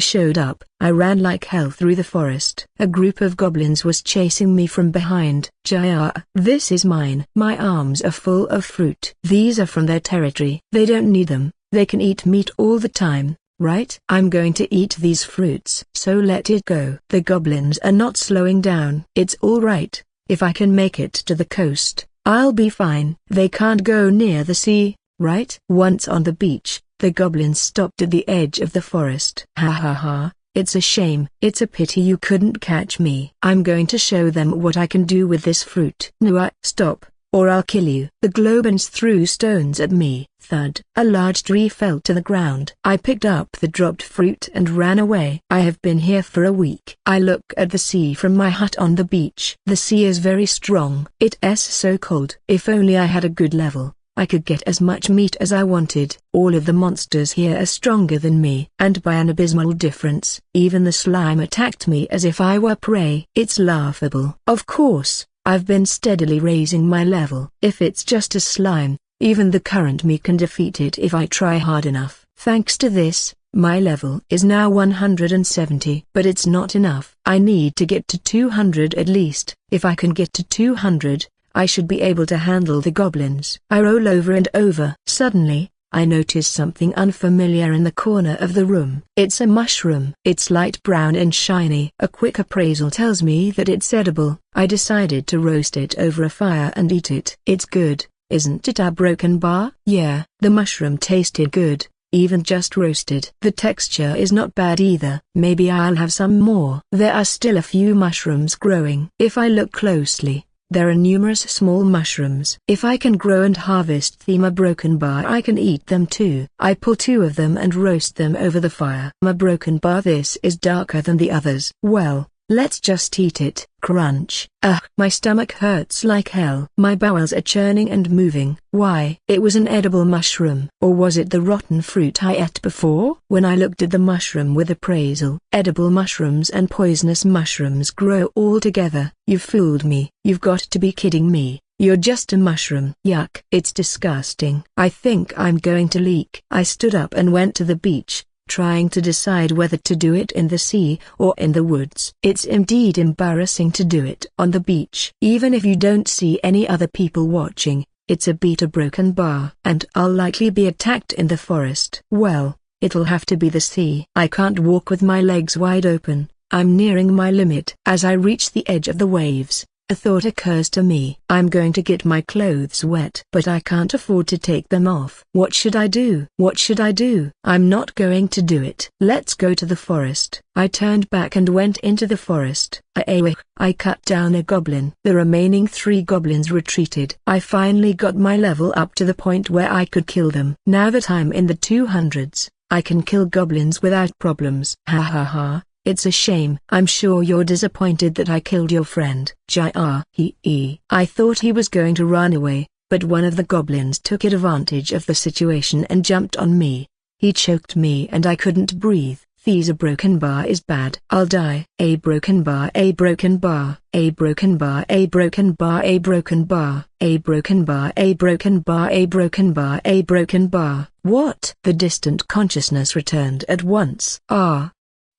showed up. I ran like hell through the forest. A group of goblins was chasing me from behind. Jaya, this is mine. My arms are full of fruit. These are from their territory. They don't need them. They can eat meat all the time, right? I'm going to eat these fruits. So let it go. The goblins are not slowing down. It's all right. If I can make it to the coast, I'll be fine. They can't go near the sea, right? Once on the beach, the goblins stopped at the edge of the forest. Ha ha ha, it's a shame. It's a pity you couldn't catch me. I'm going to show them what I can do with this fruit. No, stop, or I'll kill you. The goblins threw stones at me. Thud. A large tree fell to the ground. I picked up the dropped fruit and ran away. I have been here for a week. I look at the sea from my hut on the beach. The sea is very strong. It's so cold. If only I had a good level, I could get as much meat as I wanted. All of the monsters here are stronger than me, and by an abysmal difference. Even the slime attacked me as if I were prey. It's laughable. Of course, I've been steadily raising my level. If it's just a slime, even the current me can defeat it if I try hard enough. Thanks to this, my level is now 170. But it's not enough. I need to get to 200 at least. If I can get to 200, I should be able to handle the goblins. I roll over and over. Suddenly, I notice something unfamiliar in the corner of the room. It's a mushroom. It's light brown and shiny. A quick appraisal tells me that it's edible. I decided to roast it over a fire and eat it. It's good. Isn't it a broken bar? Yeah, the mushroom tasted good, even just roasted. The texture is not bad either. Maybe I'll have some more. There are still a few mushrooms growing. If I look closely, there are numerous small mushrooms. If I can grow and harvest them a broken bar, I can eat them too. I pull 2 of them and roast them over the fire. A broken bar. This is darker than the others. Well, let's just eat it. Crunch. Ugh, my stomach hurts like hell. My bowels are churning and moving. Why? It was an edible mushroom. Or was it the rotten fruit I ate before? When I looked at the mushroom with appraisal, edible mushrooms and poisonous mushrooms grow all together. You've fooled me. You've got to be kidding me. You're just a mushroom. Yuck. It's disgusting. I think I'm going to leak. I stood up and went to the beach, trying to decide whether to do it in the sea or in the woods. It's indeed embarrassing to do it on the beach. Even if you don't see any other people watching, it's a broken bar. And I'll likely be attacked in the forest. Well, it'll have to be the sea. I can't walk with my legs wide open. I'm nearing my limit. As I reach the edge of the waves, a thought occurs to me. I'm going to get my clothes wet. But I can't afford to take them off. What should I do? What should I do? I'm not going to do it. Let's go to the forest. I turned back and went into the forest. I cut down a goblin. The remaining 3 goblins retreated. I finally got my level up to the point where I could kill them. Now that I'm in the 200s, I can kill goblins without problems. Ha ha ha. It's a shame. I'm sure you're disappointed that I killed your friend. I thought he was going to run away, but one of the goblins took advantage of the situation and jumped on me. He choked me and I couldn't breathe. A broken bar is bad. I'll die. A broken bar. A broken bar. A broken bar. A broken bar. A broken bar. A broken bar. A broken bar. A broken bar. A broken bar. What? The distant consciousness returned at once. Ah.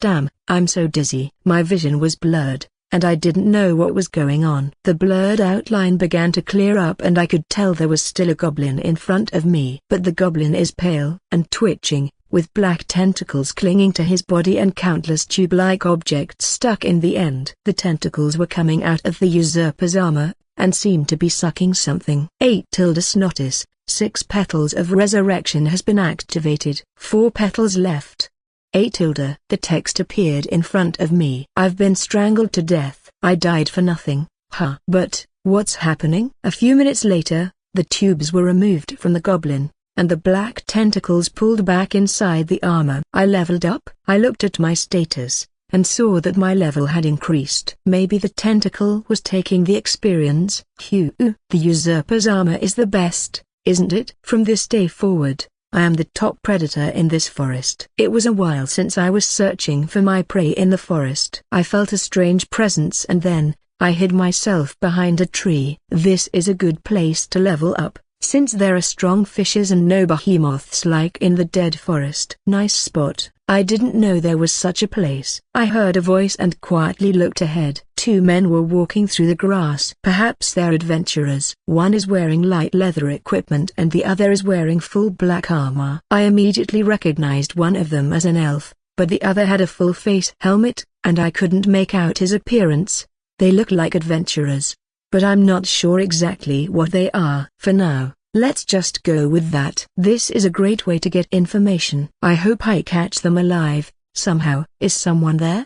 Damn, I'm so dizzy. My vision was blurred, and I didn't know what was going on. The blurred outline began to clear up and I could tell there was still a goblin in front of me. But the goblin is pale and twitching, with black tentacles clinging to his body and countless tube-like objects stuck in the end. The tentacles were coming out of the usurper's armor, and seemed to be sucking something. 8 Snotis, 6 petals of resurrection has been activated. 4 petals left. 8 The text appeared in front of me. I've been strangled to death. I died for nothing. Huh. But, what's happening? A few minutes later, the tubes were removed from the goblin, and the black tentacles pulled back inside the armor. I leveled up. I looked at my status, and saw that my level had increased. Maybe the tentacle was taking the experience. The usurper's armor is the best, isn't it? From this day forward, I am the top predator in this forest. It was a while since I was searching for my prey in the forest. I felt a strange presence and then, I hid myself behind a tree. This is a good place to level up, since there are strong fishes and no behemoths like in the dead forest. Nice spot. I didn't know there was such a place. I heard a voice and quietly looked ahead. 2 men were walking through the grass. Perhaps they're adventurers. One is wearing light leather equipment and the other is wearing full black armor. I immediately recognized one of them as an elf, but the other had a full face helmet, and I couldn't make out his appearance. They look like adventurers, but I'm not sure exactly what they are. For now, let's just go with that. This is a great way to get information. I hope I catch them alive, somehow. Is someone there?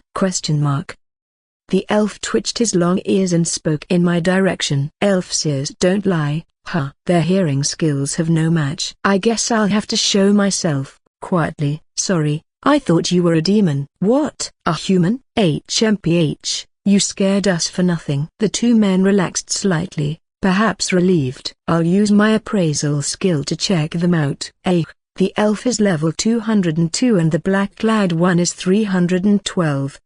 The elf twitched his long ears and spoke in my direction. Elf's ears don't lie, huh? Their hearing skills have no match. I guess I'll have to show myself, quietly. Sorry, I thought you were a demon. What? A human? HMPH, you scared us for nothing. The 2 men relaxed slightly, perhaps relieved. I'll use my appraisal skill to check them out. The elf is level 202 and the black-clad one is 312.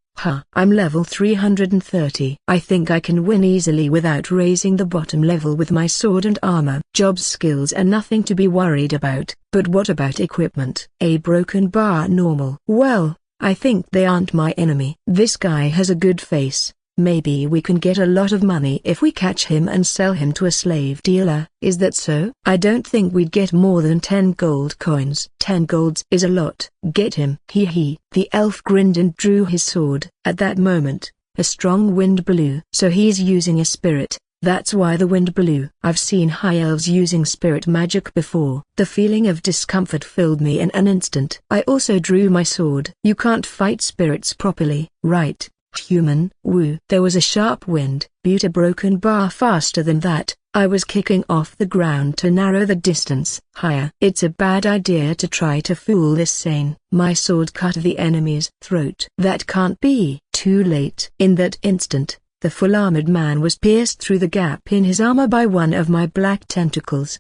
I'm level 330. I think I can win easily without raising the bottom level with my sword and armor. Job skills are nothing to be worried about, but what about equipment? A broken bar normal. Well, I think they aren't my enemy. This guy has a good face. Maybe we can get a lot of money if we catch him and sell him to a slave dealer. Is that so? I don't think we'd get more than 10 gold coins. 10 golds is a lot. Get him. The elf grinned and drew his sword. At that moment, a strong wind blew. So he's using a spirit. That's why the wind blew. I've seen high elves using spirit magic before. The feeling of discomfort filled me in an instant. I also drew my sword. You can't fight spirits properly, right? Human. Woo. There was a sharp wind. Beat a broken bar faster than that. I was kicking off the ground to narrow the distance. Higher. It's a bad idea to try to fool this sane. My sword cut the enemy's throat. That can't be. Too late. In that instant, the full-armored man was pierced through the gap in his armor by one of my black tentacles.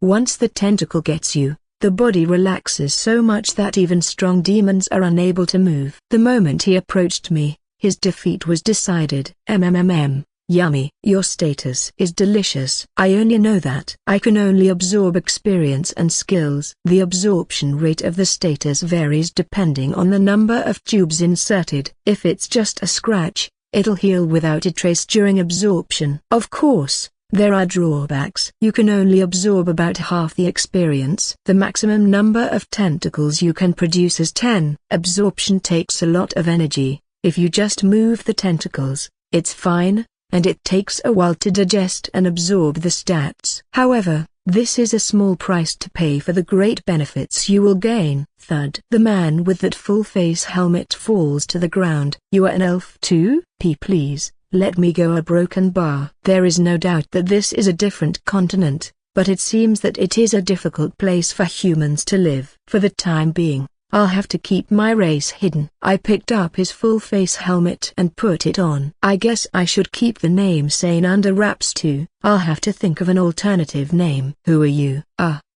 Once the tentacle gets you, the body relaxes so much that even strong demons are unable to move. The moment he approached me, his defeat was decided. Yummy. Your status is delicious. I only know that. I can only absorb experience and skills. The absorption rate of the status varies depending on the number of tubes inserted. If it's just a scratch, it'll heal without a trace during absorption. Of course, there are drawbacks. You can only absorb about half the experience. The maximum number of tentacles you can produce is 10. Absorption takes a lot of energy. If you just move the tentacles, it's fine, and it takes a while to digest and absorb the stats. However, this is a small price to pay for the great benefits you will gain. Thud. The man with that full-face helmet falls to the ground. You are an elf too? Please. Let me go. A broken bar. There is no doubt that this is a different continent, but it seems that it is a difficult place for humans to live. For the time being, I'll have to keep my race hidden. I picked up his full-face helmet and put it on. I guess I should keep the name Sane under wraps too. I'll have to think of an alternative name. Who are you?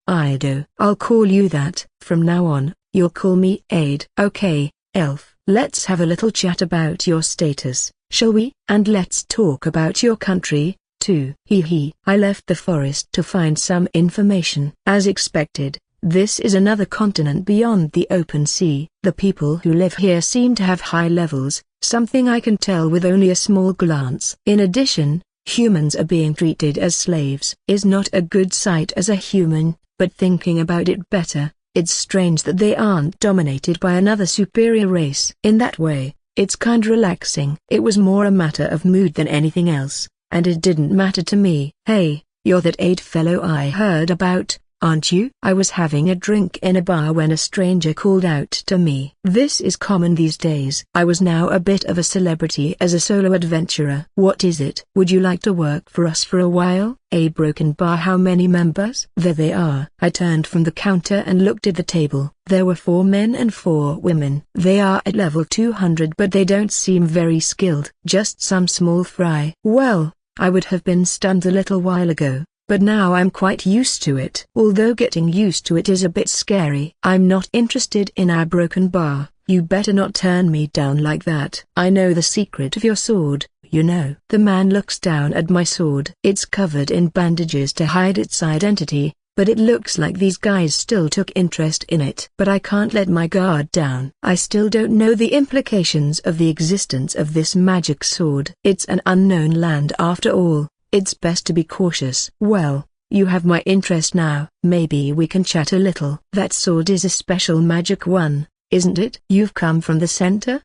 Ido. I'll call you that. From now on, you'll call me Aid. Okay, elf. Let's have a little chat about your status, shall we? And let's talk about your country, too. I left the forest to find some information. As expected, this is another continent beyond the open sea. The people who live here seem to have high levels, something I can tell with only a small glance. In addition, humans are being treated as slaves is not a good sight as a human, but thinking about it better, it's strange that they aren't dominated by another superior race. In that way, it's kinda relaxing. It was more a matter of mood than anything else, and it didn't matter to me. Hey, you're that aide fellow I heard about, aren't you? I was having a drink in a bar when a stranger called out to me. This is common these days. I was now a bit of a celebrity as a solo adventurer. What is it? Would you like to work for us for a while? A broken bar. How many members? There they are. I turned from the counter and looked at the table. There were 4 men and 4 women. They are at level 200 but they don't seem very skilled. Just some small fry. Well, I would have been stunned a little while ago, but now I'm quite used to it. Although getting used to it is a bit scary. I'm not interested in our broken bar. You better not turn me down like that. I know the secret of your sword, you know. The man looks down at my sword. It's covered in bandages to hide its identity, but it looks like these guys still took interest in it. But I can't let my guard down. I still don't know the implications of the existence of this magic sword. It's an unknown land after all. It's best to be cautious. Well, you have my interest now. Maybe we can chat a little. That sword is a special magic one, isn't it? You've come from the center?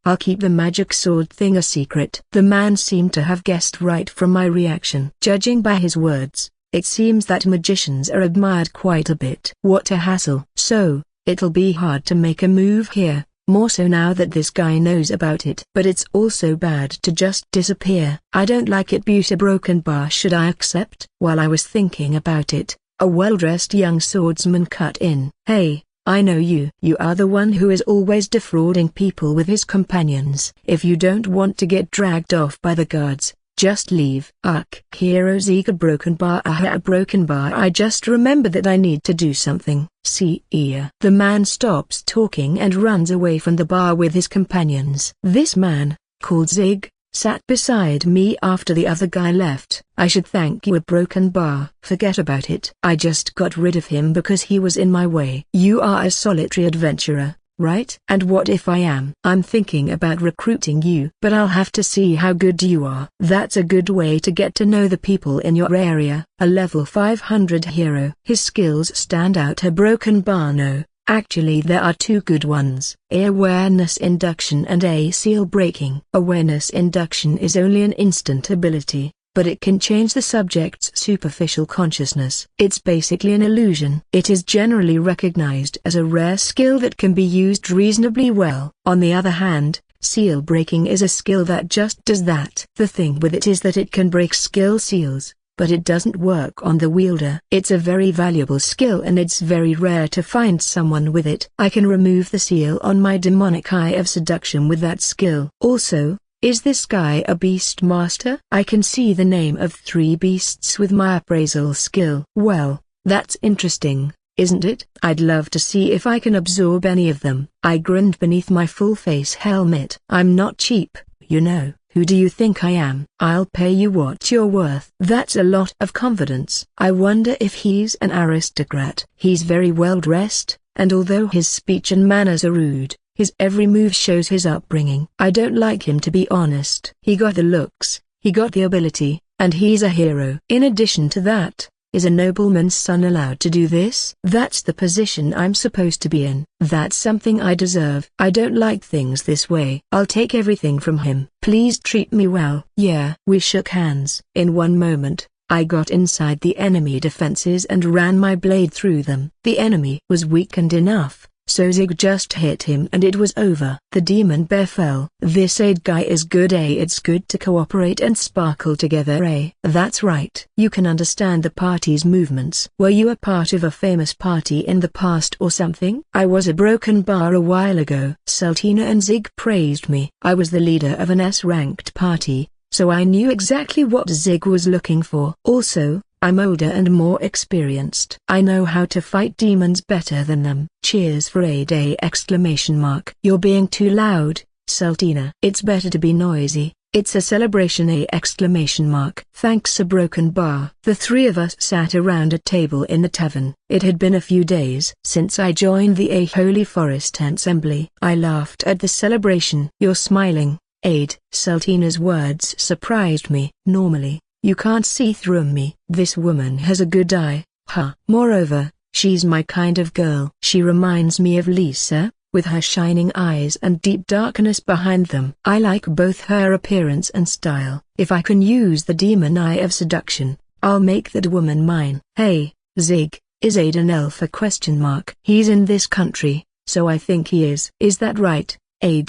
I'll keep the magic sword thing a secret. The man seemed to have guessed right from my reaction. Judging by his words, it seems that magicians are admired quite a bit. What a hassle. So, it'll be hard to make a move here. More so now that this guy knows about it. But it's also bad to just disappear. I don't like it. A broken bar. Should I accept? While I was thinking about it, a well-dressed young swordsman cut in. Hey, I know you. You are the one who is always defrauding people with his companions. If you don't want to get dragged off by the guards, just leave. Hero Zeke. A broken bar. A broken bar. I just remember that I need to do something. See ya. The man stops talking and runs away from the bar with his companions. This man, called Zig, sat beside me after the other guy left. I should thank you. A broken bar. Forget about it. I just got rid of him because he was in my way. You are a solitary adventurer, right? And what if I am? I'm thinking about recruiting you. But I'll have to see how good you are. That's a good way to get to know the people in your area. A level 500 hero. His skills stand out. A broken bar. No, actually there are 2 good ones. Awareness induction and a seal breaking. Awareness induction is only an instant ability, but it can change the subject's superficial consciousness. It's basically an illusion. It is generally recognized as a rare skill that can be used reasonably well. On the other hand, seal breaking is a skill that just does that. The thing with it is that it can break skill seals, but it doesn't work on the wielder. It's a very valuable skill and it's very rare to find someone with it. I can remove the seal on my demonic eye of seduction with that skill. Also, is this guy a beast master? I can see the name of 3 beasts with my appraisal skill. Well, that's interesting, isn't it? I'd love to see if I can absorb any of them. I grinned beneath my full face helmet. I'm not cheap, you know. Who do you think I am? I'll pay you what you're worth. That's a lot of confidence. I wonder if he's an aristocrat. He's very well dressed, and although his speech and manners are rude, his every move shows his upbringing. I don't like him, to be honest. He got the looks, he got the ability, and he's a hero. In addition to that, is a nobleman's son allowed to do this? That's the position I'm supposed to be in. That's something I deserve. I don't like things this way. I'll take everything from him. Please treat me well. Yeah. We shook hands. In one moment, I got inside the enemy defenses and ran my blade through them. The enemy was weakened enough, so Zig just hit him and it was over. The demon bear fell. This aid guy is good. It's good to cooperate and sparkle together. That's right. You can understand the party's movements. Were you a part of a famous party in the past or something? I was a broken bar a while ago. Sultina and Zig praised me. I was the leader of an S-ranked party, so I knew exactly what Zig was looking for. Also, I'm older and more experienced. I know how to fight demons better than them. Cheers for a day! Exclamation mark. You're being too loud, Sultina. It's better to be noisy, It's a celebration! Thanks a broken bar. The three of us sat around a table in the tavern. It had been a few days since I joined the Holy Forest Assembly. I laughed at the celebration. You're smiling, Aid. Sultana's words surprised me. Normally, you can't see through me. This woman has a good eye. Huh. Moreover, she's my kind of girl. She reminds me of Lisa, with her shining eyes and deep darkness behind them. I like both her appearance and style. If I can use the demon eye of seduction, I'll make that woman mine. Hey, Zig, is Aid an elf? He's in this country, so I think he is. Is that right, Aid?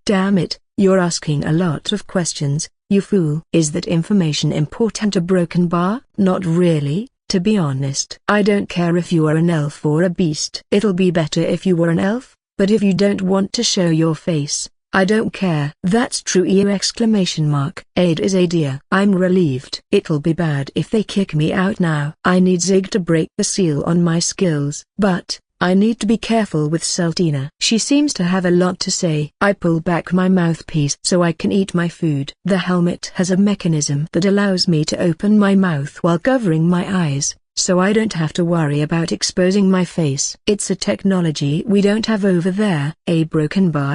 Damn it, you're asking a lot of questions, you fool. Is that information important? A broken bar? Not really. To be honest, I don't care if you are an elf or a beast. It'll be better if you were an elf, but if you don't want to show your face, I don't care. That's true. Aid is a dear. I'm relieved. It'll be bad if they kick me out now. I need Zig to break the seal on my skills. But I need to be careful with Sultana. She seems to have a lot to say. I pull back my mouthpiece so I can eat my food. The helmet has a mechanism that allows me to open my mouth while covering my eyes, so I don't have to worry about exposing my face. It's a technology we don't have over there. A broken bar.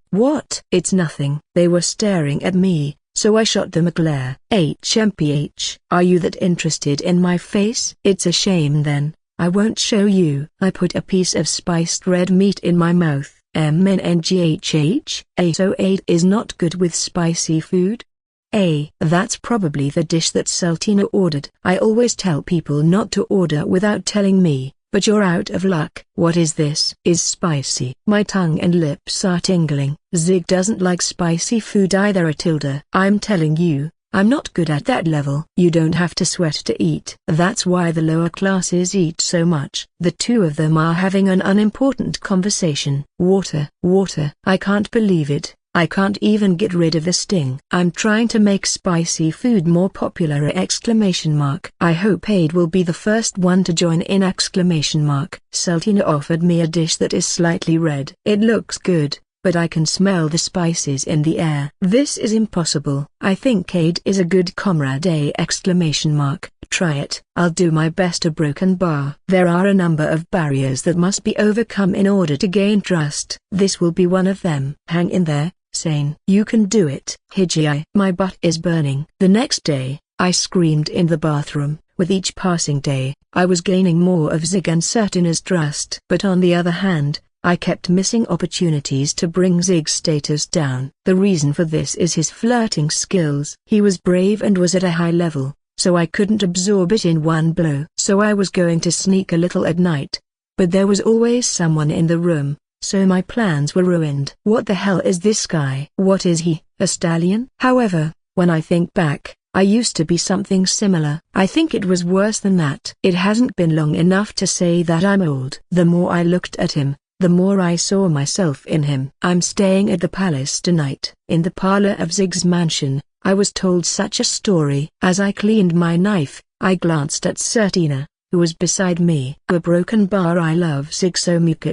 What? It's nothing. They were staring at me, so I shot them a glare. HMPH. Are you that interested in my face? It's a shame then. I won't show you. I put a piece of spiced red meat in my mouth. MNGHH. So Aid is not good with spicy food? That's probably the dish that Sultana ordered. I always tell people not to order without telling me, but you're out of luck. What is this? Is spicy. My tongue and lips are tingling. Zig doesn't like spicy food either. I'm telling you, I'm not good at that level. You don't have to sweat to eat. That's why the lower classes eat so much. The two of them are having an unimportant conversation. Water. I can't believe it. I can't even get rid of the sting. I'm trying to make spicy food more popular! I hope Aid will be the first one to join in! Sultana offered me a dish that is slightly red. It looks good, but I can smell the spices in the air. This is impossible. I think Aid is a good comrade! Try it. I'll do my best. A broken bar. There are a number of barriers that must be overcome in order to gain trust. This will be one of them. Hang in there, Sane. You can do it. Hiji. My butt is burning. The next day, I screamed in the bathroom. With each passing day, I was gaining more of Zig and Sultana's trust. But on the other hand, I kept missing opportunities to bring Zig's status down. The reason for this is his flirting skills. He was brave and was at a high level, so I couldn't absorb it in one blow. So I was going to sneak a little at night. But there was always someone in the room, so my plans were ruined. What the hell is this guy? What is he, a stallion? However, when I think back, I used to be something similar. I think it was worse than that. It hasn't been long enough to say that I'm old. The more I looked at him, the more I saw myself in him. I'm staying at the palace tonight. In the parlor of Zig's mansion, I was told such a story. As I cleaned my knife, I glanced at Sultana, who was beside me. A broken bar. I love Zig so much.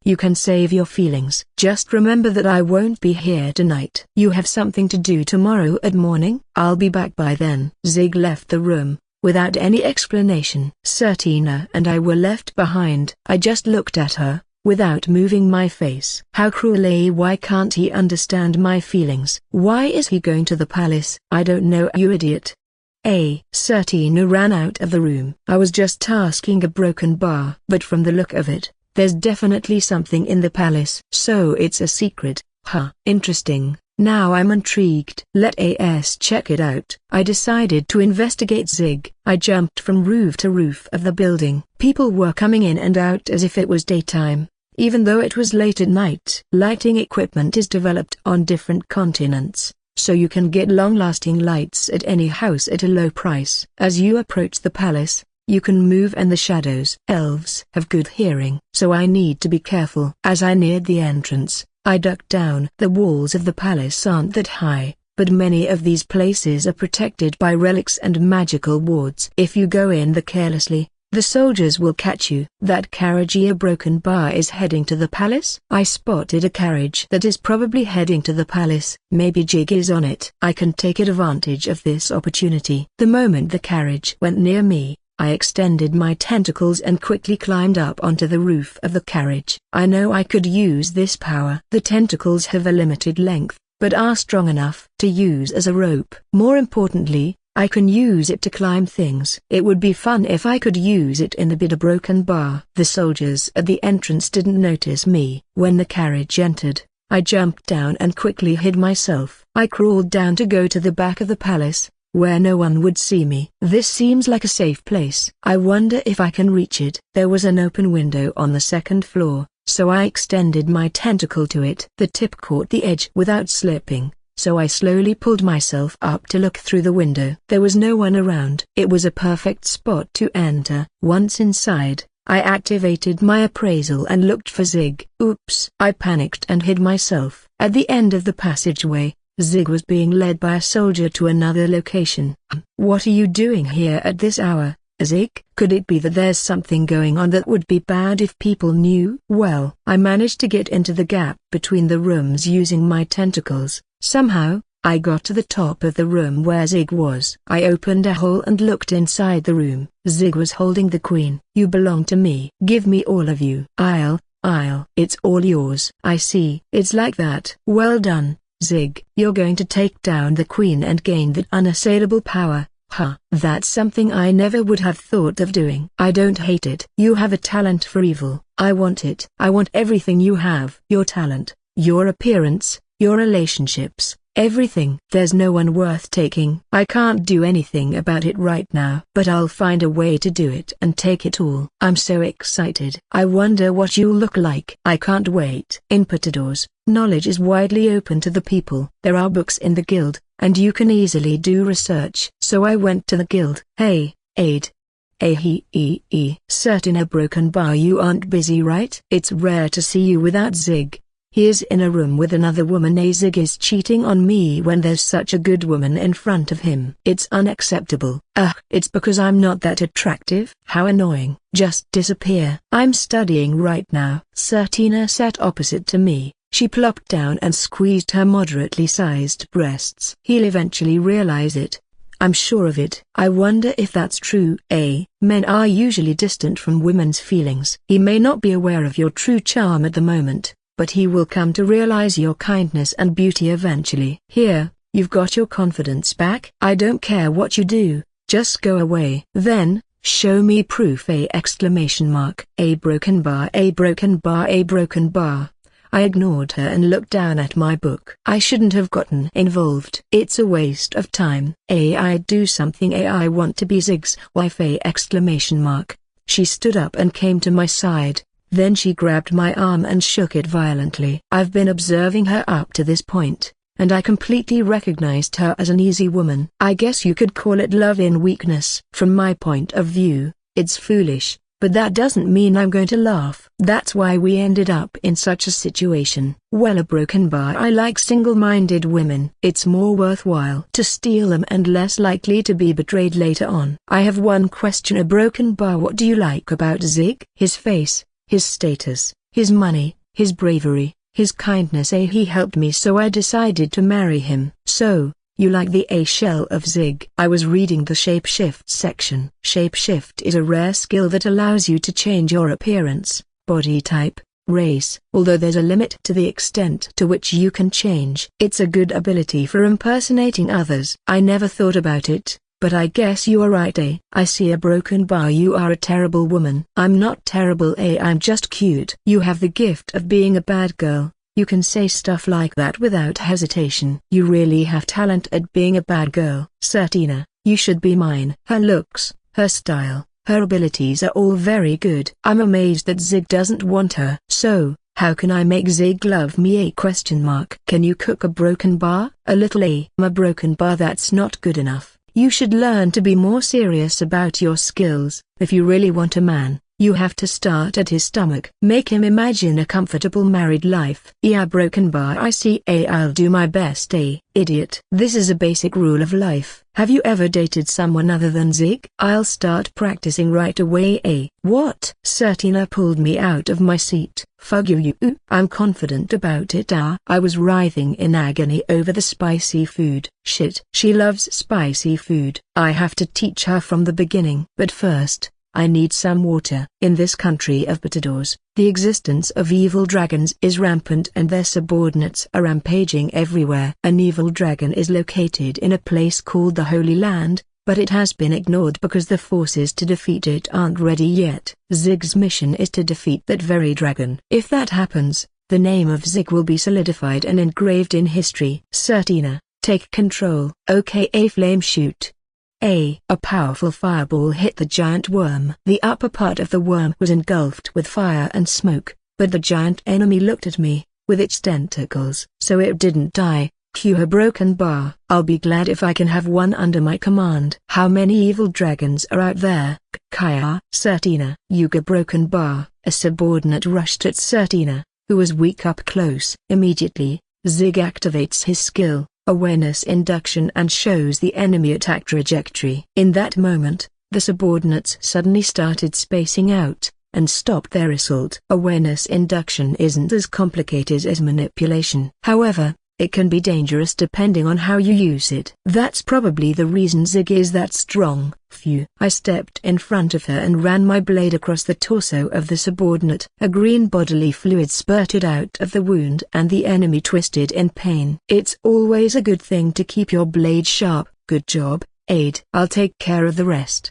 You can save your feelings. Just remember that I won't be here tonight. You have something to do tomorrow at morning? I'll be back by then. Zig left the room, without any explanation. Sultana and I were left behind. I just looked at her, without moving my face. How cruel! Why can't he understand my feelings? Why is he going to the palace? I don't know, you idiot. Sultana ran out of the room. I was just asking a broken bar. But from the look of it, there's definitely something in the palace. So it's a secret, huh? Interesting. Now I'm intrigued. Let us check it out. I decided to investigate Zig. I jumped from roof to roof of the building. People were coming in and out as if it was daytime, even though it was late at night. Lighting equipment is developed on different continents, so you can get long-lasting lights at any house at a low price. As you approach the palace, you can move and the shadows. Elves have good hearing, so I need to be careful. As I neared the entrance, I ducked down. The walls of the palace aren't that high, but many of these places are protected by relics and magical wards. If you go in there carelessly, The soldiers will catch you. That carriage a broken bar is heading to the palace? I spotted a carriage that is probably heading to the palace. Maybe Jig is on it. I can take advantage of this opportunity. The moment the carriage went near me, I extended my tentacles and quickly climbed up onto the roof of the carriage. I know I could use this power. The tentacles have a limited length, but are strong enough to use as a rope. More importantly, I can use it to climb things. It would be fun if I could use it in the bid a broken bar. The soldiers at the entrance didn't notice me. When the carriage entered, I jumped down and quickly hid myself. I crawled down to go to the back of the palace, where no one would see me. This seems like a safe place. I wonder if I can reach it. There was an open window on the second floor, so I extended my tentacle to it. The tip caught the edge without slipping, so I slowly pulled myself up to look through the window. There was no one around. It was a perfect spot to enter. Once inside, I activated my appraisal and looked for Zig. Oops! I panicked and hid myself. At the end of the passageway, Zig was being led by a soldier to another location. What are you doing here at this hour, Zig? Could it be that there's something going on that would be bad if people knew? Well, I managed to get into the gap between the rooms using my tentacles. Somehow, I got to the top of the room where Zig was. I opened a hole and looked inside the room. Zig was holding the queen. You belong to me. Give me all of you. It's all yours. I see. It's like that. Well done, Zig. You're going to take down the queen and gain that unassailable power. Huh. That's something I never would have thought of doing. I don't hate it. You have a talent for evil. I want it. I want everything you have. Your talent, your appearance, your relationships, everything. There's no one worth taking. I can't do anything about it right now, but I'll find a way to do it and take it all. I'm so excited. I wonder what you'll look like. I can't wait. In Potadors, knowledge is widely open to the people. There are books in the guild, and you can easily do research. So I went to the guild. Hey, Aid. Certain a broken bar, you aren't busy, right? It's rare to see you without Zig. He is in a room with another woman. Zig is cheating on me when there's such a good woman in front of him. It's unacceptable. It's because I'm not that attractive? How annoying. Just disappear. I'm studying right now. Certina sat opposite to me. She plopped down and squeezed her moderately sized breasts. He'll eventually realize it. I'm sure of it. I wonder if that's true. Men are usually distant from women's feelings. He may not be aware of your true charm at the moment, but he will come to realize your kindness and beauty eventually. Here, you've got your confidence back. I don't care what you do, just go away. Then, show me proof! A broken bar, a broken bar, a broken bar. I ignored her and looked down at my book. I shouldn't have gotten involved. It's a waste of time. I'd do something. I want to be Zig's wife! She stood up and came to my side. Then she grabbed my arm and shook it violently. I've been observing her up to this point, and I completely recognized her as an easy woman. I guess you could call it love in weakness. From my point of view, it's foolish, but that doesn't mean I'm going to laugh. That's why we ended up in such a situation. Well, a broken bar. I like single-minded women. It's more worthwhile to steal them and less likely to be betrayed later on. I have one question. A broken bar. What do you like about Zig? His face, his status, his money, his bravery, his kindness. He helped me, so I decided to marry him. So, you like the shell of Zig? I was reading the shapeshift section. Shapeshift is a rare skill that allows you to change your appearance, body type, race, although there's a limit to the extent to which you can change. It's a good ability for impersonating others. I never thought about it, but I guess you are right. I see a broken bar. You are a terrible woman. I'm not terrible. I'm just cute. You have the gift of being a bad girl. You can say stuff like that without hesitation. You really have talent at being a bad girl. Certina, you should be mine. Her looks, her style, her abilities are all very good. I'm amazed that Zig doesn't want her. So, how can I make Zig love me? Can you cook a broken bar? A little. A broken bar. That's not good enough. You should learn to be more serious about your skills. If you really want a man, You have to start at his stomach. Make him imagine a comfortable married life. Yeah, broken bar. I see. I'll do my best. Idiot. This is a basic rule of life. Have you ever dated someone other than Zig? I'll start practicing right away. What? Sertina pulled me out of my seat. Fug you. I'm confident about it. I was writhing in agony over the spicy food. Shit. She loves spicy food. I have to teach her from the beginning. But first, I need some water. In this country of potatoes, the existence of evil dragons is rampant and their subordinates are rampaging everywhere. An evil dragon is located in a place called the Holy Land, but it has been ignored because the forces to defeat it aren't ready yet. Zig's mission is to defeat that very dragon. If that happens, the name of Zig will be solidified and engraved in history. Sertina, take control. Okay, flame shoot. A powerful fireball hit the giant worm. The upper part of the worm was engulfed with fire and smoke, but the giant enemy looked at me, with its tentacles. So it didn't die. Cue her broken bar. I'll be glad if I can have one under my command. How many evil dragons are out there? Kaya. Sertina. Yuga broken bar. A subordinate rushed at Sertina, who was weak up close. Immediately, Zig activates his skill, awareness induction, and shows the enemy attack trajectory. In that moment, the subordinates suddenly started spacing out, and stopped their assault. Awareness induction isn't as complicated as manipulation. However, it can be dangerous depending on how you use it. That's probably the reason Zig is that strong. Phew. I stepped in front of her and ran my blade across the torso of the subordinate. A green bodily fluid spurted out of the wound and the enemy twisted in pain. It's always a good thing to keep your blade sharp. Good job, Aide. I'll take care of the rest.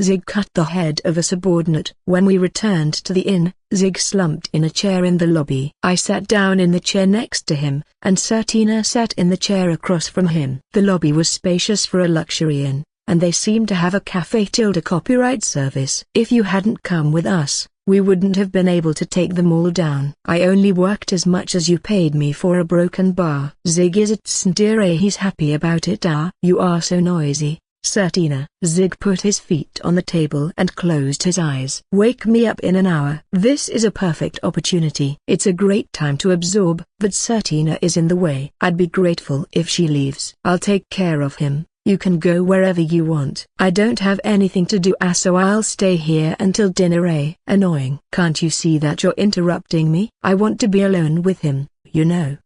Zig cut the head of a subordinate. When we returned to the inn, Zig slumped in a chair in the lobby. I sat down in the chair next to him, and Sertina sat in the chair across from him. The lobby was spacious for a luxury inn, and they seemed to have a cafe-copyright service. If you hadn't come with us, we wouldn't have been able to take them all down. I only worked as much as you paid me for a broken bar. Zig is at Sndire. He's happy about it. You are so noisy, Sertina. Zig put his feet on the table and closed his eyes. Wake me up in an hour. This is a perfect opportunity. It's a great time to absorb, but Sertina is in the way. I'd be grateful if she leaves. I'll take care of him. You can go wherever you want. I don't have anything to do, so I'll stay here until dinner. Annoying. Can't you see that you're interrupting me? I want to be alone with him, you know.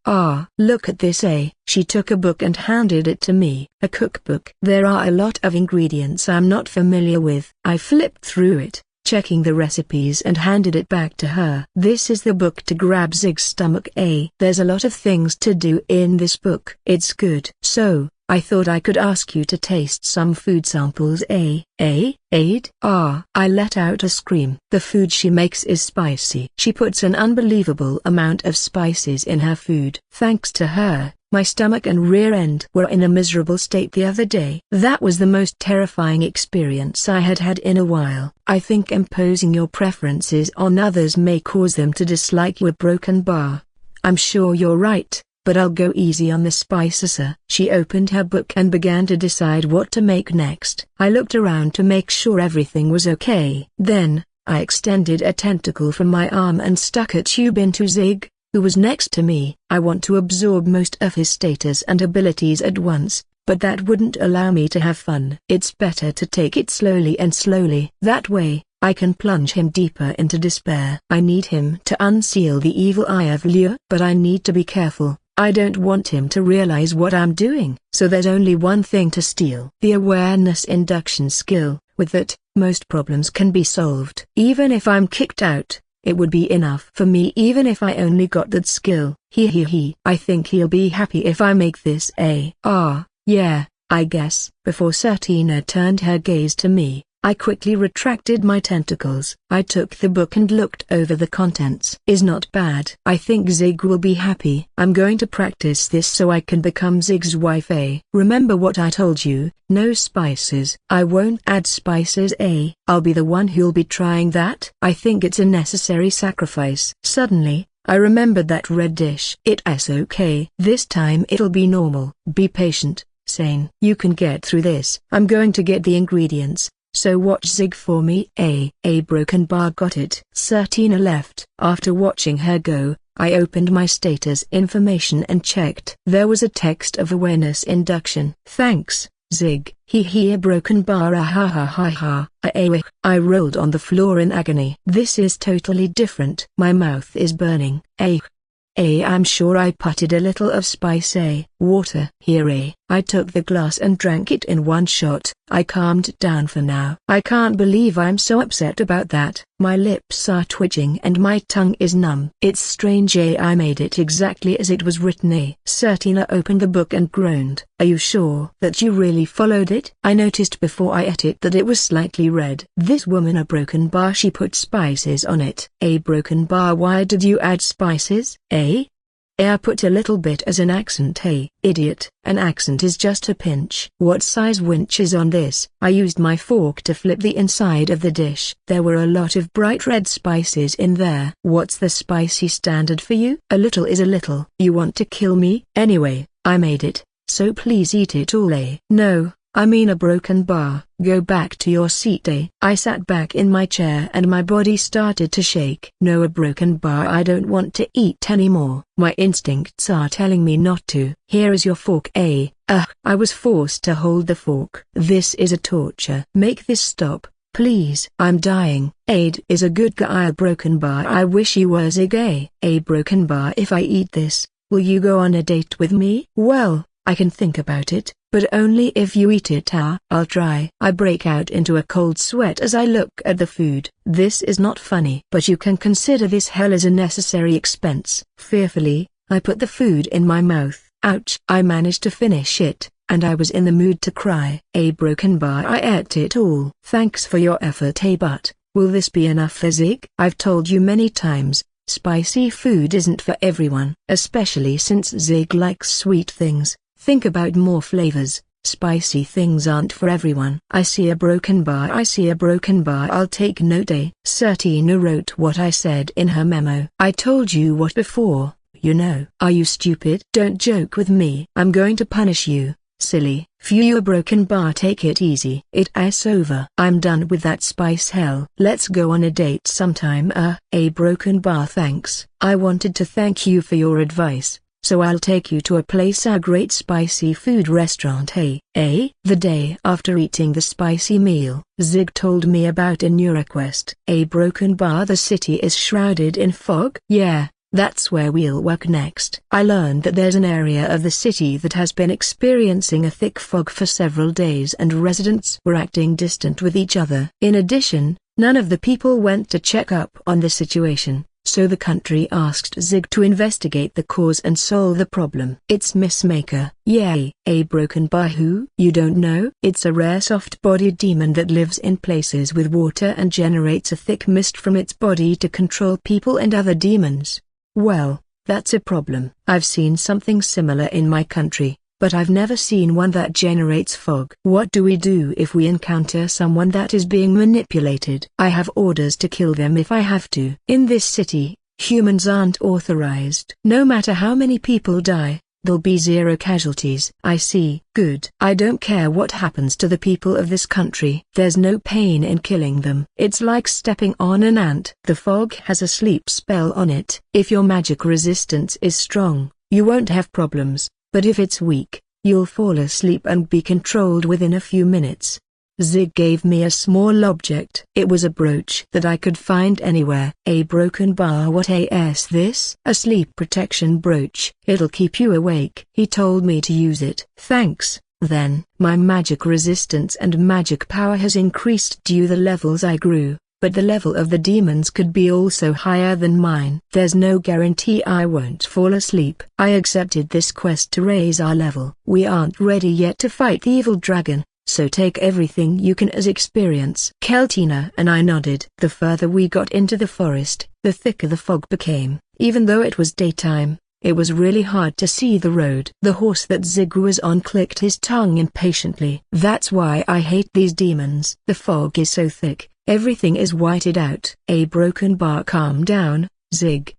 Look at this. She took a book and handed it to me. A cookbook. There are a lot of ingredients I'm not familiar with. I flipped through it, checking the recipes, and handed it back to her. This is the book to grab Zig's stomach. There's a lot of things to do in this book. It's good. So, I thought I could ask you to taste some food samples. Aide? I let out a scream. The food she makes is spicy. She puts an unbelievable amount of spices in her food. Thanks to her, my stomach and rear end were in a miserable state the other day. That was the most terrifying experience I had had in a while. I think imposing your preferences on others may cause them to dislike your broken bar. I'm sure you're right, but I'll go easy on the spices. She opened her book and began to decide what to make next. I looked around to make sure everything was okay. Then, I extended a tentacle from my arm and stuck a tube into Zig, who was next to me. I want to absorb most of his status and abilities at once, but that wouldn't allow me to have fun. It's better to take it slowly and slowly. That way, I can plunge him deeper into despair. I need him to unseal the evil eye of Lure, but I need to be careful. I don't want him to realize what I'm doing. So there's only one thing to steal. The awareness induction skill. With that, most problems can be solved. Even if I'm kicked out, it would be enough for me even if I only got that skill. I think he'll be happy if I make this. Yeah, I guess. Before Sertina turned her gaze to me, I quickly retracted my tentacles. I took the book and looked over the contents. Is not bad. I think Zig will be happy. I'm going to practice this so I can become Zig's wife. Remember what I told you, no spices. I won't add spices. I'll be the one who'll be trying that. I think it's a necessary sacrifice. Suddenly, I remembered that red dish. It's okay. This time it'll be normal. Be patient, Sane. You can get through this. I'm going to get the ingredients, So watch Zig for me. A broken bar. Got it. Certina left. After watching her go, I opened my status information and checked. There was a text of awareness induction. Thanks, Zig. A broken bar. Ha ha ha ha. I rolled on the floor in agony. This is totally different. My mouth is burning. I'm sure I putted a little of spice water here. I took the glass and drank it in one shot. I calmed down for now. I can't believe I'm so upset about that. My lips are twitching and my tongue is numb. It's strange. I made it exactly as it was written. Certina opened the book and groaned. Are you sure that you really followed it? I noticed before I ate it that it was slightly red. This woman a broken bar. She put spices on it. A broken bar. Why did you add spices? I put a little bit as an accent. Hey, idiot, an accent is just a pinch. What size winch is on this? I used my fork to flip the inside of the dish. There were a lot of bright red spices in there. What's the spicy standard for you? A little is a little. You want to kill me? Anyway, I made it, so please eat it all. No, I mean a broken bar. Go back to your seat. I sat back in my chair and my body started to shake. No, a broken bar. I don't want to eat anymore. My instincts are telling me not to. Here is your fork. I was forced to hold the fork. This is a torture. Make this stop, please. I'm dying. Aid is a good guy. A broken bar. I wish he was a gay. A broken bar. If I eat this, will you go on a date with me? Well, I can think about it, but only if you eat it. I'll try. I break out into a cold sweat as I look at the food. This is not funny. But you can consider this hell as a necessary expense. Fearfully, I put the food in my mouth. Ouch. I managed to finish it, and I was in the mood to cry. A broken bar. I ate it all. Thanks for your effort. But will this be enough for Zig? I've told you many times, spicy food isn't for everyone, especially since Zig likes sweet things. Think about more flavors. Spicy things aren't for everyone. I see a broken bar. I see a broken bar. I'll take note. Certina wrote what I said in her memo. I told you what before, you know. Are you stupid? Don't joke with me. I'm going to punish you, silly. Phew, a broken bar. Take it easy. It's over. I'm done with that spice hell. Let's go on a date sometime. A broken bar. Thanks. I wanted to thank you for your advice, so I'll take you to a place, a great spicy food restaurant. The day after eating the spicy meal, Zig told me about a new request. A broken bar. The city is shrouded in fog. Yeah, that's where we'll work next. I learned that there's an area of the city that has been experiencing a thick fog for several days and residents were acting distant with each other. In addition, none of the people went to check up on the situation. So the country asked Zig to investigate the cause and solve the problem. It's Mistmaker. Yay. A broken bar. Who? You don't know? It's a rare soft-bodied demon that lives in places with water and generates a thick mist from its body to control people and other demons. Well, that's a problem. I've seen something similar in my country, but I've never seen one that generates fog. What do we do if we encounter someone that is being manipulated? I have orders to kill them if I have to. In this city, humans aren't authorized. No matter how many people die, there'll be 0 casualties. I see. Good. I don't care what happens to the people of this country. There's no pain in killing them. It's like stepping on an ant. The fog has a sleep spell on it. If your magic resistance is strong, you won't have problems. But if it's weak, you'll fall asleep and be controlled within a few minutes. Zig gave me a small object. It was a brooch that I could find anywhere. A broken bar. What is this? A sleep protection brooch. It'll keep you awake. He told me to use it. Thanks. Then, my magic resistance and magic power has increased due to the levels I grew. But the level of the demons could be also higher than mine. There's no guarantee I won't fall asleep. I accepted this quest to raise our level. We aren't ready yet to fight the evil dragon, so take everything you can as experience. Keltina and I nodded. The further we got into the forest, the thicker the fog became. Even though it was daytime, it was really hard to see the road. The horse that Zig was on clicked his tongue impatiently. That's why I hate these demons. The fog is so thick. Everything is whited out. A broken bar. Calm down, Zig.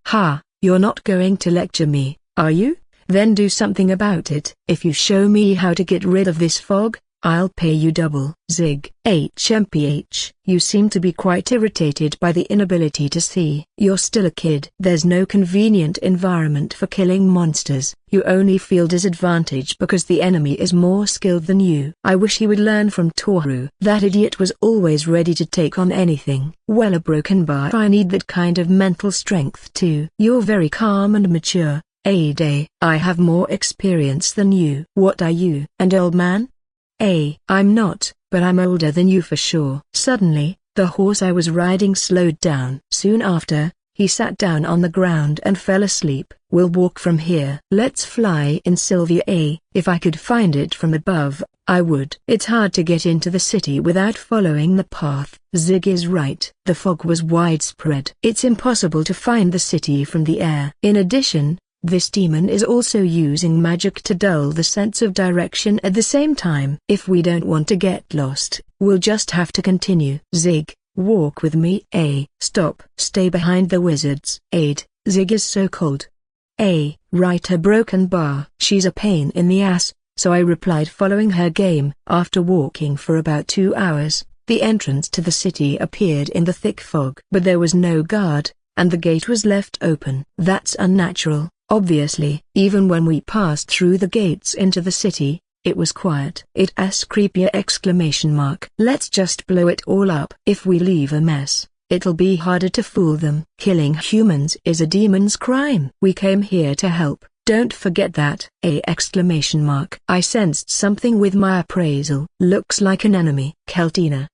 You're not going to lecture me, are you? Then do something about it. If you show me how to get rid of this fog, I'll pay you double. Zig. HMPH. You seem to be quite irritated by the inability to see. You're still a kid. There's no convenient environment for killing monsters. You only feel disadvantaged because the enemy is more skilled than you. I wish he would learn from Toru. That idiot was always ready to take on anything. Well, a broken bar. I need that kind of mental strength too. You're very calm and mature, Ade. I have more experience than you. What are you? An old man? I'm not, but I'm older than you for sure. Suddenly, the horse I was riding slowed down. Soon after, he sat down on the ground and fell asleep. We'll walk from here. Let's fly in Sylvia. If I could find it from above, I would. It's hard to get into the city without following the path. Zig is right. The fog was widespread. It's impossible to find the city from the air. In addition, this demon is also using magic to dull the sense of direction at the same time. If we don't want to get lost, we'll just have to continue. Zig, walk with me. Stop. Stay behind the wizards. Zig is so cold. Right, her broken bar. She's a pain in the ass, so I replied following her game. After walking for about 2 hours, the entrance to the city appeared in the thick fog. But there was no guard, and the gate was left open. That's unnatural. Obviously, even when we passed through the gates into the city, it was quiet. It's creepier! Let's just blow it all up. If we leave a mess, it'll be harder to fool them. Killing humans is a demon's crime. We came here to help, don't forget that. I sensed something with my appraisal. Looks like an enemy. Keltina,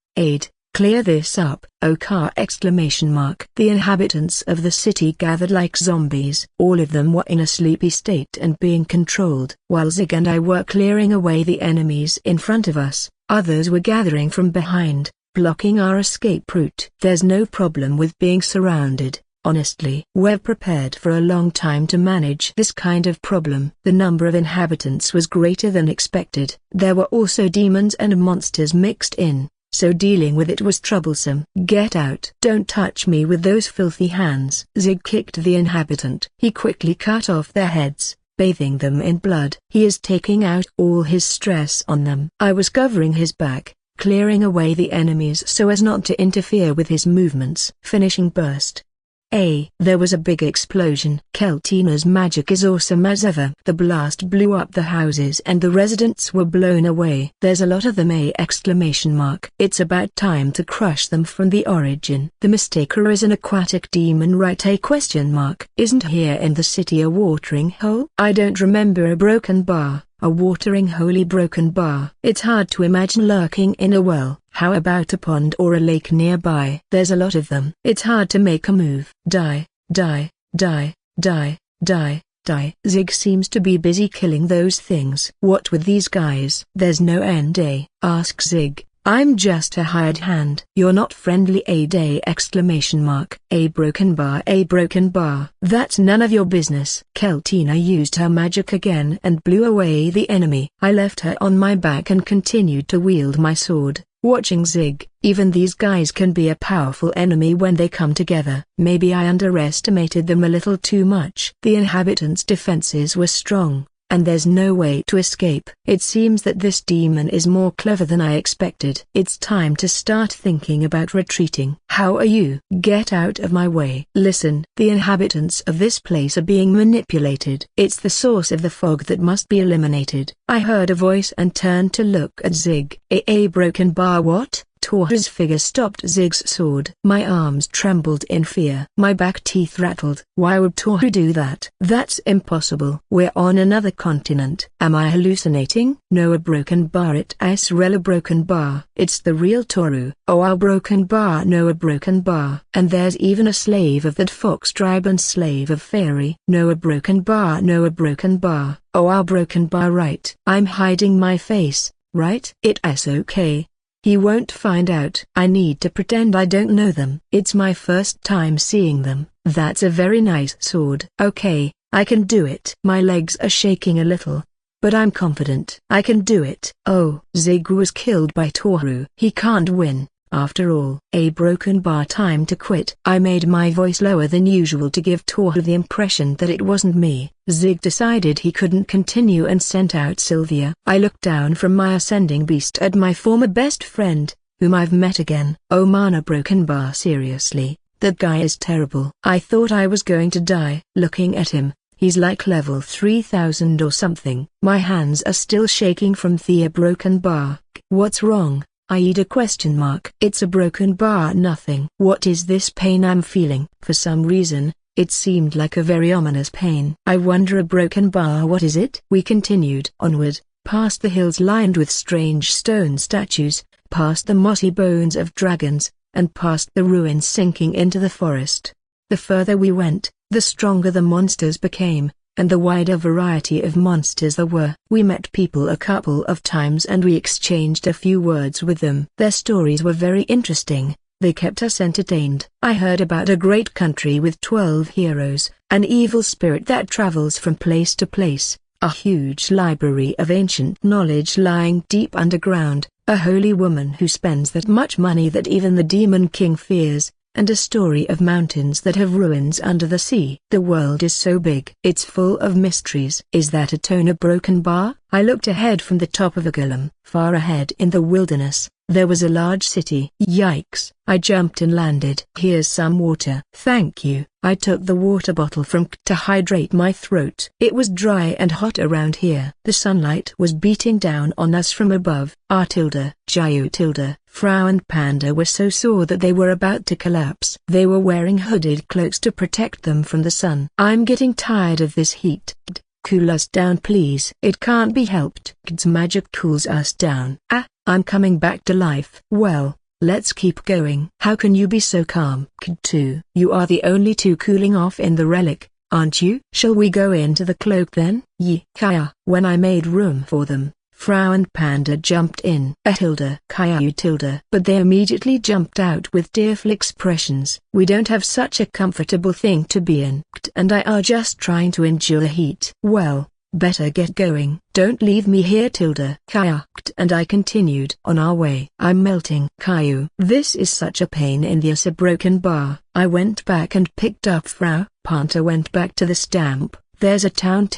clear this up. The inhabitants of the city gathered like zombies. All of them were in a sleepy state and being controlled. While Zig and I were clearing away the enemies in front of us, others were gathering from behind, blocking our escape route. There's no problem with being surrounded, honestly. We've prepared for a long time to manage this kind of problem. The number of inhabitants was greater than expected. There were also demons and monsters mixed in, so dealing with it was troublesome. Get out! Don't touch me with those filthy hands. Zig kicked the inhabitant. He quickly cut off their heads, bathing them in blood. He is taking out all his stress on them. I was covering his back, clearing away the enemies so as not to interfere with his movements. Finishing burst. There was a big explosion. Keltina's magic is awesome as ever. The blast blew up the houses and the residents were blown away. There's a lot of them! It's about time to crush them from the origin. The Mistaker is an aquatic demon, right? Isn't here in the city a watering hole? I don't remember a broken bar. A watering holy broken bar. It's hard to imagine lurking in a well. How about a pond or a lake nearby? There's a lot of them. It's hard to make a move. Die. Zig seems to be busy killing those things. What with these guys? There's no end. Ask Zig. I'm just a hired hand. You're not friendly. A broken bar. That's none of your business. Keltina used her magic again and blew away the enemy. I left her on my back and continued to wield my sword, watching Zig. Even these guys can be a powerful enemy when they come together. Maybe I underestimated them a little too much. The inhabitants' defenses were strong, and there's no way to escape. It seems that this demon is more clever than I expected. It's time to start thinking about retreating. How are you? Get out of my way. Listen, the inhabitants of this place are being manipulated. It's the source of the fog that must be eliminated. I heard a voice and turned to look at Zig. A broken bar. What? Toru's figure stopped Zig's sword. My arms trembled in fear. My back teeth rattled. Why would Toru do that? That's impossible. We're on another continent. Am I hallucinating? No, a broken bar. It's a broken bar. It's the real Toru. Oh, a broken bar. No, a broken bar. And there's even a slave of that fox tribe and slave of fairy. No, a broken bar. No, a broken bar. Oh, a broken bar. Right. I'm hiding my face, right? It's okay. He won't find out. I need to pretend I don't know them. It's my first time seeing them. That's a very nice sword. Okay, I can do it. My legs are shaking a little, but I'm confident I can do it. Oh, Zig was killed by Toru. He can't win. after all. A broken bar, time to quit. I made my voice lower than usual to give Toru the impression that it wasn't me. Zig decided he couldn't continue and sent out Sylvia. I looked down from my ascending beast at my former best friend, whom I've met again. Oh man, a broken bar, seriously, that guy is terrible. I thought I was going to die. Looking at him, he's like level 3000 or something. My hands are still shaking from the broken bar. What's wrong? Aida question mark. It's a broken bar, nothing. What is this pain I'm feeling? For some reason, it seemed like a very ominous pain. I wonder, a broken bar, what is it? We continued onward, past the hills lined with strange stone statues, past the mossy bones of dragons, and past the ruins sinking into the forest. The further we went, the stronger the monsters became, and the wider variety of monsters there were. We met people a couple of times and we exchanged a few words with them. Their stories were very interesting. They kept us entertained. I heard about a great country with 12 heroes, an evil spirit that travels from place to place, a huge library of ancient knowledge lying deep underground, a holy woman who spends that much money that even the Demon King fears, and a story of mountains that have ruins under the sea. The world is so big. It's full of mysteries. Is that a Tona broken bar? I looked ahead from the top of a golem. Far ahead in the wilderness, there was a large city. Yikes. I jumped and landed. Here's some water. Thank you. I took the water bottle from K to hydrate my throat. It was dry and hot around here. The sunlight was beating down on us from above. Jayu, Frau and Panda were so sore that they were about to collapse. They were wearing hooded cloaks to protect them from the sun. I'm getting tired of this heat. Cool us down please. It can't be helped. Kid's magic cools us down. I'm coming back to life. Well, let's keep going. How can you be so calm? Kid 2. You are the only two cooling off in the relic, aren't you? Shall we go into the cloak then? Kaya. When I made room for them, Frau and Panda jumped in. Kaya, but they immediately jumped out with tearful expressions. We don't have such a comfortable thing to be in. Kt and I are just trying to endure the heat. Well, better get going. Don't leave me here, Kaya and I continued on our way. I'm melting. Caillou. This is such a pain in the ass, a broken bar. I went back and picked up Frau. Panta went back to the stamp. There's a town.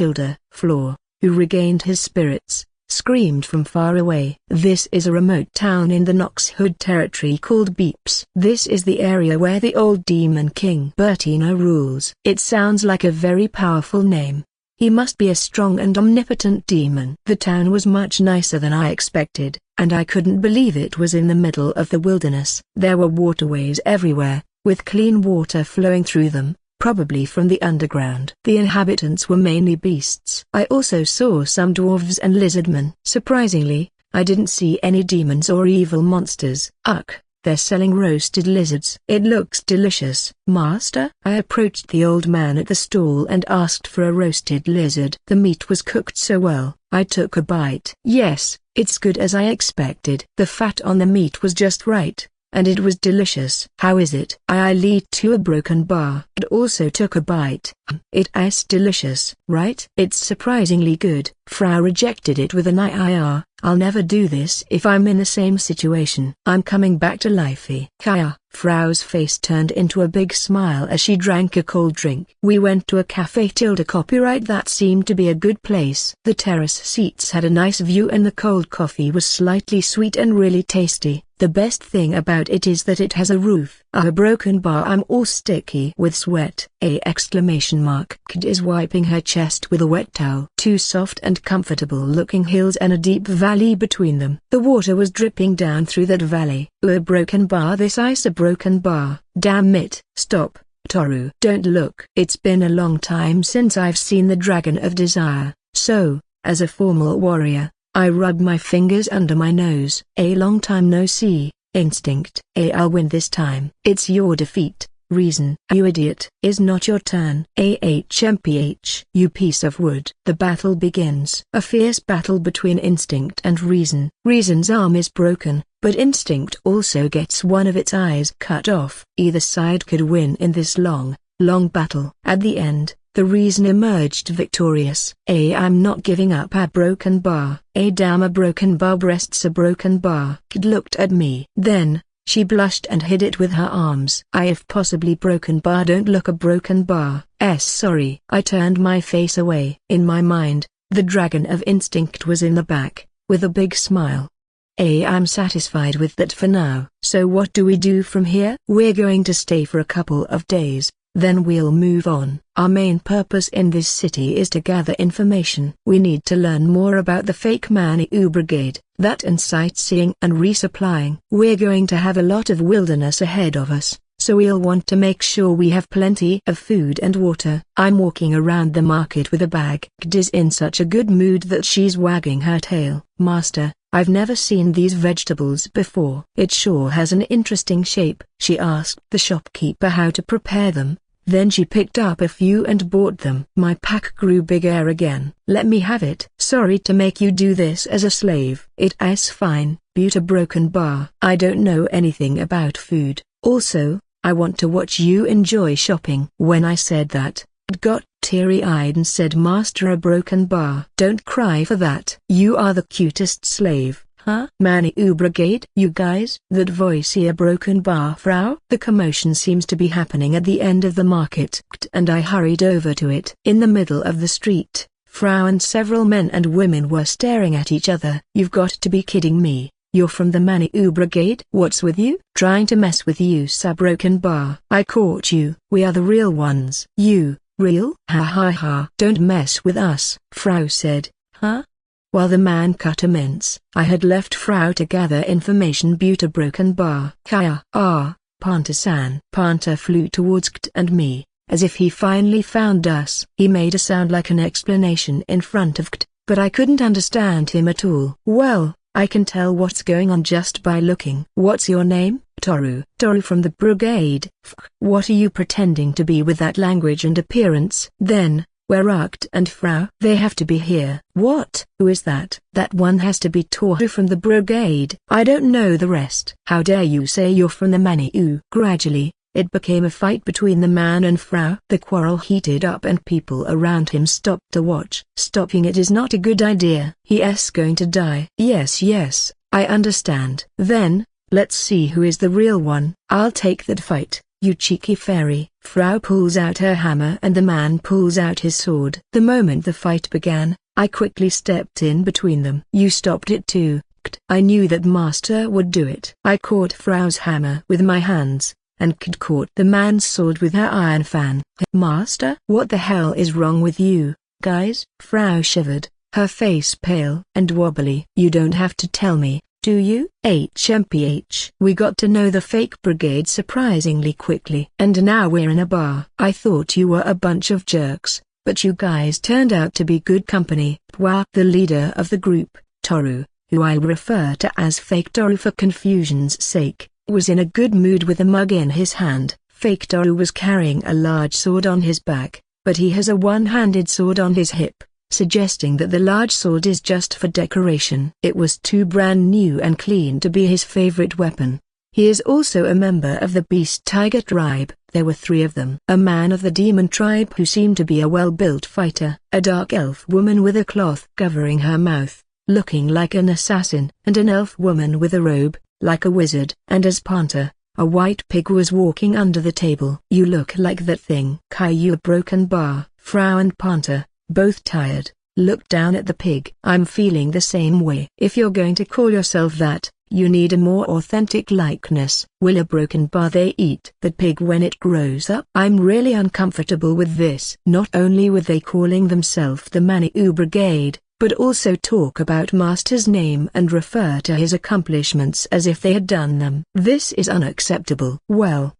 Floor, who regained his spirits, screamed from far away. This is a remote town in the Nox Hood territory called Beeps. This is the area where the old Demon King Bertino rules. It sounds like a very powerful name. He must be a strong and omnipotent demon. The town was much nicer than I expected, and I couldn't believe it was in the middle of the wilderness. There were waterways everywhere, with clean water flowing through them, probably from the underground. The inhabitants were mainly beasts. I also saw some dwarves and lizardmen. Surprisingly, I didn't see any demons or evil monsters. They're selling roasted lizards. It looks delicious. Master? I approached the old man at the stall and asked for a roasted lizard. The meat was cooked so well, I took a bite. Yes, it's good as I expected. The fat on the meat was just right, and it was delicious. How is it? I lead to a broken bar and also took a bite. It is delicious, right? It's surprisingly good. Frau rejected it with an IIR. I'll never do this if I'm in the same situation. I'm coming back to life. Kaya. Frau's face turned into a big smile as she drank a cold drink. We went to a cafe. Copyright. That seemed to be a good place. The terrace seats had a nice view and the cold coffee was slightly sweet and really tasty. The best thing about it is that it has a roof. A broken bar. I'm all sticky with sweat. Kid is wiping her chest with a wet towel. Two soft and comfortable looking hills and a deep valley between them. The water was dripping down through that valley. A broken bar. This ice a broken bar. Damn it. Stop, Toru. Don't look. It's been a long time since I've seen the Dragon of Desire, so, as a formal warrior, I rub my fingers under my nose. A long time no see. Instinct. I'll win this time. It's your defeat. Reason. You idiot. Is not your turn. AHMPH. You piece of wood. The battle begins. A fierce battle between Instinct and Reason. Reason's arm is broken, but Instinct also gets one of its eyes cut off. Either side could win in this long battle. At the end, the Reason emerged victorious. I'm not giving up. A broken bar. Damn, a broken bar breasts a broken bar. Kid looked at me. Then, She blushed and hid it with her arms. I if possibly broken bar don't look a broken bar. Sorry. I turned my face away. In my mind, the dragon of instinct was in the back, with a big smile. I'm satisfied with that for now. So what do we do from here? We're going to stay for a couple of days, then we'll move on. Our main purpose in this city is to gather information. We need to learn more about the fake Maniou Brigade, that and sightseeing and resupplying. We're going to have a lot of wilderness ahead of us, so we'll want to make sure we have plenty of food and water. I'm walking around the market with a bag. Is in such a good mood that she's wagging her tail. Master, I've never seen these vegetables before. It sure has an interesting shape. She asked the shopkeeper how to prepare them. Then she picked up a few and bought them. My pack grew bigger again. Let me have it. Sorry to make you do this as a slave. It's fine. Buta broken bar. I don't know anything about food. Also, I want to watch you enjoy shopping. When I said that, it got teary-eyed and said, Master, a broken bar. Don't cry for that. You are the cutest slave. Huh? Maniou Brigade? You guys? That voice here, broken bar, Frau? The commotion seems to be happening at the end of the market, and I hurried over to it. In the middle of the street, Frau and several men and women were staring at each other. You've got to be kidding me. You're from the Maniou Brigade? What's with you? Trying to mess with you, sir, broken bar. I caught you. We are the real ones. You, real? Ha ha ha. Don't mess with us, Frau said. Huh? While the man cut immense, I had left Frau to gather information. Buta broken bar. Kaya. Panta-san. Panta flew towards Kt and me, as if he finally found us. He made a sound like an explanation in front of Kt, but I couldn't understand him at all. Well, I can tell what's going on just by looking. What's your name? Toru. Toru from the brigade. What are you pretending to be with that language and appearance? Then, where are Kt and Frau? They have to be here. What? Who is that? That one has to be Toru from the brigade. I don't know the rest. How dare you say you're from the Maniou? Gradually, it became a fight between the man and Frau. The quarrel heated up and people around him stopped to watch. Stopping it is not a good idea. He's going to die. Yes, I understand. Then, let's see who is the real one. I'll take that fight, you cheeky fairy. Frau pulls out her hammer and the man pulls out his sword. The moment the fight began, I quickly stepped in between them. You stopped it too, Kt. I knew that Master would do it. I caught Frau's hammer with my hands, and Kt caught the man's sword with her iron fan. Master? What the hell is wrong with you, guys? Frau shivered, her face pale and wobbly. You don't have to tell me, do you? HMPH. We got to know the fake brigade surprisingly quickly. And now we're in a bar. I thought you were a bunch of jerks, but you guys turned out to be good company. Wow. The leader of the group, Toru, who I'll refer to as Fake Toru for confusion's sake, was in a good mood with a mug in his hand. Fake Toru was carrying a large sword on his back, but he has a one-handed sword on his hip, suggesting that the large sword is just for decoration. It was too brand new and clean to be his favorite weapon. He is also a member of the Beast Tiger tribe. There were 3 of them. A man of the demon tribe who seemed to be a well-built fighter, a dark elf woman with a cloth covering her mouth, looking like an assassin, and an elf woman with a robe, like a wizard. And as Panta, a white pig was walking under the table. You look like that thing. Caillou broken bar. Frau and Panta, both tired, looked down at the pig. I'm feeling the same way. If you're going to call yourself that, you need a more authentic likeness. Will a broken bar they eat that pig when it grows up? I'm really uncomfortable with this. Not only were they calling themselves the Maniou Brigade, but also talk about Master's name and refer to his accomplishments as if they had done them. This is unacceptable. Well,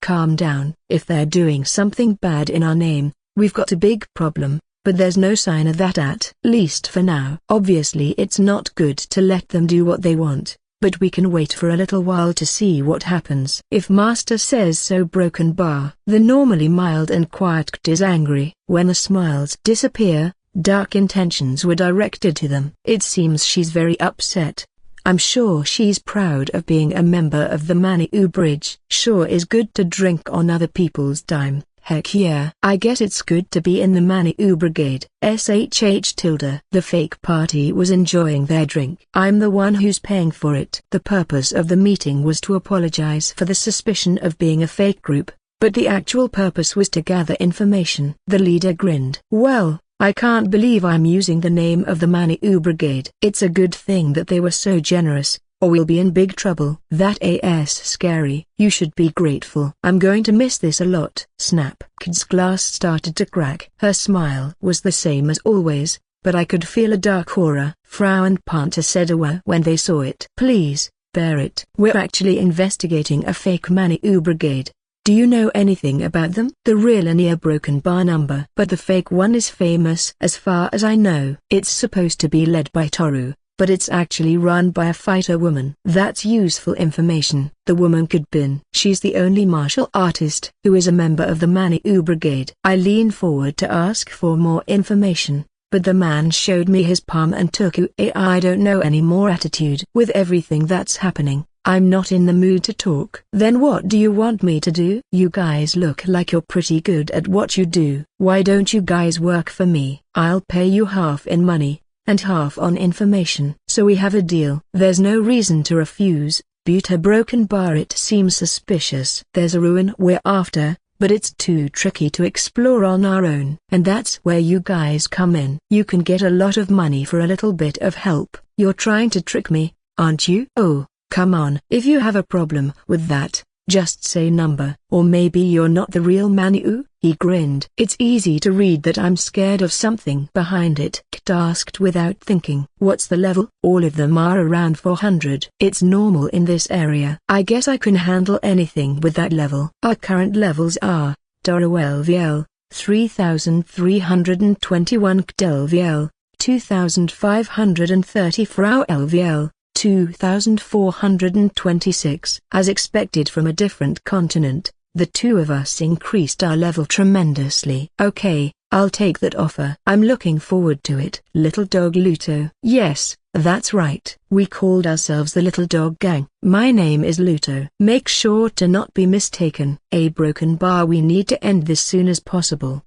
calm down. If they're doing something bad in our name, we've got a big problem, but there's no sign of that at least for now. Obviously it's not good to let them do what they want, but we can wait for a little while to see what happens. If Master says so. Broken bar. The normally mild and quiet Kt is angry. When the smiles disappear, dark intentions were directed to them. It seems she's very upset. I'm sure she's proud of being a member of the Maniou Bridge. Sure is good to drink on other people's dime. Heck yeah. I guess it's good to be in the Maniou Brigade. SHH. The fake party was enjoying their drink. I'm the one who's paying for it. The purpose of the meeting was to apologize for the suspicion of being a fake group, but the actual purpose was to gather information. The leader grinned. Well, I can't believe I'm using the name of the Maniou Brigade. It's a good thing that they were so generous, or we'll be in big trouble. That is scary. You should be grateful. I'm going to miss this a lot. Snap. Kid's glass started to crack. Her smile was the same as always, but I could feel a dark aura. Frau and Panta said when they saw it. Please, bear it. We're actually investigating a fake Maniou Brigade. Do you know anything about them? The real and a broken bar number. But the fake one is famous. As far as I know, it's supposed to be led by Toru, but it's actually run by a fighter woman. That's useful information. The woman could be. She's the only martial artist who is a member of the Maniou Brigade. I leaned forward to ask for more information, but the man showed me his palm and took a I don't know any more attitude. With everything that's happening, I'm not in the mood to talk. Then what do you want me to do? You guys look like you're pretty good at what you do. Why don't you guys work for me? I'll pay you half in money, and half on information. So we have a deal. There's no reason to refuse. Buta broken bar. It seems suspicious. There's a ruin we're after, but it's too tricky to explore on our own. And that's where you guys come in. You can get a lot of money for a little bit of help. You're trying to trick me, aren't you? Oh, come on. If you have a problem with that, just say number. Or maybe you're not the real Maniou? He grinned. It's easy to read that I'm scared of something behind it. Kit asked without thinking. What's the level? All of them are around 400. It's normal in this area. I guess I can handle anything with that level. Our current levels are, Doro LVL, 3321 KTLVL, 2530 Frau LVL, 2426. As expected from a different continent, the two of us increased our level tremendously. Okay, I'll take that offer. I'm looking forward to it. Little Dog Luto. Yes, that's right. We called ourselves the Little Dog Gang. My name is Luto. Make sure to not be mistaken. A broken bar. We need to end this soon as possible.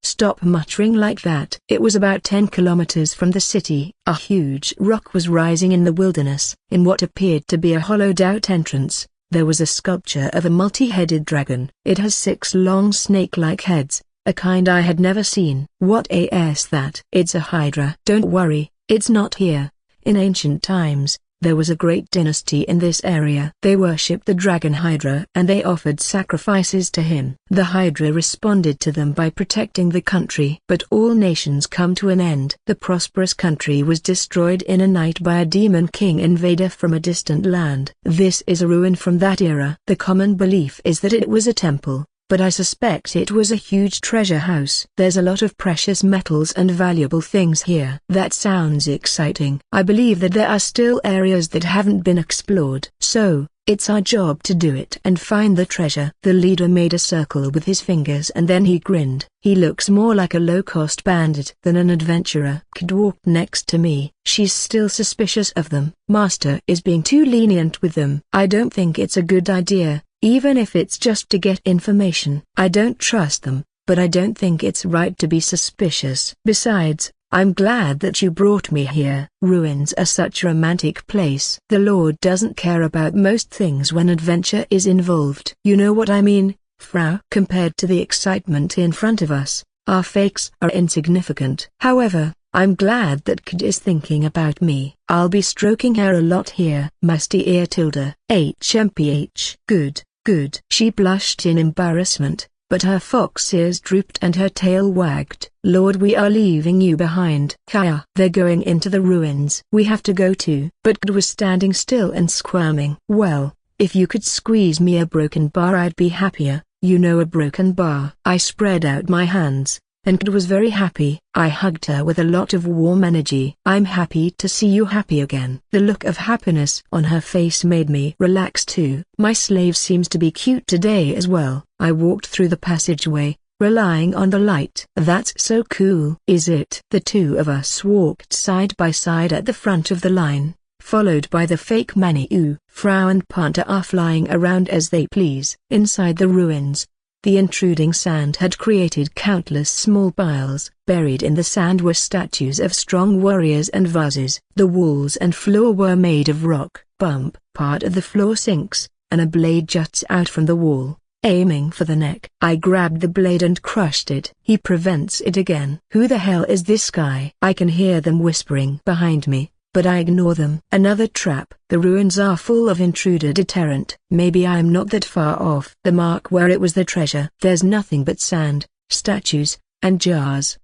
Stop muttering like that. It was about 10 kilometers from the city. A huge rock was rising in the wilderness. In what appeared to be a hollowed-out entrance, there was a sculpture of a multi-headed dragon. It has 6 long snake-like heads, a kind I had never seen. What is that? It's a hydra. Don't worry, it's not here. In ancient times, there was a great dynasty in this area. They worshipped the dragon Hydra and they offered sacrifices to him. The Hydra responded to them by protecting the country. But all nations come to an end. The prosperous country was destroyed in a night by a demon king invader from a distant land. This is a ruin from that era. The common belief is that it was a temple, but I suspect it was a huge treasure house. There's a lot of precious metals and valuable things here. That sounds exciting. I believe that there are still areas that haven't been explored. So, it's our job to do it and find the treasure. The leader made a circle with his fingers and then he grinned. He looks more like a low-cost bandit than an adventurer. Kid walked next to me. She's still suspicious of them. Master is being too lenient with them. I don't think it's a good idea. Even if it's just to get information. I don't trust them, but I don't think it's right to be suspicious. Besides, I'm glad that you brought me here. Ruins are such a romantic place. The Lord doesn't care about most things when adventure is involved. You know what I mean, Frau? Compared to the excitement in front of us, our fakes are insignificant. However, I'm glad that Kid is thinking about me. I'll be stroking her a lot here. Musty ear tilde. HMPH. Good, good. She blushed in embarrassment, but her fox ears drooped and her tail wagged. Lord, we are leaving you behind. Kaya. They're going into the ruins. We have to go too. But Kid was standing still and squirming. Well, if you could squeeze me a broken bar I'd be happier. You know, a broken bar. I spread out my hands, and Kid was very happy. I hugged her with a lot of warm energy. I'm happy to see you happy again. The look of happiness on her face made me relax too. My slave seems to be cute today as well. I walked through the passageway, relying on the light. That's so cool. Is it? The two of us walked side by side at the front of the line, followed by the fake Maniou. Frau and Panta are flying around as they please. Inside the ruins, The intruding sand had created countless small piles. Buried in the sand were statues of strong warriors and vases. The walls and floor were made of rock. Bump. Part of the floor sinks, and a blade juts out from the wall, aiming for the neck. I grabbed the blade and crushed it. He prevents it again. Who the hell is this guy? I can hear them whispering behind me, but I ignore them. Another trap. The ruins are full of intruder deterrent. Maybe I'm not that far off the mark where it was the treasure. There's nothing but sand, statues, and jars.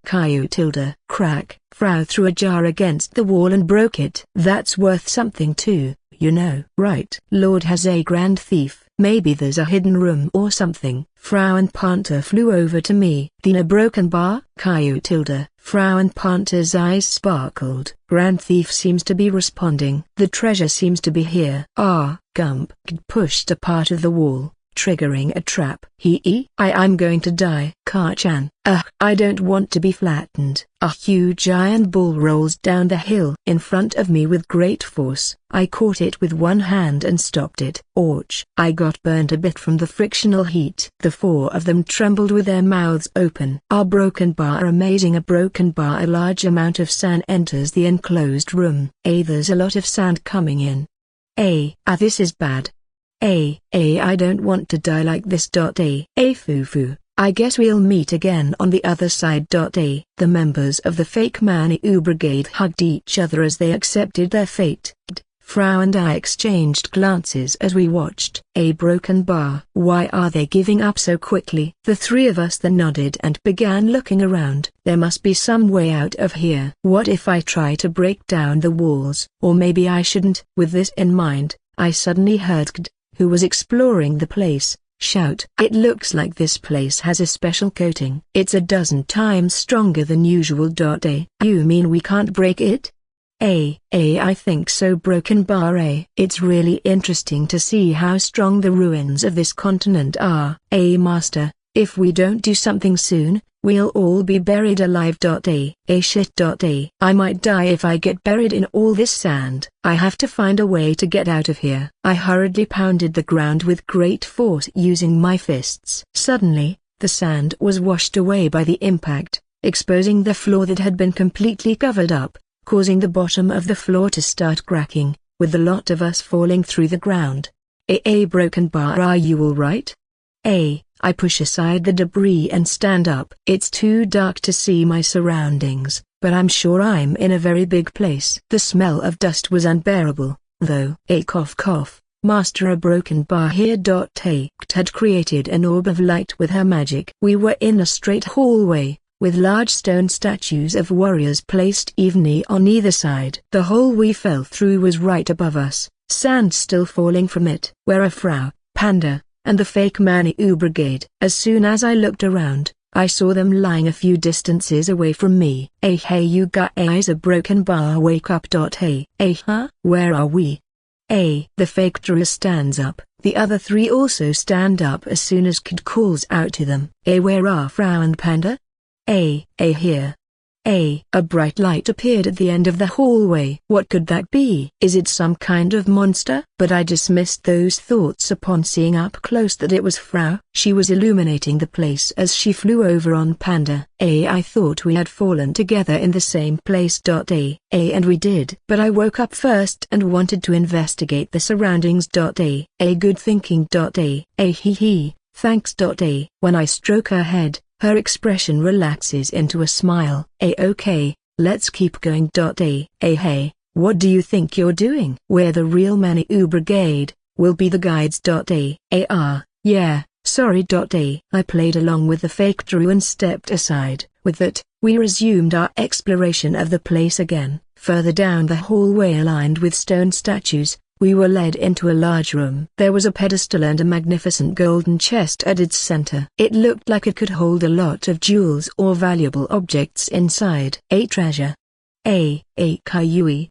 Crack. Frau threw a jar against the wall and broke it. That's worth something too, you know. Right. Lord has a grand thief. Maybe there's a hidden room or something. Frau and Panther flew over to me. Then a broken bar? Frau and Panther's eyes sparkled. Grand thief seems to be responding. The treasure seems to be here. Gump pushed a part of the wall, triggering a trap. I'm going to die. Karchan. I don't want to be flattened. A huge iron ball rolls down the hill in front of me with great force. I caught it with one hand and stopped it. Ouch. I got burnt a bit from the frictional heat. The four of them trembled with their mouths open. A broken bar. Amazing. A broken bar. A large amount of sand enters the enclosed room. There's a lot of sand coming in. This is bad. I don't want to die like this. Foo. I guess we'll meet again on the other side. The members of the fake Maniou Brigade hugged each other as they accepted their fate. Frau and I exchanged glances as we watched. A broken bar. Why are they giving up so quickly? The three of us then nodded and began looking around. There must be some way out of here. What if I try to break down the walls? Or maybe I shouldn't. With this in mind, I suddenly heard Kd, who was exploring the place, shout. It looks like this place has a special coating. It's a dozen times stronger than usual. You mean we can't break it? I think so. Broken bar. It's really interesting to see how strong the ruins of this continent are. Master, if we don't do something soon, we'll all be buried alive. Shit. I might die if I get buried in all this sand. I have to find a way to get out of here. I hurriedly pounded the ground with great force using my fists. Suddenly, the sand was washed away by the impact, exposing the floor that had been completely covered up, causing the bottom of the floor to start cracking, with a lot of us falling through the ground. Broken bar. Are you all right? I push aside the debris and stand up. It's too dark to see my surroundings, but I'm sure I'm in a very big place. The smell of dust was unbearable, though. Cough. Master, a broken bar here. Had created an orb of light with her magic. We were in a straight hallway, with large stone statues of warriors placed evenly on either side. The hole we fell through was right above us, sand still falling from it. Where are Frau, Panda, and the fake Maniou Brigade? As soon as I looked around, I saw them lying a few distances away from me. Hey you guys, a broken bar, wake up. Where are we? The fake Drew stands up. The other three also stand up as soon as Kid calls out to them. Where are Frau and Panda? Here. A bright light appeared at the end of the hallway. What could that be? Is it some kind of monster? But I dismissed those thoughts upon seeing up close that it was Frau. She was illuminating the place as she flew over on Panda. I thought we had fallen together in the same place. And we did. But I woke up first and wanted to investigate the surroundings. Good thinking. Thanks. When I stroke her head, her expression relaxes into a smile. Okay, let's keep going. Hey, what do you think you're doing? We're the real Maniou Brigade, we'll be the guides. Yeah, sorry. I played along with the fake Drew and stepped aside. With that, we resumed our exploration of the place again. Further down the hallway lined with stone statues, we were led into a large room. There was a pedestal and a magnificent golden chest at its center. It looked like it could hold a lot of jewels or valuable objects inside. A treasure. Kaiui.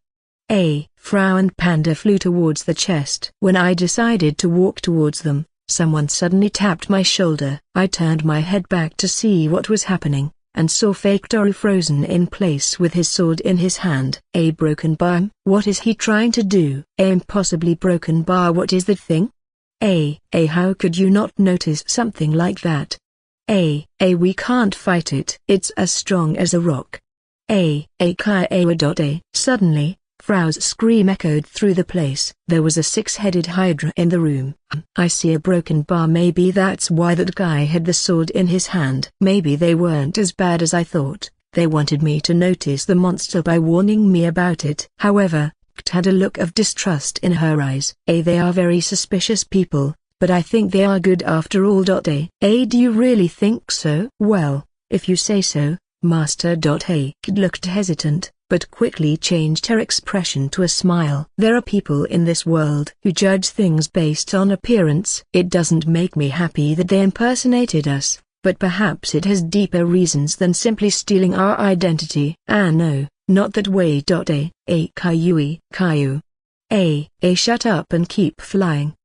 Frau and Panda flew towards the chest. When I decided to walk towards them, someone suddenly tapped my shoulder. I turned my head back to see what was happening, and saw fake Toru frozen in place with his sword in his hand. A broken bar? What is he trying to do? Impossibly broken bar. What is that thing? How could you not notice something like that? We can't fight it. It's as strong as a rock. Suddenly, Frau's scream echoed through the place. There was a six-headed hydra in the room. I see a broken bar. Maybe that's why that guy had the sword in his hand. Maybe they weren't as bad as I thought. They wanted me to notice the monster by warning me about it. However, Kt had a look of distrust in her eyes. They are very suspicious people, but I think they are good after all. Do you really think so? Well, if you say so, Master. Kt looked hesitant, but quickly changed her expression to a smile. There are people in this world who judge things based on appearance. It doesn't make me happy that they impersonated us, but perhaps it has deeper reasons than simply stealing our identity. No, not that way. Caillou. Shut up and keep flying.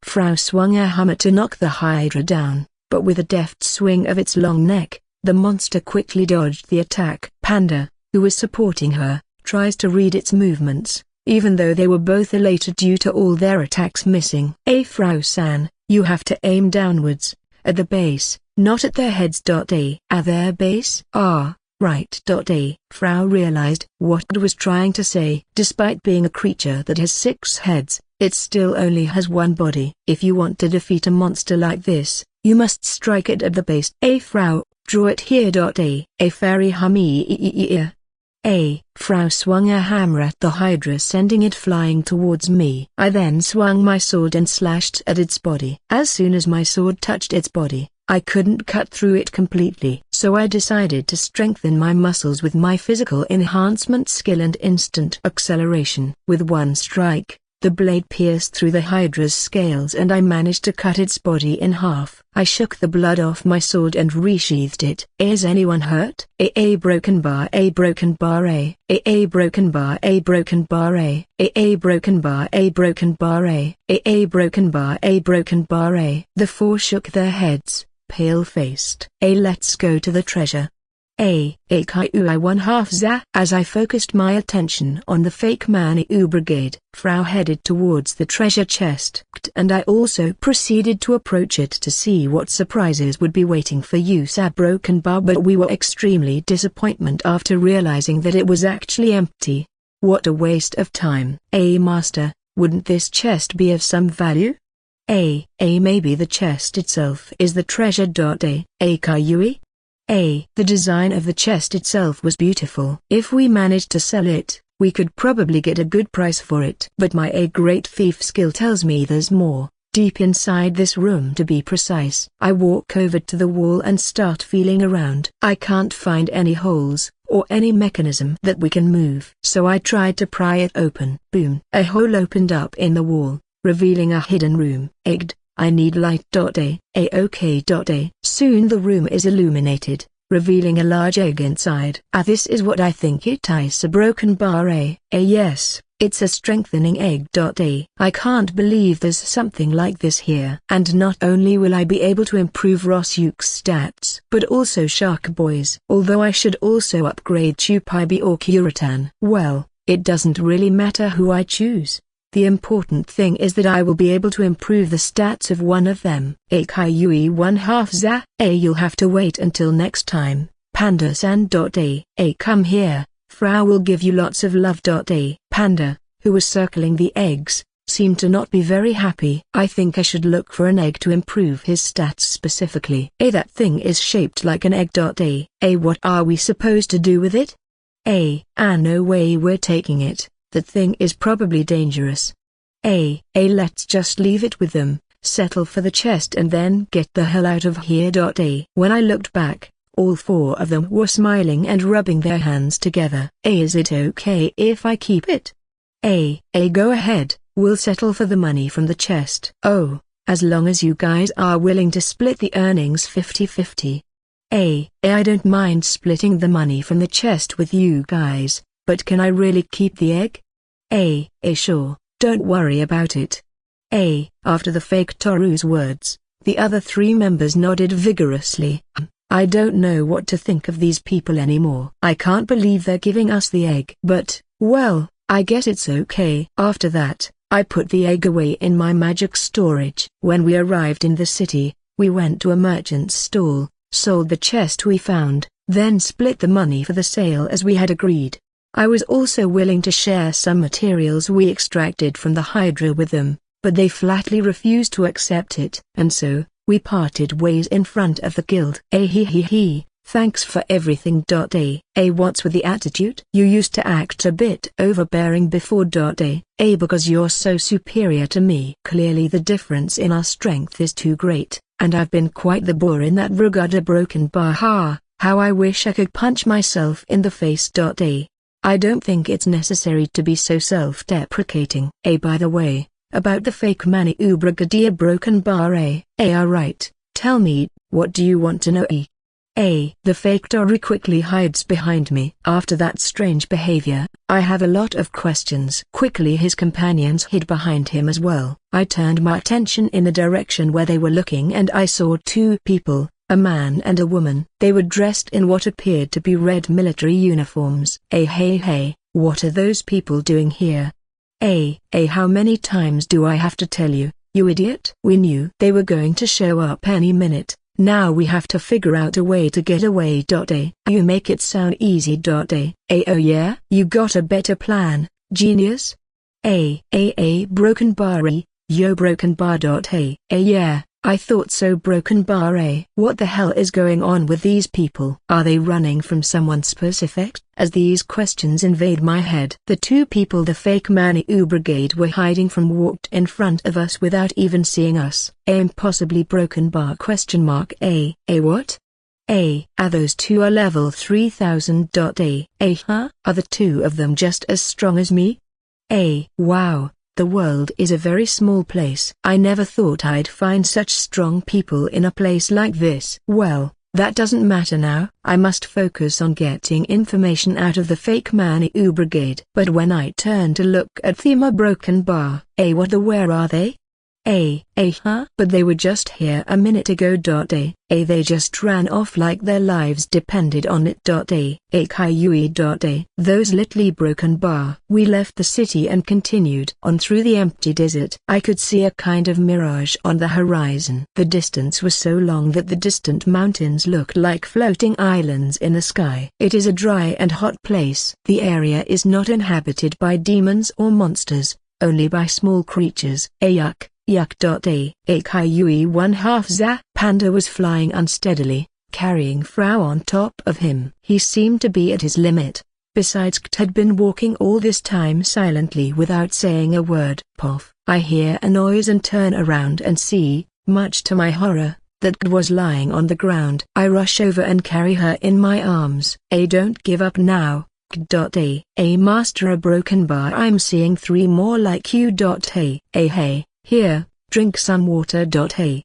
Frau swung a hammer to knock the hydra down, but with a deft swing of its long neck, the monster quickly dodged the attack. Panda, who was supporting her, tries to read its movements, even though they were both elated due to all their attacks missing. Frau-san, you have to aim downwards, at the base, not at their heads. At their base? Right. Frau realized what it was trying to say. Despite being a creature that has 6 heads, it still only has one body. If you want to defeat a monster like this, you must strike it at the base. Frau, draw it here. A fairy hum. Frau swung a hammer at the hydra, sending it flying towards me. I then swung my sword and slashed at its body. As soon as my sword touched its body, I couldn't cut through it completely. So I decided to strengthen my muscles with my physical enhancement skill and instant acceleration. With one strike, the blade pierced through the hydra's scales and I managed to cut its body in half. I shook the blood off my sword and resheathed it. Is anyone hurt? A broken bar. A broken bar. A broken bar. A broken bar. A broken bar. A broken bar. A broken bar. A broken bar. The 4 shook their heads, pale-faced. Let's go to the treasure. Caillou. I 1/2 za. As I focused my attention on the fake Maniou brigade, Frau headed towards the treasure chest. And I also proceeded to approach it to see what surprises would be waiting for use. A broken bar, but we were extremely disappointed after realizing that it was actually empty. What a waste of time. Master, wouldn't this chest be of some value? Maybe the chest itself is the treasure. Caillou. The design of the chest itself was beautiful. If we managed to sell it, we could probably get a good price for it. But my great thief skill tells me there's more, deep inside this room to be precise. I walk over to the wall and start feeling around. I can't find any holes, or any mechanism that we can move. So I tried to pry it open. Boom! A hole opened up in the wall, revealing a hidden room. I need light. Okay. Soon the room is illuminated, revealing a large egg inside. This is what I think it is. A broken bar. Yes, it's a strengthening egg. I can't believe there's something like this here. And not only will I be able to improve Rosyuk's stats, but also Shark Boy's. Although I should also upgrade Chupibi or Kuratan. Well, it doesn't really matter who I choose. The important thing is that I will be able to improve the stats of one of them. Caillou 1/2 za. You'll have to wait until next time, Panda-san. Come here, Frau will give you lots of love. Panda, who was circling the eggs, seemed to not be very happy. I think I should look for an egg to improve his stats specifically. That thing is shaped like an egg. What are we supposed to do with it? No way we're taking it. That thing is probably dangerous. Let's just leave it with them, settle for the chest and then get the hell out of here. When I looked back, all 4 of them were smiling and rubbing their hands together. Is it okay if I keep it? Go ahead, we'll settle for the money from the chest. Oh, as long as you guys are willing to split the earnings 50-50. I don't mind splitting the money from the chest with you guys. But can I really keep the egg? Sure, don't worry about it. After the fake Toru's words, the other 3 members nodded vigorously. I don't know what to think of these people anymore. I can't believe they're giving us the egg. But, well, I guess it's okay. After that, I put the egg away in my magic storage. When we arrived in the city, we went to a merchant's stall, sold the chest we found, then split the money for the sale as we had agreed. I was also willing to share some materials we extracted from the Hydra with them, but they flatly refused to accept it. And so, we parted ways in front of the guild. Thanks for everything. What's with the attitude? You used to act a bit overbearing before. Because you're so superior to me. Clearly the difference in our strength is too great, and I've been quite the bore in that regard. A broken bar. How I wish I could punch myself in the face. I don't think it's necessary to be so self-deprecating. By the way, about the fake Manu Brigadier broken bar. Right, tell me, what do you want to know? The fake Dory quickly hides behind me. After that strange behavior, I have a lot of questions. Quickly his companions hid behind him as well. I turned my attention in the direction where they were looking and I saw two people, a man and a woman. They were dressed in what appeared to be red military uniforms. Hey, what are those people doing here? How many times do I have to tell you, you idiot? We knew they were going to show up any minute. Now we have to figure out a way to get away. You make it sound easy. Oh yeah? You got a better plan, genius? Broken bar. Yo broken bar. Yeah, I thought so. Broken bar. What the hell is going on with these people? Are they running from someone specific? As these questions invade my head, the two people the fake Manu Brigade were hiding from walked in front of us without even seeing us. Impossibly. Broken bar? What? Those two are level 3000. Are the two of them just as strong as me? Wow. The world is a very small place. I never thought I'd find such strong people in a place like this. Well, that doesn't matter now. I must focus on getting information out of the fake Manu Brigade. But when I turned to look at Thema Broken Bar, where are they? But they were just here a minute ago. They just ran off like their lives depended on it. Those little Broken Bar. We left the city and continued on through the empty desert. I could see a kind of mirage on the horizon. The distance was so long that the distant mountains looked like floating islands in the sky. It is a dry and hot place. The area is not inhabited by demons or monsters, only by small creatures. Yuck. 1/2 za. Panda was flying unsteadily, carrying Frau on top of him. He seemed to be at his limit. Besides, Kt had been walking all this time silently without saying a word. Poff! I hear a noise and turn around and see, much to my horror, that Kt was lying on the ground. I rush over and carry her in my arms. Don't give up now. Master. A broken bar. I'm seeing 3 more like you. Hey. Here, drink some water.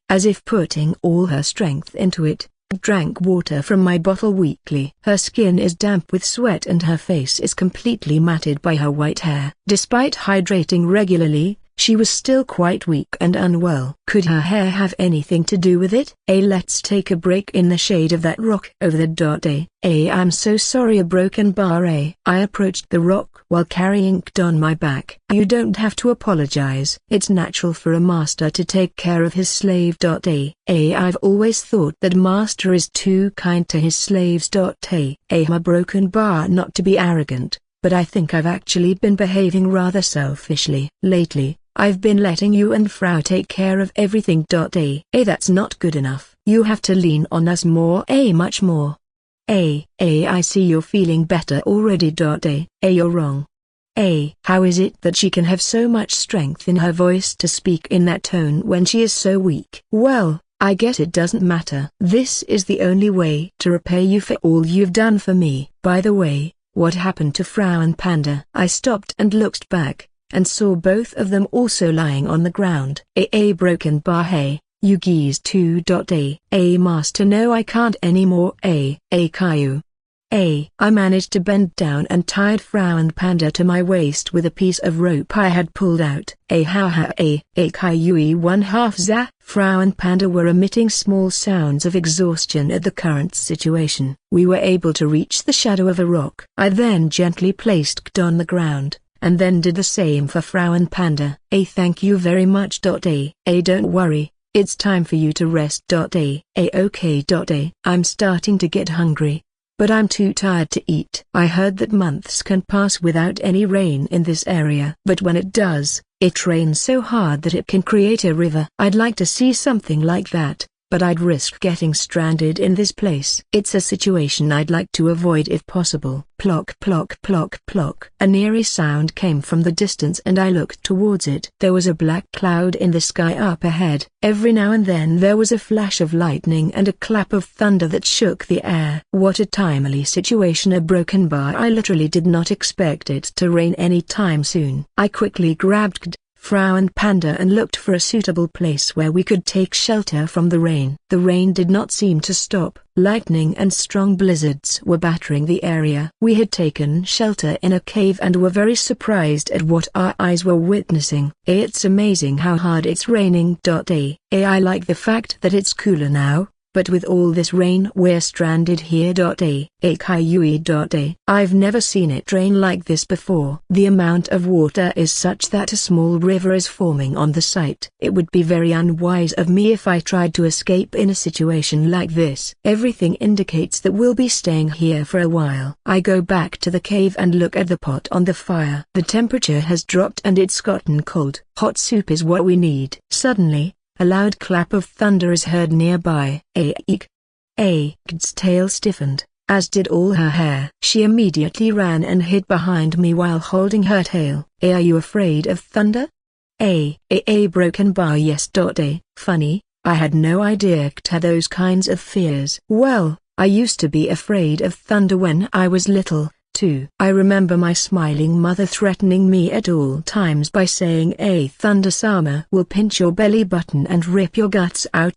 As if putting all her strength into it, drank water from my bottle weakly. Her skin is damp with sweat and her face is completely matted by her white hair. Despite hydrating regularly, she was still quite weak and unwell. Could her hair have anything to do with it? Let's take a break in the shade of that rock over there. I'm so sorry. A broken bar. I approached the rock while carrying Kt on my back. You don't have to apologize. It's natural for a master to take care of his slave. I've always thought that master is too kind to his slaves. My broken bar. Not to be arrogant, but I think I've actually been behaving rather selfishly. Lately, I've been letting you and Frau take care of everything. That's not good enough. You have to lean on us more. Much more. I see you're feeling better already. You're wrong. How is it that she can have so much strength in her voice to speak in that tone when she is so weak? Well, I guess it doesn't matter. This is the only way to repay you for all you've done for me. By the way, what happened to Frau and Panda? I stopped and looked back, and saw both of them also lying on the ground. Broken bar. Hey, you geese too. Master. No, I can't anymore. Caillou. I managed to bend down and tied Frau and Panda to my waist with a piece of rope I had pulled out. Caillou 1/2 za. Frau and Panda were emitting small sounds of exhaustion at the current situation. We were able to reach the shadow of a rock. I then gently placed Kt on the ground, and then did the same for Frau and Panda. Thank you very much. Don't worry, it's time for you to rest. Okay. I'm starting to get hungry, but I'm too tired to eat. I heard that months can pass without any rain in this area. But when it does, it rains so hard that it can create a river. I'd like to see something like that, but I'd risk getting stranded in this place. It's a situation I'd like to avoid if possible. Plock, plock, plock, plock. An eerie sound came from the distance and I looked towards it. There was a black cloud in the sky up ahead. Every now and then there was a flash of lightning and a clap of thunder that shook the air. What a timely situation. A broken bar. I literally did not expect it to rain any time soon. I quickly grabbed Frau and Panda and looked for a suitable place where we could take shelter from the rain. The rain did not seem to stop. Lightning and strong blizzards were battering the area. We had taken shelter in a cave and were very surprised at what our eyes were witnessing. It's amazing how hard it's raining. I like the fact that it's cooler now, but with all this rain we're stranded here. I've never seen it rain like this before. The amount of water is such that a small river is forming on the site. It would be very unwise of me if I tried to escape in a situation like this. Everything indicates that we'll be staying here for a while. I go back to the cave and look at the pot on the fire. The temperature has dropped and it's gotten cold. Hot soup is what we need. Suddenly, a loud clap of thunder is heard nearby. Eek. Kid's tail stiffened, as did all her hair. She immediately ran and hid behind me while holding her tail. Are you afraid of thunder? Broken bar. Yes. Funny, I had no idea Kid had those kinds of fears. Well, I used to be afraid of thunder when I was little, too. I remember my smiling mother threatening me at all times by saying a thunder-sama will pinch your belly button and rip your guts out.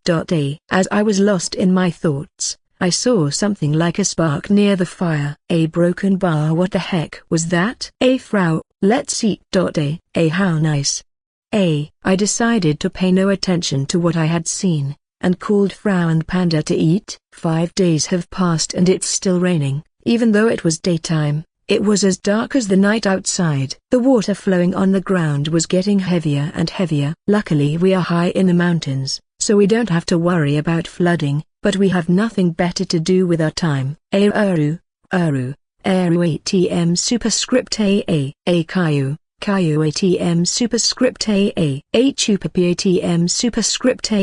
As I was lost in my thoughts, I saw something like a spark near the fire. A broken bar. What the heck was that? Frau, let's eat. How nice. I decided to pay no attention to what I had seen, and called Frau and Panda to eat. 5 days have passed and it's still raining. Even though it was daytime, it was as dark as the night outside. The water flowing on the ground was getting heavier and heavier. Luckily we are high in the mountains, so we don't have to worry about flooding, but we have nothing better to do with our time. Aru ATM superscript Kayu ATM superscript Chupapi ATM superscript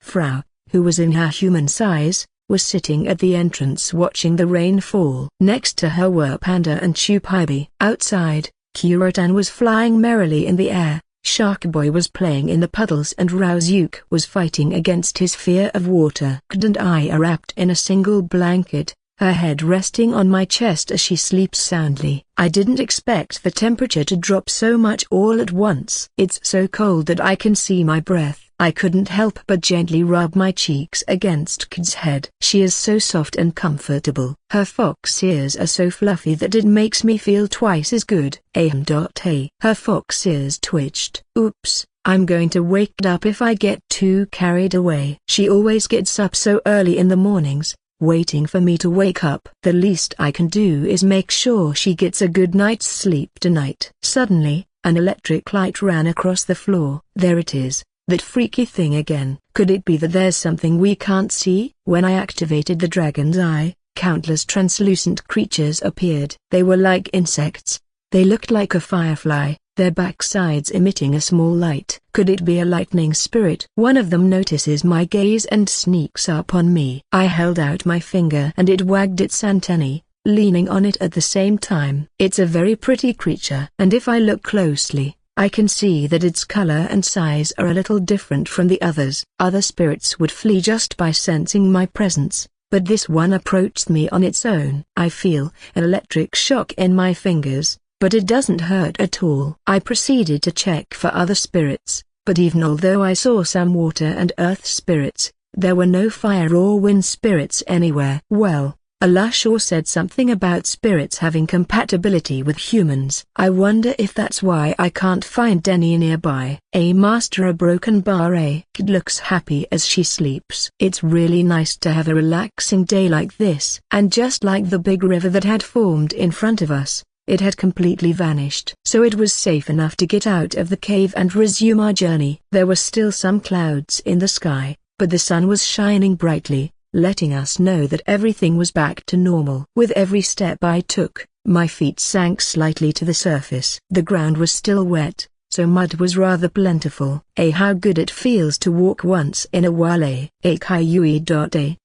Frau, who was in her human size, was sitting at the entrance watching the rain fall. Next to her were Panda and Chupabi. Outside, Kurotan was flying merrily in the air, Shark Boy was playing in the puddles and Raozuke was fighting against his fear of water. Kid and I are wrapped in a single blanket, her head resting on my chest as she sleeps soundly. I didn't expect the temperature to drop so much all at once. It's so cold that I can see my breath. I couldn't help but gently rub my cheeks against Kid's head. She is so soft and comfortable. Her fox ears are so fluffy that it makes me feel twice as good. Her fox ears twitched. Oops, I'm going to wake Kid up if I get too carried away. She always gets up so early in the mornings, waiting for me to wake up. The least I can do is make sure she gets a good night's sleep tonight. Suddenly, an electric light ran across the floor. There it is. That freaky thing again. Could it be that there's something we can't see? When I activated the dragon's eye, countless translucent creatures appeared. They were like insects. They looked like a firefly, their backsides emitting a small light. Could it be a lightning spirit? One of them notices my gaze and sneaks up on me. I held out my finger and it wagged its antennae, leaning on it at the same time. It's a very pretty creature. And if I look closely, I can see that its color and size are a little different from the others. Other spirits would flee just by sensing my presence, but this one approached me on its own. I feel an electric shock in my fingers, but it doesn't hurt at all. I proceeded to check for other spirits, but even although I saw some water and earth spirits, there were no fire or wind spirits anywhere. Well, Allah sure said something about spirits having compatibility with humans. I wonder if that's why I can't find any nearby. Master, a broken bar. Kid looks happy as she sleeps. It's really nice to have a relaxing day like this. And just like the big river that had formed in front of us, it had completely vanished. So it was safe enough to get out of the cave and resume our journey. There were still some clouds in the sky, but the sun was shining brightly, letting us know that everything was back to normal. With every step I took, my feet sank slightly to the surface. The ground was still wet, so mud was rather plentiful. How good it feels to walk once in a while.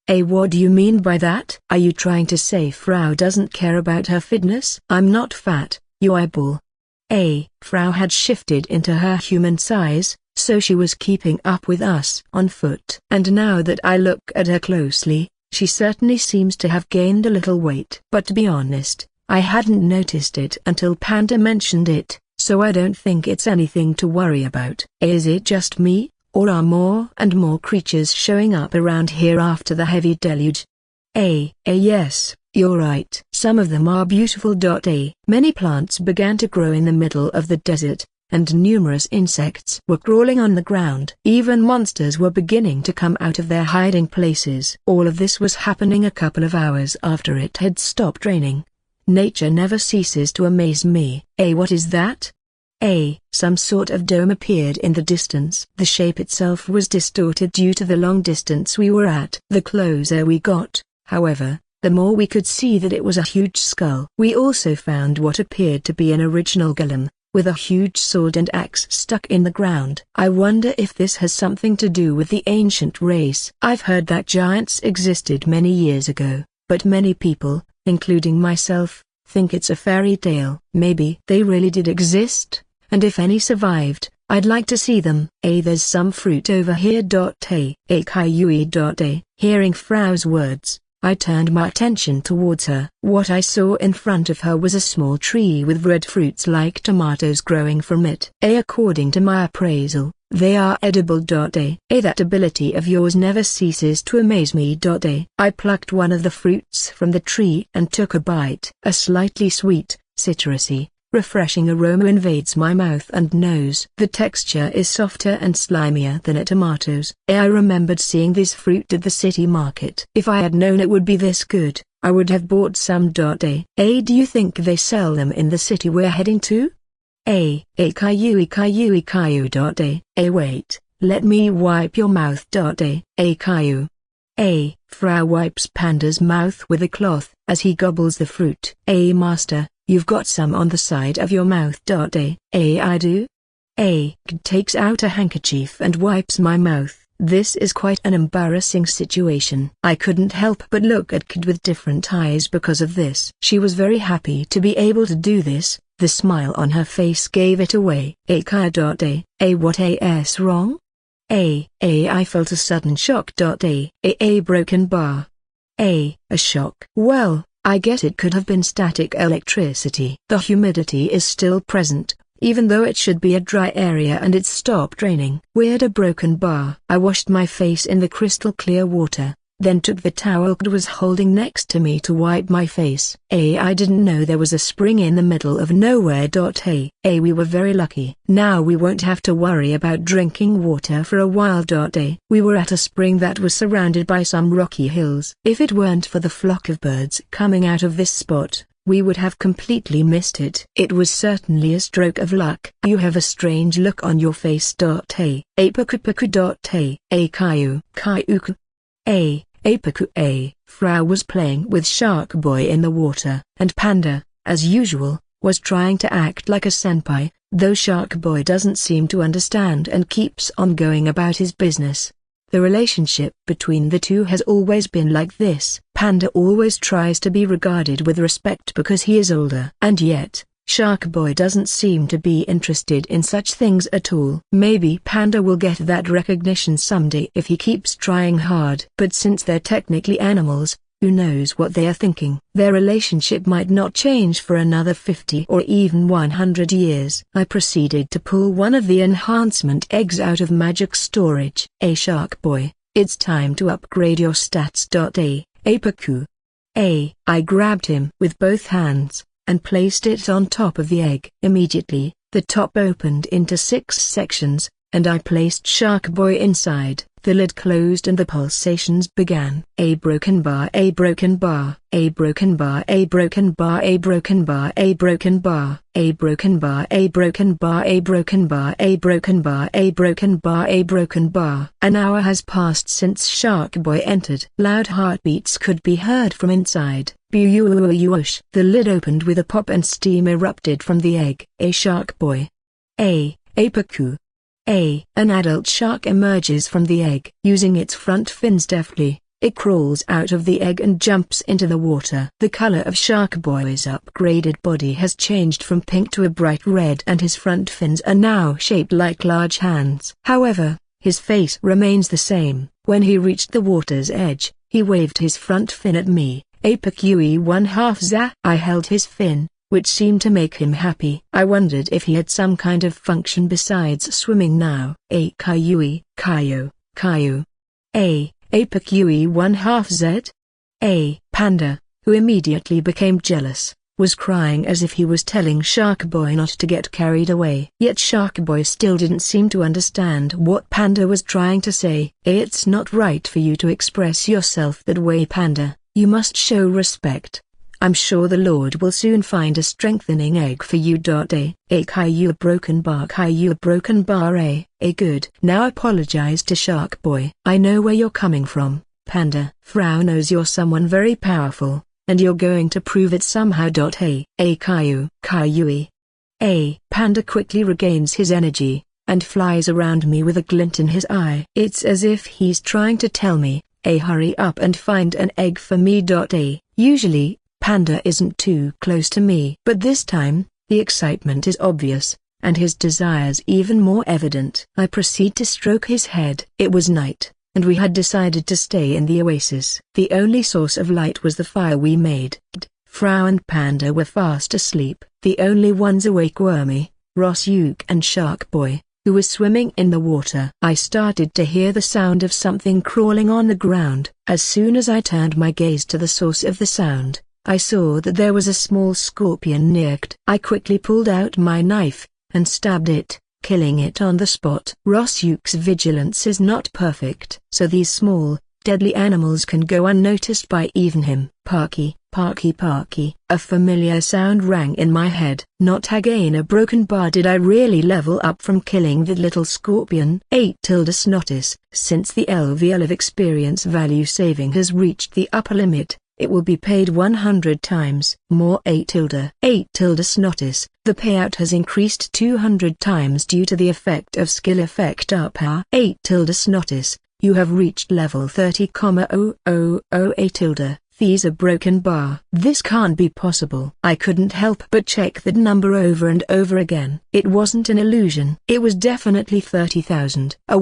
What do you mean by that? Are you trying to say Frau doesn't care about her fitness? I'm not fat, you eyeball. Frau had shifted into her human size, so she was keeping up with us on foot. And now that I look at her closely, she certainly seems to have gained a little weight. But to be honest, I hadn't noticed it until Panda mentioned it, so I don't think it's anything to worry about. Is it just me, or are more and more creatures showing up around here after the heavy deluge? Yes, you're right. Some of them are beautiful. Many plants began to grow in the middle of the desert, and numerous insects were crawling on the ground. Even monsters were beginning to come out of their hiding places. All of this was happening a couple of hours after it had stopped raining. Nature never ceases to amaze me. What is that? Some sort of dome appeared in the distance. The shape itself was distorted due to the long distance we were at. The closer we got, however, the more we could see that it was a huge skull. We also found what appeared to be an original golem, with a huge sword and axe stuck in the ground. I wonder if this has something to do with the ancient race. I've heard that giants existed many years ago, but many people, including myself, think it's a fairy tale. Maybe they really did exist, and if any survived, I'd like to see them. There's some fruit over here. Hearing Frau's words, I turned my attention towards her. What I saw in front of her was a small tree with red fruits like tomatoes growing from it. According to my appraisal, they are edible. That ability of yours never ceases to amaze me. I plucked one of the fruits from the tree and took a bite. A slightly sweet, citrusy, refreshing aroma invades my mouth and nose. The texture is softer and slimier than a tomato's. I remembered seeing this fruit at the city market. If I had known it would be this good, I would have bought some. Do you think they sell them in the city we're heading to? Wait, let me wipe your mouth. Frau wipes Panda's mouth with a cloth as he gobbles the fruit. Master, you've got some on the side of your mouth. I do? Takes out a handkerchief and wipes my mouth. This is quite an embarrassing situation. I couldn't help but look at Kid with different eyes because of this. She was very happy to be able to do this. The smile on her face gave it away. What's wrong? I felt a sudden shock. A broken bar. A shock. Well, I guess it could have been static electricity. The humidity is still present, even though it should be a dry area, and it stopped raining. Weird. A broken bar. I washed my face in the crystal clear water, then took the towel Kid was holding next to me to wipe my face. I didn't know there was a spring in the middle of nowhere. We were very lucky. Now we won't have to worry about drinking water for a while. We were at a spring that was surrounded by some rocky hills. If it weren't for the flock of birds coming out of this spot, we would have completely missed it. It was certainly a stroke of luck. You have a strange look on your face. Kayu. Frau was playing with Shark Boy in the water, and Panda, as usual, was trying to act like a senpai, though Shark Boy doesn't seem to understand and keeps on going about his business. The relationship between the two has always been like this. Panda always tries to be regarded with respect because he is older. And yet, Shark Boy doesn't seem to be interested in such things at all. Maybe Panda will get that recognition someday if he keeps trying hard. But since they're technically animals, who knows what they are thinking? Their relationship might not change for another 50 or even 100 years. I proceeded to pull one of the enhancement eggs out of magic storage. Shark Boy, it's time to upgrade your stats. Paku. I grabbed him with both hands and placed it on top of the egg. Immediately, the top opened into 6 sections, and I placed Shark Boy inside. The lid closed and the pulsations began. A broken bar, a broken bar, a broken bar, a broken bar, a broken bar, a broken bar, a broken bar, a broken bar, a broken bar, a broken bar, a broken bar, a broken bar. An hour has passed since Shark Boy entered. Loud heartbeats could be heard from inside. Boo-yoo-oo-yoo-oosh. The lid opened with a pop and steam erupted from the egg. A Shark Boy. A Paku. An adult shark emerges from the egg. Using its front fins deftly, it crawls out of the egg and jumps into the water. The color of Shark Boy's upgraded body has changed from pink to a bright red and his front fins are now shaped like large hands. However, his face remains the same. When he reached the water's edge, he waved his front fin at me. Apakui 1/2 za. I held his fin, which seemed to make him happy. I wondered if he had some kind of function besides swimming now. A Kaiui, Kaio. Apakui 1/2 z. A Panda, who immediately became jealous, was crying as if he was telling Shark Boy not to get carried away. Yet Shark Boy still didn't seem to understand what Panda was trying to say. It's not right for you to express yourself that way, Panda. You must show respect. I'm sure the Lord will soon find a strengthening egg for you. A Caillou broken bar, Caillou broken bar. A good. Now apologize to Shark Boy. I know where you're coming from, Panda. Frau knows you're someone very powerful, and you're going to prove it somehow. A Caillou. A Panda quickly regains his energy, and flies around me with a glint in his eye. It's as if he's trying to tell me, hurry up and find an egg for me. Usually, Panda isn't too close to me. But this time, the excitement is obvious, and his desires even more evident. I proceed to stroke his head. It was night, and we had decided to stay in the oasis. The only source of light was the fire we made. Frau and Panda were fast asleep. The only ones awake were me, Rosyuk and Shark Boy, who was swimming in the water. I started to hear the sound of something crawling on the ground. As soon as I turned my gaze to the source of the sound, I saw that there was a small scorpion near it. I quickly pulled out my knife, and stabbed it, killing it on the spot. Rosyuk's vigilance is not perfect, so these small, deadly animals can go unnoticed by even him. Parky, Parky, Parky. A familiar sound rang in my head. Not again a broken bar. Did I really level up from killing the little scorpion? 8 Snotis. Since the LVL of experience value saving has reached the upper limit, it will be paid 100 times more. 8 Snotis. The payout has increased 200 times due to the effect of skill effect up. 8 Snotis. You have reached level 30,000. These a broken bar. This can't be possible. I couldn't help but check that number over and over again. It wasn't an illusion. It was definitely 30,000. A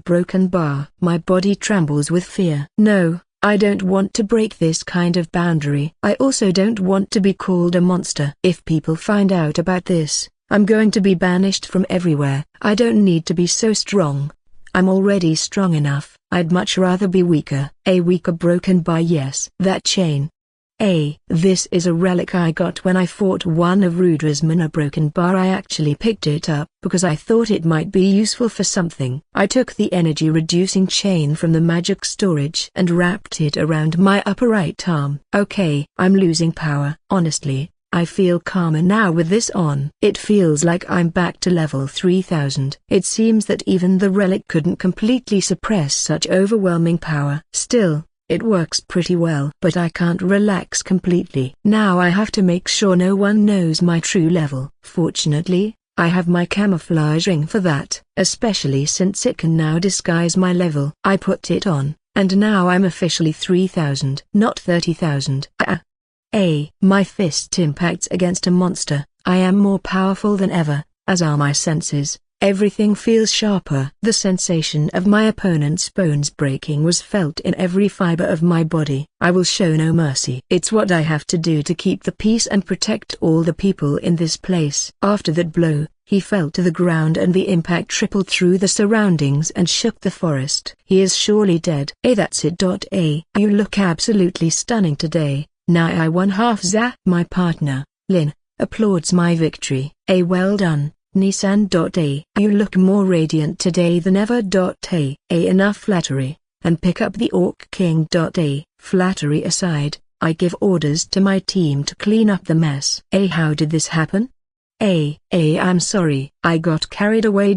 broken bar. My body trembles with fear. No, I don't want to break this kind of boundary. I also don't want to be called a monster. If people find out about this, I'm going to be banished from everywhere. I don't need to be so strong. I'm already strong enough. I'd much rather be weaker. A weaker broken bar. Yes. That chain. This is a relic I got when I fought one of Rudra's men. A broken bar. I actually picked it up because I thought it might be useful for something. I took the energy reducing chain from the magic storage and wrapped it around my upper right arm. Okay, I'm losing power. Honestly, I feel calmer now with this on. It feels like I'm back to level 3000. It seems that even the relic couldn't completely suppress such overwhelming power. Still, it works pretty well. But I can't relax completely. Now I have to make sure no one knows my true level. Fortunately, I have my camouflage ring for that, especially since it can now disguise my level. I put it on, and now I'm officially 3000, not 30,000. My fist impacts against a monster. I am more powerful than ever, as are my senses. Everything feels sharper. The sensation of my opponent's bones breaking was felt in every fiber of my body. I will show no mercy. It's what I have to do to keep the peace and protect all the people in this place. After that blow, he fell to the ground and the impact tripled through the surroundings and shook the forest. He is surely dead. That's it. You look absolutely stunning today. Now I 1/2 za. My partner, Lin, applauds my victory. Well done, Nissan. You look more radiant today than ever. Enough flattery, and pick up the Orc King. Flattery aside, I give orders to my team to clean up the mess. How did this happen? I'm sorry, I got carried away.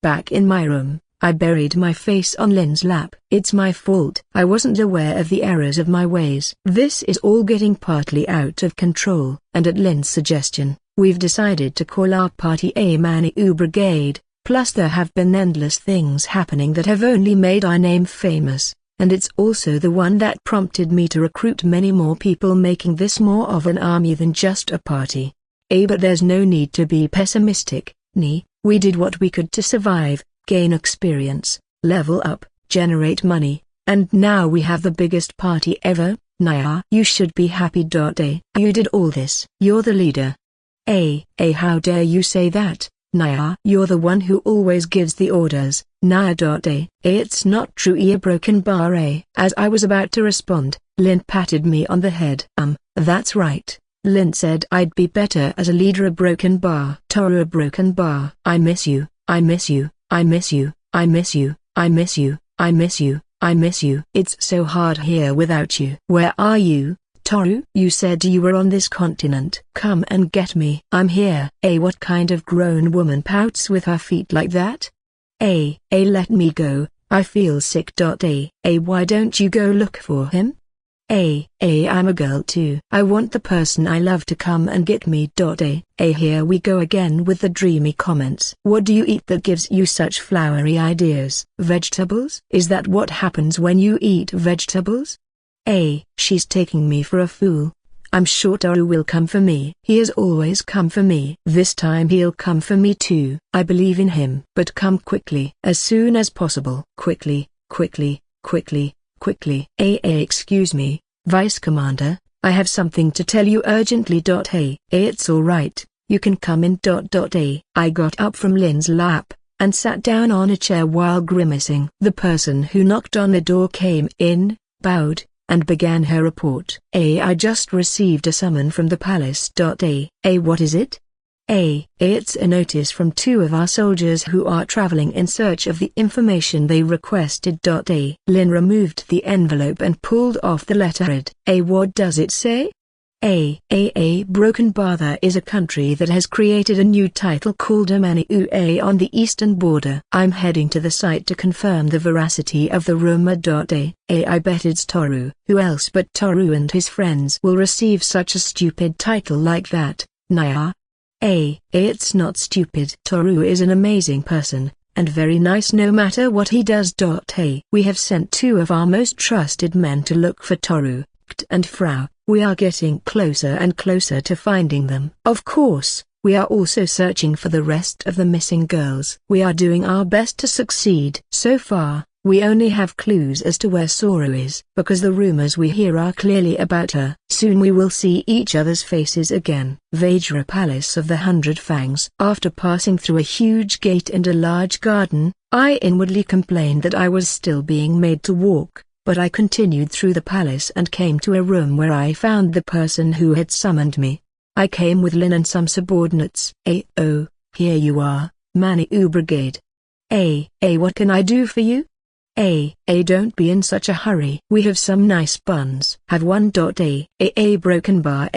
Back in my room, I buried my face on Lin's lap. It's my fault. I wasn't aware of the errors of my ways. This is all getting partly out of control, and at Lin's suggestion, we've decided to call our party a Manitou Brigade, plus there have been endless things happening that have only made our name famous, and it's also the one that prompted me to recruit many more people, making this more of an army than just a party. But there's no need to be pessimistic, we did what we could to survive, gain experience, level up, generate money, and now we have the biggest party ever. Naya, you should be happy. You did all this. You're the leader. How dare you say that, Naya? You're the one who always gives the orders, Naya. It's not true. Broken bar. As I was about to respond, Lin patted me on the head. That's right. Lin said I'd be better as a leader. A broken bar. Toru, a broken bar. I miss you, I miss you, I miss you, I miss you, I miss you, I miss you, I miss you. It's so hard here without you. Where are you, Toru? You said you were on this continent. Come and get me. I'm here. What kind of grown woman pouts with her feet like that? Let me go, I feel sick. Why don't you go look for him? I'm a girl too. I want the person I love to come and get me. Here we go again with the dreamy comments. What do you eat that gives you such flowery ideas? Vegetables? Is that what happens when you eat vegetables? She's taking me for a fool. I'm sure Toru will come for me. He has always come for me. This time he'll come for me too. I believe in him. But come quickly. As soon as possible. Quickly, quickly, quickly. Quickly. Excuse me, Vice Commander, I have something to tell you urgently. It's alright, you can come in. I got up from Lin's lap, and sat down on a chair while grimacing. The person who knocked on the door came in, bowed, and began her report. I just received a summon from the palace. What is it? It's a notice from 2 of our soldiers who are traveling in search of the information they requested. Lin removed the envelope and pulled off the letterhead. What does it say? Broken Bar is a country that has created a new title called Manitou on the eastern border. I'm heading to the site to confirm the veracity of the rumor. I bet it's Toru. Who else but Toru and his friends will receive such a stupid title like that, Naya? It's not stupid. Toru is an amazing person, and very nice no matter what he does. We have sent 2 of our most trusted men to look for Toru, Kt and Frau. We are getting closer and closer to finding them. Of course, we are also searching for the rest of the missing girls. We are doing our best to succeed. So far, we only have clues as to where Soru is, because the rumors we hear are clearly about her. Soon we will see each other's faces again. Vajra Palace of the 100 Fangs. After passing through a huge gate and a large garden, I inwardly complained that I was still being made to walk, but I continued through the palace and came to a room where I found the person who had summoned me. I came with Lin and some subordinates. Here you are, Manitou Brigade. What can I do for you? Don't be in such a hurry. We have some nice buns. Have one. Broken bar,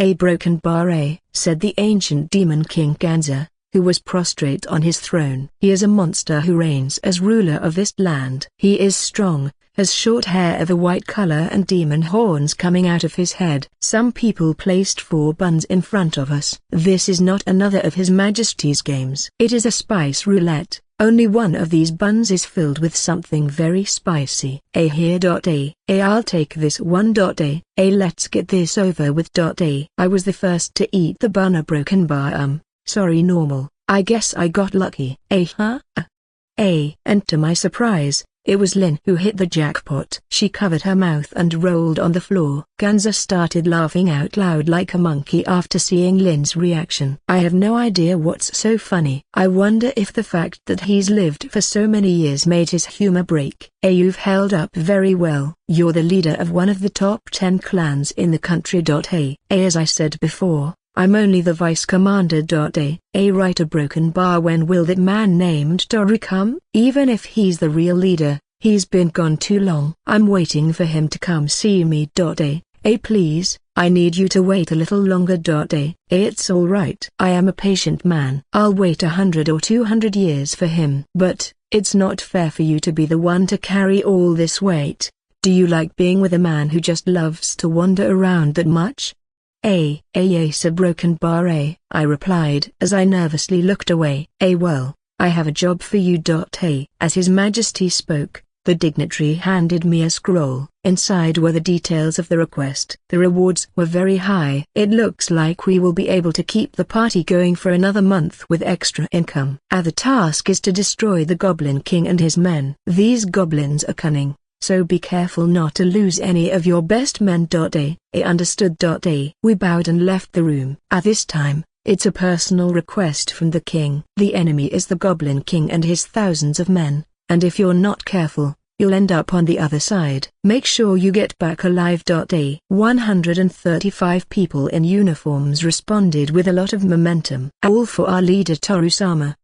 said the ancient demon King Ganza, who was prostrate on his throne. He is a monster who reigns as ruler of this land. He is strong, has short hair of a white color and demon horns coming out of his head. Some people placed 4 buns in front of us. This is not another of His Majesty's games. It is a spice roulette. Only one of these buns is filled with something very spicy. Here. I'll take this one. Let's get this over with. I was the first to eat the bun. A broken bar. Sorry normal, I guess I got lucky. And to my surprise, it was Lin who hit the jackpot. She covered her mouth and rolled on the floor. Ganza started laughing out loud like a monkey after seeing Lin's reaction. I have no idea what's so funny. I wonder if the fact that he's lived for so many years made his humor break. You've held up very well. You're the leader of one of the top 10 clans in the country. As I said before, I'm only the vice commander. A right, a broken bar. When will that man named Toru come? Even if he's the real leader, he's been gone too long. I'm waiting for him to come see me. A please, I need you to wait a little longer. It's alright. I am a patient man. I'll wait 100 or 200 years for him. But, it's not fair for you to be the one to carry all this weight. Do you like being with a man who just loves to wander around that much? Yes, a broken bar. I replied as I nervously looked away. Well, I have a job for you. As His Majesty spoke, the dignitary handed me a scroll. Inside were the details of the request. The rewards were very high. It looks like we will be able to keep the party going for another month with extra income. The task is to destroy the Goblin King and his men. These goblins are cunning, so be careful not to lose any of your best men. I understood. We bowed and left the room. At this time, it's a personal request from the king. The enemy is the Goblin King and his thousands of men, and if you're not careful, you'll end up on the other side. Make sure you get back alive. 135 people in uniforms responded with a lot of momentum. All for our leader Toru-sama.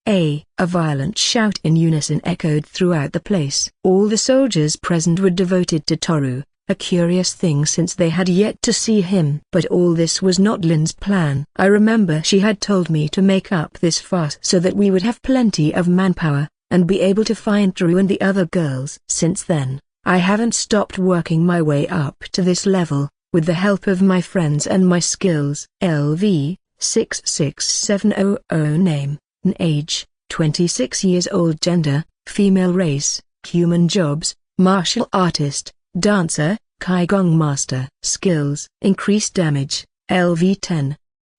A violent shout in unison echoed throughout the place. All the soldiers present were devoted to Toru, a curious thing since they had yet to see him. But all this was not Lin's plan. I remember she had told me to make up this fuss so that we would have plenty of manpower, and be able to find Toru and the other girls. Since then, I haven't stopped working my way up to this level, with the help of my friends and my skills. LV 66700 Name, age, 26 years old. Gender, female. Race, human. Jobs, martial artist, dancer, Qigong master. Skills, increased damage, LV 10.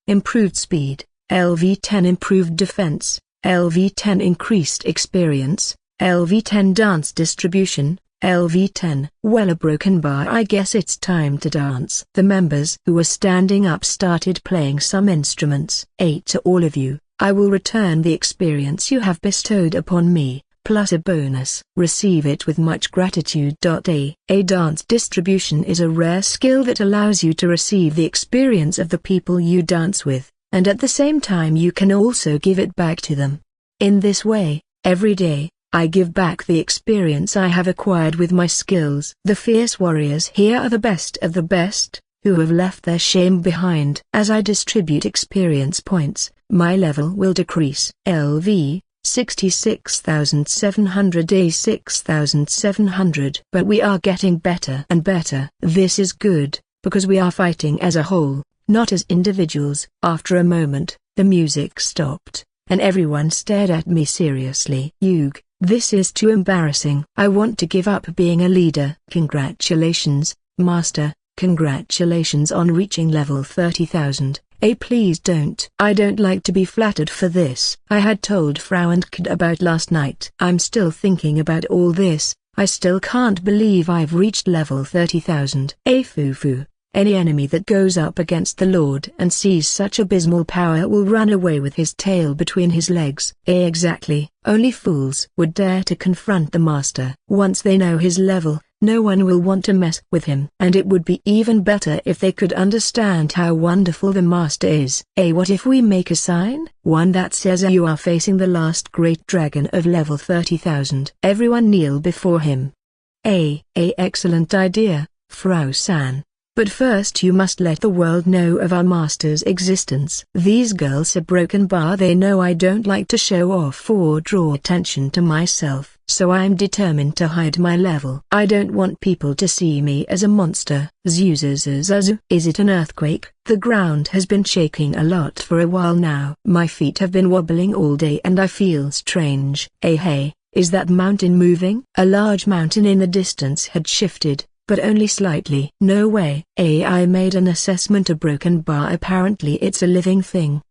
Improved speed, LV 10. Improved defense, LV 10. Increased experience, LV 10. Dance distribution, LV 10. Well, a broken bar. I guess it's time to dance. The members who were standing up started playing some instruments. To all of you, I will return the experience you have bestowed upon me, plus a bonus. Receive it with much gratitude. A dance distribution is a rare skill that allows you to receive the experience of the people you dance with, and at the same time you can also give it back to them. In this way, every day, I give back the experience I have acquired with my skills. The fierce warriors here are the best of the best, who have left their shame behind. As I distribute experience points, my level will decrease. LV 66,700. A 6,700. But we are getting better and better. This is good, because we are fighting as a whole, not as individuals. After a moment, the music stopped, and everyone stared at me seriously. Yug, this is too embarrassing. I want to give up being a leader. Congratulations, Master, congratulations on reaching level 30,000. Please don't. I don't like to be flattered for this. I had told Frau and Kid about last night. I'm still thinking about all this. I still can't believe I've reached level 30,000. Fufu. Any enemy that goes up against the Lord and sees such abysmal power will run away with his tail between his legs. Exactly. Only fools would dare to confront the Master. Once they know his level, no one will want to mess with him. And it would be even better if they could understand how wonderful the Master is. What if we make a sign? One that says you are facing the last great dragon of level 30,000. Everyone kneel before him. Excellent idea, Frau San. But first you must let the world know of our Master's existence. These girls are broken bar. They know I don't like to show off or draw attention to myself, so I'm determined to hide my level. I don't want people to see me as a monster. Zuzuzuzuzu. Is it an earthquake? The ground has been shaking a lot for a while now. My feet have been wobbling all day and I feel strange. Hey, is that mountain moving? A large mountain in the distance had shifted, but only slightly. No way. I made an assessment. A broken bar. Apparently it's a living thing.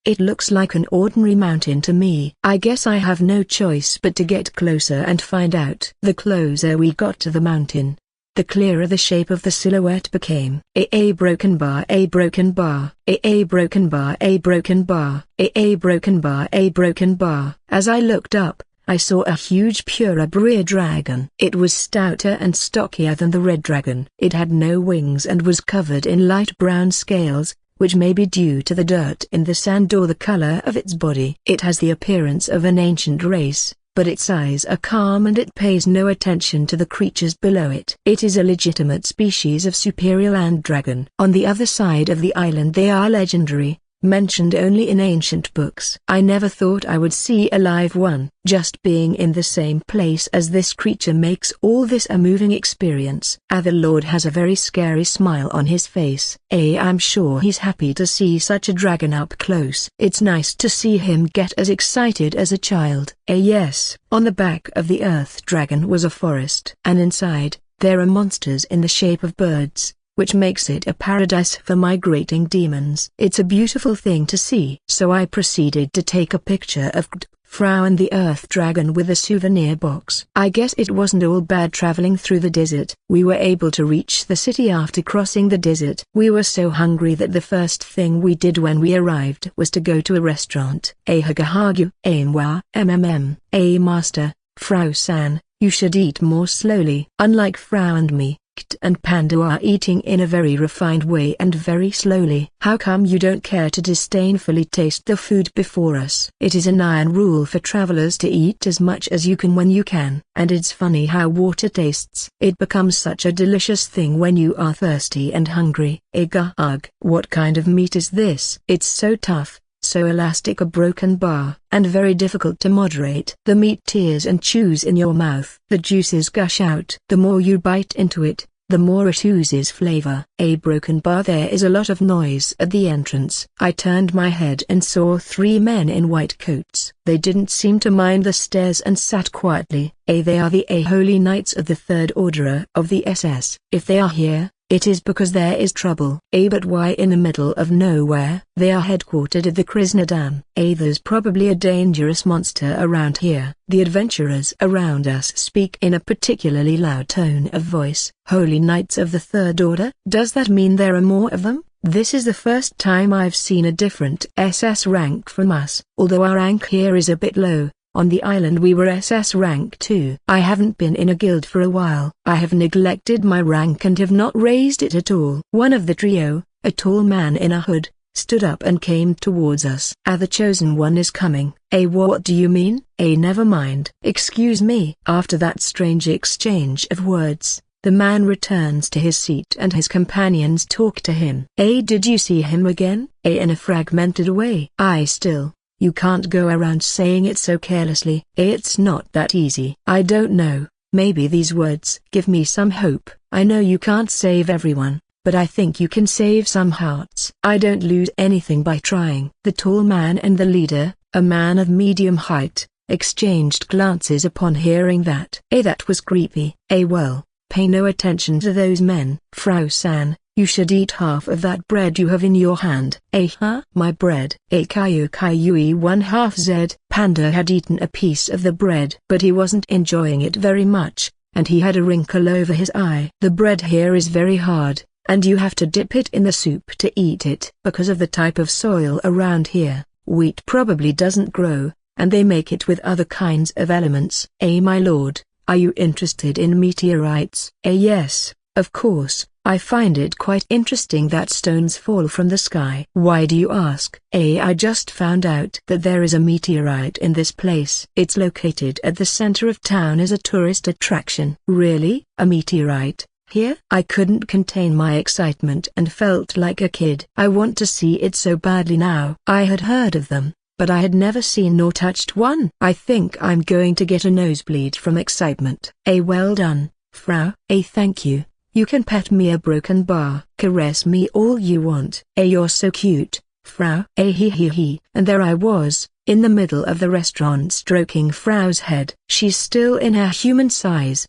It looks like an ordinary mountain to me. I guess I have no choice but to get closer and find out. The closer we got to the mountain, the clearer the shape of the silhouette became. A broken bar. A broken bar. A broken bar. A broken bar. A broken bar. A broken bar. As I looked up, I saw a huge purebred dragon. It was stouter and stockier than the red dragon. It had no wings and was covered in light brown scales, which may be due to the dirt in the sand or the color of its body. It has the appearance of an ancient race, but its eyes are calm and it pays no attention to the creatures below it. It is a legitimate species of superior land dragon. On the other side of the island they are legendary, mentioned only in ancient books. I never thought I would see a live one. Just being in the same place as this creature makes all this a moving experience. The Lord has a very scary smile on his face. I'm sure he's happy to see such a dragon up close. It's nice to see him get as excited as a child. Yes, on the back of the earth dragon was a forest. And inside, there are monsters in the shape of birds, which makes it a paradise for migrating demons. It's a beautiful thing to see. So I proceeded to take a picture of Frau and the Earth Dragon with a souvenir box. I guess it wasn't all bad traveling through the desert. We were able to reach the city after crossing the desert. We were so hungry that the first thing we did when we arrived was to go to a restaurant. Hagahagu, Mwa, Master, Frau-san, you should eat more slowly. Unlike Frau and me, Kt and Panda are eating in a very refined way and very slowly. How come you don't care to disdainfully taste the food before us? It is an iron rule for travelers to eat as much as you can when you can. And it's funny how water tastes. It becomes such a delicious thing when you are thirsty and hungry. Ugh. What kind of meat is this? It's so tough, so elastic, a broken bar, and very difficult to moderate. The meat tears and chews in your mouth. The juices gush out. The more you bite into it, the more it oozes flavor. A broken bar. There is a lot of noise at the entrance. I turned my head and saw 3 men in white coats. They didn't seem to mind the stairs and sat quietly. They are the Holy Knights of the Third Order of the SS. If they are here, it is because there is trouble. But why in the middle of nowhere? They are headquartered at the Krishna Dam. There's probably a dangerous monster around here. The adventurers around us speak in a particularly loud tone of voice. Holy Knights of the Third Order? Does that mean there are more of them? This is the first time I've seen a different SS rank from us. Although our rank here is a bit low, on the island we were SS rank 2. I haven't been in a guild for a while. I have neglected my rank and have not raised it at all. One of the trio, a tall man in a hood, stood up and came towards us. The chosen one is coming. What do you mean? Never mind. Excuse me. After that strange exchange of words, the man returns to his seat and his companions talk to him. Did you see him again? In a fragmented way. You can't go around saying it so carelessly. It's not that easy. I don't know, maybe these words give me some hope. I know you can't save everyone, but I think you can save some hearts. I don't lose anything by trying. The tall man and the leader, a man of medium height, exchanged glances upon hearing that. That was creepy. Well, pay no attention to those men. Frau-san, you should eat half of that bread you have in your hand. My bread. Kayu 1/2 Z. Panda had eaten a piece of the bread, but he wasn't enjoying it very much, and he had a wrinkle over his eye. The bread here is very hard, and you have to dip it in the soup to eat it. Because of the type of soil around here, wheat probably doesn't grow, and they make it with other kinds of elements. My lord, are you interested in meteorites? Yes, of course. I find it quite interesting that stones fall from the sky. Why do you ask? I just found out that there is a meteorite in this place. It's located at the center of town as a tourist attraction. Really? A meteorite? Here? I couldn't contain my excitement and felt like a kid. I want to see it so badly now. I had heard of them, but I had never seen nor touched one. I think I'm going to get a nosebleed from excitement. Well done, Frau. Thank you. You can pet me a broken bar. Caress me all you want. You're so cute, Frau. He. And there I was, in the middle of the restaurant stroking Frau's head. She's still in her human size.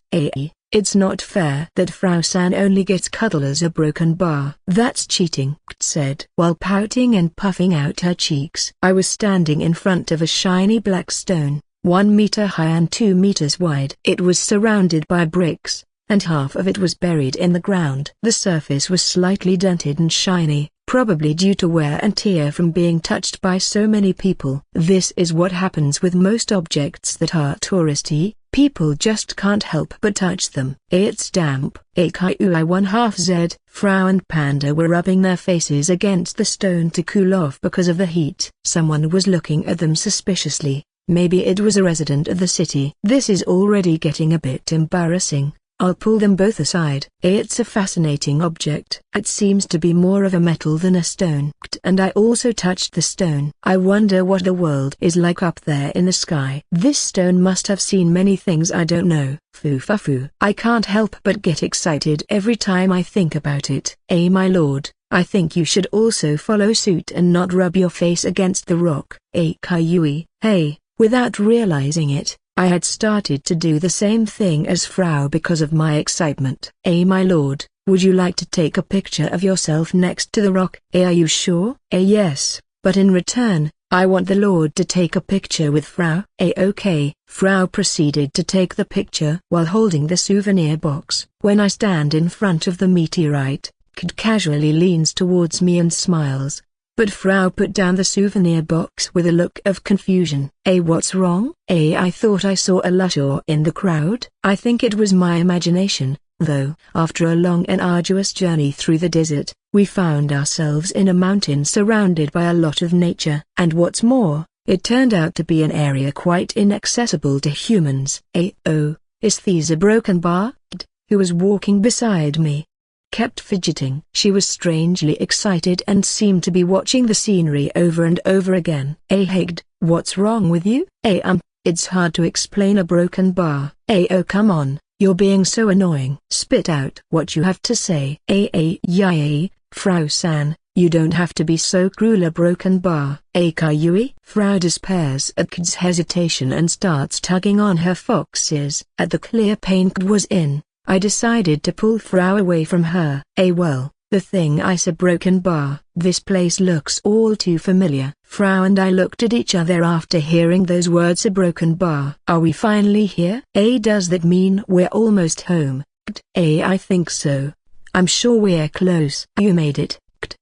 It's not fair that Frau-san only gets cuddled as a broken bar. That's cheating, Kt said, while pouting and puffing out her cheeks. I was standing in front of a shiny black stone, 1 meter high and 2 meters wide. It was surrounded by bricks, and half of it was buried in the ground. The surface was slightly dented and shiny, probably due to wear and tear from being touched by so many people. This is what happens with most objects that are touristy. People just can't help but touch them. It's damp. AKUI 1/2Z. Frau and Panda were rubbing their faces against the stone to cool off because of the heat. Someone was looking at them suspiciously. Maybe it was a resident of the city. This is already getting a bit embarrassing. I'll pull them both aside. It's a fascinating object. It seems to be more of a metal than a stone. And I also touched the stone. I wonder what the world is like up there in the sky. This stone must have seen many things I don't know. Foo. I can't help but get excited every time I think about it. My lord, I think you should also follow suit and not rub your face against the rock. Kayui. Hey, without realizing it, I had started to do the same thing as Frau because of my excitement. My lord, would you like to take a picture of yourself next to the rock? Are you sure? Yes, but in return, I want the lord to take a picture with Frau. Okay. Frau proceeded to take the picture while holding the souvenir box. When I stand in front of the meteorite, Kid casually leans towards me and smiles. But Frau put down the souvenir box with a look of confusion. What's wrong? I thought I saw a lusher in the crowd. I think it was my imagination, though. After a long and arduous journey through the desert, we found ourselves in a mountain surrounded by a lot of nature. And what's more, it turned out to be an area quite inaccessible to humans. Is these a broken bar? Who was walking beside me kept fidgeting. She was strangely excited and seemed to be watching the scenery over and over again. Higd, what's wrong with you? It's hard to explain a broken bar. Oh come on, you're being so annoying. Spit out what you have to say. Frau-san, you don't have to be so cruel. A broken bar. Kayui? Frau despairs at Kid's hesitation and starts tugging on her fox ears. At the clear pain Kid was in, I decided to pull Frau away from her. Well, the thing I said, broken bar. This place looks all too familiar. Frau and I looked at each other after hearing those words, a broken bar. Are we finally here? Does that mean we're almost home? I think so. I'm sure we're close. You made it.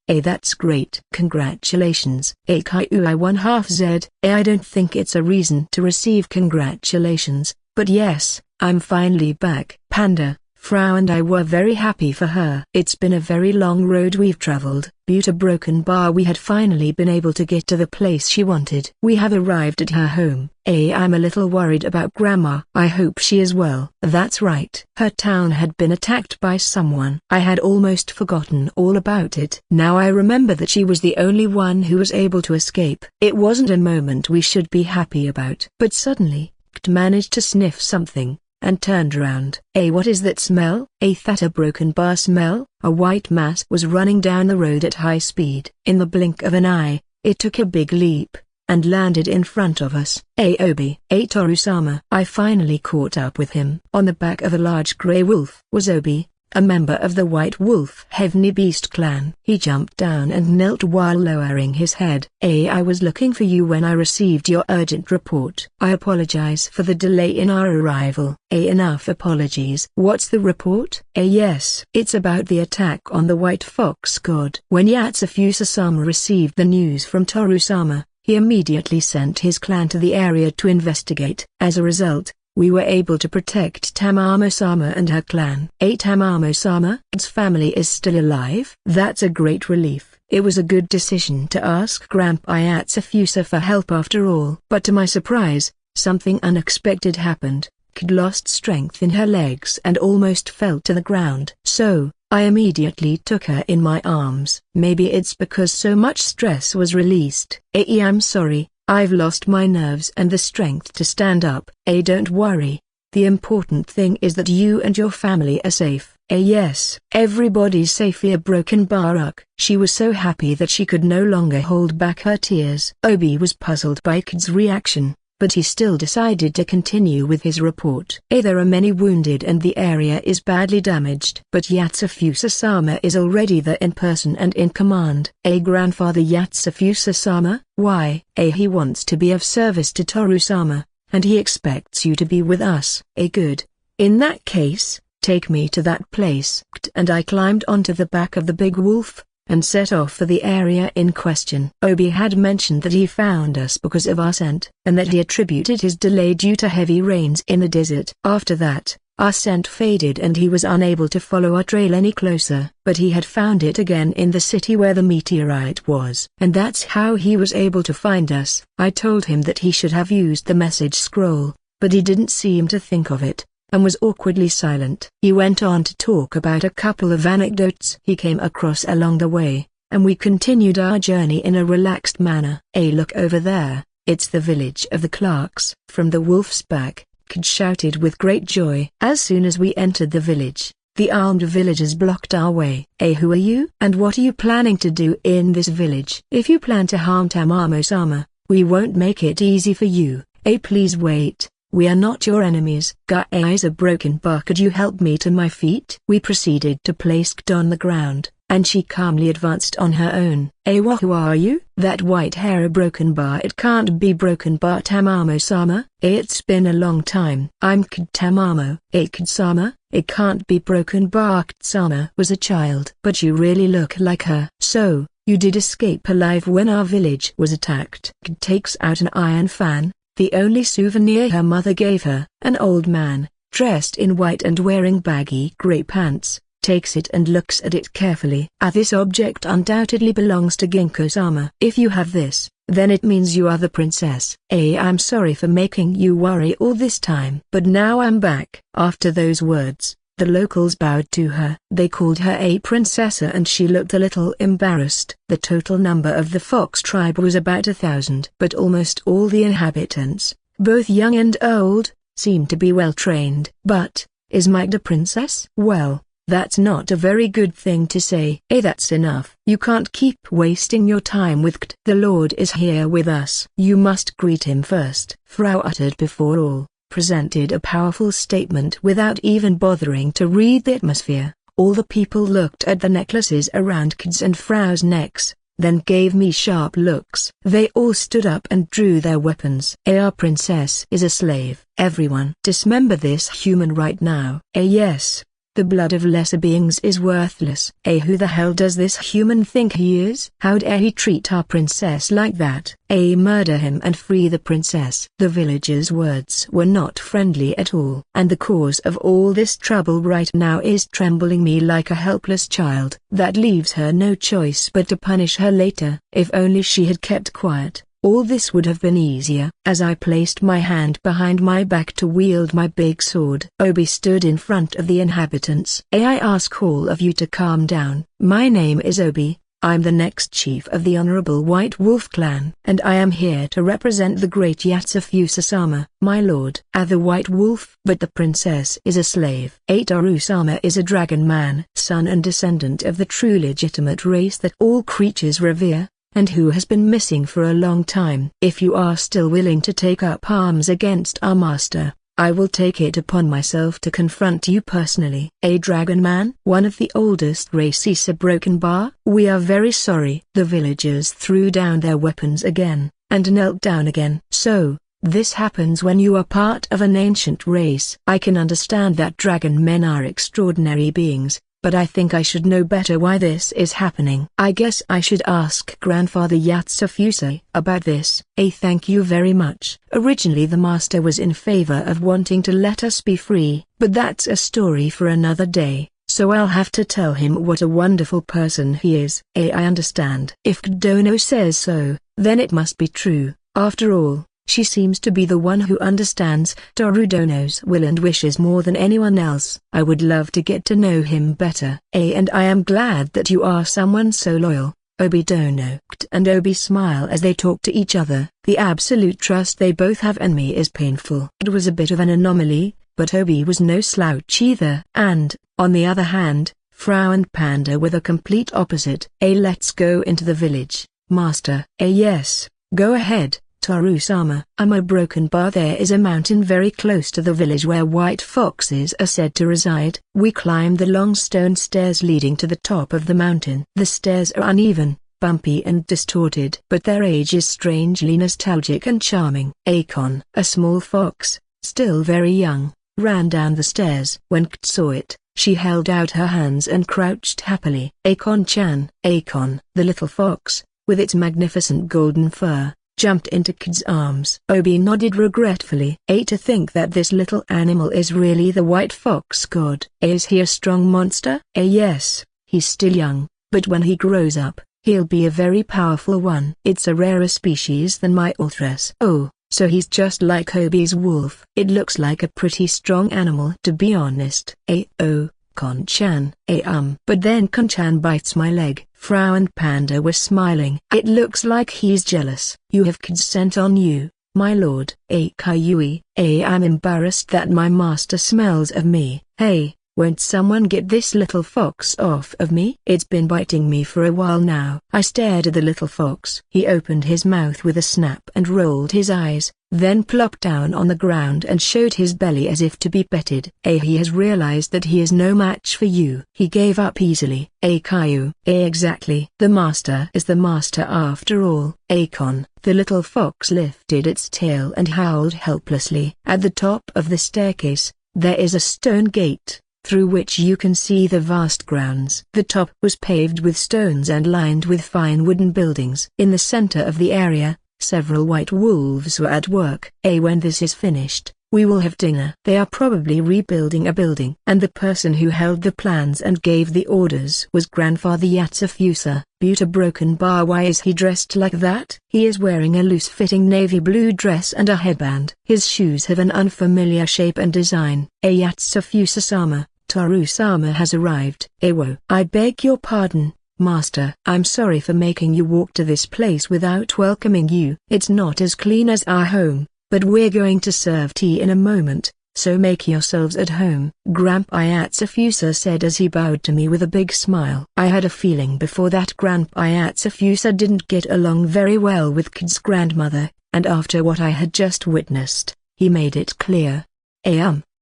That's great. Congratulations. Kaiui 1/2Z. I don't think it's a reason to receive congratulations, but yes, I'm finally back. Panda, Frau and I were very happy for her. It's been a very long road we've traveled. Due to broken bar we had finally been able to get to the place she wanted. We have arrived at her home. I'm a little worried about Grandma. I hope she is well. That's right. Her town had been attacked by someone. I had almost forgotten all about it. Now I remember that she was the only one who was able to escape. It wasn't a moment we should be happy about. But suddenly, Kt managed to sniff something and turned around. What is that smell? That a broken bar smell? A white mass was running down the road at high speed. In the blink of an eye, it took a big leap and landed in front of us. Obi. Toru-sama. I finally caught up with him. On the back of a large grey wolf was Obi, a member of the White Wolf Heavenly Beast clan. He jumped down and knelt while lowering his head. I was looking for you when I received your urgent report. I apologize for the delay in our arrival. Enough apologies. What's the report? Yes. It's about the attack on the White Fox God. When Yatsufusa-sama received the news from Toru-sama, he immediately sent his clan to the area to investigate. As a result, we were able to protect Tamamo-sama and her clan. Tamamo-sama's family is still alive? That's a great relief. It was a good decision to ask Grandpa Yatsufusa for help after all. But to my surprise, something unexpected happened. Kid lost strength in her legs and almost fell to the ground. So, I immediately took her in my arms. Maybe it's because so much stress was released. I'm sorry. I've lost my nerves and the strength to stand up. Don't worry. The important thing is that you and your family are safe. Yes, everybody's safe here. Broken Barak. She was so happy that she could no longer hold back her tears. Obi was puzzled by Kid's reaction, but he still decided to continue with his report. There are many wounded and the area is badly damaged. But Yatsufusa-sama is already there in person and in command. Grandfather Yatsufusa-sama? Why? He wants to be of service to Toru-sama, and he expects you to be with us. Good. In that case, take me to that place. And I climbed onto the back of the big wolf, and set off for the area in question. Obi had mentioned that he found us because of our scent, and that he attributed his delay due to heavy rains in the desert. After that, our scent faded and he was unable to follow our trail any closer, but he had found it again in the city where the meteorite was. And that's how he was able to find us. I told him that he should have used the message scroll, but he didn't seem to think of it, and was awkwardly silent. He went on to talk about a couple of anecdotes he came across along the way, and we continued our journey in a relaxed manner. Hey, look over there, it's the village of the Clarks. From the wolf's back, Kid shouted with great joy. As soon as we entered the village, the armed villagers blocked our way. Hey, who are you? And what are you planning to do in this village? If you plan to harm Tamamo-sama, we won't make it easy for you. Hey, please wait, we are not your enemies. Guys, a broken bar, could you help me to my feet? We proceeded to place Kid on the ground, and she calmly advanced on her own. Hey, who are you? That white hair, a broken bar? It can't be broken bar, Tamamo-sama. It's been a long time. I'm Kid Tamamo. Hey, Kid-sama, it can't be broken bar. Kid-sama was a child. But you really look like her. So, you did escape alive when our village was attacked. Kid takes out an iron fan, the only souvenir her mother gave her. An old man, dressed in white and wearing baggy gray pants, takes it and looks at it carefully. This object undoubtedly belongs to Ginkgo-sama. If you have this, then it means you are the princess. I'm sorry for making you worry all this time. But now I'm back. After those words, the locals bowed to her. They called her a princessa and she looked a little embarrassed. The total number of the Fox tribe was about 1,000. But almost all the inhabitants, both young and old, seemed to be well trained. But, is Mike a princess? Well, that's not a very good thing to say. That's enough. You can't keep wasting your time with Kd. The Lord is here with us. You must greet him first. Frau uttered before all, presented a powerful statement without even bothering to read the atmosphere. All the people looked at the necklaces around Kd's and Frau's necks, then gave me sharp looks. They all stood up and drew their weapons. Our princess is a slave. Everyone dismember this human right now. Yes. The blood of lesser beings is worthless. Who the hell does this human think he is? How dare he treat our princess like that? Murder him and free the princess. The villagers' words were not friendly at all. And the cause of all this trouble right now is trembling me like a helpless child. That leaves her no choice but to punish her later. If only she had kept quiet, all this would have been easier. As I placed my hand behind my back to wield my big sword, Obi stood in front of the inhabitants. I ask all of you to calm down. My name is Obi. I'm the next chief of the Honorable White Wolf clan. And I am here to represent the great Yatsufusa-sama, my lord. The White Wolf. But the princess is a slave. Toru-sama is a dragon man, son and descendant of the true legitimate race that all creatures revere, and who has been missing for a long time. If you are still willing to take up arms against our master, I will take it upon myself to confront you personally. A dragon man? One of the oldest races, a broken bar? We are very sorry. The villagers threw down their weapons again, and knelt down again. So, this happens when you are part of an ancient race. I can understand that dragon men are extraordinary beings, but I think I should know better why this is happening. I guess I should ask Grandfather Yatsufusa about this. Thank you very much. Originally the master was in favor of wanting to let us be free, but that's a story for another day, so I'll have to tell him what a wonderful person he is. I understand. If Dono says so, then it must be true. After all, she seems to be the one who understands Toru Dono's will and wishes more than anyone else. I would love to get to know him better. And I am glad that you are someone so loyal. Obi Dono and Obi smile as they talk to each other. The absolute trust they both have in me is painful. It was a bit of an anomaly, but Obi was no slouch either. And, on the other hand, Frau and Panda were the complete opposite. Let's go into the village, master. Yes, go ahead. Toru-sama. A broken bar. There is a mountain very close to the village where white foxes are said to reside. We climb the long stone stairs leading to the top of the mountain. The stairs are uneven, bumpy and distorted, but their age is strangely nostalgic and charming. Akon, a small fox, still very young, ran down the stairs. When Kt saw it, She held out her hands and crouched happily. Akon-chan. Akon, the little fox, with its magnificent golden fur, jumped into Kid's arms. Obi nodded regretfully. To think that this little animal is really the white fox god. Is he a strong monster? Yes, he's still young, but when he grows up, he'll be a very powerful one. It's a rarer species than my Ultras. Oh, so he's just like Obi's wolf. It looks like a pretty strong animal to be honest. Oh, Kon-chan. But then Kon-chan bites my leg. Frau and Panda were smiling. It looks like he's jealous. You have kids sent on you, my lord. Kayui. I'm embarrassed that my master smells of me. Hey, won't someone get this little fox off of me? It's been biting me for a while now. I stared at the little fox. He opened his mouth with a snap and rolled his eyes, then plopped down on the ground and showed his belly as if to be petted. He has realized that he is no match for you. He gave up easily. Caillou. Exactly. The master is the master after all. Akon. The little fox lifted its tail and howled helplessly. At the top of the staircase, there is a stone gate, through which you can see the vast grounds. The top was paved with stones and lined with fine wooden buildings. In the center of the area, several white wolves were at work. When this is finished, we will have dinner. They are probably rebuilding a building. And the person who held the plans and gave the orders was Grandfather Yatsufusa. Buta broken bar. Why is he dressed like that? He is wearing a loose-fitting navy blue dress and a headband. His shoes have an unfamiliar shape and design. Yatsufusa-sama, Toru-sama has arrived. Whoa. I beg your pardon, Master. I'm sorry for making you walk to this place without welcoming you. It's not as clean as our home, but we're going to serve tea in a moment, so make yourselves at home. Grandpa Yatsufusa said as he bowed to me with a big smile. I had a feeling before that Grandpa Yatsufusa didn't get along very well with Kid's grandmother, and after what I had just witnessed, he made it clear.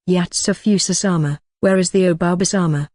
Yatsufusa-sama, where is the Obaba-sama?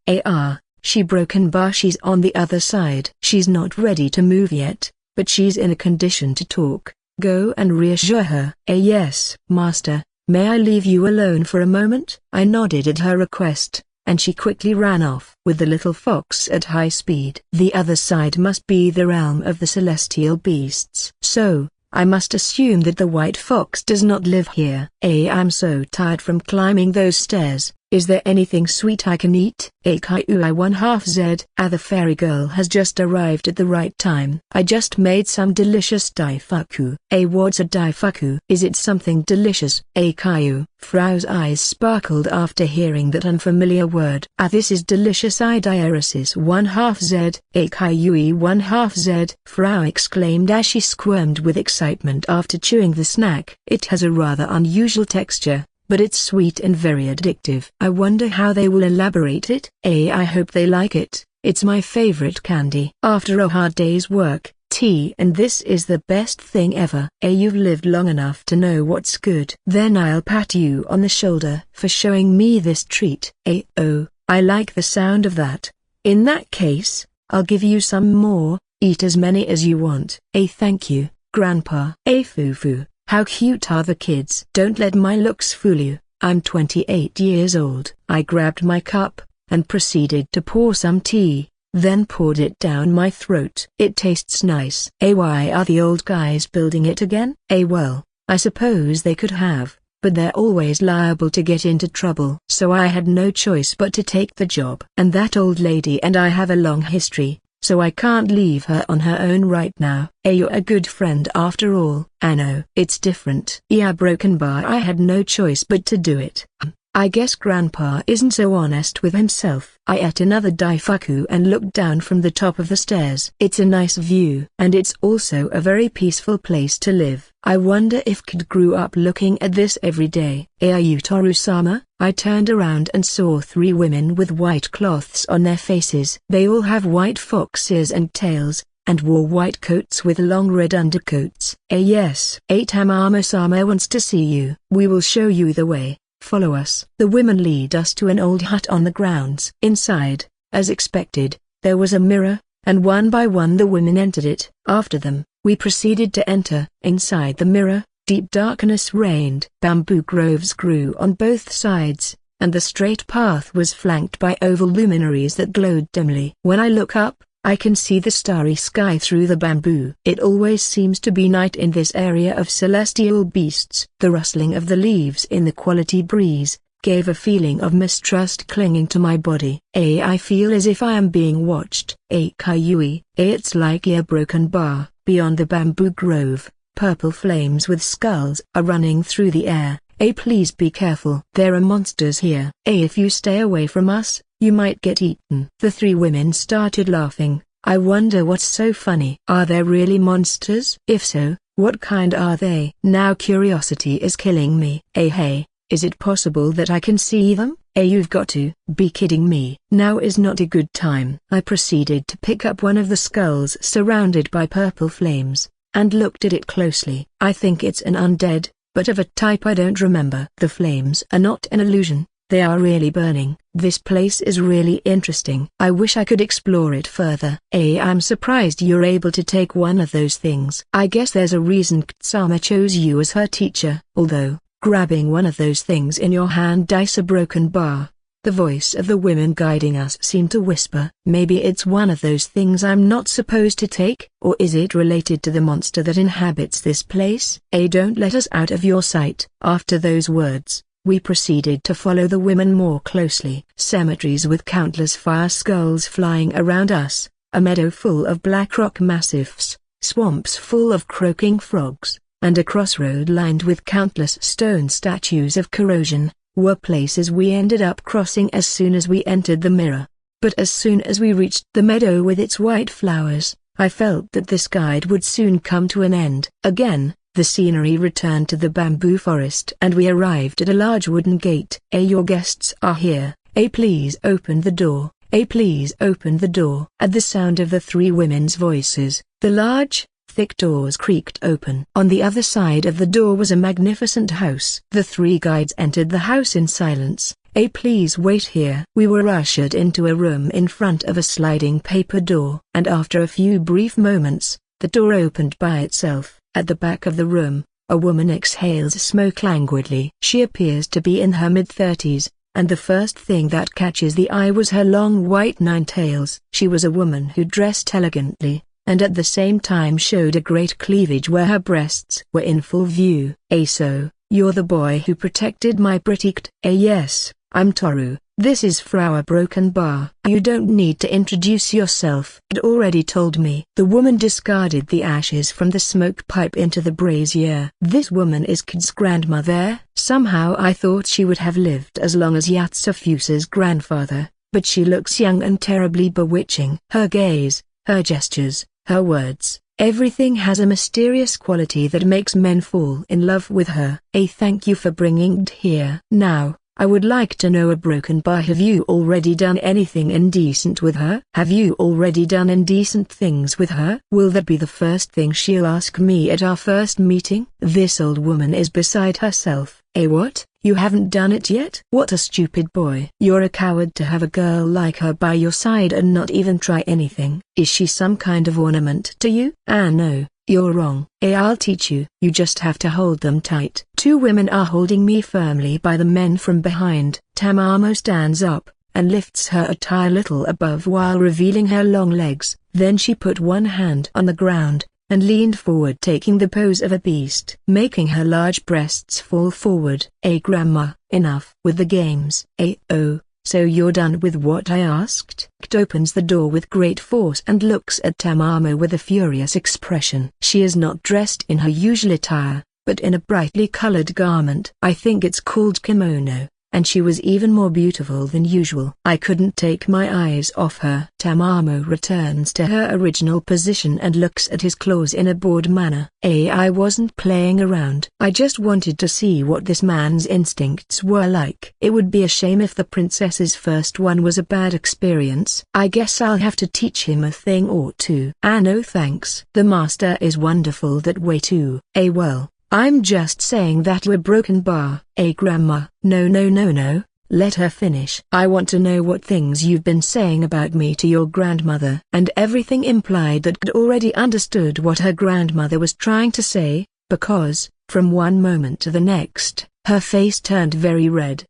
She broken bar. She's on the other side. She's not ready to move yet, but she's in a condition to talk. Go and reassure her. Yes, Master. May I leave you alone for a moment? I nodded at her request, and she quickly ran off with the little fox at high speed. The other side must be the realm of the celestial beasts. So, I must assume that the white fox does not live here. I'm so tired from climbing those stairs. Is there anything sweet I can eat? Caillou. I1/2Z. The fairy girl has just arrived at the right time. I just made some delicious daifuku. What's a daifuku? Is it something delicious? Caillou. Frau's eyes sparkled after hearing that unfamiliar word. This is delicious. Irisis1/2Z. Caillou 1/2Z. Frau exclaimed as she squirmed with excitement after chewing the snack. It has a rather unusual texture, but it's sweet and very addictive. I wonder how they will elaborate it. I hope they like it. It's my favorite candy. After a hard day's work, tea and this is the best thing ever. You've lived long enough to know what's good. Then I'll pat you on the shoulder for showing me this treat. Oh, I like the sound of that. In that case, I'll give you some more. Eat as many as you want. Thank you, Grandpa. Fufu. How cute are the kids? Don't let my looks fool you. I'm 28 years old. I grabbed my cup, and proceeded to pour some tea, then poured it down my throat. It tastes nice. Why are the old guys building it again? Well, I suppose they could have, but they're always liable to get into trouble. So I had no choice but to take the job. And that old lady and I have a long history, so I can't leave her on her own right now. You're a good friend after all. I know. It's different. Broken bar. I had no choice but to do it. I guess Grandpa isn't so honest with himself. I ate another daifuku and looked down from the top of the stairs. It's a nice view. And it's also a very peaceful place to live. I wonder if Kid grew up looking at this every day. Are you Toru-sama? I turned around and saw 3 women with white cloths on their faces. They all have white fox ears and tails, and wore white coats with long red undercoats. Yes. Tamamo-sama wants to see you. We will show you the way. Follow us. The women lead us to an old hut on the grounds. Inside, as expected, there was a mirror, and one by one the women entered it. After them, we proceeded to enter. Inside the mirror, deep darkness reigned. Bamboo groves grew on both sides, and the straight path was flanked by oval luminaries that glowed dimly. When I look up, I can see the starry sky through the bamboo. It always seems to be night in this area of celestial beasts. The rustling of the leaves in the quality breeze gave a feeling of mistrust clinging to my body. I feel as if I am being watched. Kaiui, it's like a broken bar. Beyond the bamboo grove, purple flames with skulls are running through the air. Please be careful. There are monsters here. If you stay away from us, you might get eaten. The three women started laughing. I wonder what's so funny. Are there really monsters? If so, what kind are they? Now curiosity is killing me. Hey, is it possible that I can see them? You've got to be kidding me. Now is not a good time. I proceeded to pick up one of the skulls surrounded by purple flames, and looked at it closely. I think it's an undead, but of a type I don't remember. The flames are not an illusion. They are really burning. This place is really interesting. I wish I could explore it further. I'm surprised you're able to take one of those things. I guess there's a reason Ksama chose you as her teacher. Although, grabbing one of those things in your hand is a broken bar. The voice of the women guiding us seemed to whisper. Maybe it's one of those things I'm not supposed to take? Or is it related to the monster that inhabits this place? Don't let us out of your sight. After those words, we proceeded to follow the women more closely. Cemeteries with countless fire skulls flying around us, a meadow full of black rock massifs, swamps full of croaking frogs, and a crossroad lined with countless stone statues of corrosion, were places we ended up crossing as soon as we entered the mirror. But as soon as we reached the meadow with its white flowers, I felt that this guide would soon come to an end. Again, the scenery returned to the bamboo forest and we arrived at a large wooden gate. Your guests are here. Please open the door. Please open the door. At the sound of the three women's voices, the large, thick doors creaked open. On the other side of the door was a magnificent house. The three guides entered the house in silence. Please wait here. We were ushered into a room in front of a sliding paper door, and after a few brief moments, the door opened by itself. At the back of the room, a woman exhales smoke languidly. She appears to be in her mid-30s, and the first thing that catches the eye was her long white nine-tails. She was a woman who dressed elegantly, and at the same time showed a great cleavage where her breasts were in full view. So, you're the boy who protected my pretty ct. Yes, I'm Toru. This is Frau Broken Bar. You don't need to introduce yourself. It already told me. The woman discarded the ashes from the smoke pipe into the brazier. This woman is Kid's grandmother. Somehow I thought she would have lived as long as Yatsufusa's grandfather, but she looks young and terribly bewitching. Her gaze, her gestures, her words, everything has a mysterious quality that makes men fall in love with her. Thank you for bringing Kid here. Now, I would like to know, a broken bar, have you already done anything indecent with her? Have you already done indecent things with her? Will that be the first thing she'll ask me at our first meeting? This old woman is beside herself. What? You haven't done it yet? What a stupid boy. You're a coward to have a girl like her by your side and not even try anything. Is she some kind of ornament to you? No. You're wrong. I'll teach you. You just have to hold them tight. Two women are holding me firmly by the men from behind. Tamamo stands up, and lifts her attire a little above while revealing her long legs. Then she put one hand on the ground, and leaned forward, taking the pose of a beast, making her large breasts fall forward. Grandma, enough with the games. Oh. So you're done with what I asked? Kt opens the door with great force and looks at Tamamo with a furious expression. She is not dressed in her usual attire, but in a brightly colored garment. I think it's called kimono, and she was even more beautiful than usual. I couldn't take my eyes off her. Tamamo returns to her original position and looks at his claws in a bored manner. I wasn't playing around. I just wanted to see what this man's instincts were like. It would be a shame if the princess's first one was a bad experience. I guess I'll have to teach him a thing or two. No thanks. The master is wonderful that way too. Well, I'm just saying that we're broken bar. Grandma. No. Let her finish. I want to know what things you've been saying about me to your grandmother. And everything implied that Kid already understood what her grandmother was trying to say, because, from one moment to the next, her face turned very red.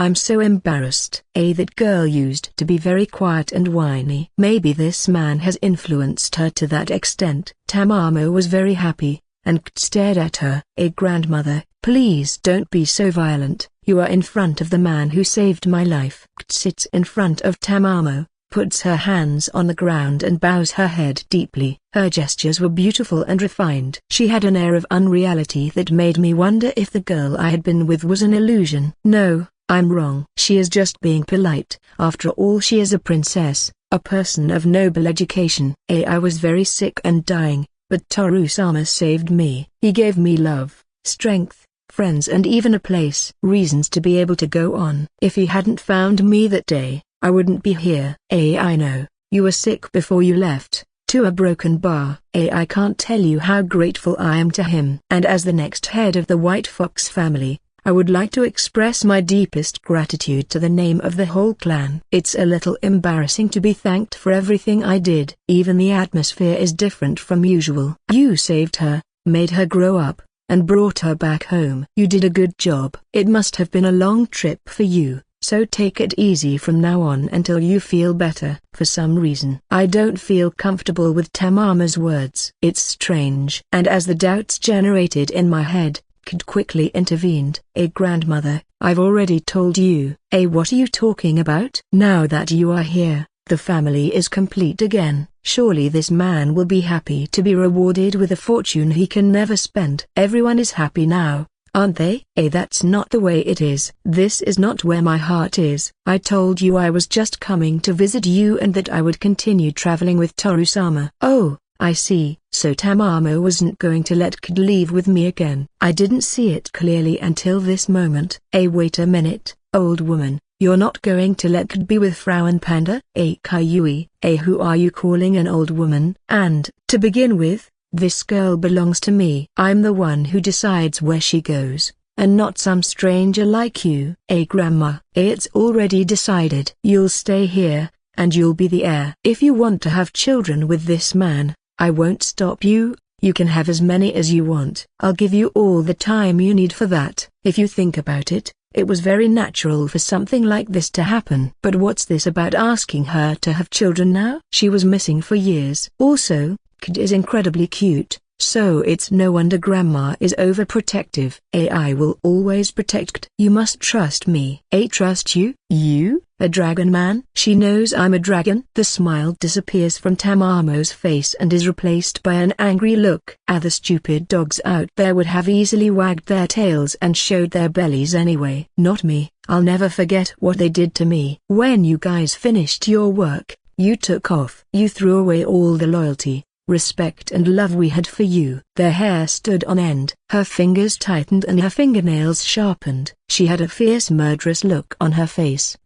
I'm so embarrassed. That girl used to be very quiet and whiny. Maybe this man has influenced her to that extent. Tamamo was very happy, and stared at her. Grandmother, please don't be so violent. You are in front of the man who saved my life. Sits in front of Tamamo, puts her hands on the ground and bows her head deeply. Her gestures were beautiful and refined. She had an air of unreality that made me wonder if the girl I had been with was an illusion. No, I'm wrong. She is just being polite. After all, she is a princess, a person of noble education. I was very sick and dying, but Toru-sama saved me. He gave me love, strength, friends and even a place. Reasons to be able to go on. If he hadn't found me that day, I wouldn't be here. I know, you were sick before you left, to a broken bar. I can't tell you how grateful I am to him. And as the next head of the White Fox family, I would like to express my deepest gratitude to the name of the whole clan. It's a little embarrassing to be thanked for everything I did. Even the atmosphere is different from usual. You saved her, made her grow up, and brought her back home. You did a good job. It must have been a long trip for you, so take it easy from now on until you feel better. For some reason, I don't feel comfortable with Tamama's words. It's strange. And as the doubts generated in my head, Kid quickly intervened. Grandmother, I've already told you. What are you talking about? Now that you are here, the family is complete again. Surely this man will be happy to be rewarded with a fortune he can never spend. Everyone is happy now, aren't they? That's not the way it is. This is not where my heart is. I told you I was just coming to visit you and that I would continue traveling with Toru-sama. Oh, I see. So Tamamo wasn't going to let Kid leave with me again. I didn't see it clearly until this moment. Wait a minute, old woman. You're not going to let Kid be with Frau'n Panda? Kayui, who are you calling an old woman? And, to begin with, this girl belongs to me. I'm the one who decides where she goes, and not some stranger like you. Grandma, it's already decided. You'll stay here, and you'll be the heir. If you want to have children with this man, I won't stop you. You can have as many as you want. I'll give you all the time you need for that. If you think about it, it was very natural for something like this to happen. But what's this about asking her to have children now? She was missing for years. Also, Kid is incredibly cute, so it's no wonder Grandma is overprotective. I will always protect Kid. You must trust me. Trust you? You? A dragon man? She knows I'm a dragon. The smile disappears from Tamamo's face and is replaced by an angry look. The stupid dogs out there would have easily wagged their tails and showed their bellies anyway. Not me. I'll never forget what they did to me. When you guys finished your work, you took off. You threw away all the loyalty, respect and love we had for you. Their hair stood on end. Her fingers tightened and her fingernails sharpened. She had a fierce murderous look on her face.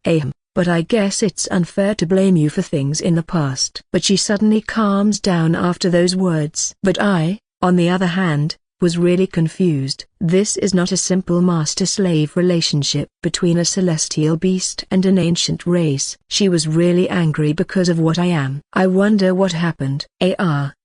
But I guess it's unfair to blame you for things in the past. But she suddenly calms down after those words. But I, on the other hand, was really confused. This is not a simple master-slave relationship between a celestial beast and an ancient race. She was really angry because of what I am. I wonder what happened.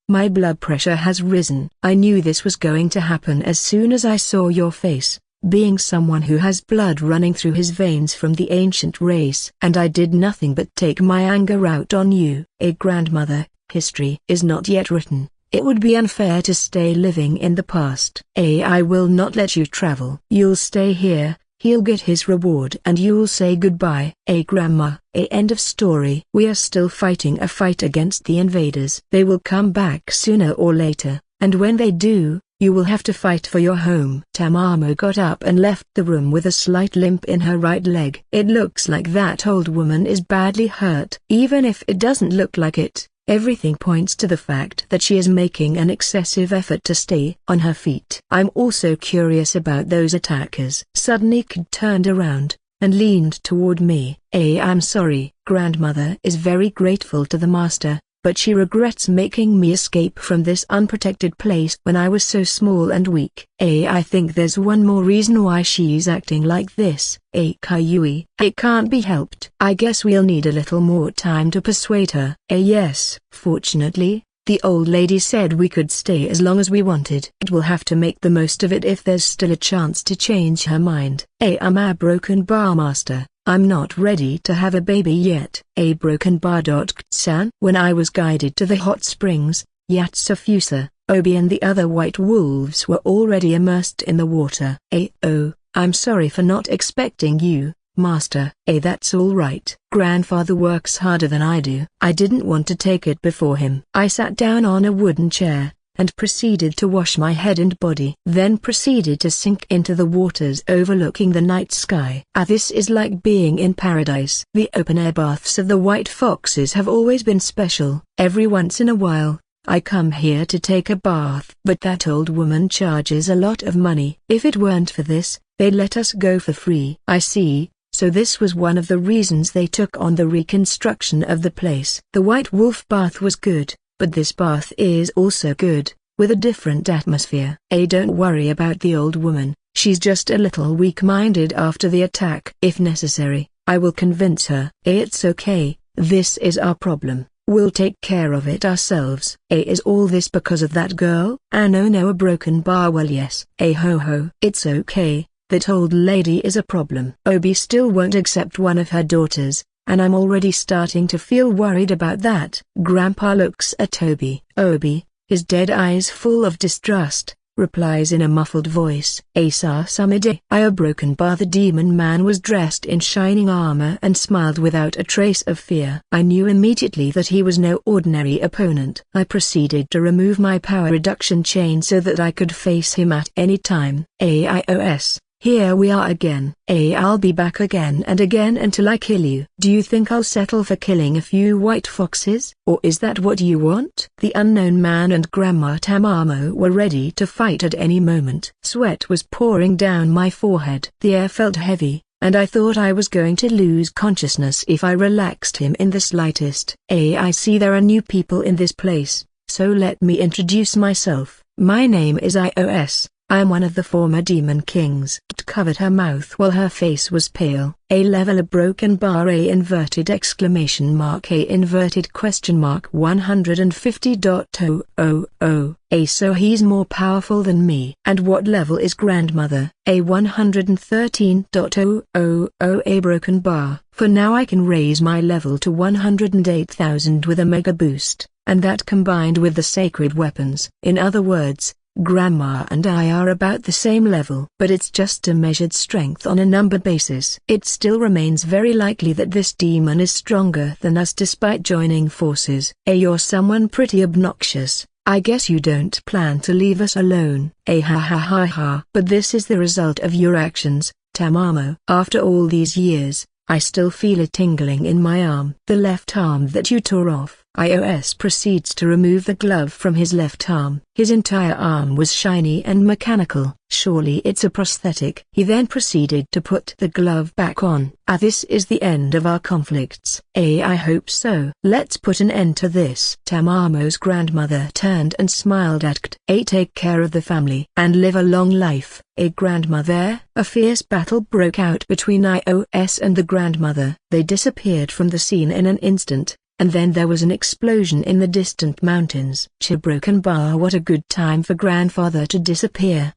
My blood pressure has risen. I knew this was going to happen as soon as I saw your face. Being someone who has blood running through his veins from the ancient race. And I did nothing but take my anger out on you. Grandmother, history is not yet written. It would be unfair to stay living in the past. I will not let you travel. You'll stay here, he'll get his reward and you'll say goodbye. Grandma, end of story. We are still fighting a fight against the invaders. They will come back sooner or later, and when they do, you will have to fight for your home. Tamamo got up and left the room with a slight limp in her right leg. It looks like that old woman is badly hurt. Even if it doesn't look like it, everything points to the fact that she is making an excessive effort to stay on her feet. I'm also curious about those attackers. Suddenly Kid turned around and leaned toward me. I'm sorry. Grandmother is very grateful to the master, but she regrets making me escape from this unprotected place when I was so small and weak. I think there's one more reason why she's acting like this. Kayui. It can't be helped. I guess we'll need a little more time to persuade her. Yes. Fortunately, The old lady said we could stay as long as we wanted. It will have to make the most of it if there's still a chance to change her mind. I'm a broken bar master. I'm not ready to have a baby yet. A broken bar. San. When I was guided to the hot springs, Yatsufusa, Obi and the other white wolves were already immersed in the water. Oh, I'm sorry for not expecting you, Master. That's all right. Grandfather works harder than I do. I didn't want to take it before him. I sat down on a wooden chair, and proceeded to wash my head and body. Then proceeded to sink into the waters overlooking the night sky. This is like being in paradise. The open-air baths of the White Foxes have always been special. Every once in a while, I come here to take a bath. But that old woman charges a lot of money. If it weren't for this, they'd let us go for free. I see. So this was one of the reasons they took on the reconstruction of the place. The White Wolf bath was good, but this bath is also good, with a different atmosphere. Don't worry about the old woman, she's just a little weak-minded after the attack. If necessary, I will convince her. It's okay, this is our problem. We'll take care of it ourselves. Is all this because of that girl? No, a broken bar. Well, yes. Ho. It's okay. That old lady is a problem. Obi still won't accept one of her daughters, and I'm already starting to feel worried about that. Grandpa looks at Obi. Obi, his dead eyes full of distrust, replies in a muffled voice. Samide. A broken bar. The demon man was dressed in shining armor and smiled without a trace of fear. I knew immediately that he was no ordinary opponent. I proceeded to remove my power reduction chain so that I could face him at any time. Aios. Here we are again. I'll be back again and again until I kill you. Do you think I'll settle for killing a few white foxes? Or is that what you want? The unknown man and Grandma Tamamo were ready to fight at any moment. Sweat was pouring down my forehead. The air felt heavy, and I thought I was going to lose consciousness if I relaxed him in the slightest. I see there are new people in this place, so let me introduce myself. My name is Ios. I am one of the former demon kings. It covered her mouth while her face was pale. A level. A broken bar. A inverted exclamation mark. A inverted question mark. 150.000. So he's more powerful than me. And what level is grandmother? A 113.000. A broken bar. For now I can raise my level to 108,000 with a mega boost, and that combined with the sacred weapons. In other words, Grandma and I are about the same level. But it's just a measured strength on a number basis. It still remains very likely that this demon is stronger than us despite joining forces. You're someone pretty obnoxious. I guess you don't plan to leave us alone. Ha. But this is the result of your actions, Tamamo. After all these years, I still feel a tingling in my arm. The left arm that you tore off. Ios proceeds to remove the glove from his left arm. His entire arm was shiny and mechanical. Surely it's a prosthetic. He then proceeded to put the glove back on. This is the end of our conflicts. I hope so. Let's put an end to this. Tamamo's grandmother turned and smiled at Kt. Take care of the family and live a long life. Grandmother. A fierce battle broke out between Ios and the grandmother. They disappeared from the scene in an instant, and then there was an explosion in the distant mountains. Broken bar. What a good time for grandfather to disappear.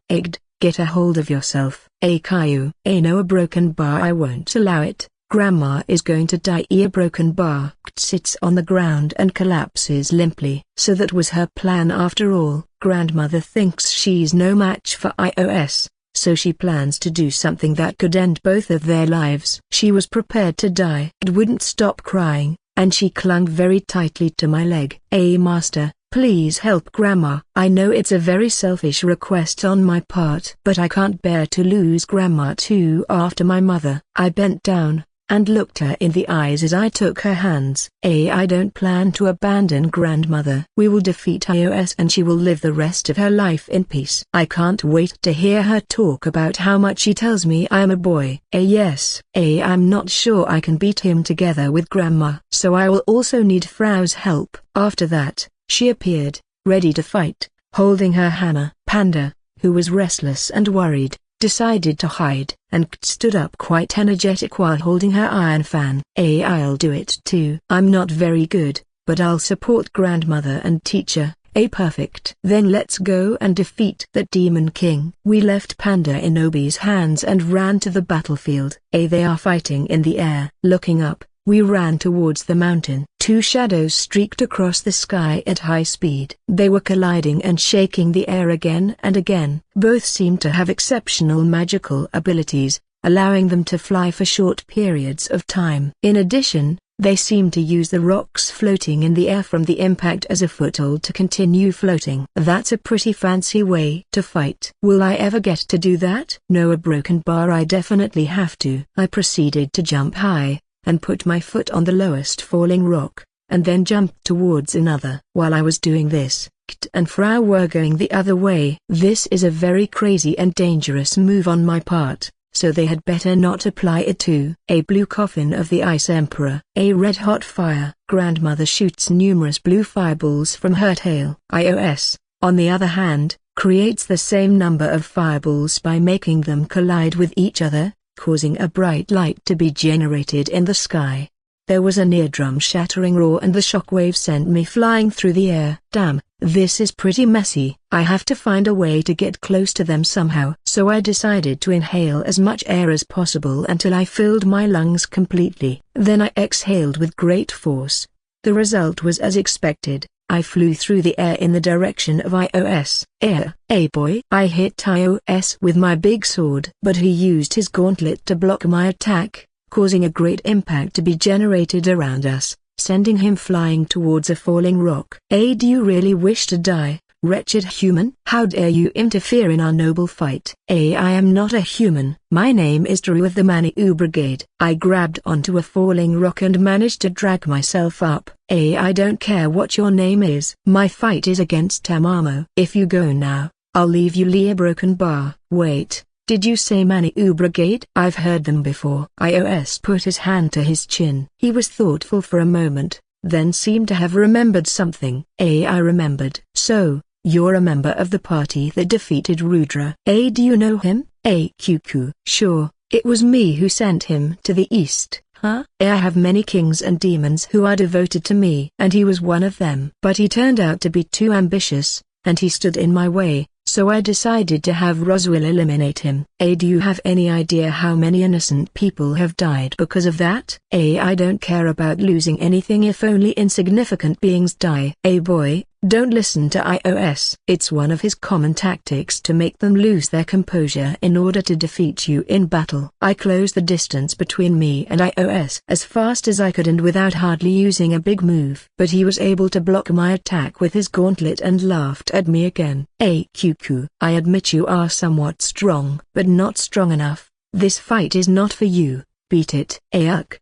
Get a hold of yourself. Caillou. No, a broken bar. I won't allow it. Grandma is going to die. A broken bar. Sits on the ground and collapses limply. So that was her plan after all. Grandmother thinks she's no match for Ios, so she plans to do something that could end both of their lives. She was prepared to die. It wouldn't stop crying, and she clung very tightly to my leg. Master, please help Grandma. I know it's a very selfish request on my part, but I can't bear to lose Grandma too after my mother. I bent down and looked her in the eyes as I took her hands. I don't plan to abandon grandmother. We will defeat Ios and she will live the rest of her life in peace. I can't wait to hear her talk about how much she tells me I am a boy. Yes. I'm not sure I can beat him together with grandma. So I will also need Frau's help. After that, she appeared, ready to fight, holding her hammer. Panda, who was restless and worried, decided to hide, and stood up quite energetic while holding her iron fan. I'll do it too. I'm not very good, but I'll support grandmother and teacher. Perfect. Then let's go and defeat that demon king. We left Panda in Obi's hands and ran to the battlefield. They are fighting in the air. Looking up, we ran towards the mountain. Two shadows streaked across the sky at high speed. They were colliding and shaking the air again and again. Both seemed to have exceptional magical abilities, allowing them to fly for short periods of time. In addition, they seemed to use the rocks floating in the air from the impact as a foothold to continue floating. That's a pretty fancy way to fight. Will I ever get to do that? No, a broken bar. I definitely have to. I proceeded to jump high, and put my foot on the lowest falling rock, and then jumped towards another. While I was doing this, Kt and Frau were going the other way. This is a very crazy and dangerous move on my part, so they had better not apply it to a blue coffin of the Ice Emperor. A red-hot fire. Grandmother shoots numerous blue fireballs from her tail. Ios, on the other hand, creates the same number of fireballs by making them collide with each other, causing a bright light to be generated in the sky. There was an eardrum-shattering roar and the shockwave sent me flying through the air. Damn, this is pretty messy. I have to find a way to get close to them somehow. So I decided to inhale as much air as possible until I filled my lungs completely. Then I exhaled with great force. The result was as expected. I flew through the air in the direction of Ios. Boy! I hit Ios with my big sword, but he used his gauntlet to block my attack, causing a great impact to be generated around us, sending him flying towards a falling rock. Do you really wish to die, wretched human? How dare you interfere in our noble fight? I am not a human. My name is Drew of the Maniou Brigade. I grabbed onto a falling rock and managed to drag myself up. I don't care what your name is. My fight is against Tamamo. If you go now, I'll leave you a broken bar. Wait. Did you say Maniou Brigade? I've heard them before. Ios put his hand to his chin. He was thoughtful for a moment, then seemed to have remembered something. I remembered. So, you're a member of the party that defeated Rudra. Do you know him? Cuckoo. Sure, it was me who sent him to the east. Huh? I have many kings and demons who are devoted to me, and he was one of them. But he turned out to be too ambitious, and he stood in my way. So I decided to have Roswell eliminate him. Do you have any idea how many innocent people have died because of that? I don't care about losing anything if only insignificant beings die. Boy, don't listen to Ios. It's one of his common tactics to make them lose their composure in order to defeat you in battle. I closed the distance between me and Ios as fast as I could and without hardly using a big move. But he was able to block my attack with his gauntlet and laughed at me again. Cuckoo. I admit you are somewhat strong, but not strong enough. This fight is not for you. Beat it.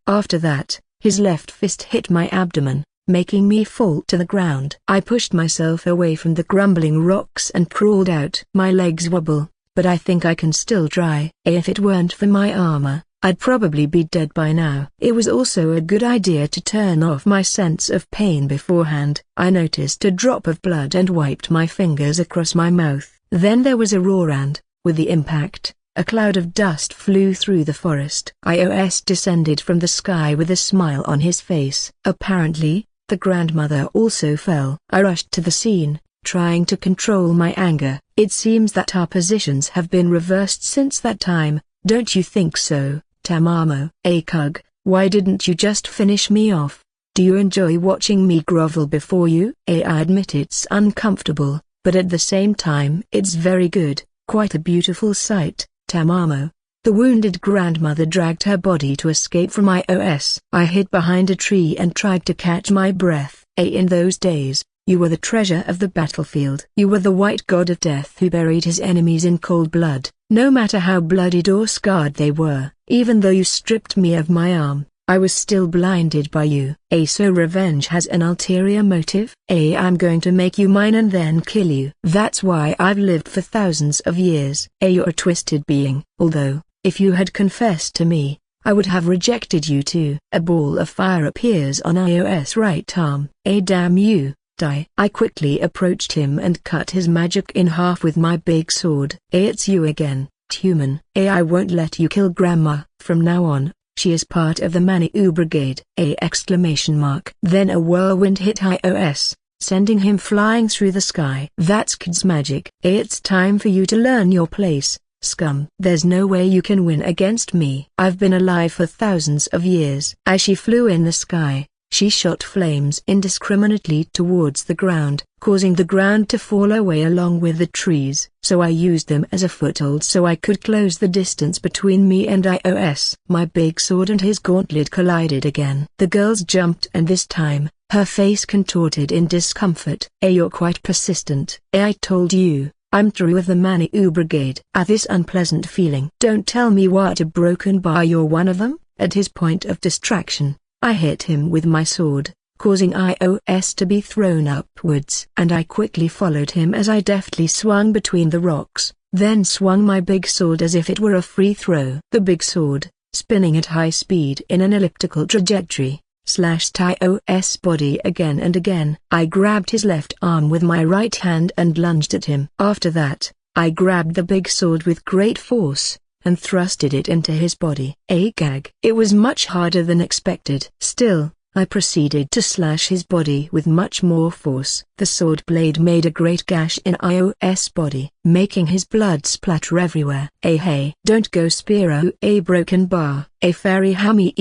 After that, his left fist hit my abdomen, making me fall to the ground. I pushed myself away from the crumbling rocks and crawled out. My legs wobble, but I think I can still try. If it weren't for my armor, I'd probably be dead by now. It was also a good idea to turn off my sense of pain beforehand. I noticed a drop of blood and wiped my fingers across my mouth. Then there was a roar and, with the impact, a cloud of dust flew through the forest. Ios descended from the sky with a smile on his face. Apparently, the grandmother also fell. I rushed to the scene, trying to control my anger. It seems that our positions have been reversed since that time, don't you think so, Tamamo? Cug, why didn't you just finish me off? Do you enjoy watching me grovel before you? I admit it's uncomfortable, but at the same time it's very good, quite a beautiful sight, Tamamo. The wounded grandmother dragged her body to escape from Ios. I hid behind a tree and tried to catch my breath. In those days, you were the treasure of the battlefield. You were the white god of death who buried his enemies in cold blood, no matter how bloodied or scarred they were. Even though you stripped me of my arm, I was still blinded by you. So revenge has an ulterior motive? I'm going to make you mine and then kill you. That's why I've lived for thousands of years. You're a twisted being, although, if you had confessed to me, I would have rejected you too. A ball of fire appears on Ios' right arm. Damn you, die. I quickly approached him and cut his magic in half with my big sword. It's you again, human. I won't let you kill Grandma. From now on, She is part of the Manu Brigade. Then a whirlwind hit iOS, sending him flying through the sky. That's kid's magic. It's time for you to learn your place, scum. There's no way you can win against me. I've been alive for thousands of years. As she flew in the sky, she shot flames indiscriminately towards the ground, causing the ground to fall away along with the trees. So I used them as a foothold so I could close the distance between me and iOS. My big sword and his gauntlet collided again. The girls jumped, and this time, her face contorted in discomfort. You're quite persistent. I told you, I'm through with the Manu Brigade. At this unpleasant feeling. Don't tell me what a broken bar, you're one of them? At his point of distraction, I hit him with my sword, causing iOS to be thrown upwards. And I quickly followed him as I deftly swung between the rocks, then swung my big sword as if it were a free throw. The big sword, spinning at high speed in an elliptical trajectory, slashed iOS' body again and again. I grabbed his left arm with my right hand and lunged at him. After that, I grabbed the big sword with great force, and thrusted it into his body. Gag. It was much harder than expected. Still, I proceeded to slash his body with much more force. The sword blade made a great gash in iOS' body, making his blood splatter everywhere. Hey, don't go Spiro. A broken bar. A fairy hammy.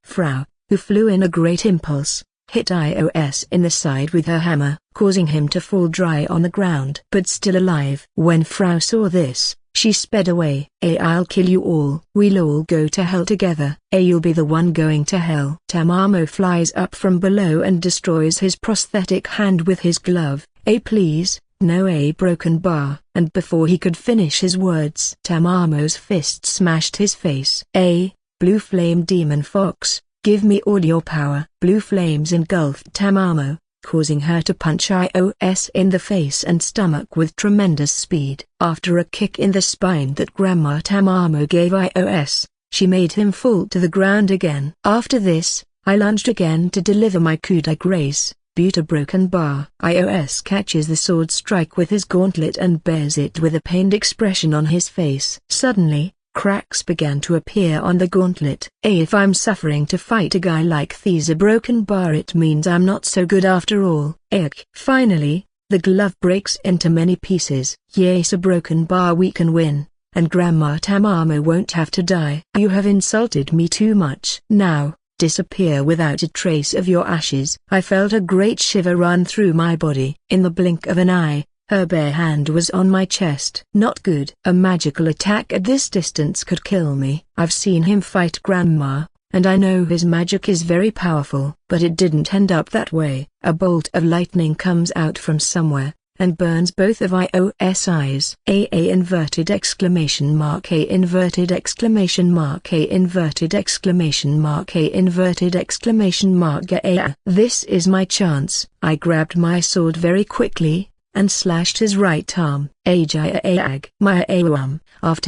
Frau, who flew in a great impulse, hit iOS in the side with her hammer, causing him to fall dry on the ground. But still alive. When Frau saw this, she sped away. I'll kill you all. We'll all go to hell together. You'll be the one going to hell. Tamamo flies up from below and destroys his prosthetic hand with his glove. Please, no. A broken bar. And before he could finish his words, Tamamo's fist smashed his face. Blue flame demon fox, give me all your power. Blue flames engulfed Tamamo, causing her to punch iOS in the face and stomach with tremendous speed. After a kick in the spine that Grandma Tamamo gave iOS, she made him fall to the ground again. After this, I lunged again to deliver my coup de grace, Buta broken bar. iOS catches the sword strike with his gauntlet and bears it with a pained expression on his face. Suddenly, cracks began to appear on the gauntlet. If I'm suffering to fight a guy like these a broken bar, it means I'm not so good after all. Finally, the glove breaks into many pieces. Yes, a broken bar, we can win, and Grandma Tamamo won't have to die. You have insulted me too much. Now, disappear without a trace of your ashes. I felt a great shiver run through my body. In the blink of an eye, her bare hand was on my chest. Not good. A magical attack at this distance could kill me. I've seen him fight Grandma, and I know his magic is very powerful. But it didn't end up that way. A bolt of lightning comes out from somewhere, and burns both of iOS eyes. A inverted exclamation mark. A inverted exclamation mark. A inverted exclamation mark. A inverted exclamation mark. This is my chance. I grabbed my sword very quickly, and slashed his right arm. After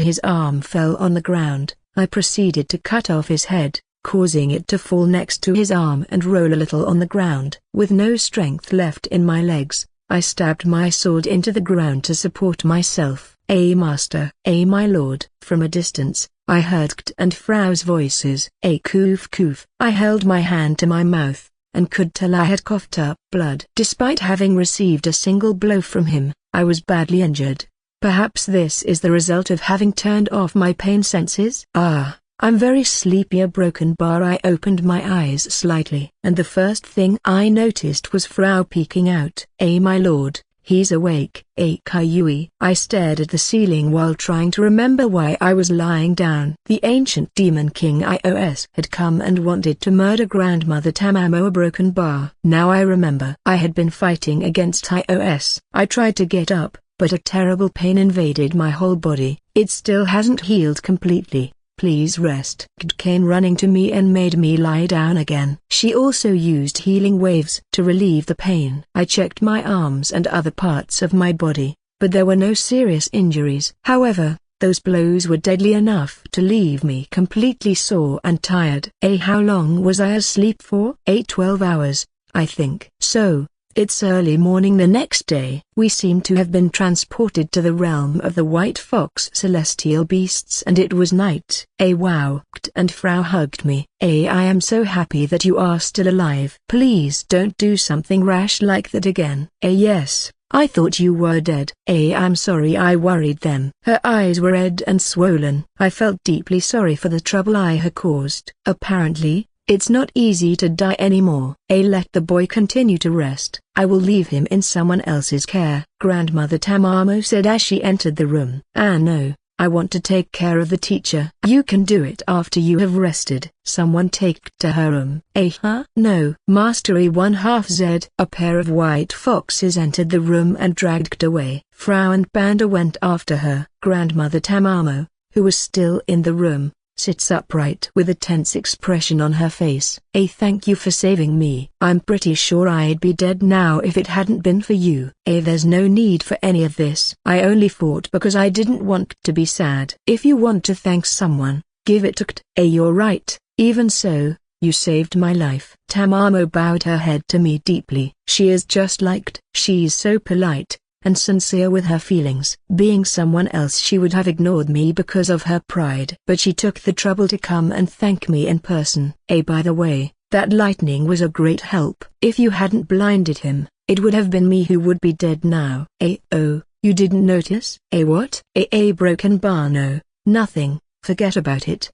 his arm fell on the ground, I proceeded to cut off his head, causing it to fall next to his arm and roll a little on the ground. With no strength left in my legs, I stabbed my sword into the ground to support myself. Master. My lord. From a distance, I heard Kt and Frau's voices. Koof. I held my hand to my mouth, and could tell I had coughed up blood. Despite having received a single blow from him, I was badly injured. Perhaps this is the result of having turned off my pain senses? I'm very sleepy. A broken bar. I opened my eyes slightly, and the first thing I noticed was Frau peeking out. My lord, he's awake. Kayui. I stared at the ceiling while trying to remember why I was lying down. The ancient demon king iOS had come and wanted to murder grandmother Tamamo. A broken bar. Now I remember. I had been fighting against iOS. I tried to get up, but a terrible pain invaded my whole body. It still hasn't healed completely. Please rest. Kd came running to me and made me lie down again. She also used healing waves to relieve the pain. I checked my arms and other parts of my body, but there were no serious injuries. However, those blows were deadly enough to leave me completely sore and tired. How long was I asleep for? 12 hours, I think. So, It's early morning the next day. We seem to have been transported to the realm of the white fox celestial beasts, and it was night. Wow! And Frau hugged me. I am so happy that you are still alive. Please don't do something rash like that again. Yes. I thought you were dead. I'm sorry I worried them. Her eyes were red and swollen. I felt deeply sorry for the trouble I had caused. Apparently, it's not easy to die anymore. Let the boy continue to rest. I will leave him in someone else's care, Grandmother Tamamo said as she entered the room. No. I want to take care of the teacher. You can do it after you have rested. Someone take to her room. No. Master E1/2Z. A pair of white foxes entered the room and dragged away. Frau and Banda went after her. Grandmother Tamamo, who was still in the room, sits upright with a tense expression on her face. Thank you for saving me. I'm pretty sure I'd be dead now if it hadn't been for you. There's no need for any of this. I only fought because I didn't want to be sad. If you want to thank someone, give it to You're right. Even so, you saved my life. Tamamo bowed her head to me deeply. She is just like She's so polite and sincere with her feelings. Being someone else she would have ignored me because of her pride. But she took the trouble to come and thank me in person. By the way, that lightning was a great help. If you hadn't blinded him, it would have been me who would be dead now. Oh, you didn't notice? What? Broken bar. No, nothing. Forget about it.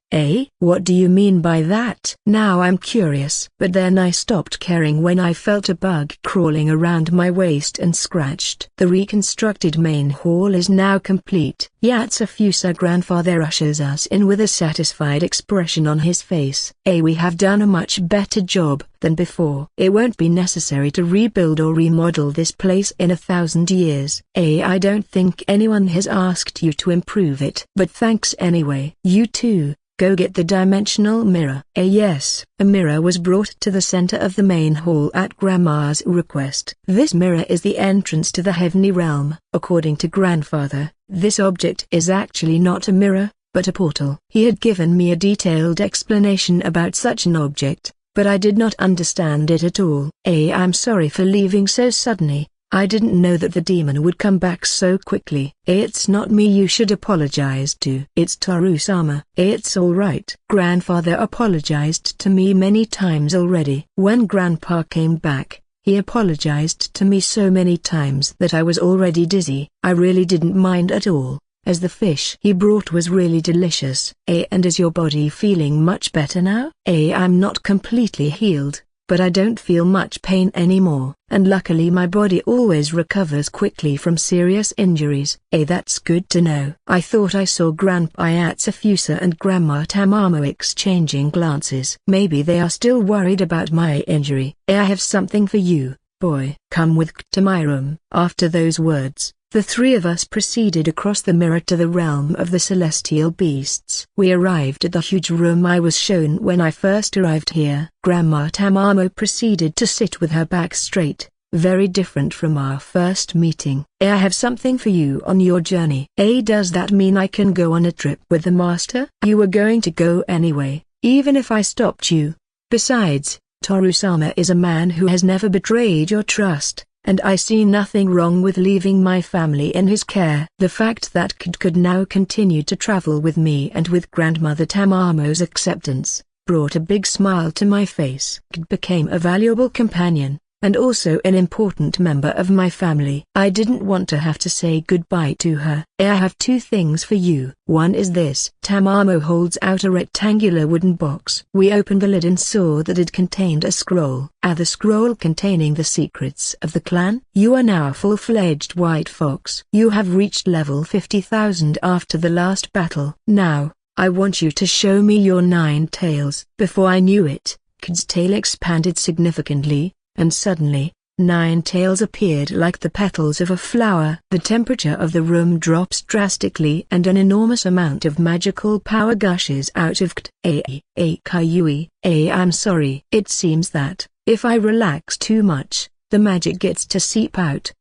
What do you mean by that? Now I'm curious. But then I stopped caring when I felt a bug crawling around my waist and scratched. The reconstructed main hall is now complete. Yatsufusa grandfather ushers us in with a satisfied expression on his face. We have done a much better job than before. It won't be necessary to rebuild or remodel this place in 1,000 years. I don't think anyone has asked you to improve it. But thanks anyway. You too. Go get the dimensional mirror. Yes. A mirror was brought to the center of the main hall at Grandma's request. This mirror is the entrance to the heavenly realm. According to Grandfather, this object is actually not a mirror, but a portal. He had given me a detailed explanation about such an object, but I did not understand it at all. I'm sorry for leaving so suddenly. I didn't know that the demon would come back so quickly. It's not me you should apologize to. It's Toru-sama. It's alright. Grandfather apologized to me many times already. When Grandpa came back, he apologized to me so many times that I was already dizzy. I really didn't mind at all, as the fish he brought was really delicious. And is your body feeling much better now? I'm not completely healed, but I don't feel much pain anymore, and luckily my body always recovers quickly from serious injuries. That's good to know. I thought I saw Grandpa Yatsufusa and Grandma Tamamo exchanging glances. Maybe they are still worried about my injury. I have something for you, boy. Come with to my room. After those words, the three of us proceeded across the mirror to the realm of the celestial beasts. We arrived at the huge room I was shown when I first arrived here. Grandma Tamamo proceeded to sit with her back straight, very different from our first meeting. I have something for you on your journey. Does that mean I can go on a trip with the master? You were going to go anyway, even if I stopped you. Besides, Toru-sama is a man who has never betrayed your trust, and I see nothing wrong with leaving my family in his care. The fact that Kid could now continue to travel with me and with Grandmother Tamamo's acceptance, brought a big smile to my face. Kid became a valuable companion, and also an important member of my family. I didn't want to have to say goodbye to her. I have two things for you. One is this. Tamamo holds out a rectangular wooden box. We opened the lid and saw that it contained a scroll. The scroll containing the secrets of the clan. You are now a full-fledged white fox. You have reached level 50,000 after the last battle. Now, I want you to show me your 9 tails. Before I knew it, Kid's tail expanded significantly, and suddenly, 9 tails appeared like the petals of a flower. The temperature of the room drops drastically and an enormous amount of magical power gushes out of Kayui. I'm sorry. It seems that, if I relax too much, the magic gets to seep out.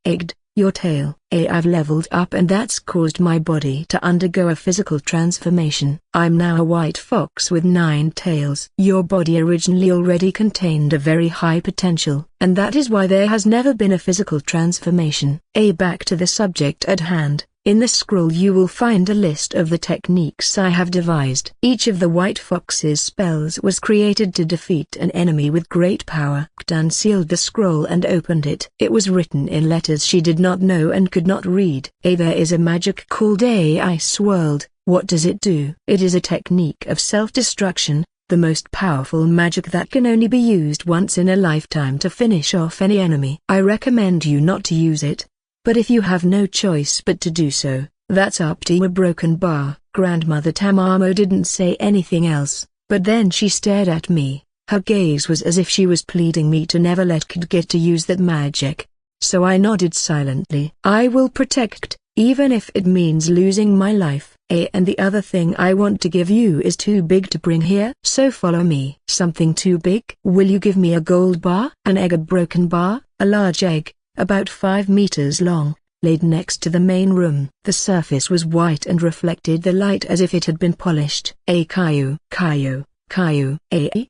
Your tail. I've leveled up and that's caused my body to undergo a physical transformation. I'm now a white fox with 9 tails. Your body originally already contained a very high potential, and that is why there has never been a physical transformation. Back to the subject at hand. In the scroll you will find a list of the techniques I have devised. Each of the White Fox's spells was created to defeat an enemy with great power. Dan sealed the scroll and opened it. It was written in letters she did not know and could not read. There is a magic called Ice World. What does it do? It is a technique of self-destruction, the most powerful magic that can only be used once in a lifetime to finish off any enemy. I recommend you not to use it. But if you have no choice but to do so, that's up to you. A broken bar. Grandmother Tamamo didn't say anything else, but then she stared at me. Her gaze was as if she was pleading me to never let Kid get to use that magic. So I nodded silently. I will protect, even if it means losing my life. And the other thing I want to give you is too big to bring here. So follow me. Something too big? Will you give me a gold bar? An egg? A broken bar? A large egg, about 5 meters long, laid next to the main room. The surface was white and reflected the light as if it had been polished. Caillou.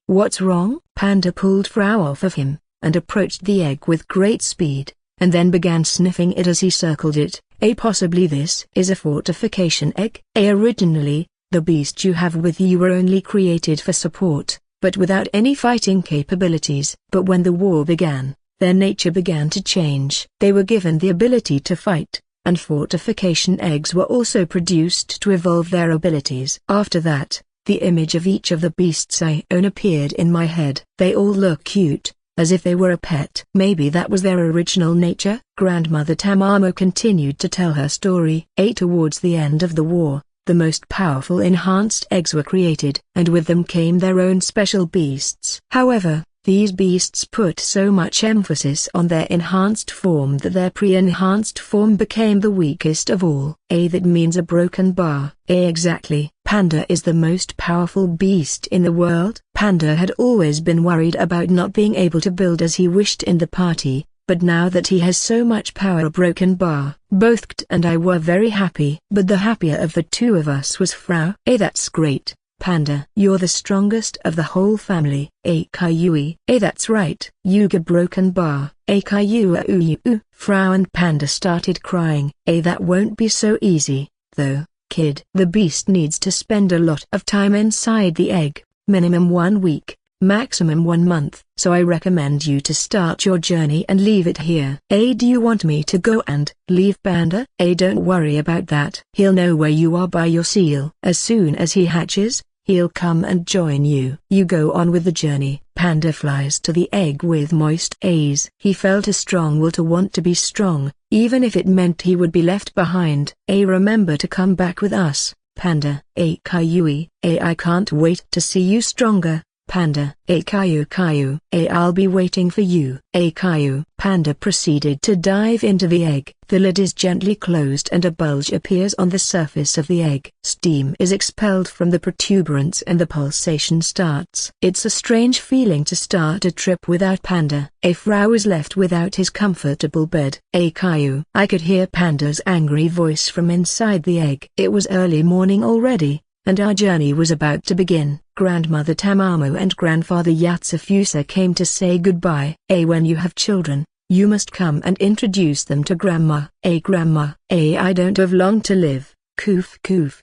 What's wrong? Panda pulled Frau off of him, and approached the egg with great speed, and then began sniffing it as he circled it. Possibly this is a fortification egg? Originally, the beast you have with you were only created for support, but without any fighting capabilities. But when the war began, their nature began to change. They were given the ability to fight, and fortification eggs were also produced to evolve their abilities. After that, the image of each of the beasts I own appeared in my head. They all look cute, as if they were a pet. Maybe that was their original nature? Grandmother Tamamo continued to tell her story. Towards the end of the war, the most powerful enhanced eggs were created, and with them came their own special beasts. However, these beasts put so much emphasis on their enhanced form that their pre-enhanced form became the weakest of all. That means a broken bar. Exactly. Panda is the most powerful beast in the world. Panda had always been worried about not being able to build as he wished in the party, but now that he has so much power, a broken bar, both Kt and I were very happy. But the happier of the two of us was Frau. That's great, Panda. You're the strongest of the whole family. Caillou. That's right. Yuga broken bar. Caillou. Frau and Panda started crying. That won't be so easy, though, kid. The beast needs to spend a lot of time inside the egg, minimum 1 week, maximum 1 month. So I recommend you to start your journey and leave it here. Do you want me to go and leave Panda? Don't worry about that. He'll know where you are by your seal. As soon as he hatches, he'll come and join you. You go on with the journey. Panda flies to the egg with moist eyes. He felt a strong will to want to be strong, even if it meant he would be left behind. Remember to come back with us, Panda. Caillou. I can't wait to see you stronger, Panda. Caillou. I'll be waiting for you. Caillou. Panda proceeded to dive into the egg. The lid is gently closed and a bulge appears on the surface of the egg. Steam is expelled from the protuberance and the pulsation starts. It's a strange feeling to start a trip without Panda. Frau was left without his comfortable bed. Caillou. I could hear Panda's angry voice from inside the egg. It was early morning already, and our journey was about to begin. Grandmother Tamamo and Grandfather Yatsufusa came to say goodbye. When you have children, you must come and introduce them to Grandma. Grandma. I don't have long to live. Koof.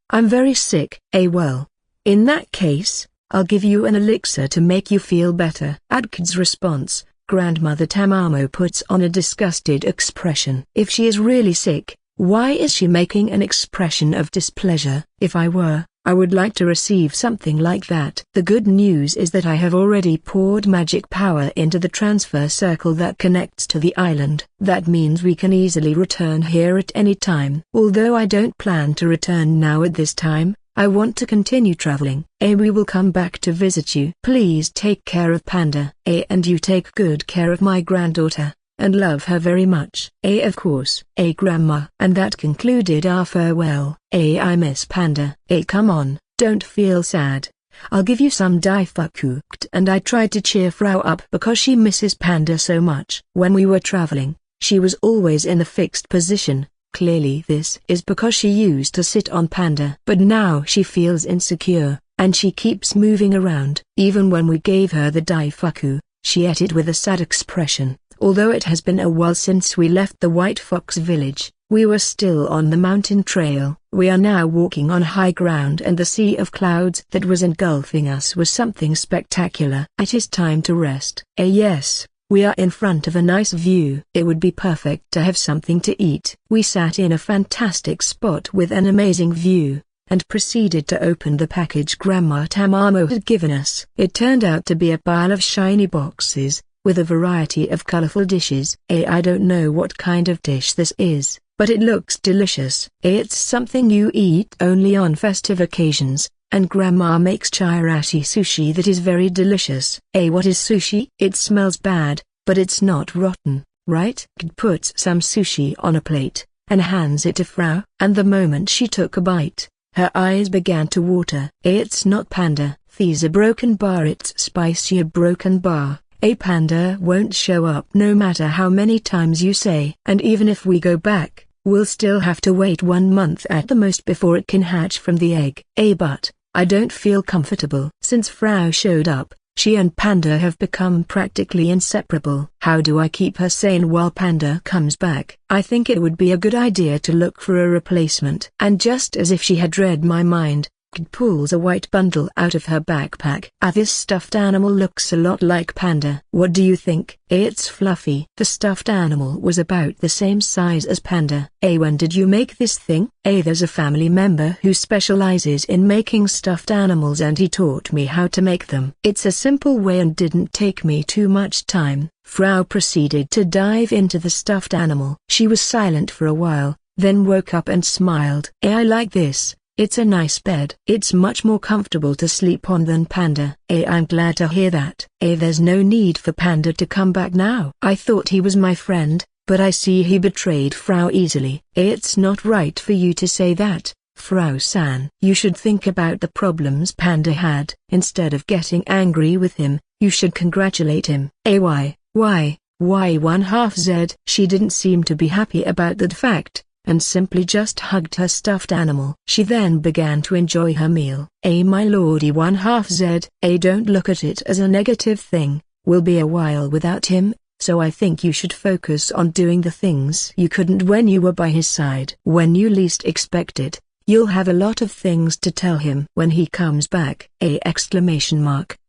I'm very sick. Well, in that case, I'll give you an elixir to make you feel better. At Kid's response, Grandmother Tamamo puts on a disgusted expression. If she is really sick, why is she making an expression of displeasure? If I were, I would like to receive something like that. The good news is that I have already poured magic power into the transfer circle that connects to the island. That means we can easily return here at any time. Although I don't plan to return now at this time, I want to continue traveling. We will come back to visit you. Please take care of Panda. And you take good care of my granddaughter, and love her very much. Of course. Grandma. And that concluded our farewell. I miss Panda. Come on, don't feel sad. I'll give you some daifuku. And I tried to cheer Frau up because she misses Panda so much. When we were traveling, She was always in a fixed position. Clearly this is because she used to sit on Panda. But now she feels insecure, and she keeps moving around. Even when we gave her the Daifuku, she ate it with a sad expression. Although it has been a while since we left the White Fox village, we were still on the mountain trail. We are now walking on high ground, and the sea of clouds that was engulfing us was something spectacular. It is time to rest. Yes, we are in front of a nice view. It would be perfect to have something to eat. We sat in a fantastic spot with an amazing view, and proceeded to open the package Grandma Tamamo had given us. It turned out to be a pile of shiny boxes, with a variety of colorful dishes. I don't know what kind of dish this is, but it looks delicious. It's something you eat only on festive occasions, and Grandma makes chirashi sushi that is very delicious. What is sushi? It smells bad, but it's not rotten, right? Kid puts some sushi on a plate, and hands it to Frau, and the moment she took a bite, her eyes began to water. It's not Panda. These a broken bar. It's spicy. A broken bar. A Panda won't show up no matter how many times you say. And even if we go back, we'll still have to wait 1 month at the most before it can hatch from the egg. But I don't feel comfortable. Since Frau showed up, she and Panda have become practically inseparable. How do I keep her sane while Panda comes back? I think it would be a good idea to look for a replacement. And just as if she had read my mind, Kid pulls a white bundle out of her backpack. This stuffed animal looks a lot like Panda. What do you think? It's fluffy. The stuffed animal was about the same size as Panda. When did you make this thing? There's a family member who specializes in making stuffed animals, and he taught me how to make them. It's a simple way and didn't take me too much time. Frau proceeded to dive into the stuffed animal. She was silent for a while, then woke up and smiled. I like this. It's a nice bed. It's much more comfortable to sleep on than Panda. I'm glad to hear that. There's no need for Panda to come back now. I thought he was my friend, but I see he betrayed Frau easily. It's not right for you to say that, Frau-san. You should think about the problems Panda had. Instead of getting angry with him, you should congratulate him. Why 1/2 Z? She didn't seem to be happy about that fact, and simply just hugged her stuffed animal. She then began to enjoy her meal. My lordy 1/2 Z. Don't look at it as a negative thing. We'll be a while without him, so I think you should focus on doing the things you couldn't when you were by his side. When you least expect it, you'll have a lot of things to tell him when he comes back.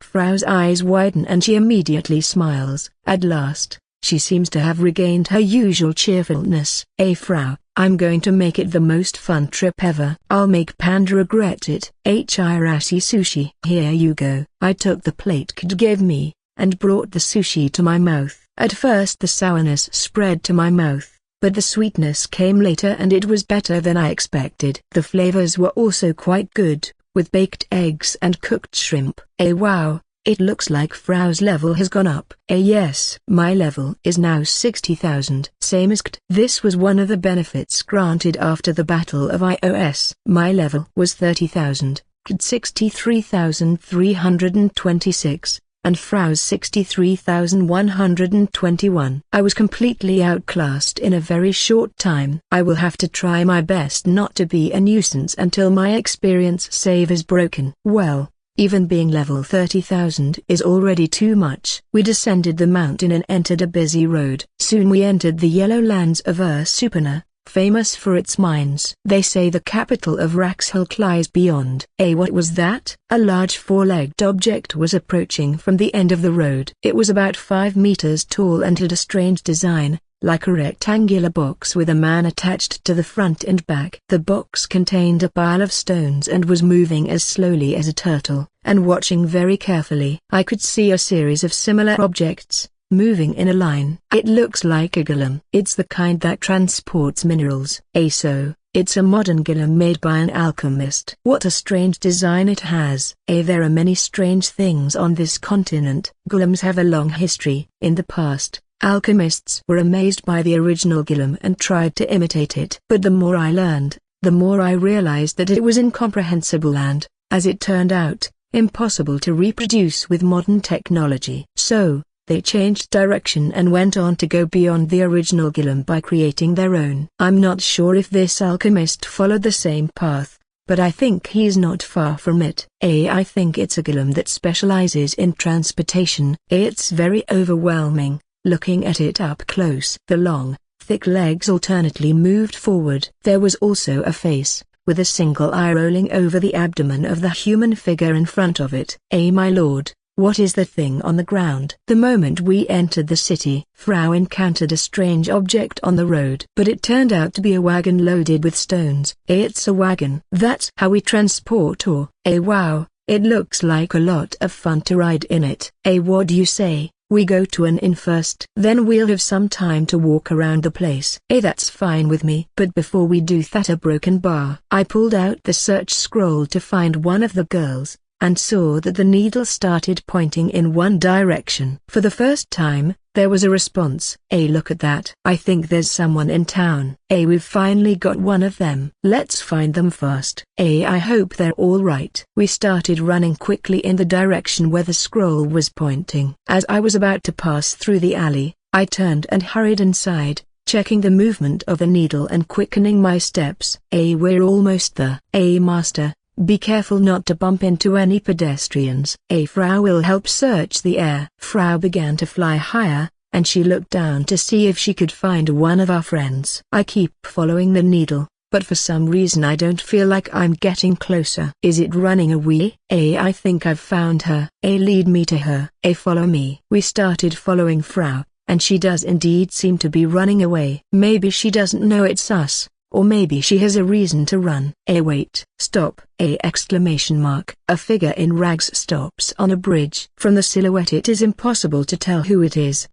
Frau's eyes widen and she immediately smiles. At last, she seems to have regained her usual cheerfulness. Frau, I'm going to make it the most fun trip ever. I'll make Panda regret it. Chirashi sushi. Here you go. I took the plate Kid gave me, and brought the sushi to my mouth. At first the sourness spread to my mouth, but the sweetness came later and it was better than I expected. The flavors were also quite good, with baked eggs and cooked shrimp. Wow. It looks like Frau's level has gone up. Yes, my level is now 60,000. Same as Kt. This was one of the benefits granted after the Battle of Ios. My level was 30,000, Kt 63,326, and Frau's 63,121. I was completely outclassed in a very short time. I will have to try my best not to be a nuisance until my experience save is broken. Well, even being level 30,000 is already too much. We descended the mountain and entered a busy road. Soon we entered the yellow lands of Supana, famous for its mines. They say the capital of Exiled lies beyond. What was that? A large four-legged object was approaching from the end of the road. It was about 5 meters tall and had a strange design, like a rectangular box with a man attached to the front and back. The box contained a pile of stones and was moving as slowly as a turtle, and watching very carefully. I could see a series of similar objects, moving in a line. It looks like a golem. It's the kind that transports minerals. So, it's a modern golem made by an alchemist. What a strange design it has. There are many strange things on this continent. Golems have a long history. In the past, alchemists were amazed by the original golem and tried to imitate it. But the more I learned, the more I realized that it was incomprehensible and, as it turned out, impossible to reproduce with modern technology. So, They changed direction and went on to go beyond the original golem by creating their own. I'm not sure if this alchemist followed the same path, but I think he's not far from it. I think it's a golem that specializes in transportation. It's very overwhelming, looking at it up close. The long, thick legs alternately moved forward. There was also a face, with a single eye rolling over the abdomen of the human figure in front of it. My lord, what is the thing on the ground? The moment we entered the city, Frau encountered a strange object on the road. But it turned out to be a wagon loaded with stones. It's a wagon. That's how we transport ore. Wow, it looks like a lot of fun to ride in it. What do you say? We go to an inn first. Then we'll have some time to walk around the place. That's fine with me. But before we do that, a broken bar. I pulled out the search scroll to find one of the girls, and saw that the needle started pointing in one direction. For the first time, there was a response. Look at that. I think there's someone in town. We've finally got one of them. Let's find them fast. I hope they're all right. We started running quickly in the direction where the scroll was pointing. As I was about to pass through the alley, I turned and hurried inside, checking the movement of the needle and quickening my steps. We're almost there. Master, be careful not to bump into any pedestrians. Frau will help search the air. Frau began to fly higher, and she looked down to see if she could find one of our friends. I keep following the needle, but for some reason I don't feel like I'm getting closer. Is it running away? I think I've found her. Lead me to her. Follow me. We started following Frau, and she does indeed seem to be running away. Maybe she doesn't know it's us, or maybe she has a reason to run. Wait. Stop. Exclamation mark. A figure in rags stops on a bridge. From the silhouette it is impossible to tell who it is.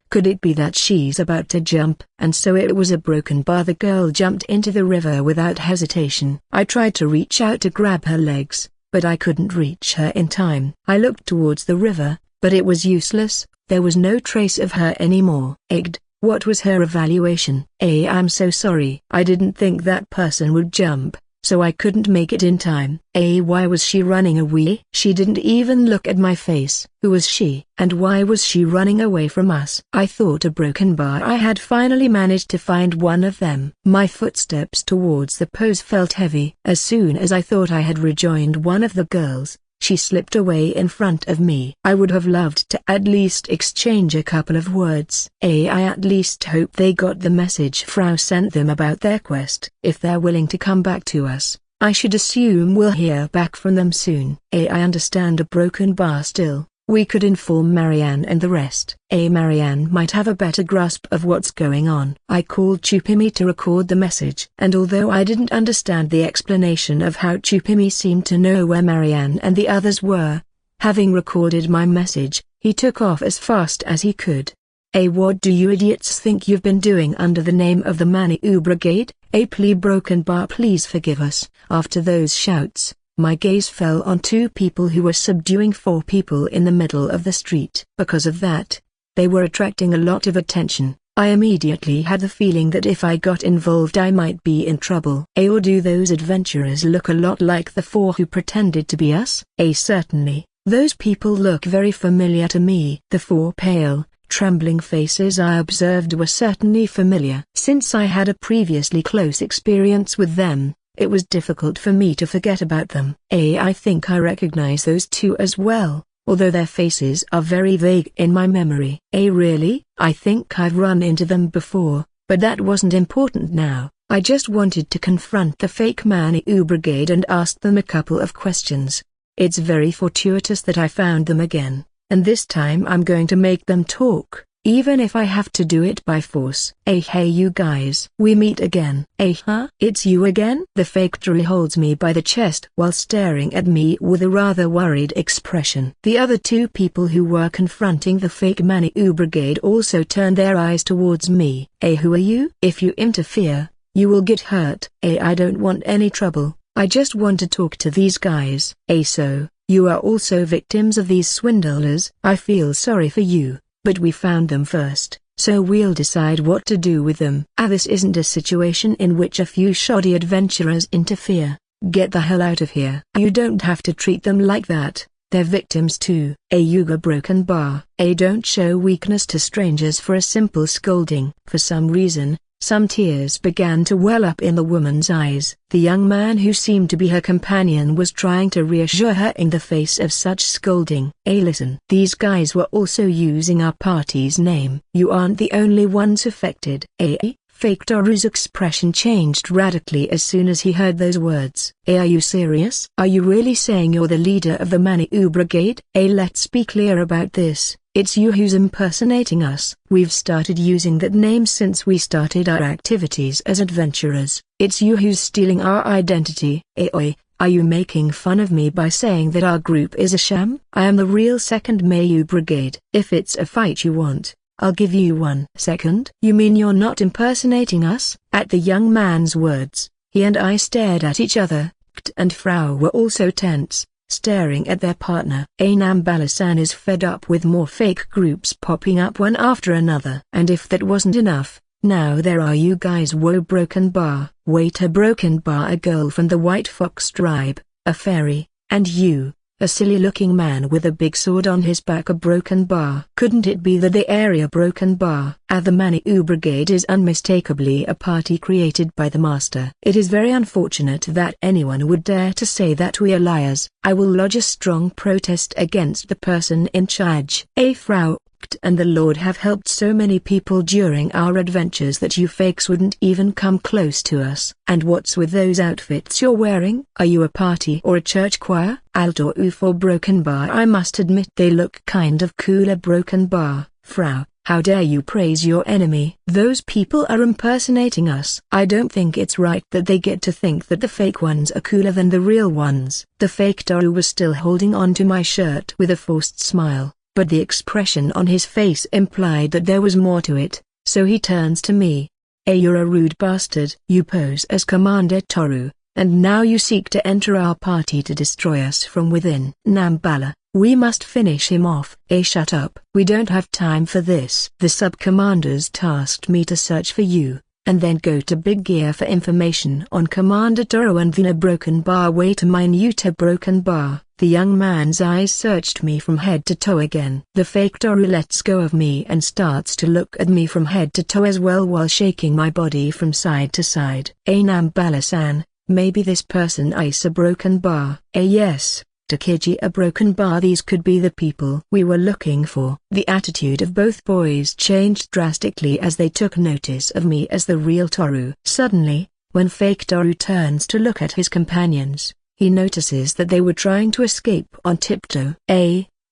Could it be that she's about to jump? And so it was a broken bar. The girl jumped into the river without hesitation. I tried to reach out to grab her legs, but I couldn't reach her in time. I looked towards the river, but it was useless. There was no trace of her anymore. What was her evaluation? I'm so sorry. I didn't think that person would jump, so I couldn't make it in time. Why was she running away? She didn't even look at my face. Who was she? And why was she running away from us? I thought a broken bar. I had finally managed to find one of them. My footsteps towards the pose felt heavy. As soon as I thought I had rejoined one of the girls, she slipped away in front of me. I would have loved to at least exchange a couple of words. I at least hope they got the message Frau sent them about their quest. If they're willing to come back to us, I should assume we'll hear back from them soon. I understand a broken bar still. We could inform Marianne and the rest. Marianne might have a better grasp of what's going on. I called Chupimi to record the message. And although I didn't understand the explanation of how Chupimi seemed to know where Marianne and the others were, having recorded my message, he took off as fast as he could. What do you idiots think you've been doing under the name of the Maniou Brigade? Plea broken bar, please forgive us. After those shouts, my gaze fell on two people who were subduing four people in the middle of the street. Because of that, they were attracting a lot of attention. I immediately had the feeling that if I got involved I might be in trouble. Or do those adventurers look a lot like the four who pretended to be us? Certainly, those people look very familiar to me. The four pale, trembling faces I observed were certainly familiar. Since I had a previously close experience with them, it was difficult for me to forget about them. I think I recognize those two as well, although their faces are very vague in my memory. Really? I think I've run into them before, but that wasn't important now. I just wanted to confront the fake Maniou Brigade and ask them a couple of questions. It's very fortuitous that I found them again, and this time I'm going to make them talk, even if I have to do it by force. Hey you guys. We meet again. Huh? It's you again? The fake Drew holds me by the chest while staring at me with a rather worried expression. The other two people who were confronting the fake Maniou Brigade also turned their eyes towards me. Who are you? If you interfere, you will get hurt. I don't want any trouble. I just want to talk to these guys. So, you are also victims of these swindlers? I feel sorry for you, but we found them first, so we'll decide what to do with them. This isn't a situation in which a few shoddy adventurers interfere. Get the hell out of here. You don't have to treat them like that. They're victims too. A Yuga broken bar. A don't show weakness to strangers for a simple scolding. For some reason, some tears began to well up in the woman's eyes. The young man who seemed to be her companion was trying to reassure her in the face of such scolding. Listen. These guys were also using our party's name. You aren't the only ones affected. Fake Toru's expression changed radically as soon as he heard those words. Are you serious? Are you really saying you're the leader of the Maniu Brigade? Let's be clear about this. It's you who's impersonating us. We've started using that name since we started our activities as adventurers. It's you who's stealing our identity. Are you making fun of me by saying that our group is a sham? I am the real second Mayu Brigade. If it's a fight you want, I'll give you one. Second? You mean you're not impersonating us? At the young man's words, he and I stared at each other. Kt and Frau were also tense, staring at their partner. Nambala-san is fed up with more fake groups popping up one after another. And if that wasn't enough, now there are you guys. Whoa, broken bar. Wait, a broken bar, a girl from the White Fox tribe, a fairy, and you, a silly-looking man with a big sword on his back. A broken bar. Couldn't it be the area broken bar? The Maniu Brigade is unmistakably a party created by the Master. It is very unfortunate that anyone would dare to say that we are liars. I will lodge a strong protest against the person in charge. Frau and the Lord have helped so many people during our adventures that you fakes wouldn't even come close to us. And what's with those outfits you're wearing? Are you a party or a church choir? Alto for broken bar. I must admit they look kind of cooler. Broken bar. Frau, how dare you praise your enemy? Those people are impersonating us. I don't think it's right that they get to think that the fake ones are cooler than the real ones. The fake Toru was still holding on to my shirt with a forced smile, but the expression on his face implied that there was more to it, so he turns to me. You're a rude bastard. You pose as Commander Toru, and now you seek to enter our party to destroy us from within. Nambala, we must finish him off. Shut up. We don't have time for this. The sub-commanders tasked me to search for you, and then go to Big Gear for information on Commander Toru and the broken bar. Wait a minute, a broken bar. The young man's eyes searched me from head to toe again. The fake Toru lets go of me and starts to look at me from head to toe as well while shaking my body from side to side. Nambala-san, maybe this person is a broken bar. Yes, Takiji, a broken bar. These could be the people we were looking for. The attitude of both boys changed drastically as they took notice of me as the real Toru. Suddenly, when fake Toru turns to look at his companions, he notices that they were trying to escape on tiptoe.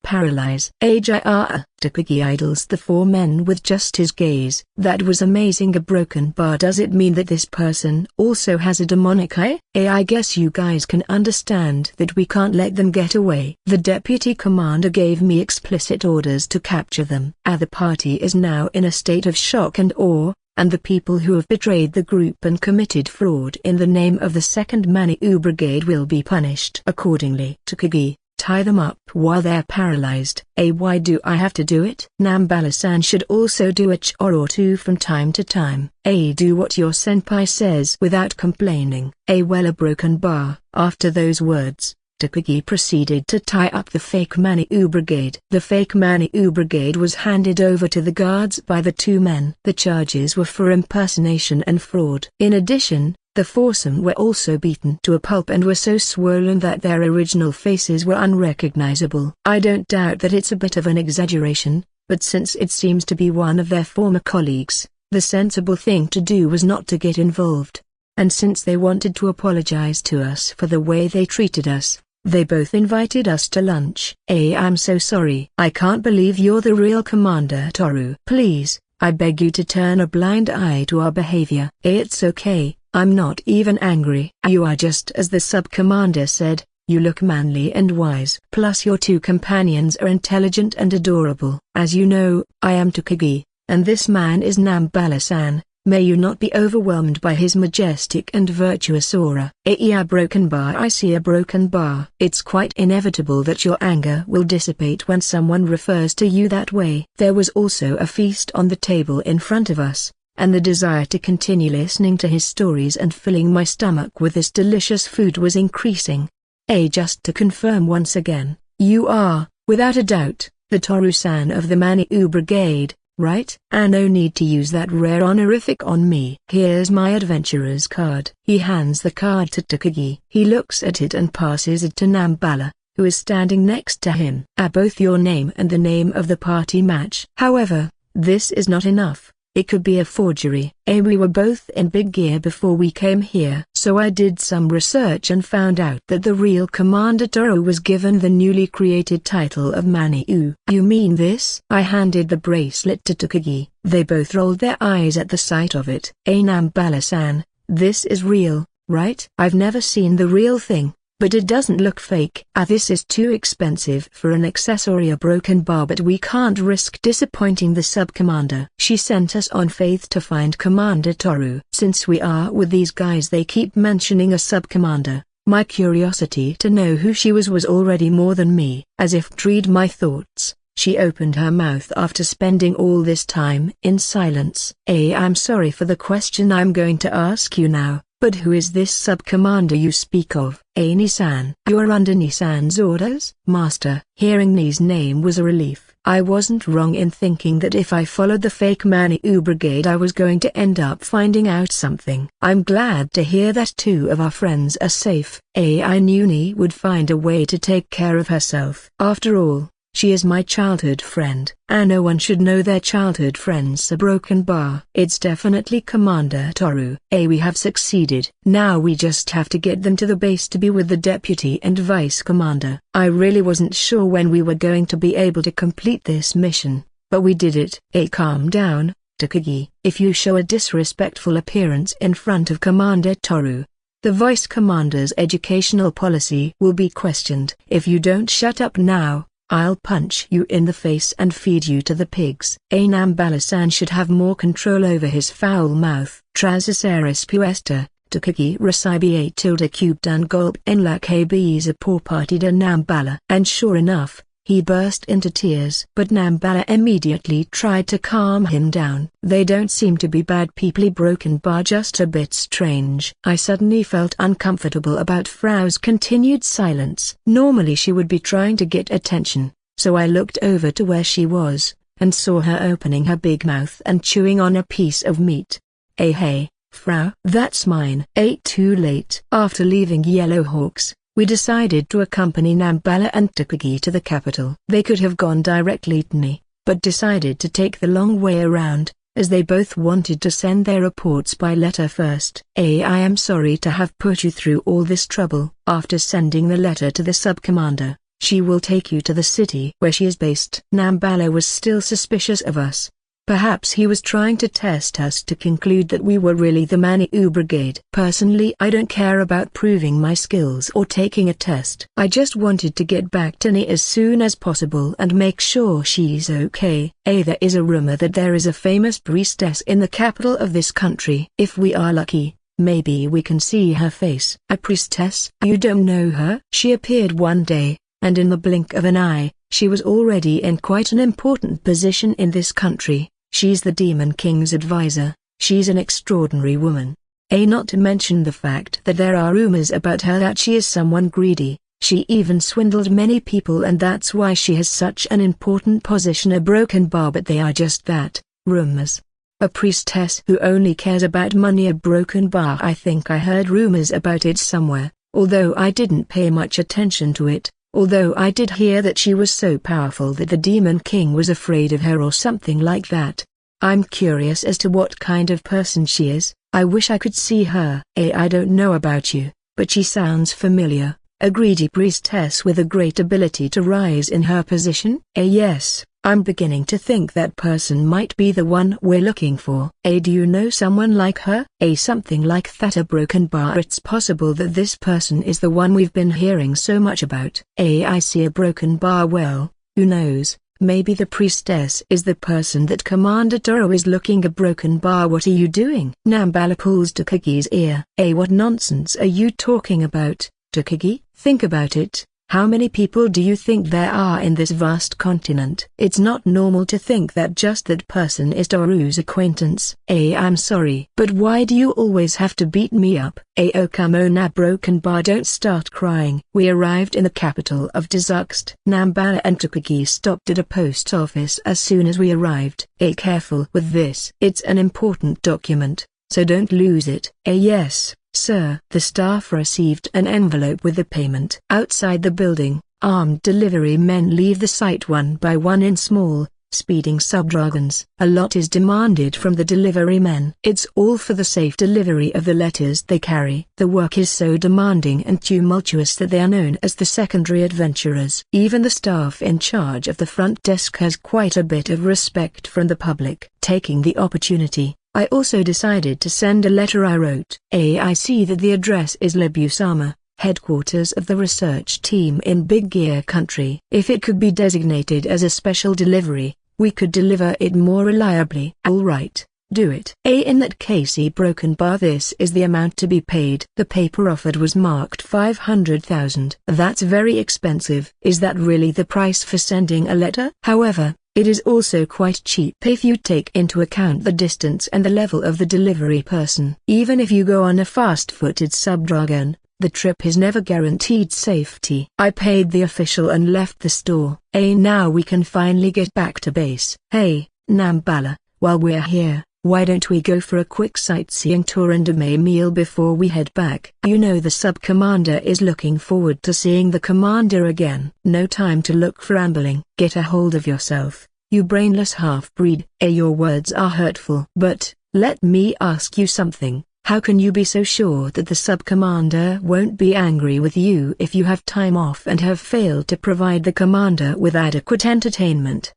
Paralyze. Takagi idles the four men with just his gaze. That was amazing. A broken bar. Does it mean that this person also has a demonic eye? I guess you guys can understand that we can't let them get away. The deputy commander gave me explicit orders to capture them. The party is now in a state of shock and awe, and the people who have betrayed the group and committed fraud in the name of the Second Maniu Brigade will be punished accordingly. Takagi, tie them up while they're paralyzed. Why do I have to do it? Nambala-san should also do a chore or two from time to time. Do what your senpai says without complaining. Well, a broken bar. After those words, Takagi proceeded to tie up the fake Maniu Brigade. The fake Maniu Brigade was handed over to the guards by the two men. The charges were for impersonation and fraud. In addition, the foursome were also beaten to a pulp and were so swollen that their original faces were unrecognizable. I don't doubt that it's a bit of an exaggeration, but since it seems to be one of their former colleagues, the sensible thing to do was not to get involved. And since they wanted to apologize to us for the way they treated us, they both invited us to lunch. I'm so sorry. I can't believe you're the real Commander Toru. Please, I beg you to turn a blind eye to our behavior. It's okay, I'm not even angry. You are just as the sub-commander said, you look manly and wise. Plus your two companions are intelligent and adorable. As you know, I am Takagi, and this man is Nambala-san. May you not be overwhelmed by his majestic and virtuous aura. A broken bar. I see a broken bar. It's quite inevitable that your anger will dissipate when someone refers to you that way. There was also a feast on the table in front of us, and the desire to continue listening to his stories and filling my stomach with this delicious food was increasing. Just to confirm once again, You are, without a doubt, the Toru-san of the Maniu Brigade, right? And no need to use that rare honorific on me. Here's my adventurer's card. He hands the card to Takagi. He looks at it and passes it to Nambala, who is standing next to him. Both your name and the name of the party match. However, this is not enough. It could be a forgery. We were both in big gear before we came here. So I did some research and found out that the real Commander Toru was given the newly created title of Maniu. You mean this? I handed the bracelet to Takagi. They both rolled their eyes at the sight of it. Nambala-san, this is real, right? I've never seen the real thing, but it doesn't look fake. This is too expensive for an accessory, a broken bar, but we can't risk disappointing the sub-commander. She sent us on faith to find Commander Toru. Since we are with these guys, they keep mentioning a sub-commander. My curiosity to know who she was already more than me. As if to read my thoughts, she opened her mouth after spending all this time in silence. I'm sorry for the question I'm going to ask you now. But who is this sub-commander you speak of? Ni-san. You are under Ni-san's orders? Master. Hearing Ni's name was a relief. I wasn't wrong in thinking that if I followed the fake Maniu Brigade I was going to end up finding out something. I'm glad to hear that two of our friends are safe. I knew Ni would find a way to take care of herself. After all, she is my childhood friend, and no one should know their childhood friend's a broken bar. It's definitely Commander Toru. We have succeeded. Now we just have to get them to the base to be with the deputy and vice commander. I really wasn't sure when we were going to be able to complete this mission, but we did it. Calm down, Takagi. If you show a disrespectful appearance in front of Commander Toru, the vice commander's educational policy will be questioned. If you don't shut up now, I'll punch you in the face and feed you to the pigs. Nambala-san should have more control over his foul mouth. Trazaceres puesta, Takagi recibe tilde cube dan gulp en la kb's a poor party de Nambala. And sure enough, he burst into tears. But Nambala immediately tried to calm him down. They don't seem to be bad people, broken bar just a bit strange. I suddenly felt uncomfortable about Frau's continued silence. Normally she would be trying to get attention, so I looked over to where she was, and saw her opening her big mouth and chewing on a piece of meat. Hey, Frau, that's mine. Too late. After leaving Yellow Hawks, we decided to accompany Nambala and Takagi to the capital. They could have gone directly to Ni, but decided to take the long way around, as they both wanted to send their reports by letter first. I am sorry to have put you through all this trouble. After sending the letter to the sub-commander, she will take you to the city where she is based. Nambala was still suspicious of us. Perhaps he was trying to test us to conclude that we were really the Maniu Brigade. Personally, I don't care about proving my skills or taking a test. I just wanted to get back to Ni as soon as possible and make sure she's okay. There is a rumor that there is a famous priestess in the capital of this country. If we are lucky, maybe we can see her face. A priestess? You don't know her? She appeared one day, and in the blink of an eye, she was already in quite an important position in this country. She's the Demon King's advisor. She's an extraordinary woman. Not to mention the fact that there are rumors about her that she is someone greedy. She even swindled many people, and that's why she has such an important position. A broken bar, but they are just that, rumors. A priestess who only cares about money. A broken bar. I think I heard rumors about it somewhere, although I didn't pay much attention to it. Although I did hear that she was so powerful that the Demon King was afraid of her or something like that. I'm curious as to what kind of person she is. I wish I could see her. I don't know about you, but she sounds familiar. A greedy priestess with a great ability to rise in her position? Yes, I'm beginning to think that person might be the one we're looking for. Do you know someone like her? Something like that. A broken bar. It's possible that this person is the one we've been hearing so much about. I see. A broken bar. Well, who knows, maybe the priestess is the person that Commander Toru is looking. A broken bar. What are you doing? Nambala pulls Takagi's ear. What nonsense are you talking about, Takagi? Think about it. How many people do you think there are in this vast continent? It's not normal to think that just that person is Toru's acquaintance. I'm sorry. But why do you always have to beat me up? Oh come on now Broken Bar, don't start crying. We arrived in the capital of Dazukst. Nambala and Takagi stopped at a post office as soon as we arrived. Careful with this. It's an important document, so don't lose it. Yes, sir. The staff received an envelope with the payment. Outside the building, armed delivery men leave the site one by one in small, speeding subdragons. A lot is demanded from the delivery men. It's all for the safe delivery of the letters they carry. The work is so demanding and tumultuous that they are known as the secondary adventurers. Even the staff in charge of the front desk has quite a bit of respect from the public. Taking the opportunity, I also decided to send a letter I wrote. I see that the address is Lebusama, headquarters of the research team in Big Gear Country. If it could be designated as a special delivery, we could deliver it more reliably. Alright, do it. In that case Broken Bar, this is the amount to be paid. The paper offered was marked 500,000. That's very expensive. Is that really the price for sending a letter? However, it is also quite cheap if you take into account the distance and the level of the delivery person. Even if you go on a fast-footed subdragon, the trip is never guaranteed safety. I paid the official and left the store. Now we can finally get back to base. Hey, Nambala, while we're here, why don't we go for a quick sightseeing tour and a meal before we head back? You know the sub-commander is looking forward to seeing the commander again. No time to look for ambling. Get a hold of yourself, you brainless half-breed. Your words are hurtful. But, let me ask you something. How can you be so sure that the sub-commander won't be angry with you if you have time off and have failed to provide the commander with adequate entertainment?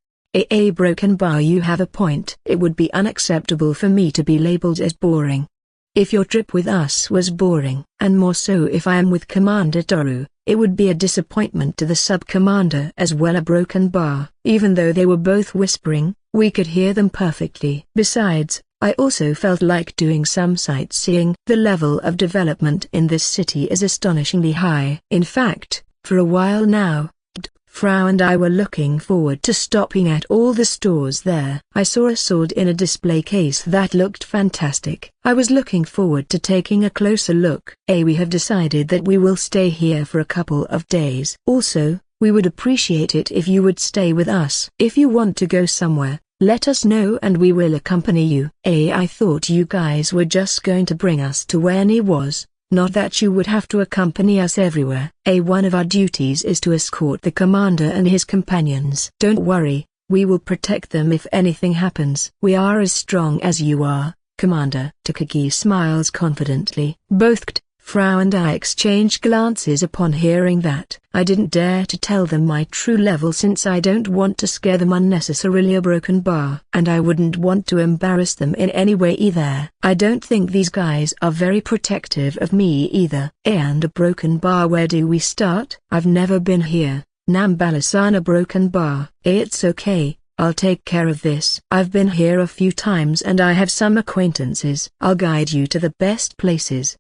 Broken Bar, you have a point. It would be unacceptable for me to be labeled as boring. If your trip with us was boring, and more so if I am with Commander Toru, it would be a disappointment to the sub-commander as well. Broken Bar. Even though they were both whispering, we could hear them perfectly. Besides, I also felt like doing some sightseeing. The level of development in this city is astonishingly high. In fact, for a while now, Frau and I were looking forward to stopping at all the stores there. I saw a sword in a display case that looked fantastic. I was looking forward to taking a closer look. We have decided that we will stay here for a couple of days. Also, we would appreciate it if you would stay with us. If you want to go somewhere, let us know and we will accompany you. I thought you guys were just going to bring us to where Ni was, not that you would have to accompany us everywhere. One of our duties is to escort the commander and his companions. Don't worry, we will protect them if anything happens. We are as strong as you are, Commander. Takagi smiles confidently. Both Frau and I exchanged glances upon hearing that. I didn't dare to tell them my true level since I don't want to scare them unnecessarily. Broken Bar. And I wouldn't want to embarrass them in any way either. I don't think these guys are very protective of me either. And Broken Bar, where do we start? I've never been here. Nambala-san. Broken Bar. It's okay, I'll take care of this. I've been here a few times and I have some acquaintances. I'll guide you to the best places.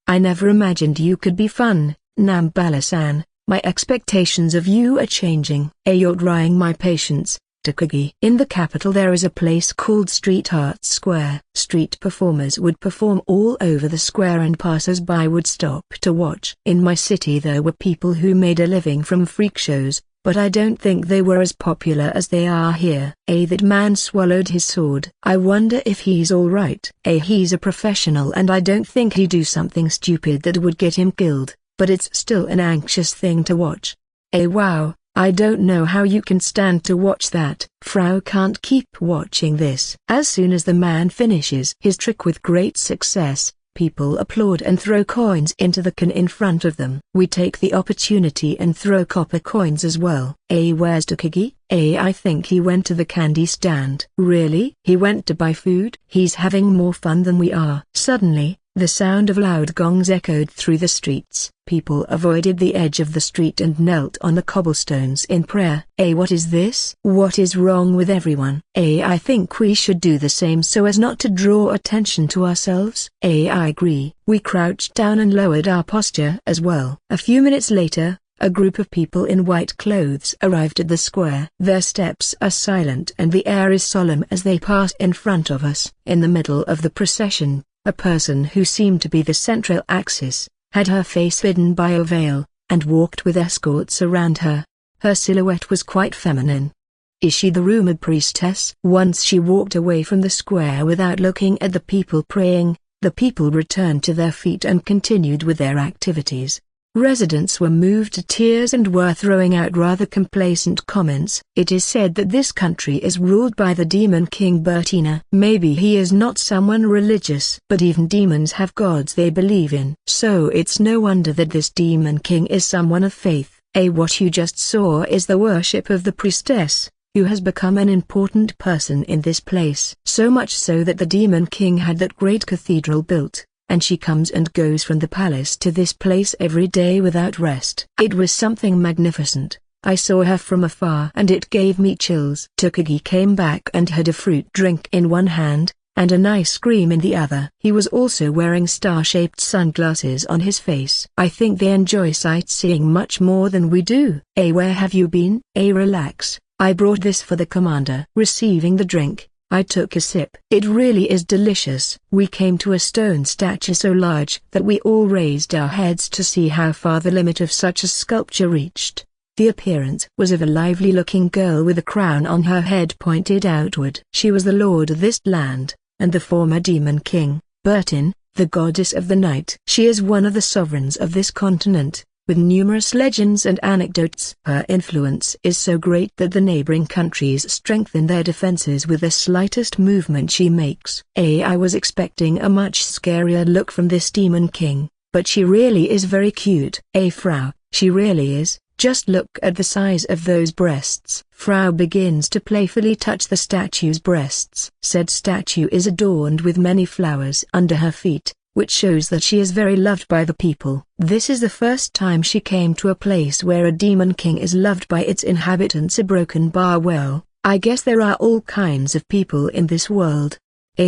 I never imagined you could be fun, Nambala-san. My expectations of you are changing. You're trying my patience, Takagi. In the capital there is a place called Street Arts Square. Street performers would perform all over the square and passers-by would stop to watch. In my city there were people who made a living from freak shows, but I don't think they were as popular as they are here. That man swallowed his sword. I wonder if he's alright. He's a professional and I don't think he'd do something stupid that would get him killed, but it's still an anxious thing to watch. Wow, I don't know how you can stand to watch that. Frau can't keep watching this. As soon as the man finishes his trick with great success, people applaud and throw coins into the can in front of them. We take the opportunity and throw copper coins as well. Where's Takagi? I think he went to the candy stand. Really? He went to buy food? He's having more fun than we are. Suddenly, the sound of loud gongs echoed through the streets. People avoided the edge of the street and knelt on the cobblestones in prayer. What is this? What is wrong with everyone? I think we should do the same so as not to draw attention to ourselves. I agree. We crouched down and lowered our posture as well. A few minutes later, A group of people in white clothes arrived at the square. Their steps are silent and the air is solemn as they pass in front of us. In the middle of the procession, a person who seemed to be the central axis, had her face hidden by a veil, and walked with escorts around her. Her silhouette was quite feminine. Is she the rumored priestess? Once she walked away from the square without looking at the people praying. The people returned to their feet and continued with their activities. Residents were moved to tears and were throwing out rather complacent comments. It is said that this country is ruled by the demon king Bertina. Maybe he is not someone religious, but even demons have gods they believe in. So it's no wonder that this demon king is someone of faith. What you just saw is the worship of the priestess, who has become an important person in this place. So much so that the demon king had that great cathedral built, and she comes and goes from the palace to this place every day without rest. It was something magnificent. I saw her from afar and it gave me chills. Takagi came back and had a fruit drink in one hand, and an ice cream in the other. He was also wearing star-shaped sunglasses on his face. I think they enjoy sightseeing much more than we do. Where have you been? Relax. I brought this for the commander. Receiving the drink, I took a sip. It really is delicious. We came to a stone statue so large that we all raised our heads to see how far the limit of such a sculpture reached. The appearance was of a lively-looking girl with a crown on her head pointed outward. She was the lord of this land, and the former demon king, Bertin, the goddess of the night. She is one of the sovereigns of this continent, with numerous legends and anecdotes. Her influence is so great that the neighboring countries strengthen their defenses with the slightest movement she makes. I was expecting a much scarier look from this demon king, but she really is very cute. Frau, she really is. Just look at the size of those breasts. Frau begins to playfully touch the statue's breasts. Said statue is adorned with many flowers under her feet, which shows that she is very loved by the people. This is the first time she came to a place where a demon king is loved by its inhabitants. A broken bar. Well, I guess there are all kinds of people in this world.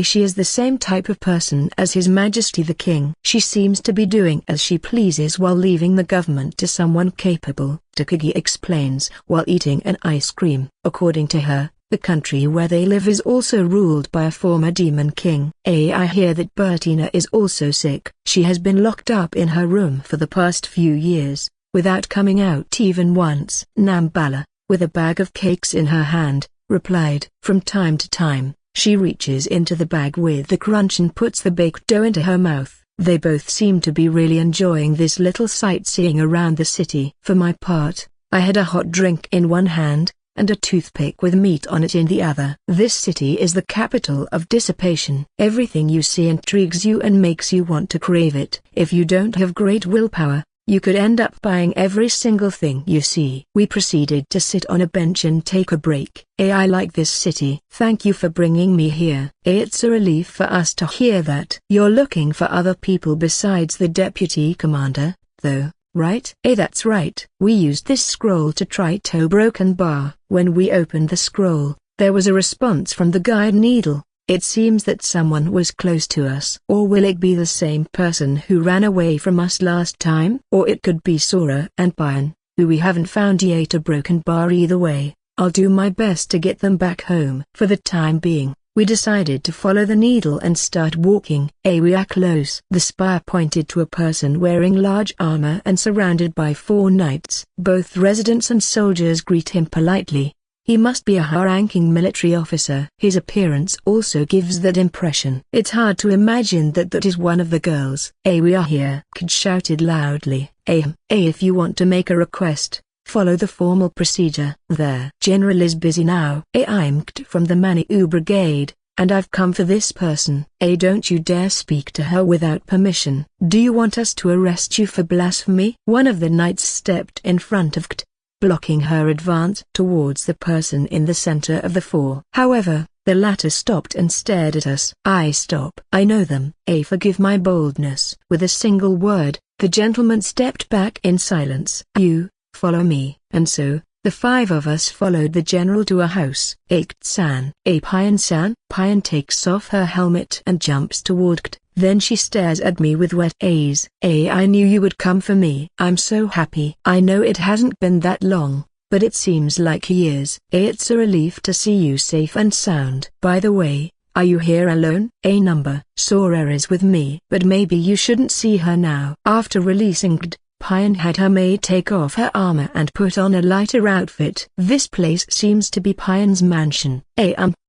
She is the same type of person as His Majesty the King. She seems to be doing as she pleases while leaving the government to someone capable, Takagi explains while eating an ice cream. According to her, the country where they live is also ruled by a former demon king. I hear that Bertina is also sick. She has been locked up in her room for the past few years, without coming out even once. Nambala, with a bag of cakes in her hand, replied. From time to time, she reaches into the bag with the crunch and puts the baked dough into her mouth. They both seem to be really enjoying this little sightseeing around the city. For my part, I had a hot drink in one hand, and a toothpick with meat on it in the other. This city is the capital of dissipation. Everything you see intrigues you and makes you want to crave it. If you don't have great willpower, you could end up buying every single thing you see. We proceeded to sit on a bench and take a break. I like this city. Thank you for bringing me here. It's a relief for us to hear that. You're looking for other people besides the deputy commander, though, right? That's right. We used this scroll to try to broken bar. When we opened the scroll, there was a response from the guide needle. It seems that someone was close to us. Or will it be the same person who ran away from us last time? Or it could be Sora and Pion, who we haven't found yet. A broken bar. Either way, I'll do my best to get them back home. For the time being, we decided to follow the needle and start walking. We are close. The spire pointed to a person wearing large armor and surrounded by 4 knights. Both residents and soldiers greet him politely. He must be a high-ranking military officer. His appearance also gives that impression. It's hard to imagine that is one of the girls. We are here. Kid shouted loudly. If you want to make a request, follow the formal procedure. The general is busy now. I'm from the Manu Brigade, and I've come for this person. Don't you dare speak to her without permission. Do you want us to arrest you for blasphemy? One of the knights stepped in front of Kt, blocking her advance towards the person in the center of the 4. However, the latter stopped and stared at us. I stop. I know them. Forgive my boldness. With a single word, the gentleman stepped back in silence. You, follow me. And so, the 5 of us followed the general to a house. Kt-san. Pion-san. Pion takes off her helmet and jumps toward Kt. Then she stares at me with wet eyes. I knew you would come for me. I'm so happy. I know it hasn't been that long, but it seems like years. It's a relief to see you safe and sound. By the way, are you here alone? Number. Sora is with me. But maybe you shouldn't see her now. After releasing Gd, Pion had her maid take off her armor and put on a lighter outfit. This place seems to be Pion's mansion.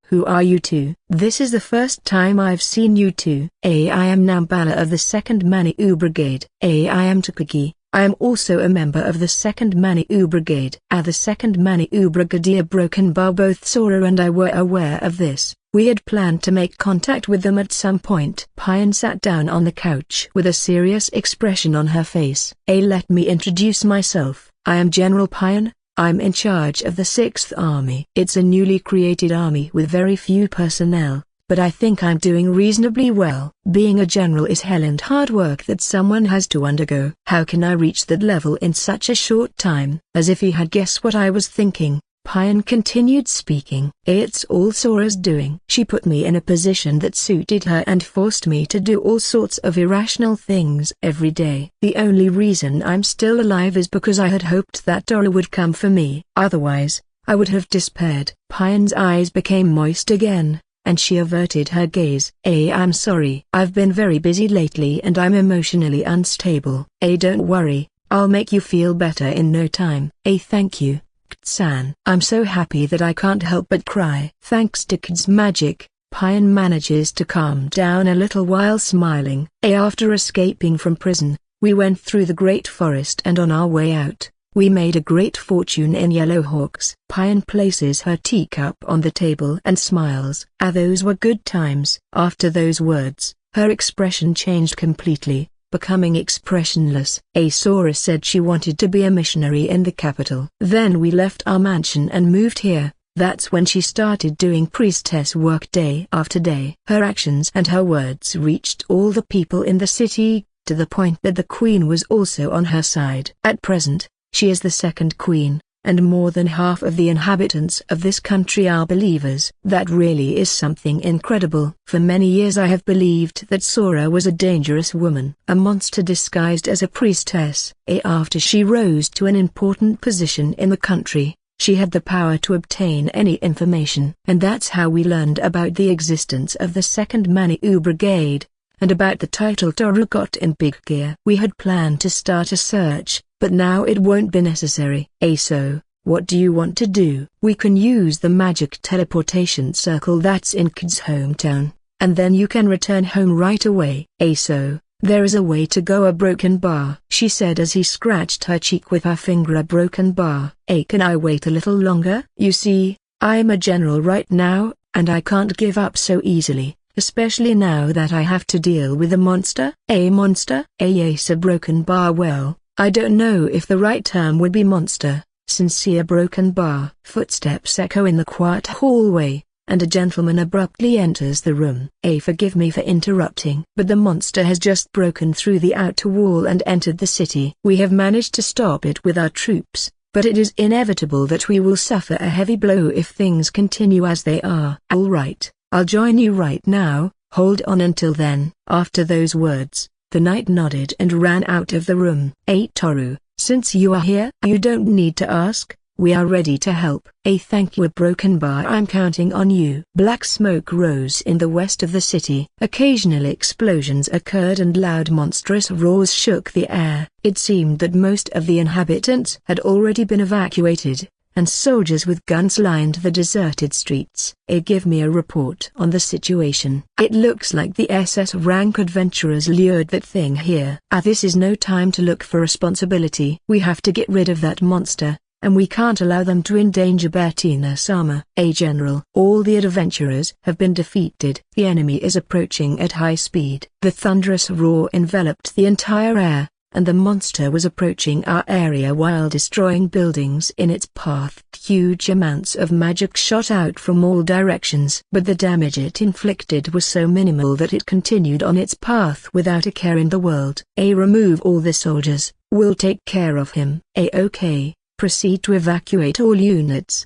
Who are you two? This is the first time I've seen you two. I am Nambala of the 2nd Manu Brigade. I am Takagi. I am also a member of the 2nd Manu Brigade. The 2nd Manu Brigadier Broken Bar. Both Sora and I were aware of this. We had planned to make contact with them at some point. Pion sat down on the couch with a serious expression on her face. Let me introduce myself. I am General Pion. I'm in charge of the 6th Army. It's a newly created army with very few personnel, but I think I'm doing reasonably well. Being a general is hell and hard work that someone has to undergo. How can I reach that level in such a short time? As if he had guessed what I was thinking, Pion continued speaking. It's all Sora's doing. She put me in a position that suited her and forced me to do all sorts of irrational things every day. The only reason I'm still alive is because I had hoped that Dora would come for me. Otherwise, I would have despaired. Pion's eyes became moist again, and she averted her gaze. I'm sorry. I've been very busy lately and I'm emotionally unstable. Don't worry, I'll make you feel better in no time. Thank you, Kid-san. I'm so happy that I can't help but cry. Thanks to Kid's magic, Pion manages to calm down a little while smiling. After escaping from prison, we went through the great forest and on our way out, we made a great fortune in Yellow Hawks. Pion places her teacup on the table and smiles. Those were good times. After those words, her expression changed completely, becoming expressionless. Sora said she wanted to be a missionary in the capital. Then we left our mansion and moved here. That's when she started doing priestess work day after day. Her actions and her words reached all the people in the city, to the point that the queen was also on her side. At present, she is the 2nd queen, and more than half of the inhabitants of this country are believers. That really is something incredible. For many years I have believed that Sora was a dangerous woman, a monster disguised as a priestess. After she rose to an important position in the country, she had the power to obtain any information. And that's how we learned about the existence of the 2nd Manu Brigade, and about the title Toru got in Big Gear. We had planned to start a search, but now it won't be necessary. So, what do you want to do? We can use the magic teleportation circle that's in Kid's hometown, and then you can return home right away. So, there is a way to go. A Broken Bar, she said as he scratched her cheek with her finger. A Broken Bar. Can I wait a little longer? You see, I'm a general right now, and I can't give up so easily, especially now that I have to deal with a monster. A monster? Yes, a Broken Bar. Well, I don't know if the right term would be monster. Sincere Broken Bar. Footsteps echo in the quiet hallway, and a gentleman abruptly enters the room. Forgive me for interrupting, but the monster has just broken through the outer wall and entered the city. We have managed to stop it with our troops, but it is inevitable that we will suffer a heavy blow if things continue as they are. All right, I'll join you right now. Hold on until then. After those words, the knight nodded and ran out of the room. Toru, since you are here, you don't need to ask, we are ready to help. Thank you, a Broken Bar. I'm counting on you. Black smoke rose in the west of the city. Occasional explosions occurred and loud monstrous roars shook the air. It seemed that most of the inhabitants had already been evacuated, and soldiers with guns lined the deserted streets. Give me a report on the situation. It looks like the SS rank adventurers lured that thing here. This is no time to look for responsibility. We have to get rid of that monster, and we can't allow them to endanger Bettina-sama. General, all the adventurers have been defeated. The enemy is approaching at high speed. The thunderous roar enveloped the entire air, and the monster was approaching our area while destroying buildings in its path. Huge amounts of magic shot out from all directions, but the damage it inflicted was so minimal that it continued on its path without a care in the world. Remove all the soldiers, we'll take care of him. Okay, proceed to evacuate all units.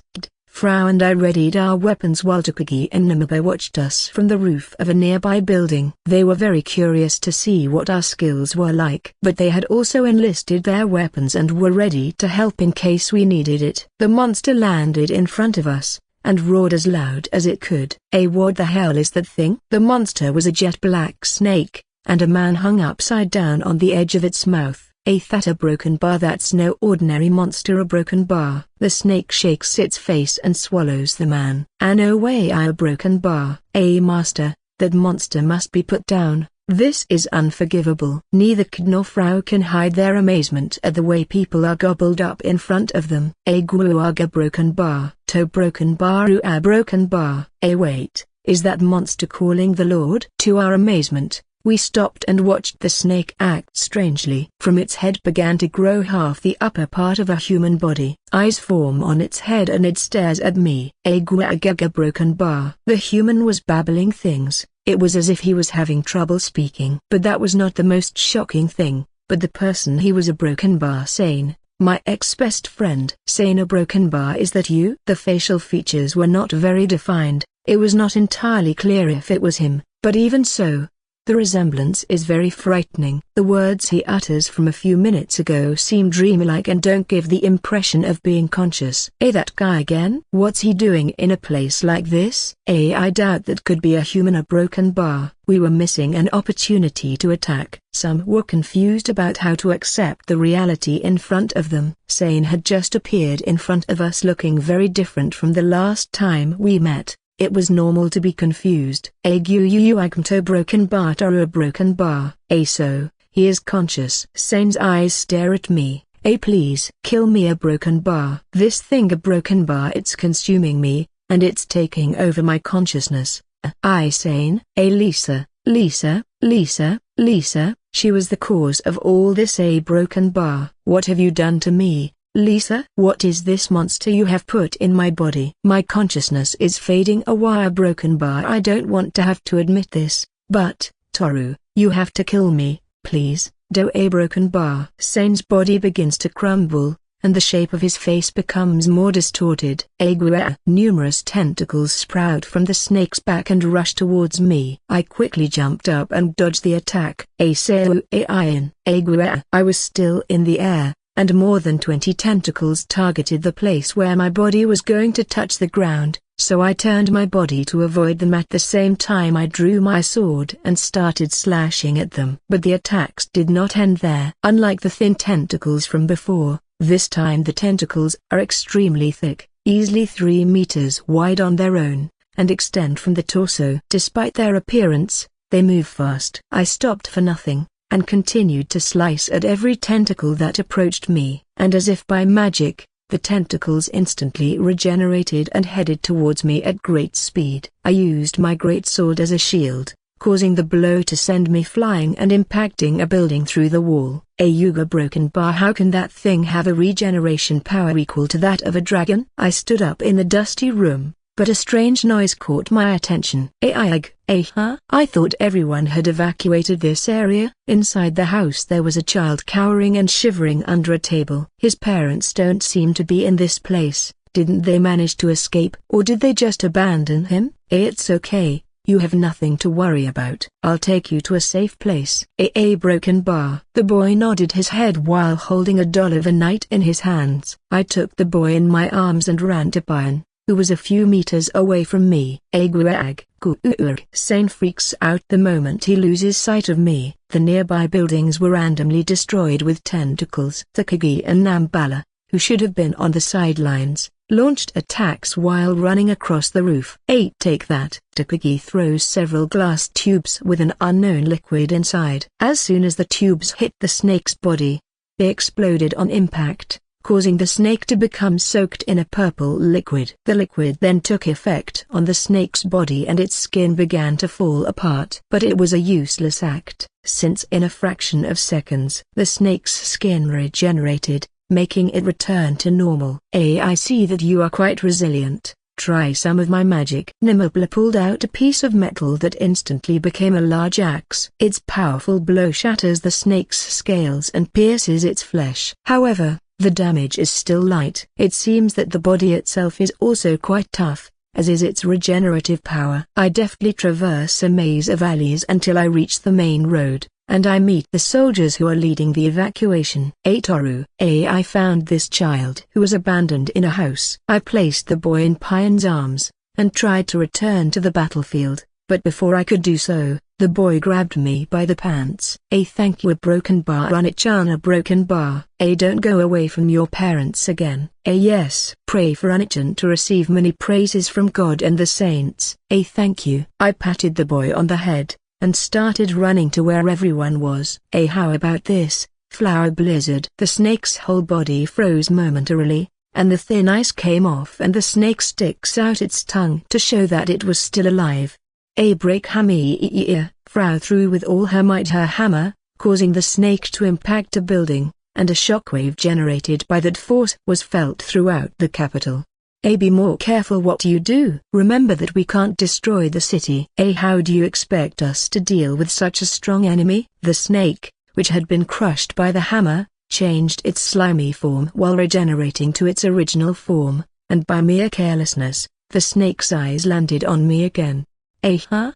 Frau and I readied our weapons while Takagi and Nimaba watched us from the roof of a nearby building. They were very curious to see what our skills were like. But they had also enlisted their weapons and were ready to help in case we needed it. The monster landed in front of us, and roared as loud as it could. What the hell is that thing? The monster was a jet black snake, and a man hung upside down on the edge of its mouth. That a broken bar? That's no ordinary monster. A broken bar. The snake shakes its face and swallows the man. No way. A broken bar. Master, that monster must be put down. This is unforgivable. Neither kid nor Frau can hide their amazement at the way people are gobbled up in front of them. Guaga broken bar. To broken bar. A broken bar. Wait, is that monster calling the Lord? To our amazement, we stopped and watched the snake act strangely. From its head began to grow half the upper part of a human body. Eyes form on its head and it stares at me. Guaga broken bar. The human was babbling things. It was as if he was having trouble speaking. But that was not the most shocking thing, but the person he was. A broken bar. Sane, my ex-best friend. Sane, a broken bar, is that you? The facial features were not very defined. It was not entirely clear if it was him, but even so, the resemblance is very frightening. The words he utters from a few minutes ago seem dreamlike and don't give the impression of being conscious. That guy again? What's he doing in a place like this? I doubt that could be a human. A broken bar. We were missing an opportunity to attack. Some were confused about how to accept the reality in front of them. Sane had just appeared in front of us looking very different from the last time we met. It was normal to be confused. To broken bar. To a broken bar. So, he is conscious. Sane's eyes stare at me. Please kill me. A broken bar. This thing. A broken bar. It's consuming me, and it's taking over my consciousness. Sane. Lisa, she was the cause of all this. A broken bar. What have you done to me, Lisa? What is this monster you have put in my body? My consciousness is fading away. A broken bar. I don't want to have to admit this, but, Toru, you have to kill me, please. Do a broken bar. Sane's body begins to crumble, and the shape of his face becomes more distorted. Numerous tentacles sprout from the snake's back and rush towards me. I quickly jumped up and dodged the attack. I was still in the air, and more than 20 tentacles targeted the place where my body was going to touch the ground, so I turned my body to avoid them. At the same time I drew my sword and started slashing at them. But the attacks did not end there. Unlike the thin tentacles from before, this time the tentacles are extremely thick, easily 3 meters wide on their own, and extend from the torso. Despite their appearance, they move fast. I stopped for nothing, and continued to slice at every tentacle that approached me. And as if by magic, the tentacles instantly regenerated and headed towards me at great speed. I used my great sword as a shield, causing the blow to send me flying and impacting a building through the wall. A Yuga broken bar. How can that thing have a regeneration power equal to that of a dragon? I stood up in the dusty room, but a strange noise caught my attention. I thought everyone had evacuated this area. Inside the house there was a child cowering and shivering under a table. His parents don't seem to be in this place. Didn't they manage to escape? Or did they just abandon him? It's okay. You have nothing to worry about. I'll take you to a safe place. A broken bar. The boy nodded his head while holding a doll of a knight in his hands. I took the boy in my arms and ran to Bayan, who was a few meters away from me. Sane freaks out the moment he loses sight of me. The nearby buildings were randomly destroyed with tentacles. Takagi and Nambala, who should have been on the sidelines, launched attacks while running across the roof. Take that. Takagi throws several glass tubes with an unknown liquid inside. As soon as the tubes hit the snake's body, they exploded on impact, causing the snake to become soaked in a purple liquid. The liquid then took effect on the snake's body and its skin began to fall apart. But it was a useless act, since in a fraction of seconds the snake's skin regenerated, making it return to normal. I see that you are quite resilient. Try some of my magic. Nimabla pulled out a piece of metal that instantly became a large axe. Its powerful blow shatters the snake's scales and pierces its flesh. However, The damage is still light. It seems that the body itself is also quite tough, as is its regenerative power. I deftly traverse a maze of alleys until I reach the main road, and I meet the soldiers who are leading the evacuation. Toru. I found this child who was abandoned in a house. I placed the boy in Pion's arms, and tried to return to the battlefield, but before I could do so, the boy grabbed me by the pants. Thank you, a broken bar. Anichan, a broken bar. Don't go away from your parents again. Yes. Pray for Anichan to receive many praises from God and the saints. Thank you. I patted the boy on the head, and started running to where everyone was. How about this, Flower Blizzard? The snake's whole body froze momentarily, and the thin ice came off and the snake sticks out its tongue to show that it was still alive. Break hammer. Frau threw with all her might her hammer, causing the snake to impact a building, and a shockwave generated by that force was felt throughout the capital. Be more careful what you do. Remember that we can't destroy the city. How do you expect us to deal with such a strong enemy? The snake, which had been crushed by the hammer, changed its slimy form while regenerating to its original form, and by mere carelessness, the snake's eyes landed on me again.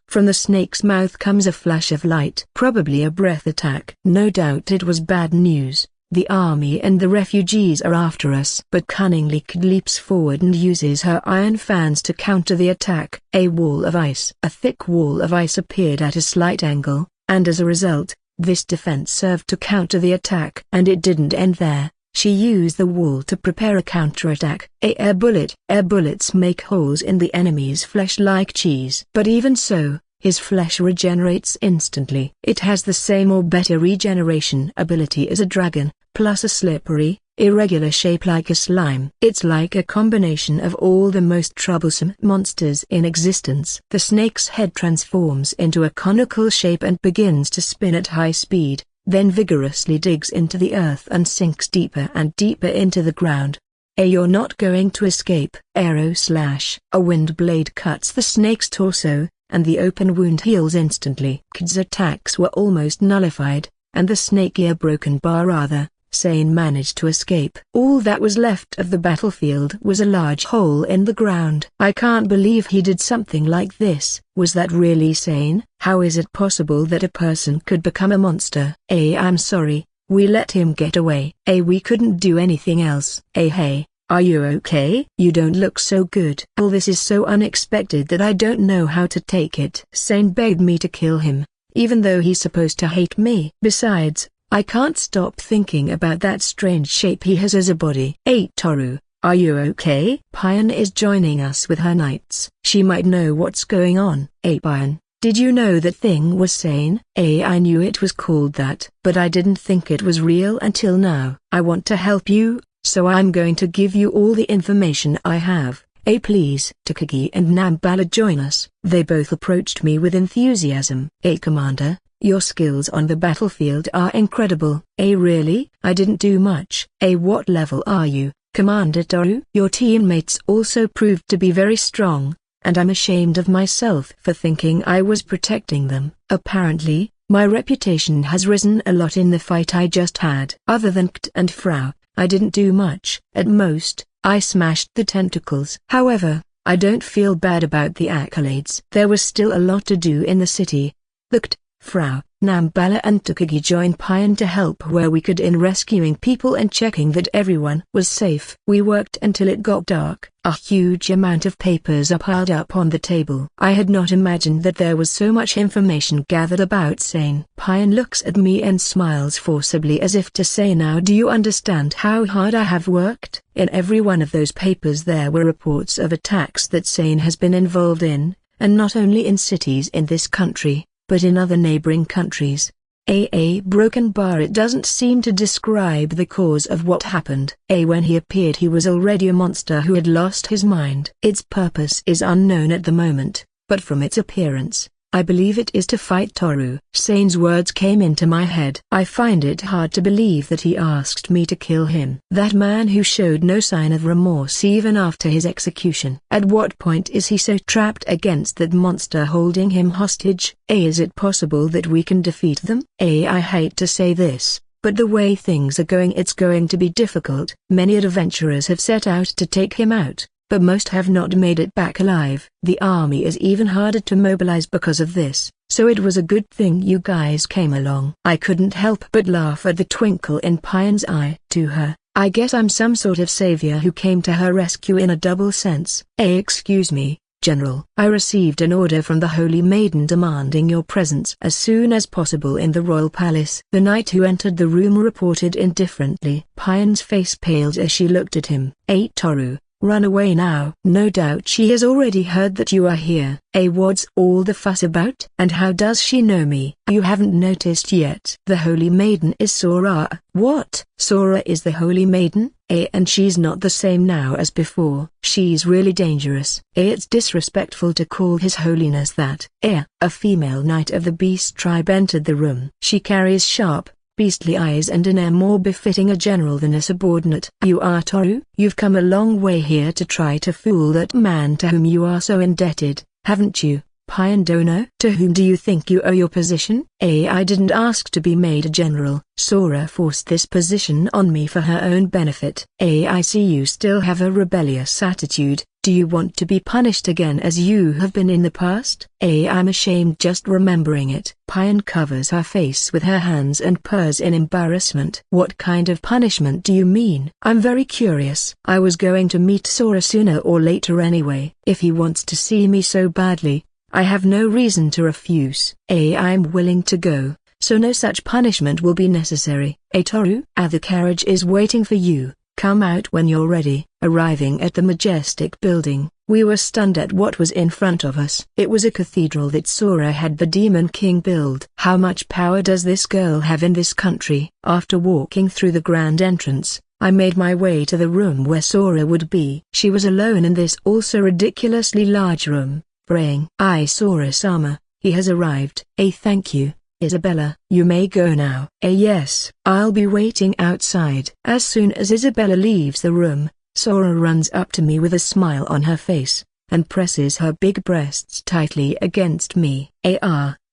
From the snake's mouth comes a flash of light. Probably a breath attack. No doubt it was bad news. The army and the refugees are after us. But cunningly Kid leaps forward and uses her iron fans to counter the attack. A wall of ice. A thick wall of ice appeared at a slight angle, and as a result, this defense served to counter the attack. And it didn't end there. She used the wall to prepare a counterattack. Air bullet. Air bullets make holes in the enemy's flesh like cheese. But even so, his flesh regenerates instantly. It has the same or better regeneration ability as a dragon, plus a slippery, irregular shape like a slime. It's like a combination of all the most troublesome monsters in existence. The snake's head transforms into a conical shape and begins to spin at high speed, then vigorously digs into the earth and sinks deeper and deeper into the ground. You're not going to escape. Arrow slash. A wind blade cuts the snake's torso, and the open wound heals instantly. Kid's attacks were almost nullified, and the snake broken bar rather. Sane managed to escape. All that was left of the battlefield was a large hole in the ground. I can't believe he did something like this. Was that really Sane? How is it possible that a person could become a monster? I'm sorry, we let him get away. We couldn't do anything else. Hey, are you okay? You don't look so good. All this is so unexpected that I don't know how to take it. Sane begged me to kill him, even though he's supposed to hate me. Besides, I can't stop thinking about that strange shape he has as a body. Toru, are you okay? Pion is joining us with her knights. She might know what's going on. Pion, did you know that thing was Sane? I knew it was called that, but I didn't think it was real until now. I want to help you, so I'm going to give you all the information I have. Please. Takagi and Nambala join us. They both approached me with enthusiasm. Commander, your skills on the battlefield are incredible. Really? I didn't do much. What level are you, Commander Toru? Your teammates also proved to be very strong, and I'm ashamed of myself for thinking I was protecting them. Apparently, my reputation has risen a lot in the fight I just had. Other than Kt and Frau, I didn't do much. At most, I smashed the tentacles. However, I don't feel bad about the accolades. There was still a lot to do in the city. The Kt, Frau, Nambala and Takagi joined Pion to help where we could in rescuing people and checking that everyone was safe. We worked until it got dark. A huge amount of papers are piled up on the table. I had not imagined that there was so much information gathered about Sane. Pion looks at me and smiles forcibly as if to say, now do you understand how hard I have worked? In every one of those papers there were reports of attacks that Sane has been involved in, and not only in cities in this country, but in other neighboring countries. Broken bar. It doesn't seem to describe the cause of what happened. When he appeared he was already a monster who had lost his mind. Its purpose is unknown at the moment, but from its appearance, I believe it is to fight Toru. Sane's words came into my head. I find it hard to believe that he asked me to kill him. That man who showed no sign of remorse even after his execution. At what point is he so trapped against that monster holding him hostage? Is it possible that we can defeat them? I hate to say this, but the way things are going it's going to be difficult. Many adventurers have set out to take him out, but most have not made it back alive. The army is even harder to mobilize because of this, so it was a good thing you guys came along. I couldn't help but laugh at the twinkle in Pine's eye. To her, I guess I'm some sort of savior who came to her rescue in a double sense. Excuse me, General. I received an order from the Holy Maiden demanding your presence as soon as possible in the royal palace. The knight who entered the room reported indifferently. Pine's face paled as she looked at him. Toru, run away now. No doubt she has already heard that you are here. What's all the fuss about? And how does she know me? You haven't noticed yet. The Holy Maiden is Sora. What? Sora is the Holy Maiden? And she's not the same now as before. She's really dangerous. It's disrespectful to call His Holiness that. A female knight of the Beast tribe entered the room. She carries sharp, beastly eyes and an air more befitting a general than a subordinate. You are Toru? You've come a long way here to try to fool that man to whom you are so indebted, haven't you? Pine Dono? To whom do you think you owe your position? I didn't ask to be made a general. Sora forced this position on me for her own benefit. I see you still have a rebellious attitude. Do you want to be punished again as you have been in the past? I'm ashamed just remembering it. Pine covers her face with her hands and purrs in embarrassment. What kind of punishment do you mean? I'm very curious. I was going to meet Sora sooner or later anyway. If he wants to see me so badly, I have no reason to refuse. I'm willing to go, so no such punishment will be necessary. Toru? The carriage is waiting for you. Come out when you're ready. Arriving at the majestic building, we were stunned at what was in front of us. It was a cathedral that Sora had the Demon King build. How much power does this girl have in this country? After walking through the grand entrance, I made my way to the room where Sora would be. She was alone in this also ridiculously large room, praying. Sora-sama, he has arrived. Thank you, Isabella. You may go now. Yes, I'll be waiting outside. As soon as Isabella leaves the room, Sora runs up to me with a smile on her face, and presses her big breasts tightly against me.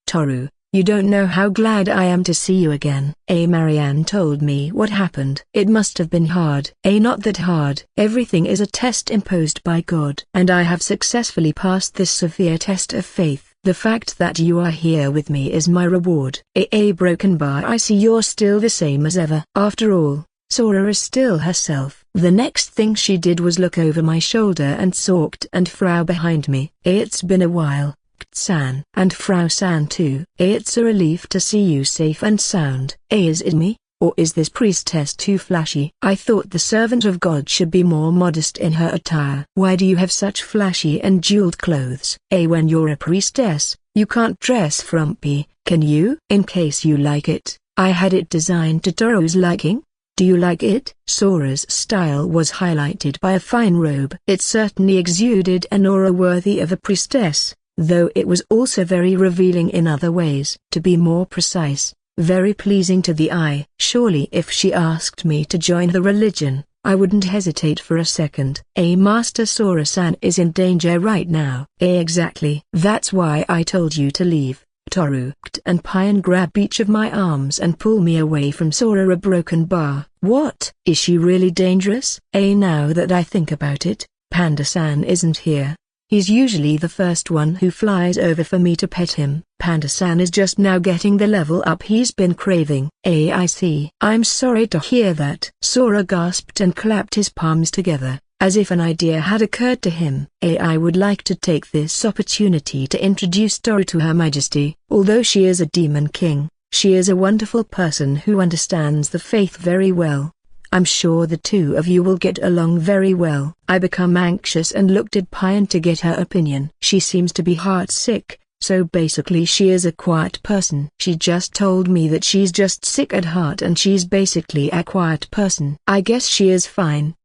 Toru, you don't know how glad I am to see you again. Marianne told me what happened. It must have been hard. Not that hard. Everything is a test imposed by God. And I have successfully passed this severe test of faith. The fact that you are here with me is my reward. Broken bar. I see you're still the same as ever. After all, Sora is still herself. The next thing she did was look over my shoulder and sulked and frown behind me. It's been a while, San. And Frau San too. It's a relief to see you safe and sound. Is it me, or is this priestess too flashy? I thought the servant of God should be more modest in her attire. Why do you have such flashy and jeweled clothes? When you're a priestess, you can't dress frumpy, can you? In case you like it, I had it designed to Toru's liking. Do you like it? Sora's style was highlighted by a fine robe. It certainly exuded an aura worthy of a priestess, though it was also very revealing in other ways. To be more precise, very pleasing to the eye. Surely if she asked me to join the religion, I wouldn't hesitate for a second. Master Sora-san is in danger right now. Exactly. That's why I told you to leave. Toru and Pine grab each of my arms and pull me away from Sora. A broken bar. What? Is she really dangerous? Now that I think about it, Panda-san isn't here. He's usually the first one who flies over for me to pet him. Panda-san is just now getting the level up he's been craving. I see. I'm sorry to hear that. Sora gasped and clapped his palms together, as if an idea had occurred to him. I would like to take this opportunity to introduce Toru to Her Majesty. Although she is a demon king, she is a wonderful person who understands the faith very well. I'm sure the two of you will get along very well. I become anxious and looked at Pine to get her opinion. She seems to be heartsick, so basically she is a quiet person. She just told me that she's just sick at heart and she's basically a quiet person. I guess she is fine.